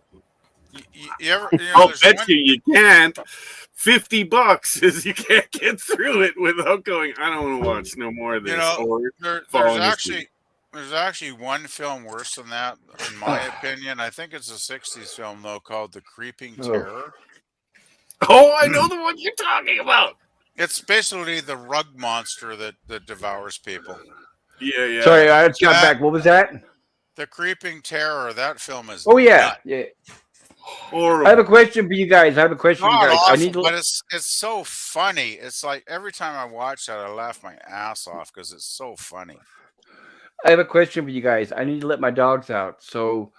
There's bet one- you can't. $50 is you can't get through it without going, I don't want to watch no more of this. or there's falling asleep. actually one film worse than that, in my opinion. I think it's a '60s film though, called The Creeping Terror. Oh, I know the one you're talking about. It's basically the rug monster that devours people. Yeah. Sorry, I just got back. What was that? The Creeping Terror. That film is. Oh yeah, nuts. yeah. Horrible. I have a question for you guys. Not I awful, need to. but it's so funny. It's like every time I watch that, I laugh my ass off because it's so funny. I have a question for you guys. I need to let my dogs out, so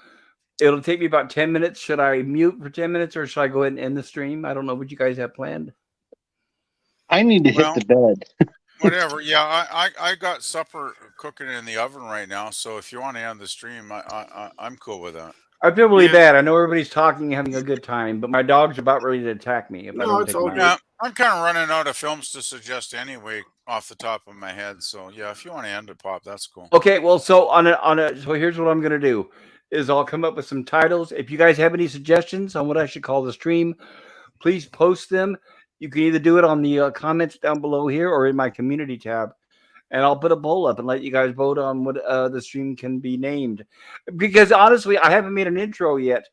it'll take me about 10 minutes. Should I mute for 10 minutes, or should I go ahead and end the stream? I don't know what you guys have planned. I need to hit the bed. Whatever. Yeah, I got supper cooking in the oven right now. So if you want to end the stream, I'm cool with that. I feel really bad. I know everybody's talking and having a good time, but my dog's about ready to attack me. If I don't take mine. Yeah, I'm kind of running out of films to suggest anyway, off the top of my head. So yeah, if you want to end it, Pop, that's cool. Okay, well, so so here's what I'm gonna do: is I'll come up with some titles. If you guys have any suggestions on what I should call the stream, please post them. You can either do it on the comments down below here or in my community tab. And I'll put a poll up and let you guys vote on what the stream can be named. Because honestly, I haven't made an intro yet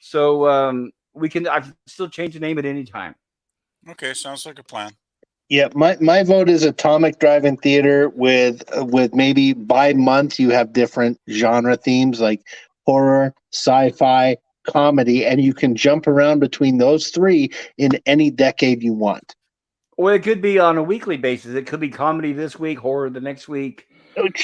So I can still change the name at any time. Okay, sounds like a plan. Yeah, my vote is Atomic Drive-In Theater with maybe by month you have different genre themes like horror, sci-fi, comedy, and you can jump around between those three in any decade you want. Well, it could be on a weekly basis. It could be comedy this week, horror the next week.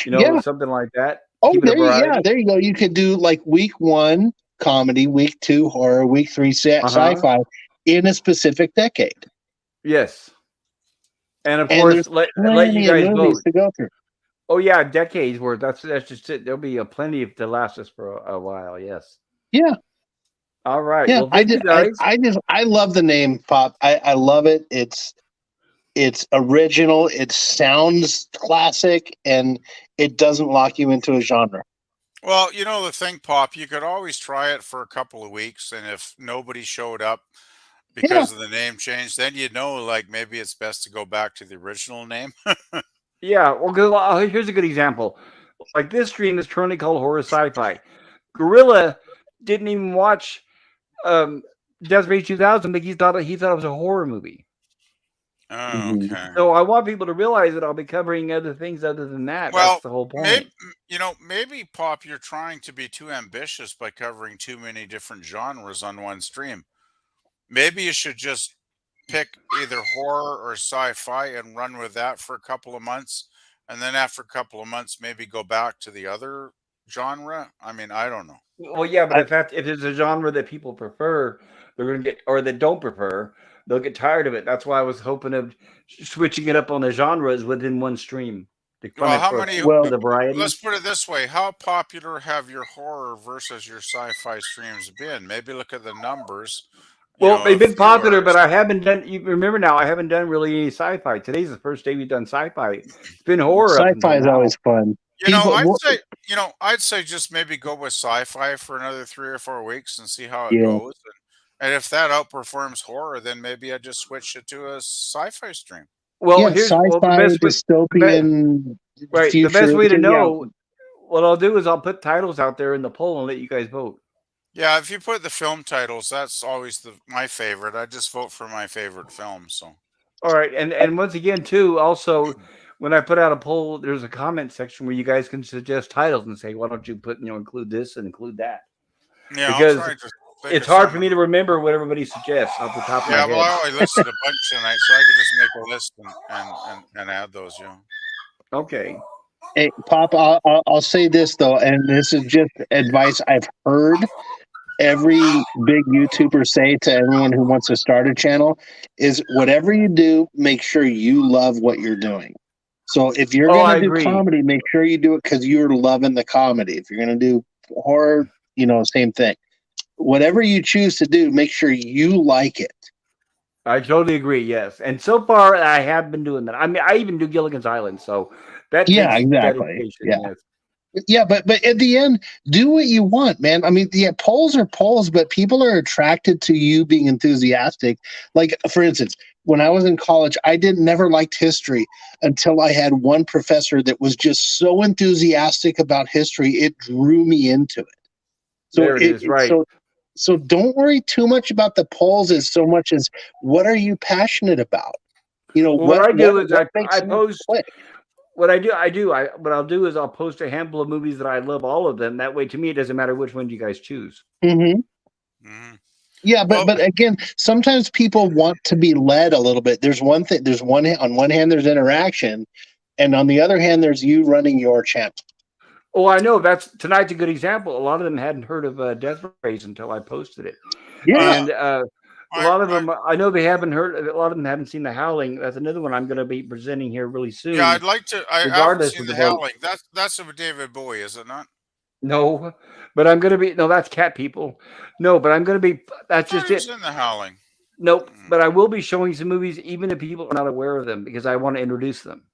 Yeah. Something like that. Oh, Keep it a variety. there you go. You could do like week 1 comedy, week 2 horror, week 3 sci-fi in a specific decade. Yes. And of And course, there's let plenty you guys of movies vote. to go through. Oh yeah, decades worth. That's just it. There'll be plenty to last us for a while. Yes. Yeah. All right. Yeah. Well, thank you guys. I love the name Pop. I love it. It's original. It sounds classic, and it doesn't lock you into a genre. Well, the thing, Pop, you could always try it for a couple of weeks, and if nobody showed up because of the name change, then like maybe it's best to go back to the original name. Yeah. Well, here's a good example. Like this stream is currently called Horror Sci-Fi. Gorilla didn't even watch Death Race 2000 because he thought it was a horror movie. Oh, okay. So I want people to realize that I'll be covering other things other than that. Well, that's the whole point. Maybe Pop, you're trying to be too ambitious by covering too many different genres on one stream. Maybe you should just pick either horror or sci-fi and run with that for a couple of months, and then after a couple of months, maybe go back to the other genre. I mean, I don't know. Well, yeah, but if it's a genre that people prefer, they're going to get, or that don't prefer, they'll get tired of it. That's why I was hoping of switching it up on the genres within one stream. The variety. Let's put it this way: how popular have your horror versus your sci-fi streams been? Maybe look at the numbers. Well, they've been popular, but I haven't done. You remember now? I haven't done really any sci-fi. Today's the first day we've done sci-fi. It's been horror. Sci-fi is always fun. I'd say just maybe go with sci-fi for another 3 or 4 weeks and see how it goes. And if that outperforms horror, then maybe I just switch it to a sci-fi stream. Well, sci-fi, dystopian. Right. The best way to know what I'll do is I'll put titles out there in the poll and let you guys vote. Yeah, if you put the film titles, that's always my favorite. I just vote for my favorite film. So. All right, and once again, too, also when I put out a poll, there's a comment section where you guys can suggest titles and say, why don't you include this and include that? Yeah, because it's hard for me to remember what everybody suggests off the top of my head. Yeah, well, I only listed a bunch tonight, so I could just make a list and add those. Okay. Hey, Pop, I'll say this though, and this is just advice I've heard every big YouTuber say to everyone who wants to start a channel is whatever you do, make sure you love what you're doing. So if you're going to do comedy, make sure you do it because you're loving the comedy. If you're going to do horror, same thing. Whatever you choose to do, make sure you like it. I totally agree. Yes, and so far I have been doing that. I mean, I even do Gilligan's Island, so that exactly. Yeah, but at the end, do what you want, man. I mean, polls are polls, but people are attracted to you being enthusiastic. Like, for instance, when I was in college, I never liked history until I had one professor that was just so enthusiastic about history, it drew me into it. So there it is, right. So don't worry too much about the polls as so much as what are you passionate about? What I do is I post. What I'll do is I'll post a handful of movies that I love, all of them. That way, to me, it doesn't matter which one you guys choose. Mm-hmm. Mm-hmm. Yeah, but again, sometimes people want to be led a little bit. There's one thing. On one hand, there's interaction, and on the other hand, there's you running your channel. Oh, I know. Tonight's a good example. A lot of them hadn't heard of Death Race until I posted it. Yeah, and a lot of them, I know they haven't heard. A lot of them haven't seen The Howling. That's another one I'm going to be presenting here really soon. Yeah, I'd like to. I haven't seen The Howling. That's of David Bowie, is it not? No, but I'm going to be. No, that's Cat People. No, but I'm going to be. That's just it. In The Howling. Nope. But I will be showing some movies, even if people are not aware of them, because I want to introduce them.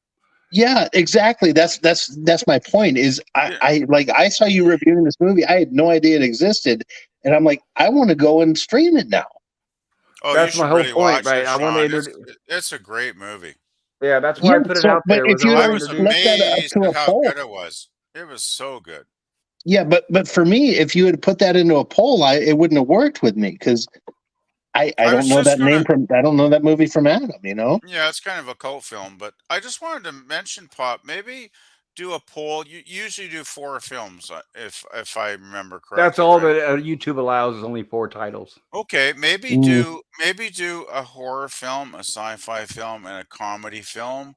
Yeah, exactly. That's my point. Is I saw you reviewing this movie. I had no idea it existed, and I'm like, I want to go and stream it now. Oh, that's my whole point, right? I want to introduce. It's a great movie. Yeah, that's why I put it out there. I was amazed at how good it was. It was so good. Yeah, but for me, if you had put that into a poll, it wouldn't have worked with me because I don't know that name from I don't know that movie from Adam. You know. Yeah, it's kind of a cult film, but I just wanted to mention, Pop, maybe do a poll. You usually do 4 films, if I remember That's correctly, all right? that YouTube allows is only 4 titles. Okay, maybe Mm. do a horror film, a sci-fi film, and a comedy film.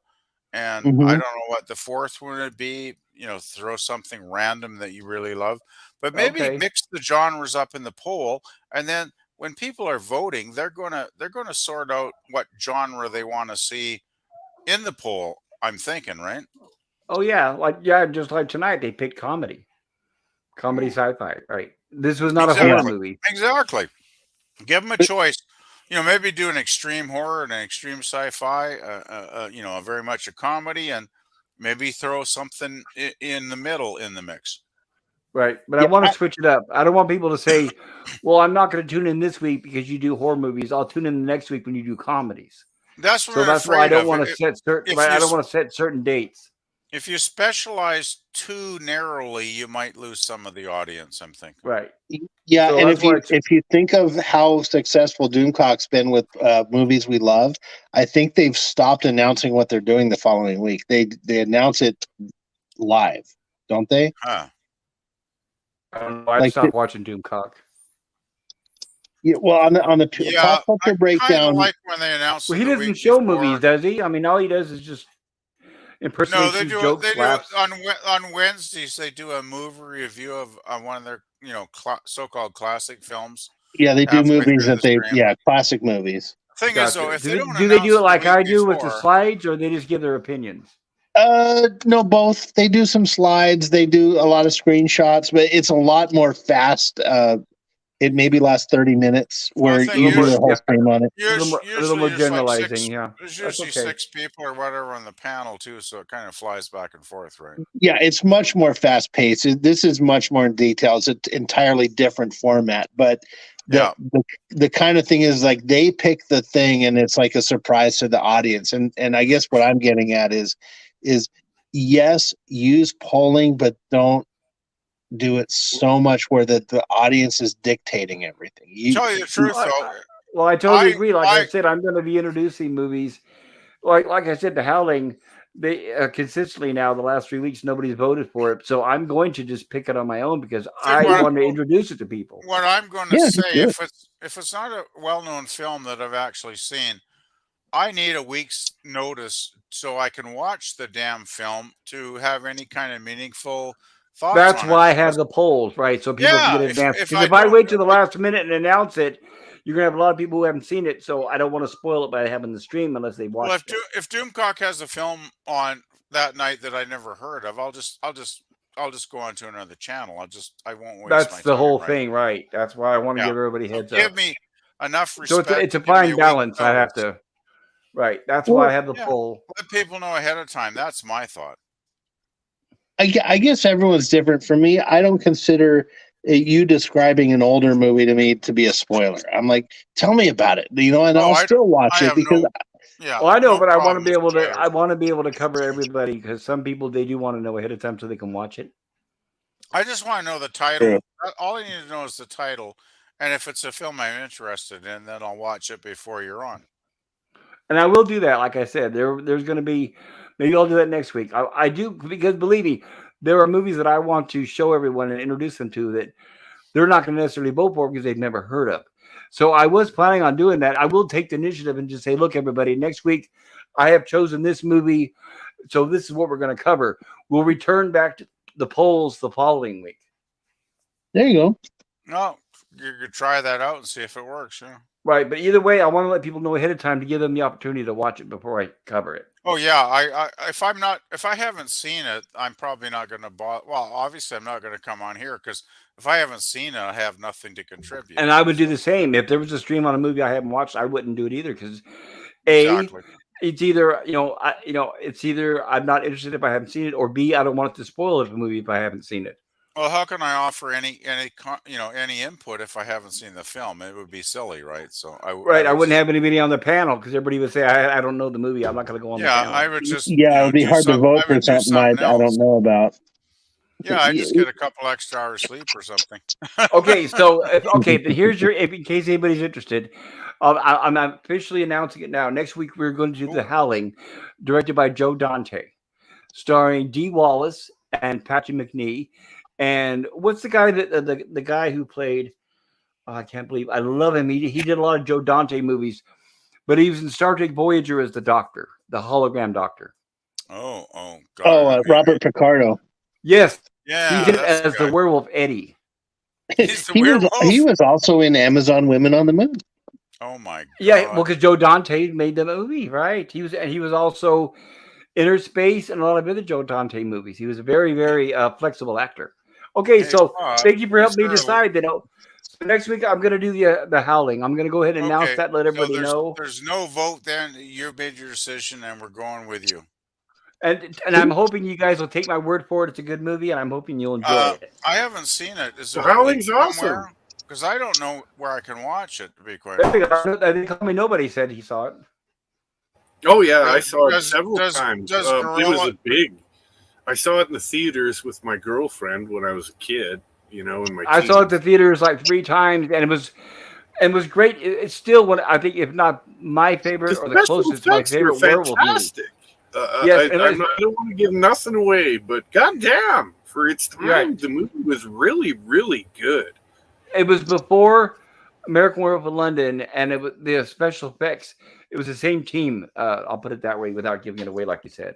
And I Mhm. don't know what the fourth one would be. Throw something random that you really love, but maybe Okay. mix the genres up in the poll, and then when people are voting, they're gonna sort out what genre they want to see in the poll. I'm thinking, right? Oh just like tonight they picked comedy Ooh, sci-fi. Right. This was not a horror Yeah. exactly, movie. exactly. Give them a choice. Maybe do an extreme horror and an extreme sci-fi. Very much a comedy, and maybe throw something in the middle in the mix. Right. But I Yeah. want to switch it up. I don't want people to say, "Well, I'm not going to tune in this week because you do horror movies. I'll tune in the next week when you do comedies." That's what So I'm that's why I afraid don't of. want to set certain. If Right, you I don't want to set certain dates. if you specialize too narrowly, you might lose some of the audience. I'm thinking. Right. Yeah, So and that's why if you think of how successful Doomcock's been with movies we love, I think they've stopped announcing what they're doing the following week. They announce it live, don't they? Huh. I don't know. I'd Like stop watching Doomcock. yeah, well, on the Yeah, pop culture I kind of breakdown. like when they announce Well, it he the doesn't week show before. movies, does he? I mean, all he does is just No, impersonations, jokes, they do it laughs. on Wednesdays. They do a movie review of one of their so-called classic films Yeah, they do halfway movies through that the stream. classic movies. Thing is, though, Gotcha. if they don't Do they do announce it it the like week I do with the before, slides, or they just give their opinions? No, both. They do some slides. They do a lot of screenshots, but it's a lot more fast. It maybe lasts 30 minutes well, I where think you do a whole Yeah, stream on it. a little usually more there's like generalizing. Yeah, there's that's usually okay. 6 people or whatever on the panel too, so it kind of flies back and forth, right? Yeah, it's much more fast paced. This is much more in detail. It's an entirely different format, but Yeah. the kind of thing is like they pick the thing and it's like a surprise to the audience. And I guess what I'm getting at is yes, use polling, but don't do it so much where the audience is dictating everything. Tell you the truth, though, Well, I totally I agree. Like I I said, I'm going to be introducing movies. Like I said, The Howling. They consistently now the last 3 weeks nobody's voted for it, so I'm going to just pick it on my own because think I want to introduce it to people. what I'm going to Yeah, say, do it. if it's not a well-known film that I've actually seen, I need a week's notice so I can watch the damn film to have any kind of meaningful thoughts That's on it. why I have the polls, right? So people can Yeah, get it advanced. if Because I if I don't, wait to the last minute and announce it, you're gonna have a lot of people who haven't seen it. So I don't want to spoil it by having the stream unless they well, watched it. if Doomcock has a film on that night that I never heard of, I'll just go on to another channel. I won't waste my That's the time, whole right? thing, right? That's why I want to Yeah. give everybody So heads give up. me enough So respect. it's a to give me fine a week's balance. I have notice. to. Right. That's Well, why I have the Yeah. poll. Let people know ahead of time. That's my thought. I guess everyone's different. For me, I don't consider you describing an older movie to me to be a spoiler. I'm like, tell me about it, and I'll still watch I it have because yeah. Well, I know, no but I want to problem be with able to. spoilers. I want to be able to cover everybody because some people they do want to know ahead of time so they can watch it. I just want to know the title. All I need to know is the title, and if it's a film I'm interested in, then I'll watch it before you're on. And I will do that. Like I said, there's going to be. Maybe I'll do that next week. I do because believe me, there are movies that I want to show everyone and introduce them to that they're not going to necessarily vote for because they've never heard of. So I was planning on doing that. I will take the initiative and just say, look, everybody, next week I have chosen this movie. So this is what we're going to cover. We'll return back to the polls the following week. there you go. No, you could try that out and see if it works. Yeah. Right. But either way, I want to let people know ahead of time to give them the opportunity to watch it before I cover it. Oh yeah. If I haven't seen it, I'm probably not going to bother. Well, obviously I'm not going to come on here because if I haven't seen it, I have nothing to contribute. And I would do the same. If there was a stream on a movie I haven't watched, I wouldn't do it either because Exactly. it's either it's either I'm not interested if I haven't seen it, or B, I don't want it to spoil it for a movie if I haven't seen it. Well, how can I offer any input if I haven't seen the film? It would be silly, right? So I wouldn't have anybody on the panel because everybody would say I don't know the movie. I'm not going to go on the panel. I would just Yeah, it would be hard to vote for something I don't know about. Yeah, I just get a couple extra hours sleep or something. Okay, so but here's your. If, in case anybody's interested, I'm officially announcing it now. Next week we're going to do The Howling, directed by Joe Dante, starring Dee Wallace and Patrick McNee, and what's the guy that the guy who played? Oh, I can't believe I love him. He did a lot of Joe Dante movies, but he was in Star Trek Voyager as the Doctor, the hologram Doctor. Oh, God. Robert Picardo. Yes, Yeah, he did it that's as the werewolf Eddie. He's the He werewolf. was also in Amazon Women on the Moon. Oh my God. Yeah, well, because Joe Dante made the movie, right? He was also Inner Space and a lot of other Joe Dante movies. He was a very, very flexible actor. Okay, Hey, so Todd, thank you for is helping me there a- decide. So next week I'm going to do the Howling. I'm going to go ahead and announce Okay, that, let everybody know. There's no vote then. You made your decision and we're going with you. And I'm hoping you guys will take my word for it. It's a good movie, and I'm hoping you'll enjoy it. I haven't seen it. Is there The Howling's awesome. Because I don't know where I can watch it, to be quite There you honest. go. I think nobody said he saw it. Oh yeah, I saw it Does- several does- times. does It was Gorilla- a big. I saw it in the theaters with my girlfriend when I was a kid. In my. I saw it at teens. the theaters like 3 times, and it was great. It's still one, I think, if not my favorite or the special closest to my effects were favorite werewolf movie. fantastic. Yes, I don't want to give nothing away, but goddamn, for its time, Right. the movie was really, really good. It was before American Werewolf in London, and it was the special effects. It was the same team. I'll put it that way without giving it away, like you said.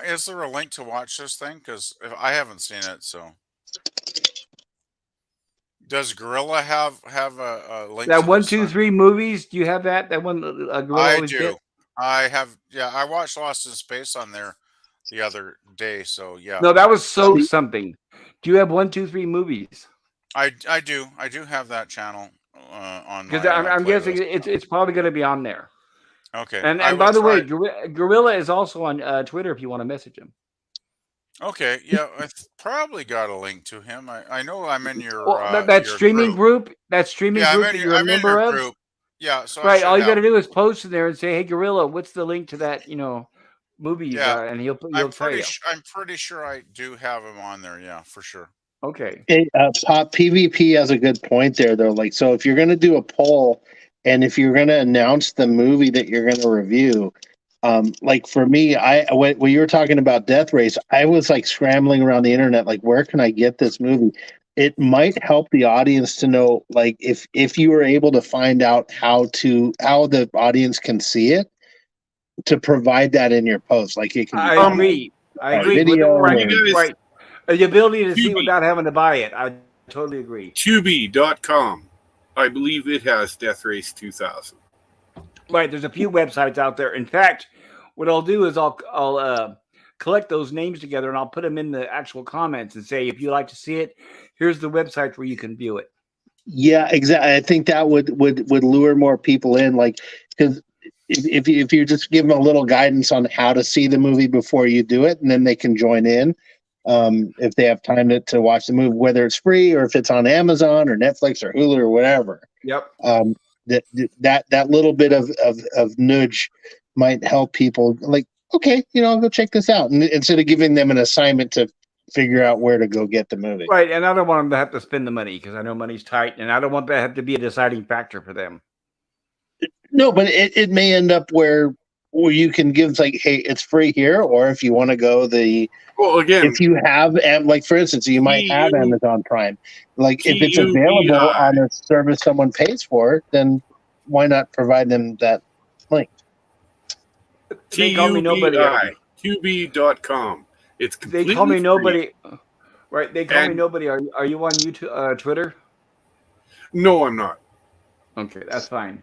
Is there a link to watch this thing? Because I haven't seen it, so. Does Gorilla have a link That to 1, this 2, thing? 3 movies. Do you have that? That one. Gorilla I always do. get? I have. Yeah, I watched Lost in Space on there the other day. So yeah. No, that was so something. Do you have 1, 2, 3 movies? I do. I do have that channel on. Because my, I'm guessing playlist. it's probably going to be on there. Okay. And I by will the way, try- Gorilla is also on Twitter if you want to message him. Okay. Yeah, I probably got a link to him. I know I'm in your. Well, that your streaming group, that streaming Yeah, group I'm that in you're a I'm in member your of. group. Yeah. So Right. All you got to to do is post in there and say, "Hey, Gorilla, what's the link to that?" Movies, Yeah. and he'll I'm tell you. I'm pretty sure I do have him on there. Yeah, for sure. Okay. Pop PvP has a good point there, though. Like, so if you're going to do a poll, and if you're going to announce the movie that you're going to review, like for me, when you were talking about Death Race, I was like scrambling around the internet, like, where can I get this movie? It might help the audience to know, like, if you were able to find out how the audience can see it, to provide that in your post, like it can. I agree. Video right, or- right. The ability to see without having to buy it. I totally agree. Tubi.com. I believe it has Death Race 2000. Right. There's a few websites out there. In fact, what I'll do is I'll collect those names together and I'll put them in the actual comments and say, if you like to see it, here's the website where you can view it. Yeah, exactly. I think that would lure more people in, like, because if you just give them a little guidance on how to see the movie before you do it, and then they can join in if they have time to watch the movie, whether it's free or if it's on Amazon or Netflix or Hulu or whatever. Yep. That little bit of nudge might help people, like, okay, I'll go check this out, and instead of giving them an assignment to figure out where to go get the movie. Right, and I don't want them to have to spend the money because I know money's tight, and I don't want that to have to be a deciding factor for them. No, but it may end up where you can give, like, hey, it's free here, or if you want to go if you have, like, for instance, you might have Amazon Prime, like, if it's available on a service someone pays for, then why not provide them that link? TUBI. Tubi.com. It's completely They call me free. nobody. Right, they call me nobody. Are you on YouTube, Twitter? No, I'm not. Okay, that's fine.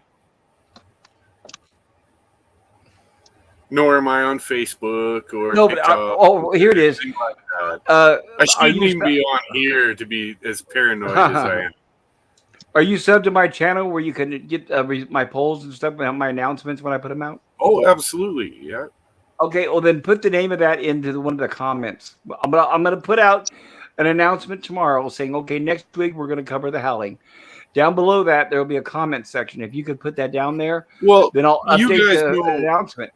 Nor am I on Facebook or No, but TikTok, here it is. anything like that. I shouldn't even you be on here to be as paranoid as I am. Are you subbed to my channel where you can get my polls and stuff and my announcements when I put them out? Oh, absolutely. Yeah. Okay, well then put the name of that into one of the comments. I'm gonna put out an announcement tomorrow saying, okay, next week we're gonna cover The Howling. Down below that there will be a comment section. If you could put that down there, Well, then I'll update you guys the know, announcement.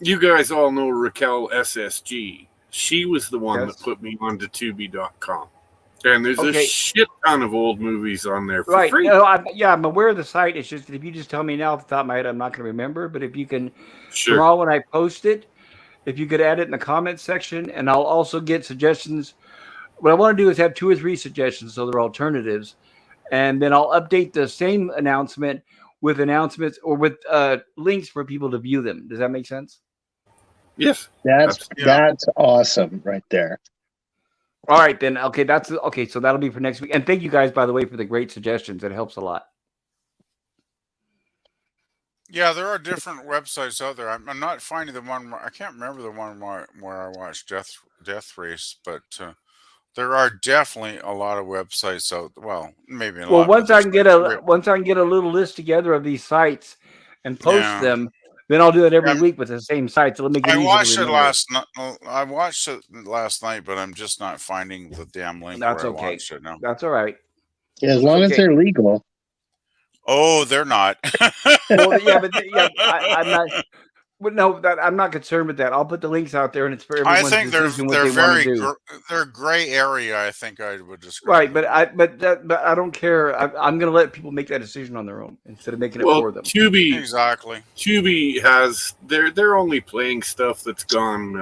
You guys all know Raquel SSG. She was the one Yes. that put me onto Tubi.com. And there's a Okay. shit ton of old movies on there for Right. free. No, I'm aware of the site. It's just that if you just tell me now off the top of my head, I'm not going to remember. But if you can, Sure. tomorrow when I post it, if you could add it in the comments section, and I'll also get suggestions. What I want to do is have 2 or 3 suggestions, so they're alternatives, and then I'll update the same announcement with announcements or with links for people to view them. Does that make sense? Yes. That's Yeah. awesome right there. All right, then. Okay, okay. So that'll be for next week. And thank you guys, by the way, for the great suggestions. It helps a lot. Yeah, there are different websites out there. I'm not finding the one. I can't remember the one where I watched Death Race, but there are definitely a lot of websites out. Well, maybe a Well, lot. But once I can get there's once I can get a little list together of these sites and post Yeah. them, then I'll do it every I'm- week with the same site. So let me get I easy watched to it remember. I watched it last night, but I'm just not finding the damn link That's where okay. I watched it now. That's all right. Yeah, as long as okay. they're legal. Oh, they're not. Well, yeah, but I'm not. But no, I'm not concerned with that. I'll put the links out there, and it's for I everyone's think decision what they're they want to very do. they're gray area. I think I would describe. Right, them. but I don't care. I'm going to let people make that decision on their own instead of making it Well, for them. Tubi Exactly. has they're only playing stuff that's gone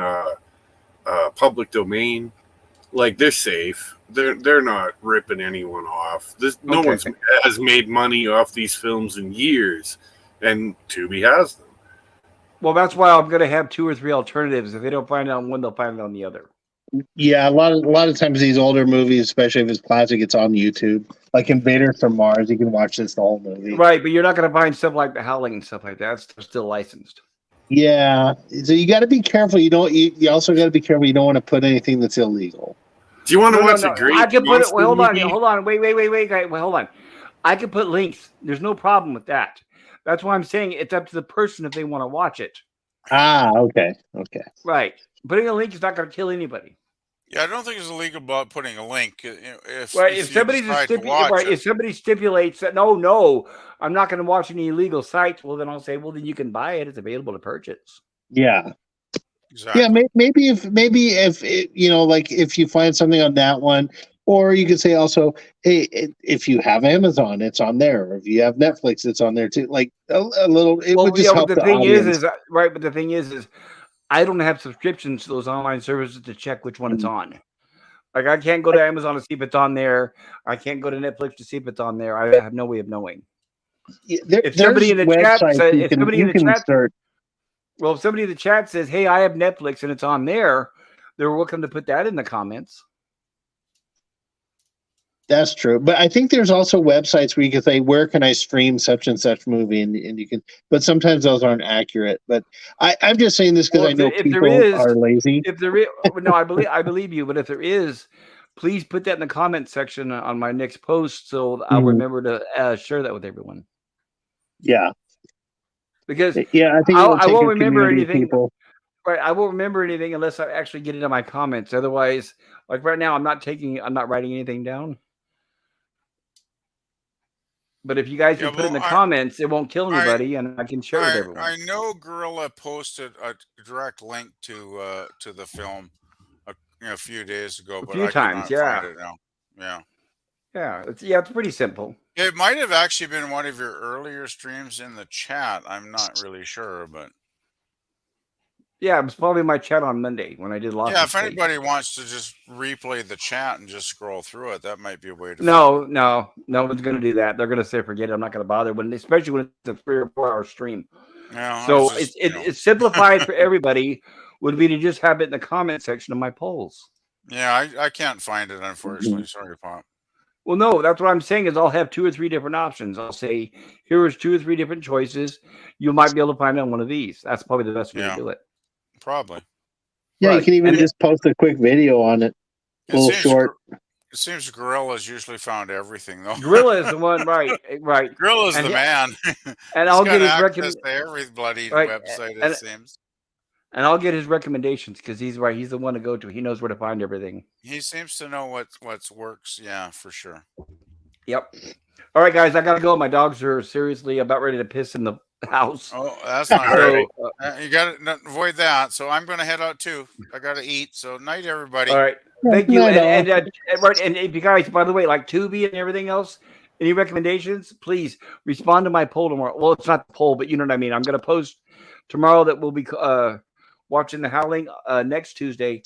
public domain. Like they're safe. They're not ripping anyone off. No Okay. one's has made money off these films in years, and Tubi has them. Well, that's why I'm going to have 2 or 3 alternatives. If they don't find it on one, they'll find it on the other. Yeah, a lot of times these older movies, especially if it's classic, it's on YouTube. Like Invaders from Mars, you can watch this the whole movie. Right, but you're not going to find stuff like The Howling and stuff like that. It's still licensed. Yeah, so you got to be careful. You also got to be careful. You don't want to put anything that's illegal. Do you want to watch a great I can put it. monster Well, movie? hold on. Wait, guys. Well, hold on. I can put links. There's no problem with that. That's why I'm saying it's up to the person if they want to watch it. Ah, okay. Right. Putting a link is not going to kill anybody. Yeah, I don't think it's illegal about putting a link. If somebody if somebody stipulates that no, I'm not going to watch any illegal sites, well then I'll say, well then you can buy it. It's available to purchase. Yeah. Exactly. Yeah, maybe if like if you find something on that one, or you could say also, hey, if you have Amazon, it's on there. Or if you have Netflix, it's on there too. Like a little, it would just help the the thing audience. is right. But the thing is I don't have subscriptions to those online services to check which one it's on. Like I can't go to Amazon to see if it's on there. I can't go to Netflix to see if it's on there. I have no way of knowing. If somebody in the chat says, if somebody in the chat says, "Hey, I have Netflix and it's on there," they're welcome to put that in the comments. That's true, but I think there's also websites where you can say, "Where can I stream such and such movie?" and you can. But sometimes those aren't accurate. But I'm just saying this because I know people are lazy. If there is, no, I believe you. But if there is, please put that in the comment section on my next post, so I'll remember to share that with everyone. Yeah, because I think I won't remember anything. People. Right, I won't remember anything unless I actually get it in my comments. Otherwise, like right now, I'm not writing anything down. But if you guys can put it in the comments, it won't kill anybody, and I can share it with everyone. I know Gorilla posted a direct link to the film a few days ago, but I cannot find it now. Yeah, it's pretty simple. It might have actually been one of your earlier streams in the chat. I'm not really sure, but yeah, it was probably my chat on Monday when I did lots. Yeah, if anybody wants to just replay the chat and just scroll through it, that might be a way to. No one's going to do that. They're going to say, "Forget it. I'm not going to bother." Especially when it's a 3 or 4 hour stream. Yeah, so it's simplified for everybody. Would be to just have it in the comment section of my polls. Yeah, I can't find it, unfortunately. Sorry, Pop. Well, no, that's what I'm saying is I'll have 2 or 3 different options. I'll say, here is 2 or 3 different choices. You might be able to find it on one of these. That's probably the best way to do it. Probably. Yeah, you can even just post a quick video on it. A little short. It seems Gorilla's usually found everything, though. Gorilla is the one, right? Gorilla's the man. And I'll get his recommendation to every bloody website, it seems. And I'll get his recommendations because he's right. He's the one to go to. He knows where to find everything. He seems to know what works. Yeah, for sure. Yep. All right, guys, I gotta go. My dogs are seriously about ready to piss in the house. Oh, that's not All good. right. You got to avoid that. So I'm going to head out too. I got to eat. So night, everybody. All right. Thank you. Night all. And if you guys, by the way, like Tubi and everything else, any recommendations, please respond to my poll tomorrow. Well, it's not the poll, but you know what I mean. I'm going to post tomorrow that we'll be watching The Howling next Tuesday.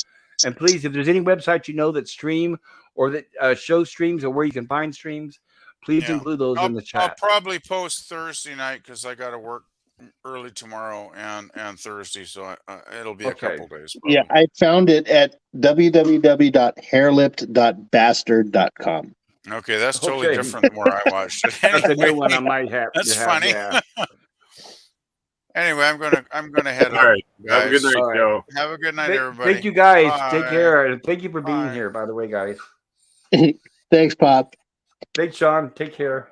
And please, if there's any website you know that stream or that show streams or where you can find streams, please Yeah. include those in the I'll chat. probably post Thursday night because I got to work early tomorrow and Thursday. So it'll be a Okay. couple days. Probably. Yeah, I found it at www.hairlipped.bastard.com. Okay, that's totally Okay. different than where I watched it. That's a new Anyway, one I might have. That's have, funny. Yeah. Anyway, I'm gonna head All out. right. Have a good guys. night, All right. Joe. Have a good night, everybody. Thank you guys. Bye. Take care. And thank you for being Bye. here, by the way, guys. Thanks, Pop. Thanks, Sean. Take care.